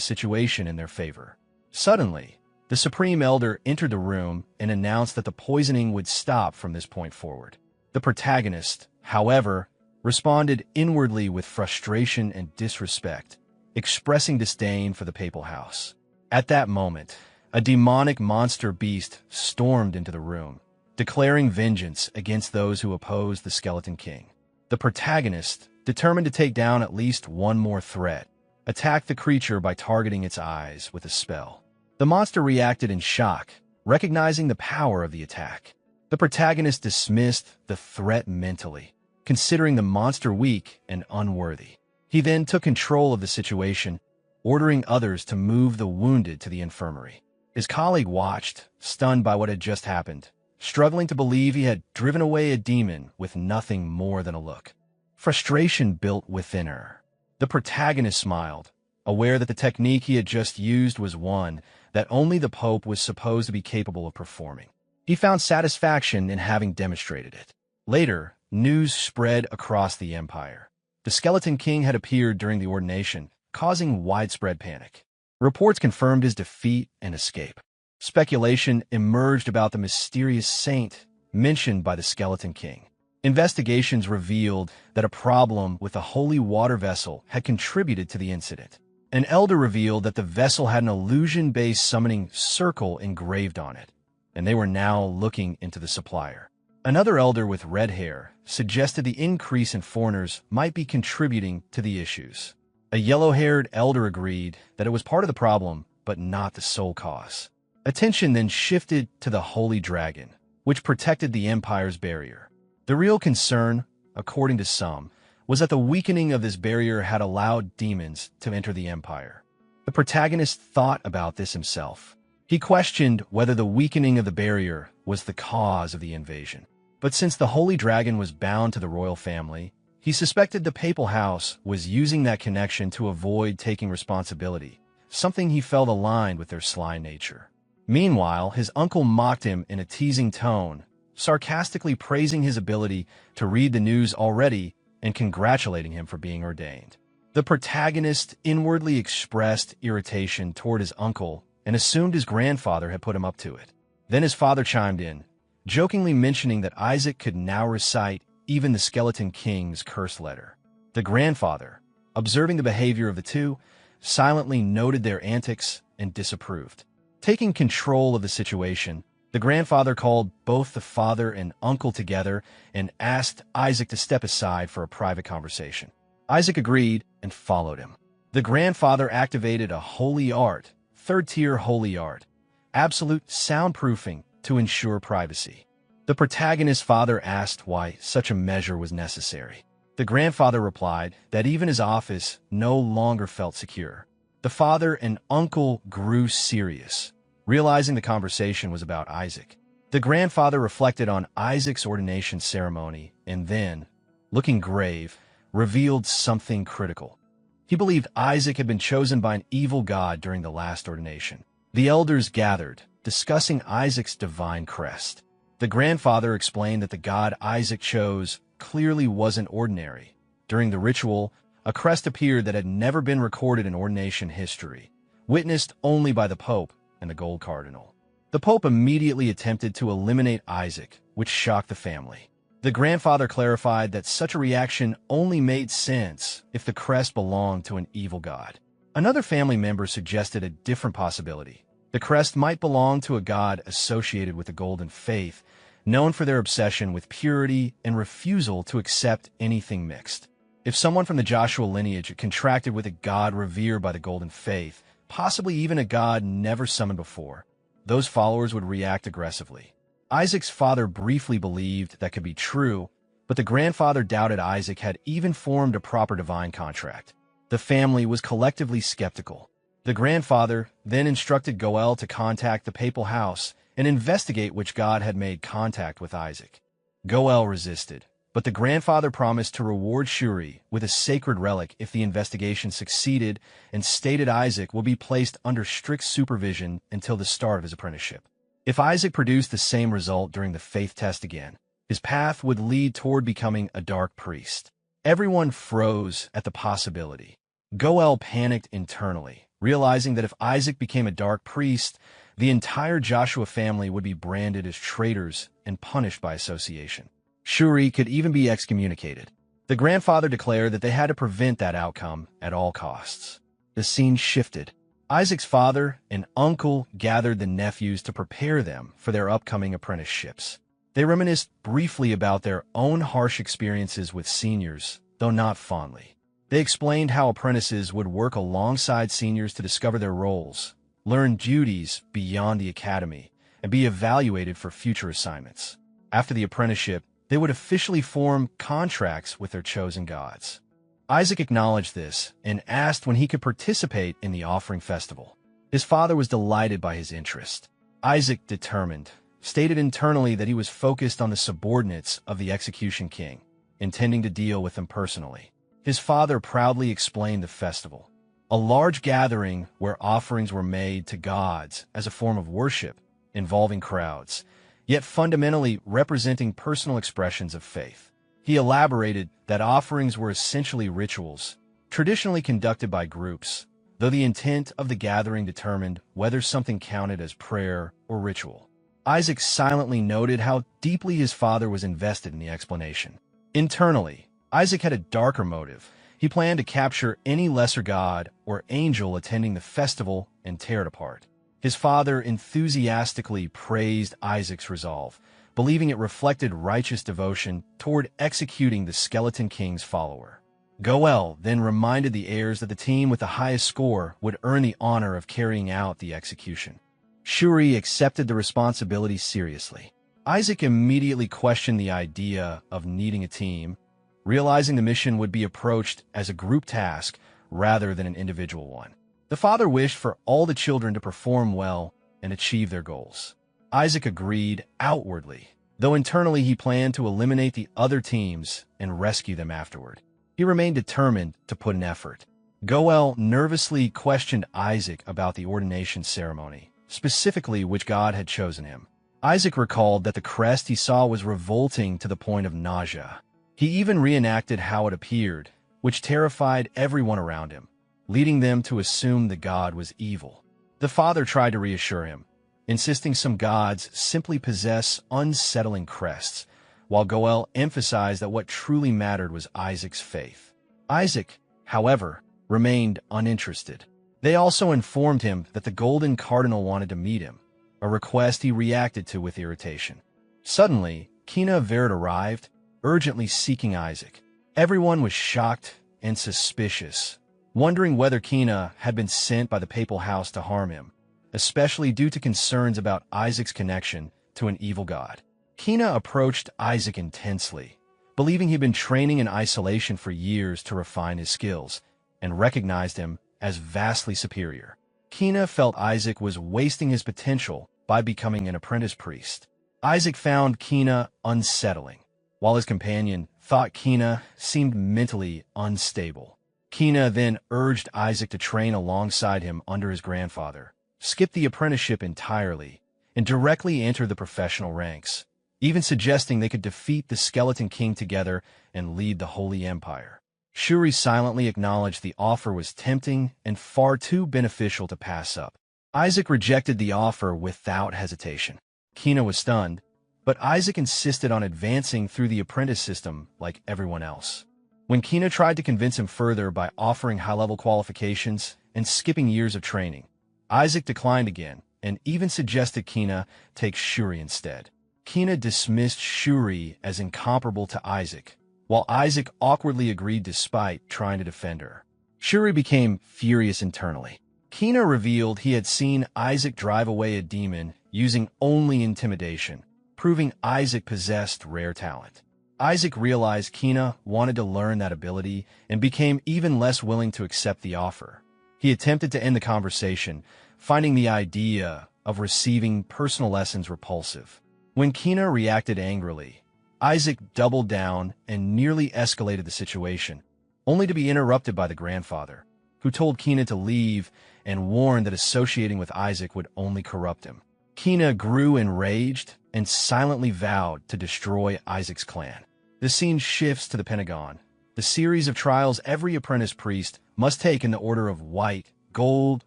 situation in their favor. Suddenly, the Supreme Elder entered the room and announced that the poisoning would stop from this point forward. The protagonist, however, responded inwardly with frustration and disrespect, expressing disdain for the papal house. At that moment, a demonic monster beast stormed into the room, declaring vengeance against those who opposed the Skeleton King. The protagonist, determined to take down at least one more threat, attacked the creature by targeting its eyes with a spell. The monster reacted in shock, recognizing the power of the attack. The protagonist dismissed the threat mentally, considering the monster weak and unworthy. He then took control of the situation, ordering others to move the wounded to the infirmary. His colleague watched, stunned by what had just happened, struggling to believe he had driven away a demon with nothing more than a look. Frustration built within her. The protagonist smiled, aware that the technique he had just used was one that only the Pope was supposed to be capable of performing. He found satisfaction in having demonstrated it. Later, news spread across the empire. The Skeleton King had appeared during the ordination, causing widespread panic. Reports confirmed his defeat and escape. Speculation emerged about the mysterious saint mentioned by the Skeleton King. Investigations revealed that a problem with the holy water vessel had contributed to the incident. An elder revealed that the vessel had an illusion-based summoning circle engraved on it, and they were now looking into the supplier. Another elder with red hair suggested the increase in foreigners might be contributing to the issues. A yellow-haired elder agreed that it was part of the problem, but not the sole cause. Attention then shifted to the Holy Dragon, which protected the Empire's barrier. The real concern, according to some, was that the weakening of this barrier had allowed demons to enter the Empire. The protagonist thought about this himself. He questioned whether the weakening of the barrier was the cause of the invasion. But since the Holy Dragon was bound to the royal family, he suspected the papal house was using that connection to avoid taking responsibility, something he felt aligned with their sly nature. Meanwhile, his uncle mocked him in a teasing tone, sarcastically praising his ability to read the news already and congratulating him for being ordained. The protagonist inwardly expressed irritation toward his uncle and assumed his grandfather had put him up to it. Then his father chimed in, jokingly mentioning that Isaac could now recite even the Skeleton King's curse letter. The grandfather, observing the behavior of the two, silently noted their antics and disapproved. Taking control of the situation, the grandfather called both the father and uncle together and asked Isaac to step aside for a private conversation. Isaac agreed and followed him. The grandfather activated a holy art, third-tier holy art, absolute soundproofing to ensure privacy. The protagonist's father asked why such a measure was necessary. The grandfather replied that even his office no longer felt secure. The father and uncle grew serious, realizing the conversation was about Isaac. The grandfather reflected on Isaac's ordination ceremony and then, looking grave, revealed something critical. He believed Isaac had been chosen by an evil god during the last ordination. The elders gathered, discussing Isaac's divine crest. The grandfather explained that the god Isaac chose clearly wasn't ordinary. During the ritual, a crest appeared that had never been recorded in ordination history, witnessed only by the Pope and the Gold Cardinal. The Pope immediately attempted to eliminate Isaac, which shocked the family. The grandfather clarified that such a reaction only made sense if the crest belonged to an evil god. Another family member suggested a different possibility. The crest might belong to a god associated with the Golden Faith, known for their obsession with purity and refusal to accept anything mixed. If someone from the Joshua lineage contracted with a god revered by the Golden Faith, possibly even a god never summoned before, those followers would react aggressively. Isaac's father briefly believed that could be true, but the grandfather doubted Isaac had even formed a proper divine contract. The family was collectively skeptical. The grandfather then instructed Goel to contact the papal house and investigate which god had made contact with Isaac. Goel resisted, but the grandfather promised to reward Shuri with a sacred relic if the investigation succeeded and stated Isaac will be placed under strict supervision until the start of his apprenticeship. If Isaac produced the same result during the faith test again, his path would lead toward becoming a dark priest. Everyone froze at the possibility. Goel panicked internally, realizing that if Isaac became a dark priest, the entire Joshua family would be branded as traitors and punished by association. Shuri could even be excommunicated. The grandfather declared that they had to prevent that outcome at all costs. The scene shifted. Isaac's father and uncle gathered the nephews to prepare them for their upcoming apprenticeships. They reminisced briefly about their own harsh experiences with seniors, though not fondly. They explained how apprentices would work alongside seniors to discover their roles, learn duties beyond the academy, and be evaluated for future assignments. After the apprenticeship, they would officially form contracts with their chosen gods. Isaac acknowledged this and asked when he could participate in the offering festival. His father was delighted by his interest. Isaac, determined, stated internally that he was focused on the subordinates of the execution king, intending to deal with them personally. His father proudly explained the festival, a large gathering where offerings were made to gods as a form of worship, involving crowds, yet fundamentally representing personal expressions of faith. He elaborated that offerings were essentially rituals, traditionally conducted by groups, though the intent of the gathering determined whether something counted as prayer or ritual. Isaac silently noted how deeply his father was invested in the explanation. Internally, Isaac had a darker motive. He planned to capture any lesser god or angel attending the festival and tear it apart. His father enthusiastically praised Isaac's resolve, believing it reflected righteous devotion toward executing the Skeleton King's follower. Goel then reminded the heirs that the team with the highest score would earn the honor of carrying out the execution. Shuri accepted the responsibility seriously. Isaac immediately questioned the idea of needing a team, realizing the mission would be approached as a group task rather than an individual one. The father wished for all the children to perform well and achieve their goals. Isaac agreed outwardly, though internally he planned to eliminate the other teams and rescue them afterward. He remained determined to put in effort. Goel nervously questioned Isaac about the ordination ceremony, specifically which god had chosen him. Isaac recalled that the crest he saw was revolting to the point of nausea. He even reenacted how it appeared, which terrified everyone around him, leading them to assume the god was evil. The father tried to reassure him, insisting some gods simply possess unsettling crests, while Goel emphasized that what truly mattered was Isaac's faith. Isaac, however, remained uninterested. They also informed him that the Golden Cardinal wanted to meet him, a request he reacted to with irritation. Suddenly, Kina Verd arrived, urgently seeking Isaac. Everyone was shocked and suspicious, wondering whether Kina had been sent by the papal house to harm him, especially due to concerns about Isaac's connection to an evil god. Kina approached Isaac intensely, believing he'd been training in isolation for years to refine his skills, and recognized him as vastly superior. Kina felt Isaac was wasting his potential by becoming an apprentice priest. Isaac found Kina unsettling, while his companion thought Kina seemed mentally unstable. Kina then urged Isaac to train alongside him under his grandfather, skip the apprenticeship entirely, and directly enter the professional ranks, even suggesting they could defeat the Skeleton King together and lead the Holy Empire. Shuri silently acknowledged the offer was tempting and far too beneficial to pass up. Isaac rejected the offer without hesitation. Kina was stunned, but Isaac insisted on advancing through the apprentice system like everyone else. When Kina tried to convince him further by offering high-level qualifications and skipping years of training, Isaac declined again and even suggested Kina take Shuri instead. Kina dismissed Shuri as incomparable to Isaac, while Isaac awkwardly agreed despite trying to defend her. Shuri became furious internally. Kina revealed he had seen Isaac drive away a demon using only intimidation, proving Isaac possessed rare talent. Isaac realized Kina wanted to learn that ability and became even less willing to accept the offer. He attempted to end the conversation, finding the idea of receiving personal lessons repulsive. When Kina reacted angrily, Isaac doubled down and nearly escalated the situation, only to be interrupted by the grandfather, who told Kina to leave and warned that associating with Isaac would only corrupt him. Kina grew enraged and silently vowed to destroy Isaac's clan. The scene shifts to the Pentagon, the series of trials every apprentice priest must take in the order of white, gold,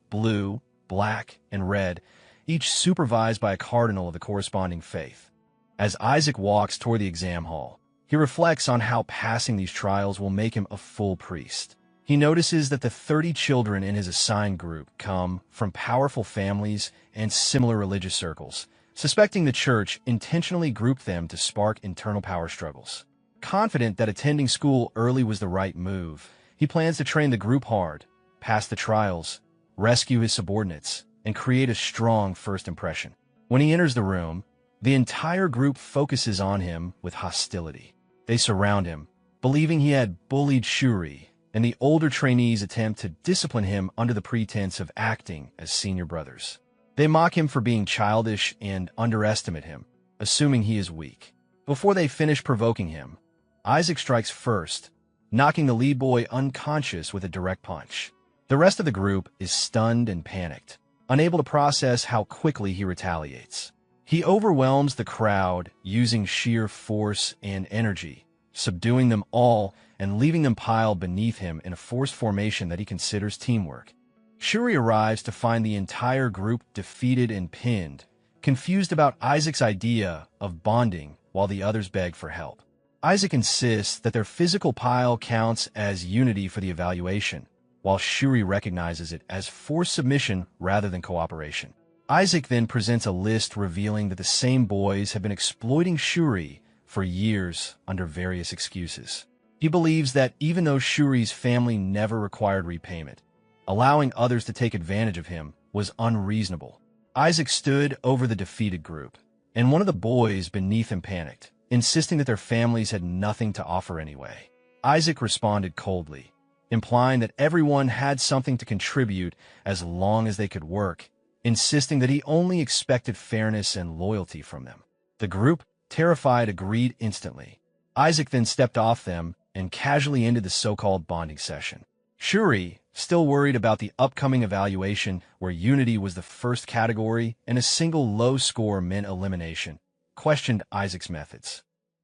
blue, black, and red, each supervised by a cardinal of the corresponding faith. As Isaac walks toward the exam hall, he reflects on how passing these trials will make him a full priest. He notices that the 30 children in his assigned group come from powerful families and similar religious circles, suspecting the church intentionally grouped them to spark internal power struggles. Confident that attending school early was the right move, he plans to train the group hard, pass the trials, rescue his subordinates, and create a strong first impression. When he enters the room, the entire group focuses on him with hostility. They surround him, believing he had bullied Shuri, and the older trainees attempt to discipline him under the pretense of acting as senior brothers. They mock him for being childish and underestimate him, assuming he is weak. Before they finish provoking him, Isaac strikes first, knocking the lead boy unconscious with a direct punch. The rest of the group is stunned and panicked, unable to process how quickly he retaliates. He overwhelms the crowd using sheer force and energy, subduing them all and leaving them piled beneath him in a forced formation that he considers teamwork. Shuri arrives to find the entire group defeated and pinned, confused about Isaac's idea of bonding while the others beg for help. Isaac insists that their physical pile counts as unity for the evaluation, while Shuri recognizes it as forced submission rather than cooperation. Isaac then presents a list revealing that the same boys have been exploiting Shuri for years under various excuses. He believes that even though Shuri's family never required repayment, allowing others to take advantage of him was unreasonable. Isaac stood over the defeated group, and one of the boys beneath him panicked, insisting that their families had nothing to offer anyway. Isaac responded coldly, implying that everyone had something to contribute as long as they could work, insisting that he only expected fairness and loyalty from them. The group, terrified, agreed instantly. Isaac then stepped off them and casually ended the so-called bonding session. Shuri, still worried about the upcoming evaluation where unity was the first category and a single low score meant elimination, questioned Isaac's methods.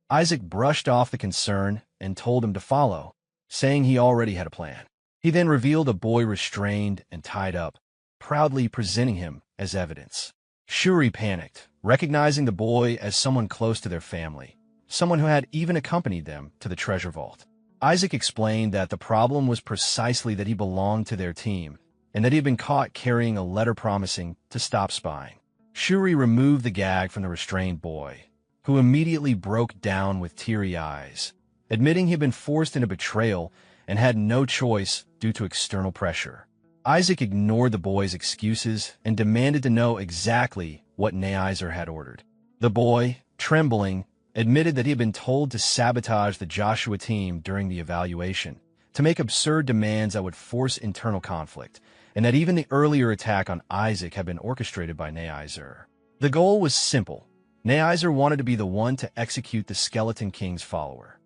Isaac brushed off the concern and told him to follow, saying he already had a plan. He then revealed a boy restrained and tied up, proudly presenting him as evidence. Shuri panicked, recognizing the boy as someone close to their family, someone who had even accompanied them to the treasure vault. Isaac explained that the problem was precisely that he belonged to their team, and that he had been caught carrying a letter promising to stop spying. Shuri removed the gag from the restrained boy, who immediately broke down with teary eyes, admitting he had been forced into betrayal and had no choice due to external pressure. Isaac ignored the boy's excuses and demanded to know exactly what Neiser had ordered. The boy, trembling, admitted that he had been told to sabotage the Joshua team during the evaluation, to make absurd demands that would force internal conflict, and that even the earlier attack on Isaac had been orchestrated by Neiser. The goal was simple. Neiser wanted to be the one to execute the Skeleton King's follower.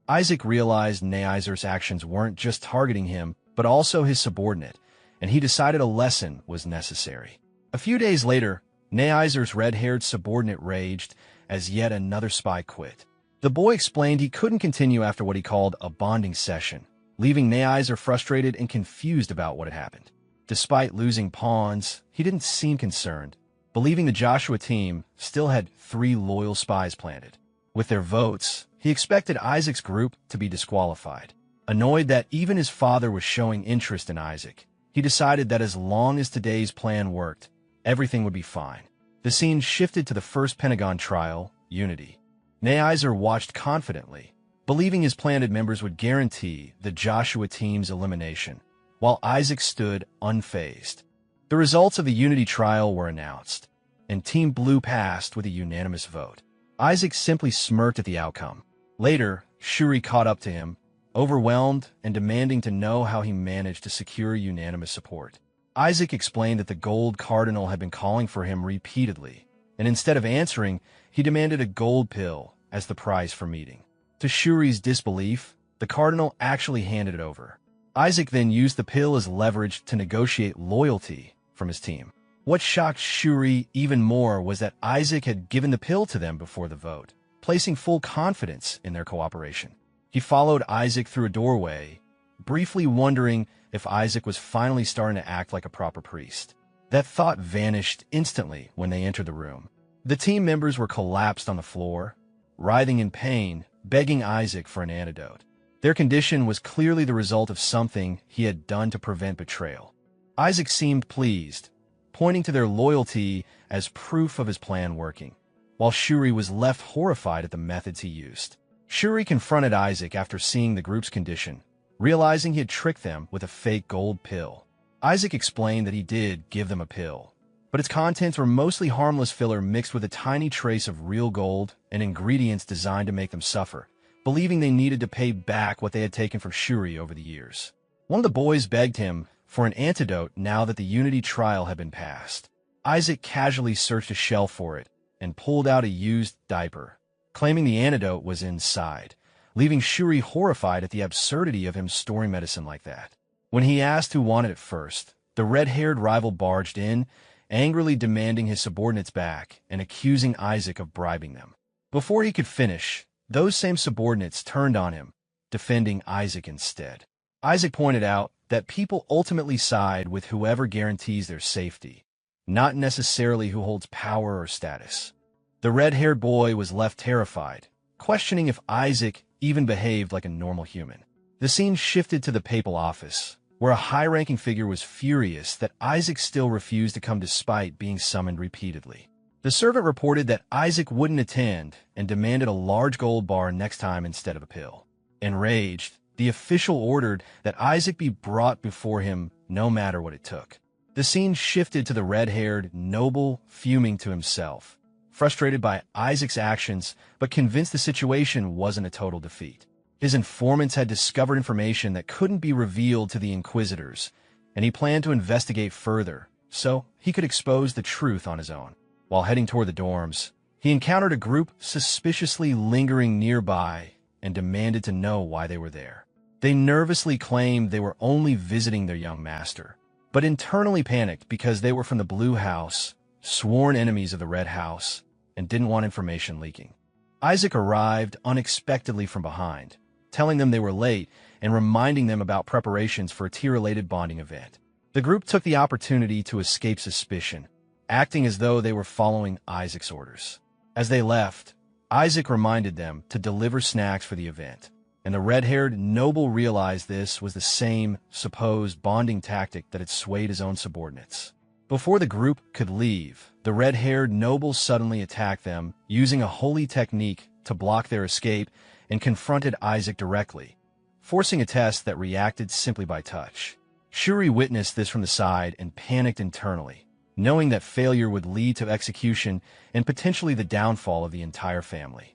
Isaac realized Neiser's actions weren't just targeting him, but also his subordinate, and he decided a lesson was necessary. A few days later, Neiser's red-haired subordinate raged as yet another spy quit. The boy explained he couldn't continue after what he called a bonding session, leaving Neiser frustrated and confused about what had happened. Despite losing pawns, he didn't seem concerned, believing the Joshua team still had 3 loyal spies planted. With their votes, he expected Isaac's group to be disqualified. Annoyed that even his father was showing interest in Isaac, he decided that as long as today's plan worked, everything would be fine. The scene shifted to the first Pentagon trial, Unity. Neiser watched confidently, believing his planted members would guarantee the Joshua team's elimination, while Isaac stood unfazed. The results of the Unity trial were announced, and Team Blue passed with a unanimous vote. Isaac simply smirked at the outcome. Later, Shuri caught up to him, overwhelmed and demanding to know how he managed to secure unanimous support. Isaac explained that the gold cardinal had been calling for him repeatedly, and instead of answering, he demanded a gold pill as the prize for meeting. To Shuri's disbelief, the cardinal actually handed it over. Isaac then used the pill as leverage to negotiate loyalty from his team. What shocked Shuri even more was that Isaac had given the pill to them before the vote, placing full confidence in their cooperation. He followed Isaac through a doorway, briefly wondering if Isaac was finally starting to act like a proper priest. That thought vanished instantly when they entered the room. The team members were collapsed on the floor, writhing in pain, begging Isaac for an antidote. Their condition was clearly the result of something he had done to prevent betrayal. Isaac seemed pleased, pointing to their loyalty as proof of his plan working, while Shuri was left horrified at the methods he used. Shuri confronted Isaac after seeing the group's condition, realizing he had tricked them with a fake gold pill. Isaac explained that he did give them a pill, but its contents were mostly harmless filler mixed with a tiny trace of real gold and ingredients designed to make them suffer, believing they needed to pay back what they had taken from Shuri over the years. One of the boys begged him for an antidote now that the Unity trial had been passed. Isaac casually searched a shelf for it and pulled out a used diaper, claiming the antidote was inside, leaving Shuri horrified at the absurdity of him storing medicine like that. When he asked who wanted it first, the red-haired rival barged in, angrily demanding his subordinates back and accusing Isaac of bribing them. Before he could finish, those same subordinates turned on him, defending Isaac instead. Isaac pointed out that people ultimately side with whoever guarantees their safety, not necessarily who holds power or status. The red-haired boy was left terrified, questioning if Isaac even behaved like a normal human. The scene shifted to the papal office, where a high-ranking figure was furious that Isaac still refused to come despite being summoned repeatedly. The servant reported that Isaac wouldn't attend and demanded a large gold bar next time instead of a pill. Enraged, the official ordered that Isaac be brought before him no matter what it took. The scene shifted to the red-haired noble fuming to himself, frustrated by Isaac's actions but convinced the situation wasn't a total defeat. His informants had discovered information that couldn't be revealed to the Inquisitors, and he planned to investigate further, so he could expose the truth on his own. While heading toward the dorms, he encountered a group suspiciously lingering nearby and demanded to know why they were there. They nervously claimed they were only visiting their young master, but internally panicked because they were from the Blue House, sworn enemies of the Red House, and didn't want information leaking. Isaac arrived unexpectedly from behind, telling them they were late and reminding them about preparations for a tier-related bonding event. The group took the opportunity to escape suspicion, acting as though they were following Isaac's orders. As they left, Isaac reminded them to deliver snacks for the event, and the red-haired noble realized this was the same supposed bonding tactic that had swayed his own subordinates. Before the group could leave, the red-haired noble suddenly attacked them, using a holy technique to block their escape, and confronted Isaac directly, forcing a test that reacted simply by touch. Shuri witnessed this from the side and panicked internally, knowing that failure would lead to execution and potentially the downfall of the entire family.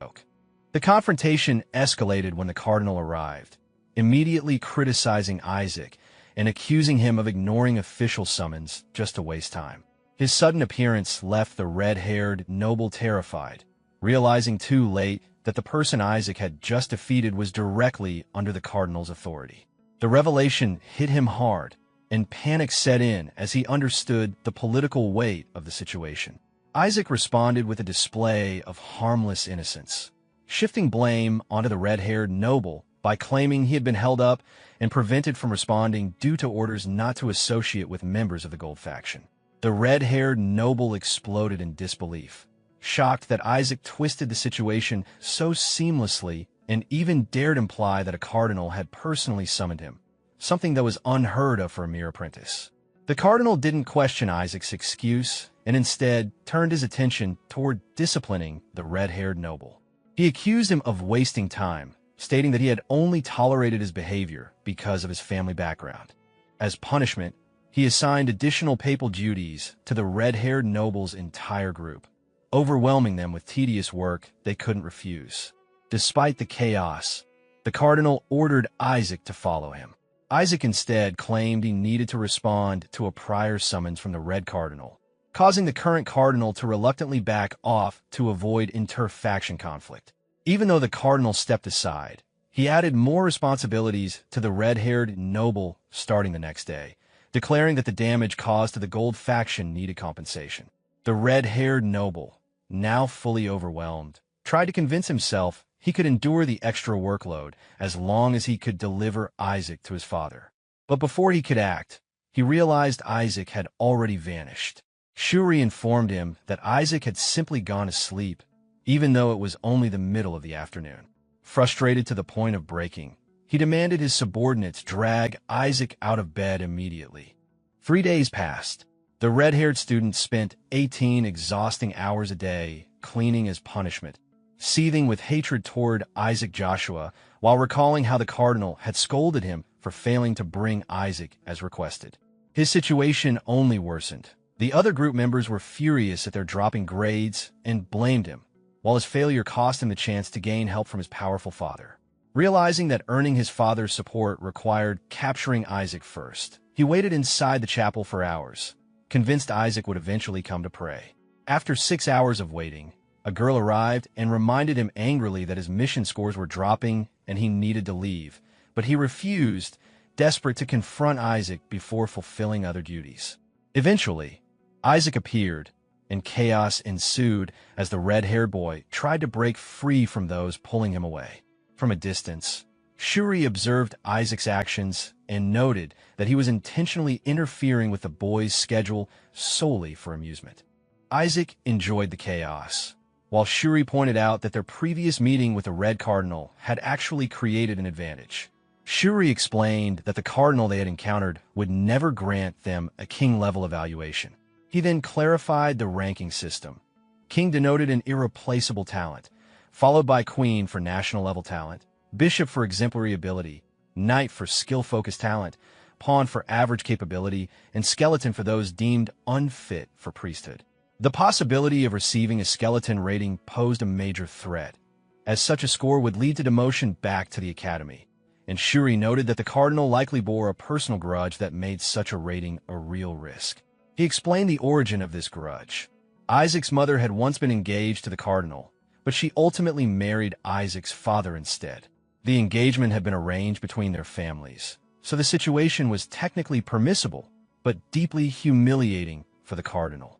The confrontation escalated when the cardinal arrived, immediately criticizing Isaac and accusing him of ignoring official summons just to waste time. His sudden appearance left the red-haired noble terrified, realizing too late that the person Isaac had just defeated was directly under the cardinal's authority. The revelation hit him hard, and panic set in as he understood the political weight of the situation. Isaac responded with a display of harmless innocence, shifting blame onto the red-haired noble by claiming he had been held up and prevented from responding due to orders not to associate with members of the Gold faction. The red-haired noble exploded in disbelief, shocked that Isaac twisted the situation so seamlessly and even dared imply that a cardinal had personally summoned him, something that was unheard of for a mere apprentice. The cardinal didn't question Isaac's excuse and instead turned his attention toward disciplining the red-haired noble. He accused him of wasting time, stating that he had only tolerated his behavior because of his family background. As punishment, he assigned additional papal duties to the red-haired noble's entire group, overwhelming them with tedious work they couldn't refuse. Despite the chaos, the cardinal ordered Isaac to follow him. Isaac instead claimed he needed to respond to a prior summons from the Red Cardinal, causing the current cardinal to reluctantly back off to avoid inter-faction conflict. Even though the cardinal stepped aside, he added more responsibilities to the red-haired noble starting the next day, declaring that the damage caused to the Gold faction needed compensation. The red-haired noble, now fully overwhelmed, tried to convince himself he could endure the extra workload as long as he could deliver Isaac to his father. But before he could act, he realized Isaac had already vanished. Shuri informed him that Isaac had simply gone to sleep, even though it was only the middle of the afternoon. Frustrated to the point of breaking, he demanded his subordinates drag Isaac out of bed immediately. 3 days passed. The red-haired student spent 18 exhausting hours a day cleaning as punishment, seething with hatred toward Isaac Joshua while recalling how the cardinal had scolded him for failing to bring Isaac as requested. His situation only worsened. The other group members were furious at their dropping grades and blamed him, while his failure cost him the chance to gain help from his powerful father. Realizing that earning his father's support required capturing Isaac first, he waited inside the chapel for hours, convinced Isaac would eventually come to pray. After 6 hours of waiting, a girl arrived and reminded him angrily that his mission scores were dropping and he needed to leave, but he refused, desperate to confront Isaac before fulfilling other duties. Eventually, Isaac appeared, and chaos ensued as the red-haired boy tried to break free from those pulling him away. From a distance, Shuri observed Isaac's actions and noted that he was intentionally interfering with the boy's schedule solely for amusement. Isaac enjoyed the chaos, while Shuri pointed out that their previous meeting with the Red Cardinal had actually created an advantage. Shuri explained that the cardinal they had encountered would never grant them a king-level evaluation. He then clarified the ranking system. King denoted an irreplaceable talent, followed by Queen for national-level talent, Bishop for exemplary ability, Knight for skill-focused talent, Pawn for average capability, and Skeleton for those deemed unfit for priesthood. The possibility of receiving a skeleton rating posed a major threat, as such a score would lead to demotion back to the academy, and Shuri noted that the cardinal likely bore a personal grudge that made such a rating a real risk. He explained the origin of this grudge. Isaac's mother had once been engaged to the cardinal, but she ultimately married Isaac's father instead. The engagement had been arranged between their families, so the situation was technically permissible, but deeply humiliating for the cardinal.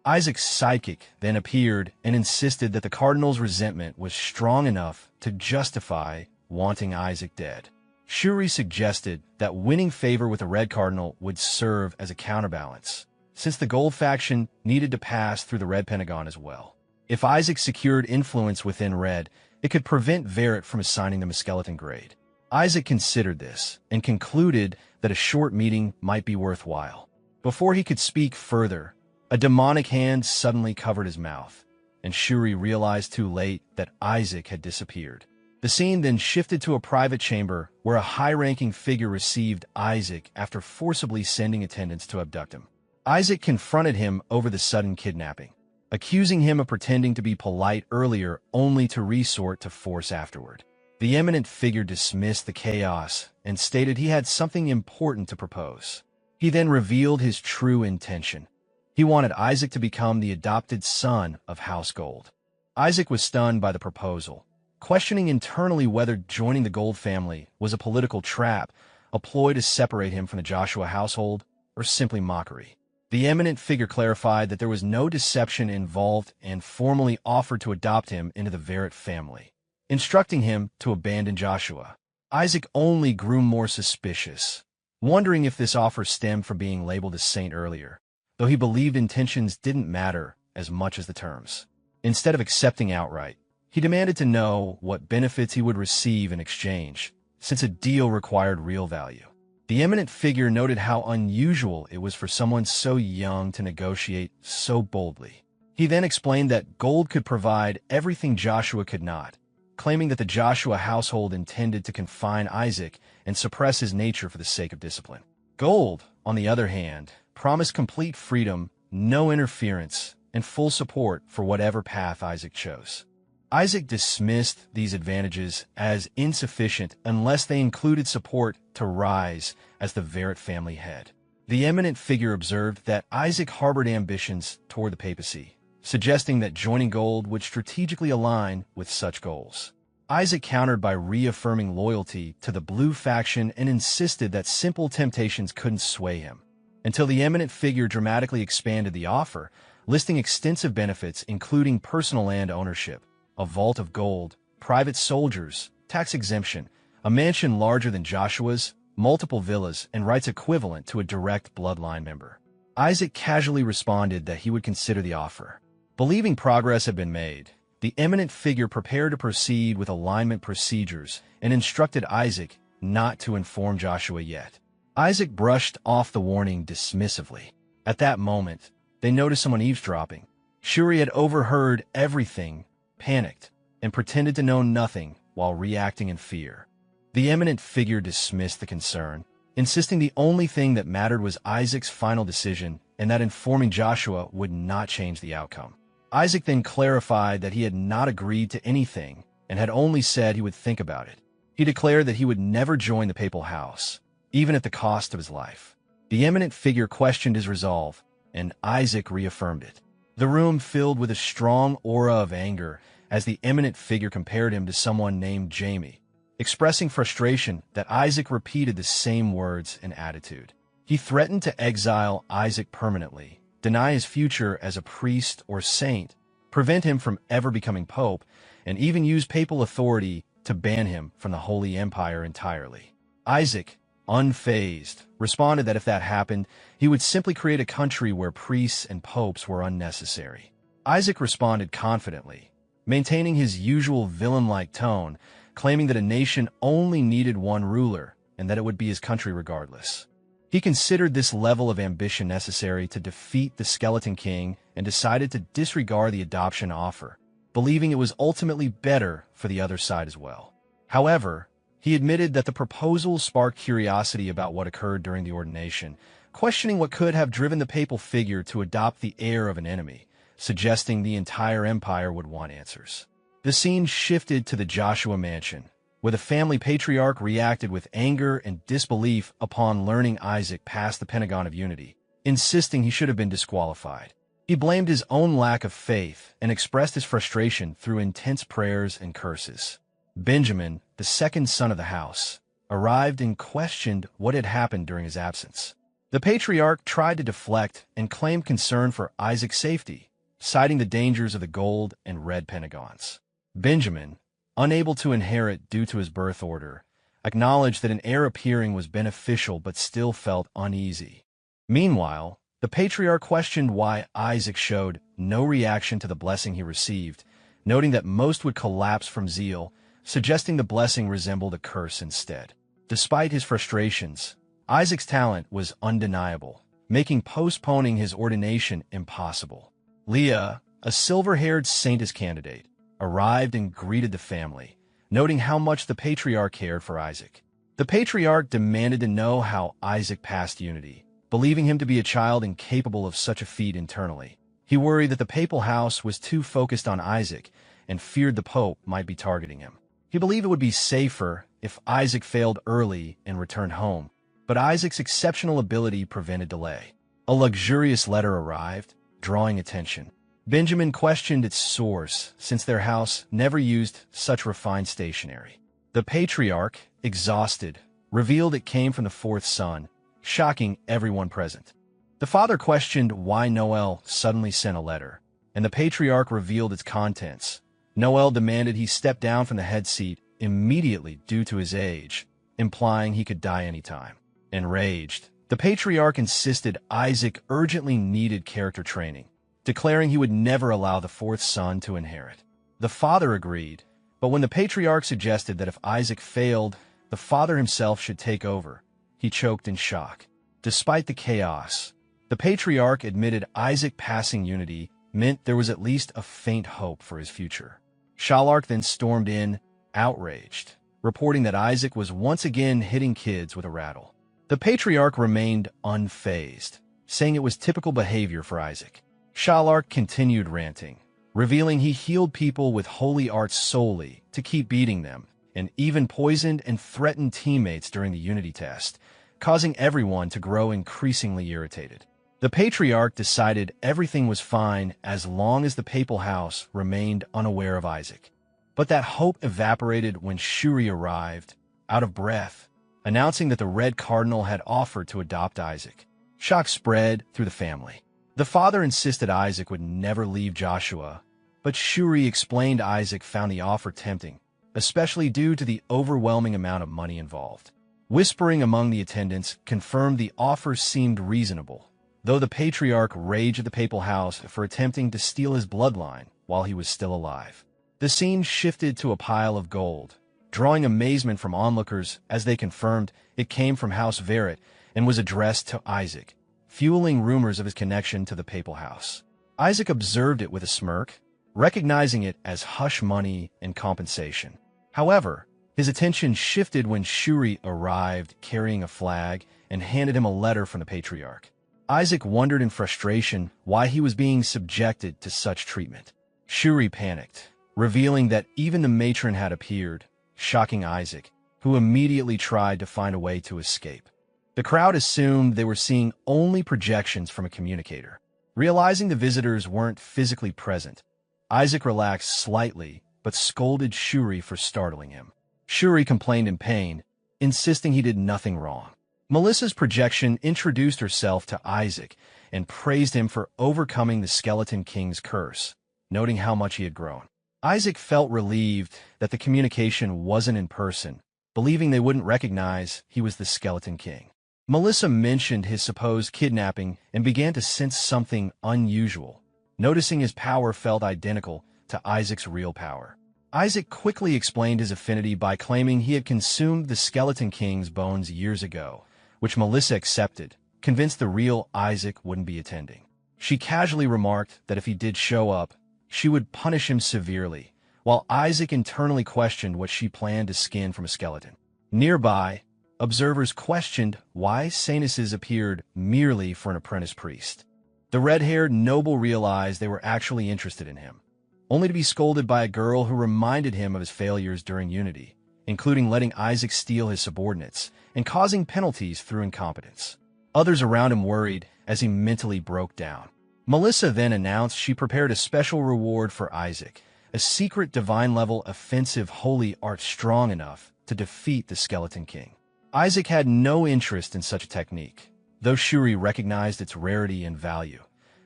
Isaac's psychic then appeared and insisted that the cardinal's resentment was strong enough to justify wanting Isaac dead. Shuri suggested that winning favor with the Red Cardinal would serve as a counterbalance, since the Gold faction needed to pass through the Red Pentagon as well. If Isaac secured influence within Red, it could prevent Verret from assigning them a skeleton grade. Isaac considered this and concluded that a short meeting might be worthwhile. Before he could speak further, a demonic hand suddenly covered his mouth, and Shuri realized too late that Isaac had disappeared. The scene then shifted to a private chamber where a high-ranking figure received Isaac after forcibly sending attendants to abduct him. Isaac confronted him over the sudden kidnapping, accusing him of pretending to be polite earlier only to resort to force afterward. The eminent figure dismissed the chaos and stated he had something important to propose. He then revealed his true intention. He wanted Isaac to become the adopted son of House Gold. Isaac was stunned by the proposal, questioning internally whether joining the Gold family was a political trap, a ploy to separate him from the Joshua household, or simply mockery. The eminent figure clarified that there was no deception involved and formally offered to adopt him into the Verret family, instructing him to abandon Joshua. Isaac only grew more suspicious, wondering if this offer stemmed from being labeled a saint earlier, though he believed intentions didn't matter as much as the terms. Instead of accepting outright, he demanded to know what benefits he would receive in exchange, since a deal required real value. The eminent figure noted how unusual it was for someone so young to negotiate so boldly. He then explained that Gold could provide everything Joshua could not, claiming that the Joshua household intended to confine Isaac and suppress his nature for the sake of discipline. Gold, on the other hand, promised complete freedom, no interference, and full support for whatever path Isaac chose. Isaac dismissed these advantages as insufficient unless they included support to rise as the Verret family head. The eminent figure observed that Isaac harbored ambitions toward the papacy, suggesting that joining Gold would strategically align with such goals. Isaac countered by reaffirming loyalty to the Blue faction and insisted that simple temptations couldn't sway him, until the eminent figure dramatically expanded the offer, listing extensive benefits including personal land ownership, a vault of gold, private soldiers, tax exemption, a mansion larger than Joshua's, multiple villas, and rights equivalent to a direct bloodline member. Isaac casually responded that he would consider the offer. Believing progress had been made, the eminent figure prepared to proceed with alignment procedures and instructed Isaac not to inform Joshua yet. Isaac brushed off the warning dismissively. At that moment, they noticed someone eavesdropping. Shuri had overheard everything, panicked, and pretended to know nothing while reacting in fear. The eminent figure dismissed the concern, insisting the only thing that mattered was Isaac's final decision and that informing Joshua would not change the outcome. Isaac then clarified that he had not agreed to anything and had only said he would think about it. He declared that he would never join the papal house, even at the cost of his life. The eminent figure questioned his resolve, and Isaac reaffirmed it. The room filled with a strong aura of anger as the eminent figure compared him to someone named Jamie, expressing frustration that Isaac repeated the same words and attitude. He threatened to exile Isaac permanently, deny his future as a priest or saint, prevent him from ever becoming pope, and even use papal authority to ban him from the Holy Empire entirely. Isaac, unfazed, responded that if that happened, he would simply create a country where priests and popes were unnecessary. Isaac responded confidently, maintaining his usual villain-like tone, claiming that a nation only needed one ruler and that it would be his country regardless. He considered this level of ambition necessary to defeat the Skeleton King and decided to disregard the adoption offer, believing it was ultimately better for the other side as well. However, he admitted that the proposal sparked curiosity about what occurred during the ordination, questioning what could have driven the papal figure to adopt the heir of an enemy, suggesting the entire empire would want answers. The scene shifted to the Joshua mansion, where the family patriarch reacted with anger and disbelief upon learning Isaac passed the Pentagon of Unity, insisting he should have been disqualified. He blamed his own lack of faith and expressed his frustration through intense prayers and curses. Benjamin, the second son of the house, arrived and questioned what had happened during his absence. The patriarch tried to deflect and claimed concern for Isaac's safety, citing the dangers of the gold and red Pentagons. Benjamin, unable to inherit due to his birth order, acknowledged that an heir appearing was beneficial but still felt uneasy. Meanwhile, the patriarch questioned why Isaac showed no reaction to the blessing he received, noting that most would collapse from zeal, suggesting the blessing resembled a curse instead. Despite his frustrations, Isaac's talent was undeniable, making postponing his ordination impossible. Leah, a silver-haired saintess candidate, arrived and greeted the family, noting how much the patriarch cared for Isaac. The patriarch demanded to know how Isaac passed Unity, believing him to be a child incapable of such a feat internally. He worried that the papal house was too focused on Isaac and feared the pope might be targeting him. He believed it would be safer if Isaac failed early and returned home, but Isaac's exceptional ability prevented delay. A luxurious letter arrived, drawing attention. Benjamin questioned its source, since their house never used such refined stationery. The patriarch, exhausted, revealed it came from the fourth son, shocking everyone present. The father questioned why Noel suddenly sent a letter, and the patriarch revealed its contents. Noel demanded he step down from the head seat immediately due to his age, implying he could die anytime. Enraged, the patriarch insisted Isaac urgently needed character training, declaring he would never allow the fourth son to inherit. The father agreed, but when the patriarch suggested that if Isaac failed, the father himself should take over, he choked in shock. Despite the chaos, the patriarch admitted Isaac passing Unity meant there was at least a faint hope for his future. Shallark then stormed in, outraged, reporting that Isaac was once again hitting kids with a rattle. The patriarch remained unfazed, saying it was typical behavior for Isaac. Shallark continued ranting, revealing he healed people with holy arts solely to keep beating them, and even poisoned and threatened teammates during the Unity test, causing everyone to grow increasingly irritated. The patriarch decided everything was fine as long as the papal house remained unaware of Isaac. But that hope evaporated when Shuri arrived, out of breath, announcing that the Red Cardinal had offered to adopt Isaac. Shock spread through the family. The father insisted Isaac would never leave Joshua, but Shuri explained Isaac found the offer tempting, especially due to the overwhelming amount of money involved. Whispering among the attendants confirmed the offer seemed reasonable, though the patriarch raged at the papal house for attempting to steal his bloodline while he was still alive. The scene shifted to a pile of gold, drawing amazement from onlookers as they confirmed it came from House Verret and was addressed to Isaac, fueling rumors of his connection to the papal house. Isaac observed it with a smirk, recognizing it as hush money and compensation. However, his attention shifted when Shuri arrived carrying a flag and handed him a letter from the patriarch. Isaac wondered in frustration why he was being subjected to such treatment. Shuri panicked, revealing that even the matron had appeared, shocking Isaac, who immediately tried to find a way to escape. The crowd assumed they were seeing only projections from a communicator. Realizing the visitors weren't physically present, Isaac relaxed slightly but scolded Shuri for startling him. Shuri complained in pain, insisting he did nothing wrong. Melissa's projection introduced herself to Isaac and praised him for overcoming the Skeleton King's curse, noting how much he had grown. Isaac felt relieved that the communication wasn't in person, believing they wouldn't recognize he was the Skeleton King. Melissa mentioned his supposed kidnapping and began to sense something unusual, noticing his power felt identical to Isaac's real power. Isaac quickly explained his affinity by claiming he had consumed the Skeleton King's bones years ago, which Melissa accepted, convinced the real Isaac wouldn't be attending. She casually remarked that if he did show up, she would punish him severely, while Isaac internally questioned what she planned to skin from a skeleton. Nearby, observers questioned why Sanuses appeared merely for an apprentice priest. The red-haired noble realized they were actually interested in him, only to be scolded by a girl who reminded him of his failures during Unity, including letting Isaac steal his subordinates and causing penalties through incompetence. Others around him worried as he mentally broke down. Melissa then announced she prepared a special reward for Isaac, a secret divine-level offensive holy art strong enough to defeat the Skeleton King. Isaac had no interest in such a technique, though Shuri recognized its rarity and value,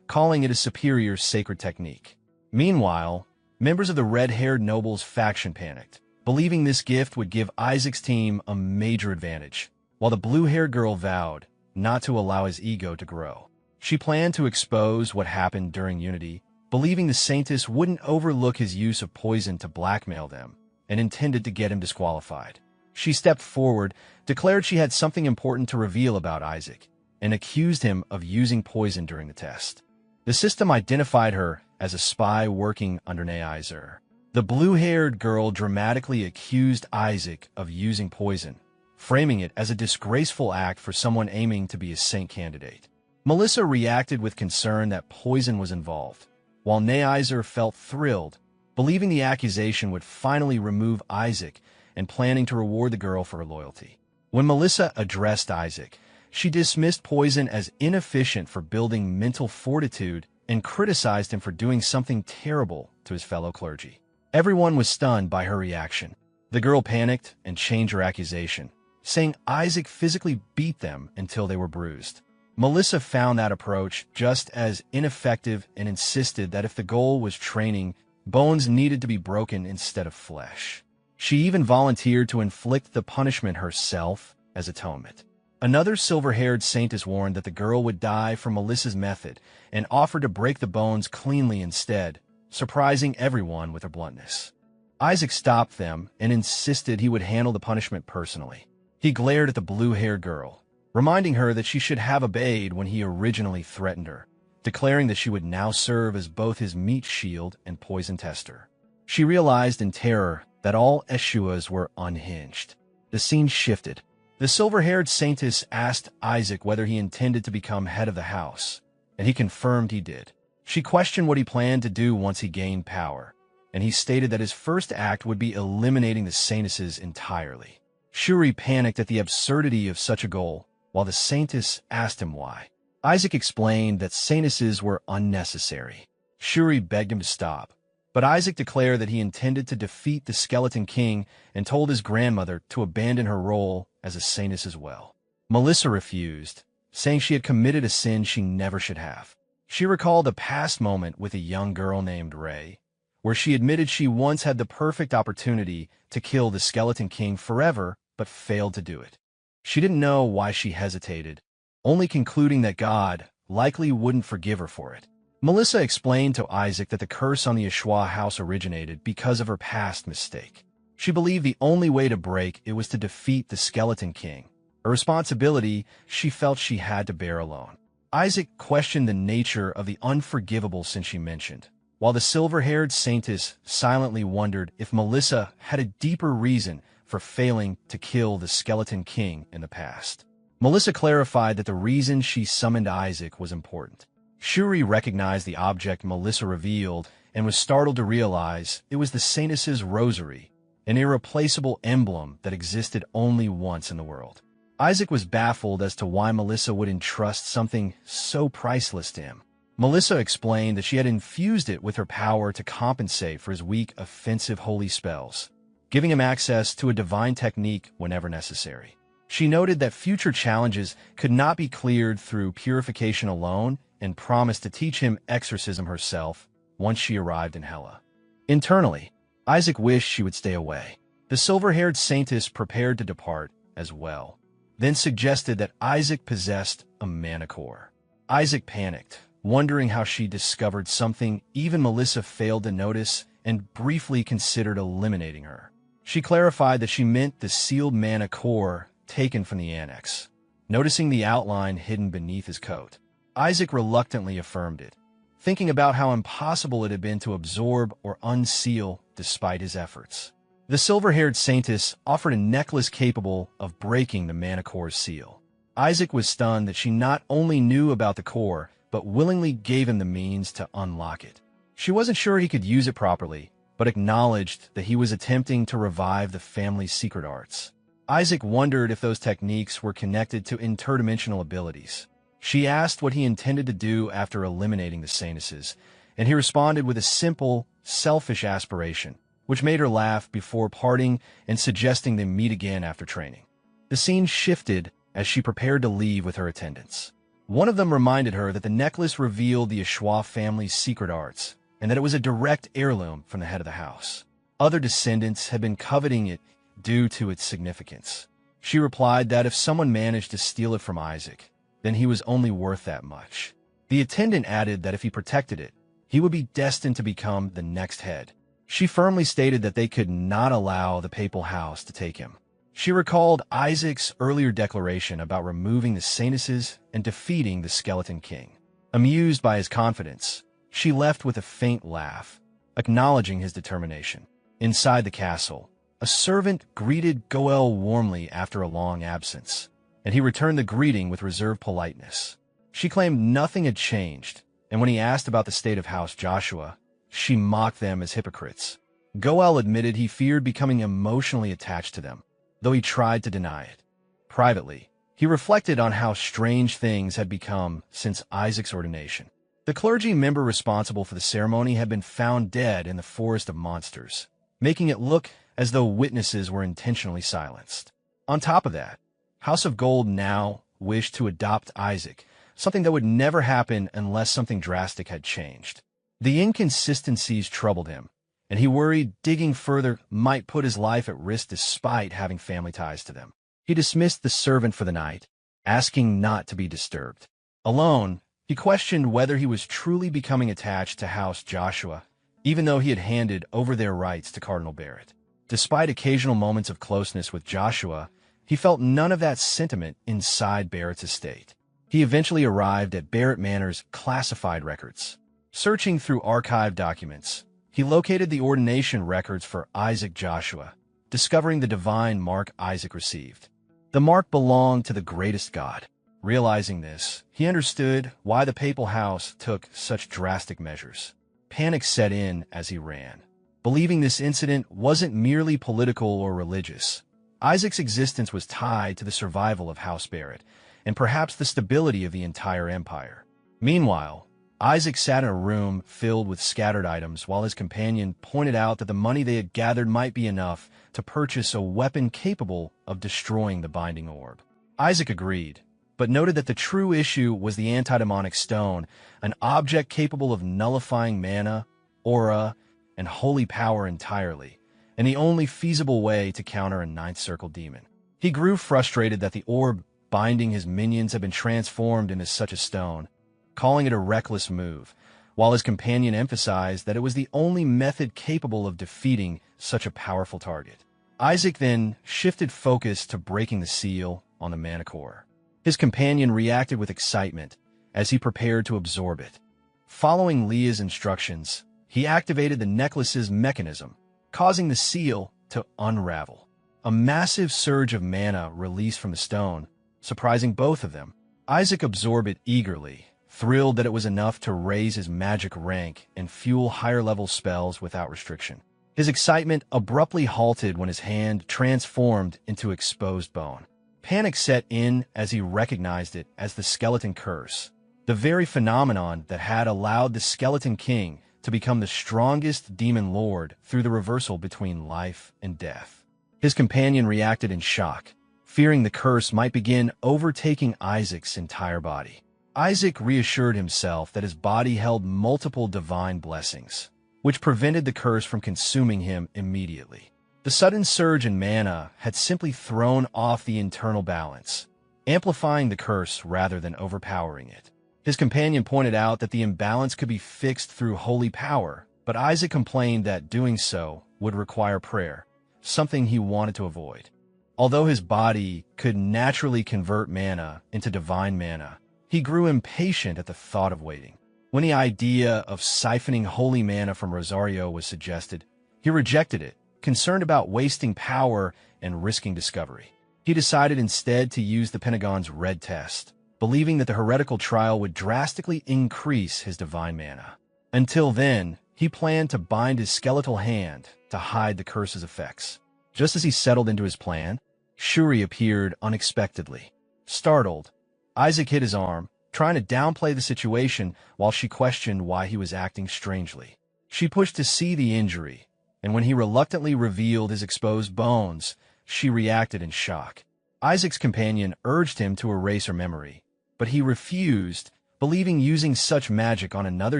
calling it a superior sacred technique. Meanwhile, members of the red-haired noble's faction panicked, believing this gift would give Isaac's team a major advantage, while the blue-haired girl vowed not to allow his ego to grow. She planned to expose what happened during Unity, believing the Saintess wouldn't overlook his use of poison to blackmail them, and intended to get him disqualified. She stepped forward, declared she had something important to reveal about Isaac, and accused him of using poison during the test. The system identified her as a spy working under Neiser. The blue-haired girl dramatically accused Isaac of using poison, framing it as a disgraceful act for someone aiming to be a saint candidate. Melissa reacted with concern that poison was involved, while Neiser felt thrilled, believing the accusation would finally remove Isaac and planning to reward the girl for her loyalty. When Melissa addressed Isaac, she dismissed poison as inefficient for building mental fortitude and criticized him for doing something terrible to his fellow clergy. Everyone was stunned by her reaction. The girl panicked and changed her accusation, saying Isaac physically beat them until they were bruised. Melissa found that approach just as ineffective and insisted that if the goal was training, bones needed to be broken instead of flesh. She even volunteered to inflict the punishment herself as atonement. Another silver-haired saintess warned that the girl would die from Melissa's method and offered to break the bones cleanly instead, surprising everyone with her bluntness. Isaac stopped them and insisted he would handle the punishment personally. He glared at the blue-haired girl, reminding her that she should have obeyed when he originally threatened her, declaring that she would now serve as both his meat shield and poison tester. She realized in terror that all Eshuas were unhinged. The scene shifted. The silver-haired saintess asked Isaac whether he intended to become head of the house, and he confirmed he did. She questioned what he planned to do once he gained power, and he stated that his first act would be eliminating the saintesses entirely. Shuri panicked at the absurdity of such a goal, while the saintess asked him why. Isaac explained that saintesses were unnecessary. Shuri begged him to stop, but Isaac declared that he intended to defeat the Skeleton King and told his grandmother to abandon her role as a saintess as well. Melissa refused, saying she had committed a sin she never should have. She recalled a past moment with a young girl named Ray, where she admitted she once had the perfect opportunity to kill the Skeleton King forever, but failed to do it. She didn't know why she hesitated, only concluding that God likely wouldn't forgive her for it. Melissa explained to Isaac that the curse on the Ashwa house originated because of her past mistake. She believed the only way to break it was to defeat the Skeleton King, a responsibility she felt she had to bear alone. Isaac questioned the nature of the unforgivable sin she mentioned, while the silver-haired saintess silently wondered if Melissa had a deeper reason for failing to kill the Skeleton King in the past. Melissa clarified that the reason she summoned Isaac was important. Shuri recognized the object Melissa revealed and was startled to realize it was the saintess's rosary, an irreplaceable emblem that existed only once in the world. Isaac was baffled as to why Melissa would entrust something so priceless to him. Melissa explained that she had infused it with her power to compensate for his weak, offensive holy spells, giving him access to a divine technique whenever necessary. She noted that future challenges could not be cleared through purification alone and promised to teach him exorcism herself once she arrived in Hela. Internally, Isaac wished she would stay away. The silver-haired saintess prepared to depart as well, then suggested that Isaac possessed a mana core. Isaac panicked, wondering how she discovered something even Melissa failed to notice, and briefly considered eliminating her. She clarified that she meant the sealed mana core taken from the annex, noticing the outline hidden beneath his coat. Isaac reluctantly affirmed it, thinking about how impossible it had been to absorb or unseal despite his efforts. The silver-haired saintess offered a necklace capable of breaking the mana core's seal. Isaac was stunned that she not only knew about the core, but willingly gave him the means to unlock it. She wasn't sure he could use it properly, but acknowledged that he was attempting to revive the family's secret arts. Isaac wondered if those techniques were connected to interdimensional abilities. She asked what he intended to do after eliminating the saintesses, and he responded with a simple, selfish aspiration, which made her laugh before parting and suggesting they meet again after training. The scene shifted as she prepared to leave with her attendants. One of them reminded her that the necklace revealed the Ashwa family's secret arts, and that it was a direct heirloom from the head of the house. Other descendants had been coveting it due to its significance. She replied that if someone managed to steal it from Isaac, then he was only worth that much. The attendant added that if he protected it, he would be destined to become the next head. She firmly stated that they could not allow the papal house to take him. She recalled Isaac's earlier declaration about removing the saintesses and defeating the Skeleton King. Amused by his confidence, she left with a faint laugh, acknowledging his determination. Inside the castle, a servant greeted Goel warmly after a long absence, and he returned the greeting with reserved politeness. She claimed nothing had changed, and when he asked about the state of House Joshua, she mocked them as hypocrites. Goel admitted he feared becoming emotionally attached to them, though he tried to deny it. Privately, he reflected on how strange things had become since Isaac's ordination. The clergy member responsible for the ceremony had been found dead in the Forest of Monsters, making it look as though witnesses were intentionally silenced. On top of that, House of Gold now wished to adopt Isaac, something that would never happen unless something drastic had changed. The inconsistencies troubled him, and he worried digging further might put his life at risk despite having family ties to them. He dismissed the servant for the night, asking not to be disturbed. Alone, he questioned whether he was truly becoming attached to House Joshua, even though he had handed over their rights to Cardinal Barrett. Despite occasional moments of closeness with Joshua, he felt none of that sentiment inside Barrett's estate. He eventually arrived at Barrett Manor's classified records. Searching through archived documents, he located the ordination records for Isaac Joshua, discovering the divine mark Isaac received. The mark belonged to the greatest god. Realizing this, he understood why the papal house took such drastic measures. Panic set in as he ran, believing this incident wasn't merely political or religious. Isaac's existence was tied to the survival of House Barrett, and perhaps the stability of the entire empire. Meanwhile, Isaac sat in a room filled with scattered items while his companion pointed out that the money they had gathered might be enough to purchase a weapon capable of destroying the binding orb. Isaac agreed, but noted that the true issue was the antidemonic stone, an object capable of nullifying mana, aura, and holy power entirely, and the only feasible way to counter a ninth circle demon. He grew frustrated that the orb binding his minions had been transformed into such a stone, calling it a reckless move, while his companion emphasized that it was the only method capable of defeating such a powerful target. Isaac then shifted focus to breaking the seal on the mana core. His companion reacted with excitement as he prepared to absorb it. Following Leah's instructions, he activated the necklace's mechanism, causing the seal to unravel. A massive surge of mana released from the stone, surprising both of them. Isaac absorbed it eagerly, thrilled that it was enough to raise his magic rank and fuel higher-level spells without restriction. His excitement abruptly halted when his hand transformed into exposed bone. Panic set in as he recognized it as the Skeleton Curse, the very phenomenon that had allowed the Skeleton King to become the strongest demon lord through the reversal between life and death. His companion reacted in shock, fearing the curse might begin overtaking Isaac's entire body. Isaac reassured himself that his body held multiple divine blessings, which prevented the curse from consuming him immediately. The sudden surge in mana had simply thrown off the internal balance, amplifying the curse rather than overpowering it. His companion pointed out that the imbalance could be fixed through holy power, but Isaac complained that doing so would require prayer, something he wanted to avoid. Although his body could naturally convert mana into divine mana, he grew impatient at the thought of waiting. When the idea of siphoning holy mana from Rosario was suggested, he rejected it, concerned about wasting power and risking discovery. He decided instead to use the Pentagon's red test, believing that the heretical trial would drastically increase his divine mana. Until then, he planned to bind his skeletal hand to hide the curse's effects. Just as he settled into his plan, Shuri appeared unexpectedly. Startled, Isaac hit his arm, trying to downplay the situation while she questioned why he was acting strangely. She pushed to see the injury, and when he reluctantly revealed his exposed bones, she reacted in shock. Isaac's companion urged him to erase her memory, but he refused, believing using such magic on another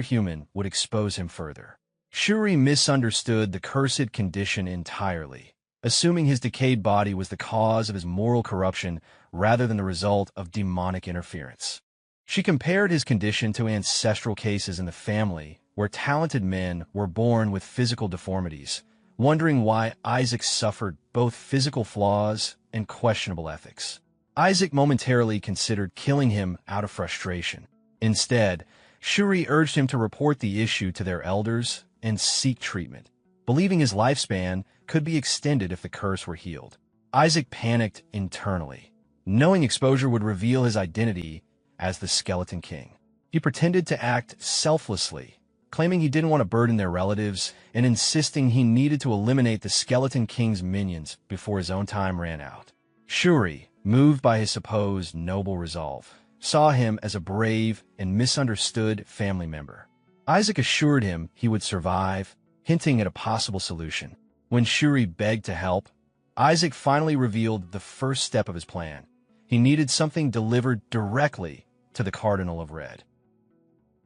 human would expose him further. Shuri misunderstood the cursed condition entirely, assuming his decayed body was the cause of his moral corruption rather than the result of demonic interference. She compared his condition to ancestral cases in the family where talented men were born with physical deformities, wondering why Isaac suffered both physical flaws and questionable ethics. Isaac momentarily considered killing him out of frustration. Instead, Shuri urged him to report the issue to their elders and seek treatment, believing his lifespan could be extended if the curse were healed. Isaac panicked internally, knowing exposure would reveal his identity as the Skeleton King. He pretended to act selflessly, claiming he didn't want to burden their relatives and insisting he needed to eliminate the Skeleton King's minions before his own time ran out. Shuri, moved by his supposed noble resolve, saw him as a brave and misunderstood family member. Isaac assured him he would survive, hinting at a possible solution. When Shuri begged to help, Isaac finally revealed the first step of his plan. He needed something delivered directly to the Cardinal of Red.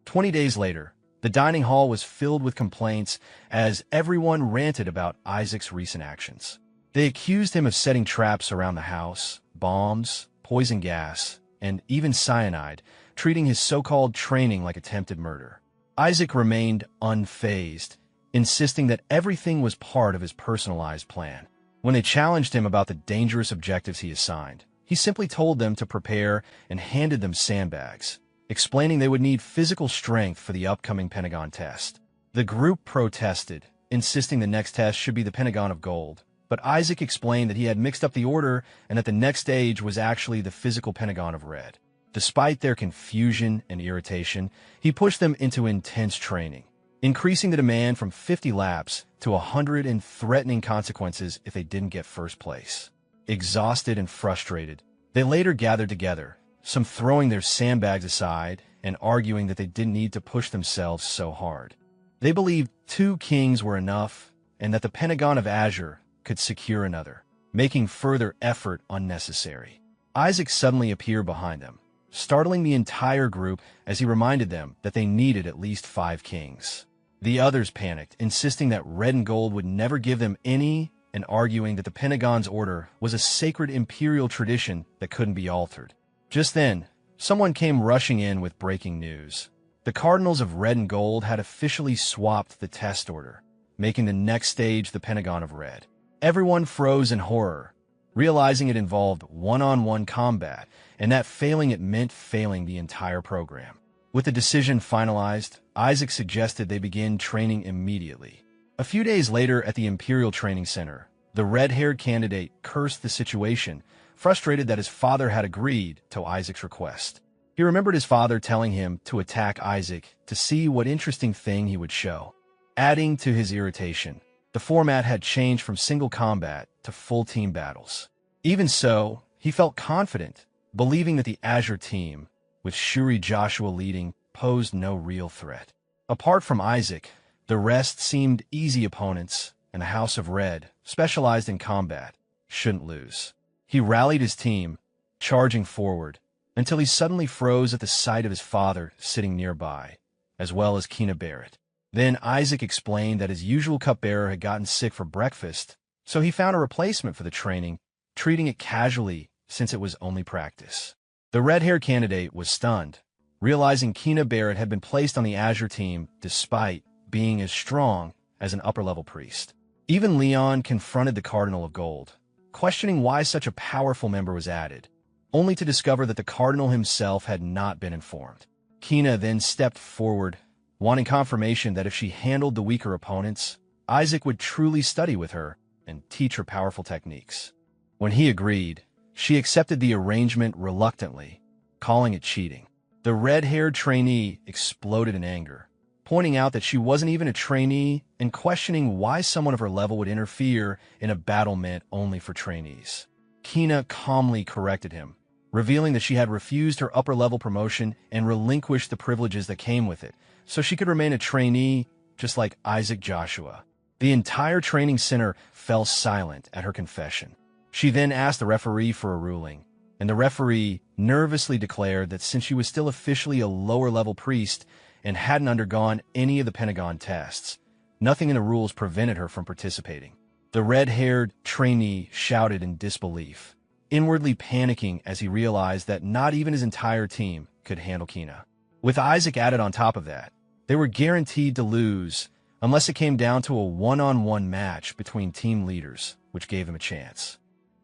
20 days later, the dining hall was filled with complaints as everyone ranted about Isaac's recent actions. They accused him of setting traps around the house, bombs, poison gas, and even cyanide, treating his so-called training like attempted murder. Isaac remained unfazed, insisting that everything was part of his personalized plan. When they challenged him about the dangerous objectives he assigned, he simply told them to prepare and handed them sandbags, explaining they would need physical strength for the upcoming Pentagon test. The group protested, insisting the next test should be the Pentagon of Gold, but Isaac explained that he had mixed up the order and that the next stage was actually the physical Pentagon of Red. Despite their confusion and irritation, he pushed them into intense training, increasing the demand from 50 laps to 100 and threatening consequences if they didn't get first place. Exhausted and frustrated, they later gathered together, some throwing their sandbags aside and arguing that they didn't need to push themselves so hard. They believed 2 kings were enough and that the Pentagon of Azure could secure another, making further effort unnecessary. Isaac suddenly appeared behind them, startling the entire group as he reminded them that they needed at least 5 kings. The others panicked, insisting that Red and Gold would never give them any and arguing that the Pentagon's order was a sacred imperial tradition that couldn't be altered. Just then, someone came rushing in with breaking news. The Cardinals of Red and Gold had officially swapped the test order, making the next stage the Pentagon of Red. Everyone froze in horror, realizing it involved one-on-one combat, and that failing it meant failing the entire program. With the decision finalized, Isaac suggested they begin training immediately. A few days later at the Imperial Training Center, the red-haired candidate cursed the situation, frustrated that his father had agreed to Isaac's request. He remembered his father telling him to attack Isaac to see what interesting thing he would show. Adding to his irritation, the format had changed from single combat to full team battles. Even so, he felt confident, believing that the Azure team, with Shuri Joshua leading, posed no real threat. Apart from Isaac, the rest seemed easy opponents, and the House of Red, specialized in combat, shouldn't lose. He rallied his team, charging forward, until he suddenly froze at the sight of his father sitting nearby, as well as Kina Barrett. Then Isaac explained that his usual cupbearer had gotten sick for breakfast, so he found a replacement for the training, treating it casually since it was only practice. The red-haired candidate was stunned, realizing Kina Barrett had been placed on the Azure team despite being as strong as an upper-level priest. Even Leon confronted the Cardinal of Gold, questioning why such a powerful member was added, only to discover that the Cardinal himself had not been informed. Kina then stepped forward, wanting confirmation that if she handled the weaker opponents, Isaac would truly study with her and teach her powerful techniques. When he agreed, she accepted the arrangement reluctantly, calling it cheating. The red-haired trainee exploded in anger, pointing out that she wasn't even a trainee and questioning why someone of her level would interfere in a battle meant only for trainees. Kina calmly corrected him, revealing that she had refused her upper-level promotion and relinquished the privileges that came with it, so she could remain a trainee just like Isaac Joshua. The entire training center fell silent at her confession. She then asked the referee for a ruling, and the referee nervously declared that since she was still officially a lower-level priest and hadn't undergone any of the Pentagon tests, nothing in the rules prevented her from participating. The red-haired trainee shouted in disbelief, inwardly panicking as he realized that not even his entire team could handle Kina. With Isaac added on top of that, they were guaranteed to lose unless it came down to a one-on-one match between team leaders, which gave him a chance.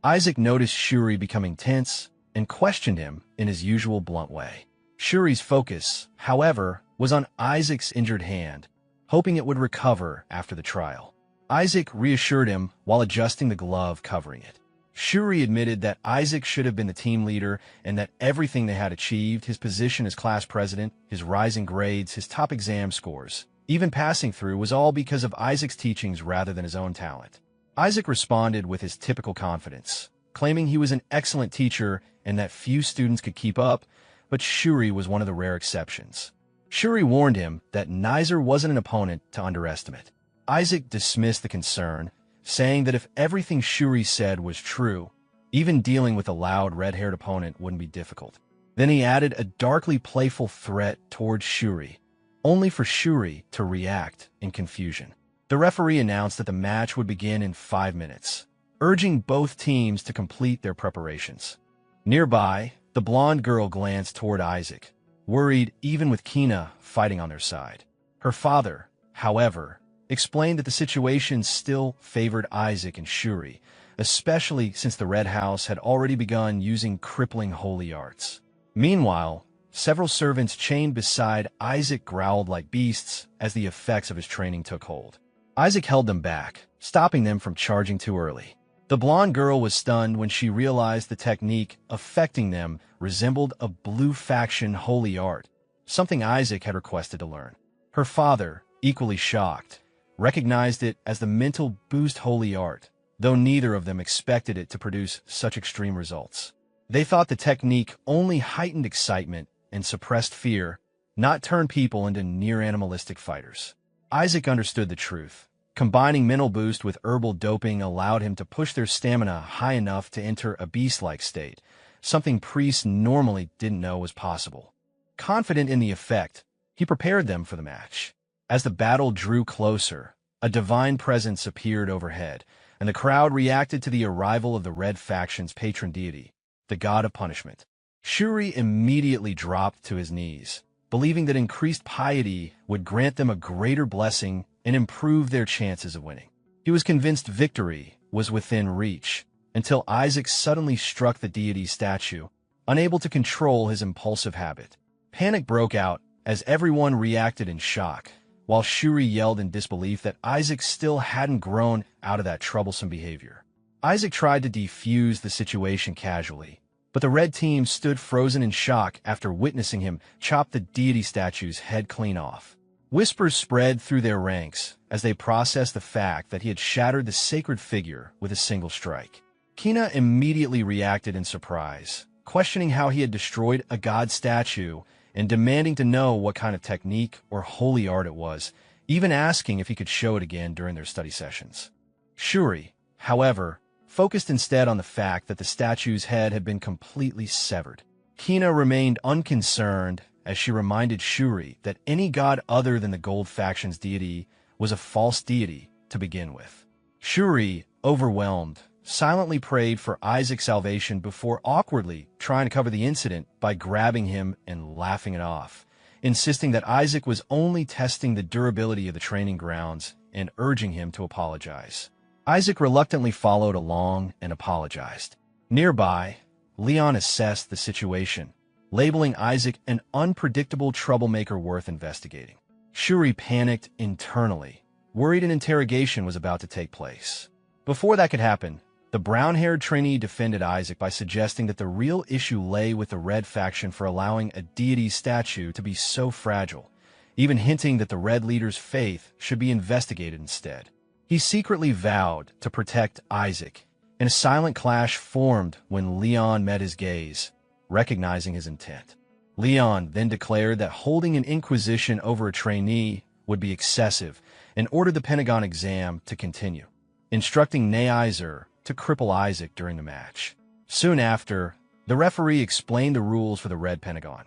Isaac noticed Shuri becoming tense and questioned him in his usual blunt way. Shuri's focus, however, was on Isaac's injured hand, hoping it would recover after the trial. Isaac reassured him while adjusting the glove covering it. Shuri admitted that Isaac should have been the team leader and that everything they had achieved, his position as class president, his rising grades, his top exam scores, even passing through, was all because of Isaac's teachings rather than his own talent. Isaac responded with his typical confidence, claiming he was an excellent teacher and that few students could keep up, but Shuri was one of the rare exceptions. Shuri warned him that Nizer wasn't an opponent to underestimate. Isaac dismissed the concern, saying that if everything Shuri said was true, even dealing with a loud red-haired opponent wouldn't be difficult. Then he added a darkly playful threat towards Shuri, only for Shuri to react in confusion. The referee announced that the match would begin in 5 minutes, urging both teams to complete their preparations. Nearby, the blonde girl glanced toward Isaac, worried even with Kina fighting on their side. Her father, however, explained that the situation still favored Isaac and Shuri, especially since the Red House had already begun using crippling holy arts. Meanwhile, several servants chained beside Isaac growled like beasts as the effects of his training took hold. Isaac held them back, stopping them from charging too early. The blonde girl was stunned when she realized the technique affecting them resembled a blue faction holy art, something Isaac had requested to learn. Her father, equally shocked, recognized it as the mental boost holy art, though neither of them expected it to produce such extreme results. They thought the technique only heightened excitement and suppressed fear, not turned people into near-animalistic fighters. Isaac understood the truth. Combining mental boost with herbal doping allowed him to push their stamina high enough to enter a beast-like state, something priests normally didn't know was possible. Confident in the effect, he prepared them for the match. As the battle drew closer, a divine presence appeared overhead, and the crowd reacted to the arrival of the Red faction's patron deity, the god of punishment. Shuri immediately dropped to his knees, believing that increased piety would grant them a greater blessing and improve their chances of winning. He was convinced victory was within reach, until Isaac suddenly struck the deity's statue, unable to control his impulsive habit. Panic broke out as everyone reacted in shock, while Shuri yelled in disbelief that Isaac still hadn't grown out of that troublesome behavior. Isaac tried to defuse the situation casually, but the red team stood frozen in shock after witnessing him chop the deity statue's head clean off. Whispers spread through their ranks as they processed the fact that he had shattered the sacred figure with a single strike. Kina immediately reacted in surprise, questioning how he had destroyed a god statue and demanding to know what kind of technique or holy art it was, even asking if he could show it again during their study sessions. Shuri, however, focused instead on the fact that the statue's head had been completely severed. Kina remained unconcerned as she reminded Shuri that any god other than the Gold faction's deity was a false deity to begin with. Shuri, overwhelmed, silently prayed for Isaac's salvation before awkwardly trying to cover the incident by grabbing him and laughing it off, insisting that Isaac was only testing the durability of the training grounds and urging him to apologize. Isaac reluctantly followed along and apologized. Nearby, Leon assessed the situation, labeling Isaac an unpredictable troublemaker worth investigating. Shuri panicked internally, worried an interrogation was about to take place. Before that could happen, the brown-haired trainee defended Isaac by suggesting that the real issue lay with the Red faction for allowing a deity statue to be so fragile, even hinting that the Red leader's faith should be investigated instead. He secretly vowed to protect Isaac, and a silent clash formed when Leon met his gaze, recognizing his intent. Leon then declared that holding an inquisition over a trainee would be excessive and ordered the Pentagon exam to continue, instructing Neiser to cripple Isaac during the match. Soon after, the referee explained the rules for the Red Pentagon.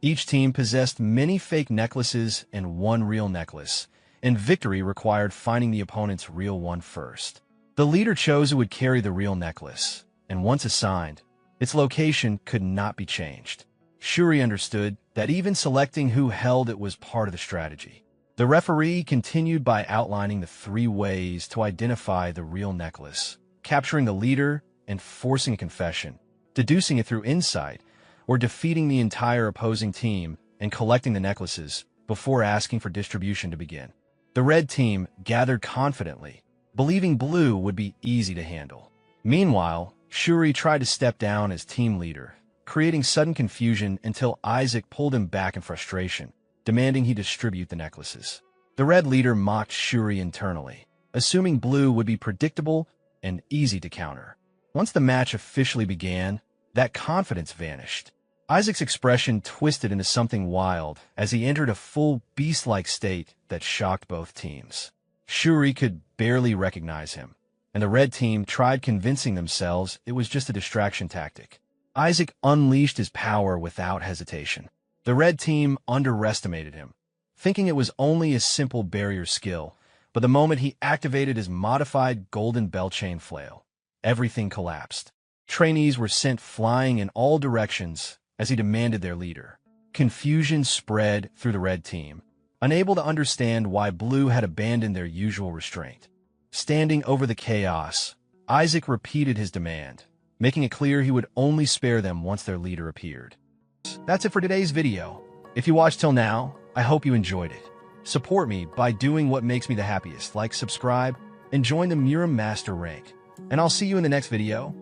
Each team possessed many fake necklaces and one real necklace, and victory required finding the opponent's real one first. The leader chose who would carry the real necklace, and once assigned, its location could not be changed. Shuri understood that even selecting who held it was part of the strategy. The referee continued by outlining the 3 ways to identify the real necklace: capturing the leader and forcing a confession, deducing it through insight, or defeating the entire opposing team and collecting the necklaces before asking for distribution to begin. The red team gathered confidently, believing blue would be easy to handle. Meanwhile, Shuri tried to step down as team leader, creating sudden confusion until Isaac pulled him back in frustration, demanding he distribute the necklaces. The red leader mocked Shuri internally, assuming blue would be predictable and easy to counter. Once the match officially began, that confidence vanished. Isaac's expression twisted into something wild as he entered a full beast-like state that shocked both teams. Shuri could barely recognize him, and the red team tried convincing themselves it was just a distraction tactic. Isaac unleashed his power without hesitation. The red team underestimated him, thinking it was only a simple barrier skill, but the moment he activated his modified golden bell chain flail, everything collapsed. Trainees were sent flying in all directions as he demanded their leader. Confusion spread through the red team, unable to understand why blue had abandoned their usual restraint. Standing over the chaos, Isaac repeated his demand, making it clear he would only spare them once their leader appeared. That's it for today's video. If you watched till now, I hope you enjoyed it. Support me by doing what makes me the happiest, like subscribe and join the Miura Master rank. And I'll see you in the next video.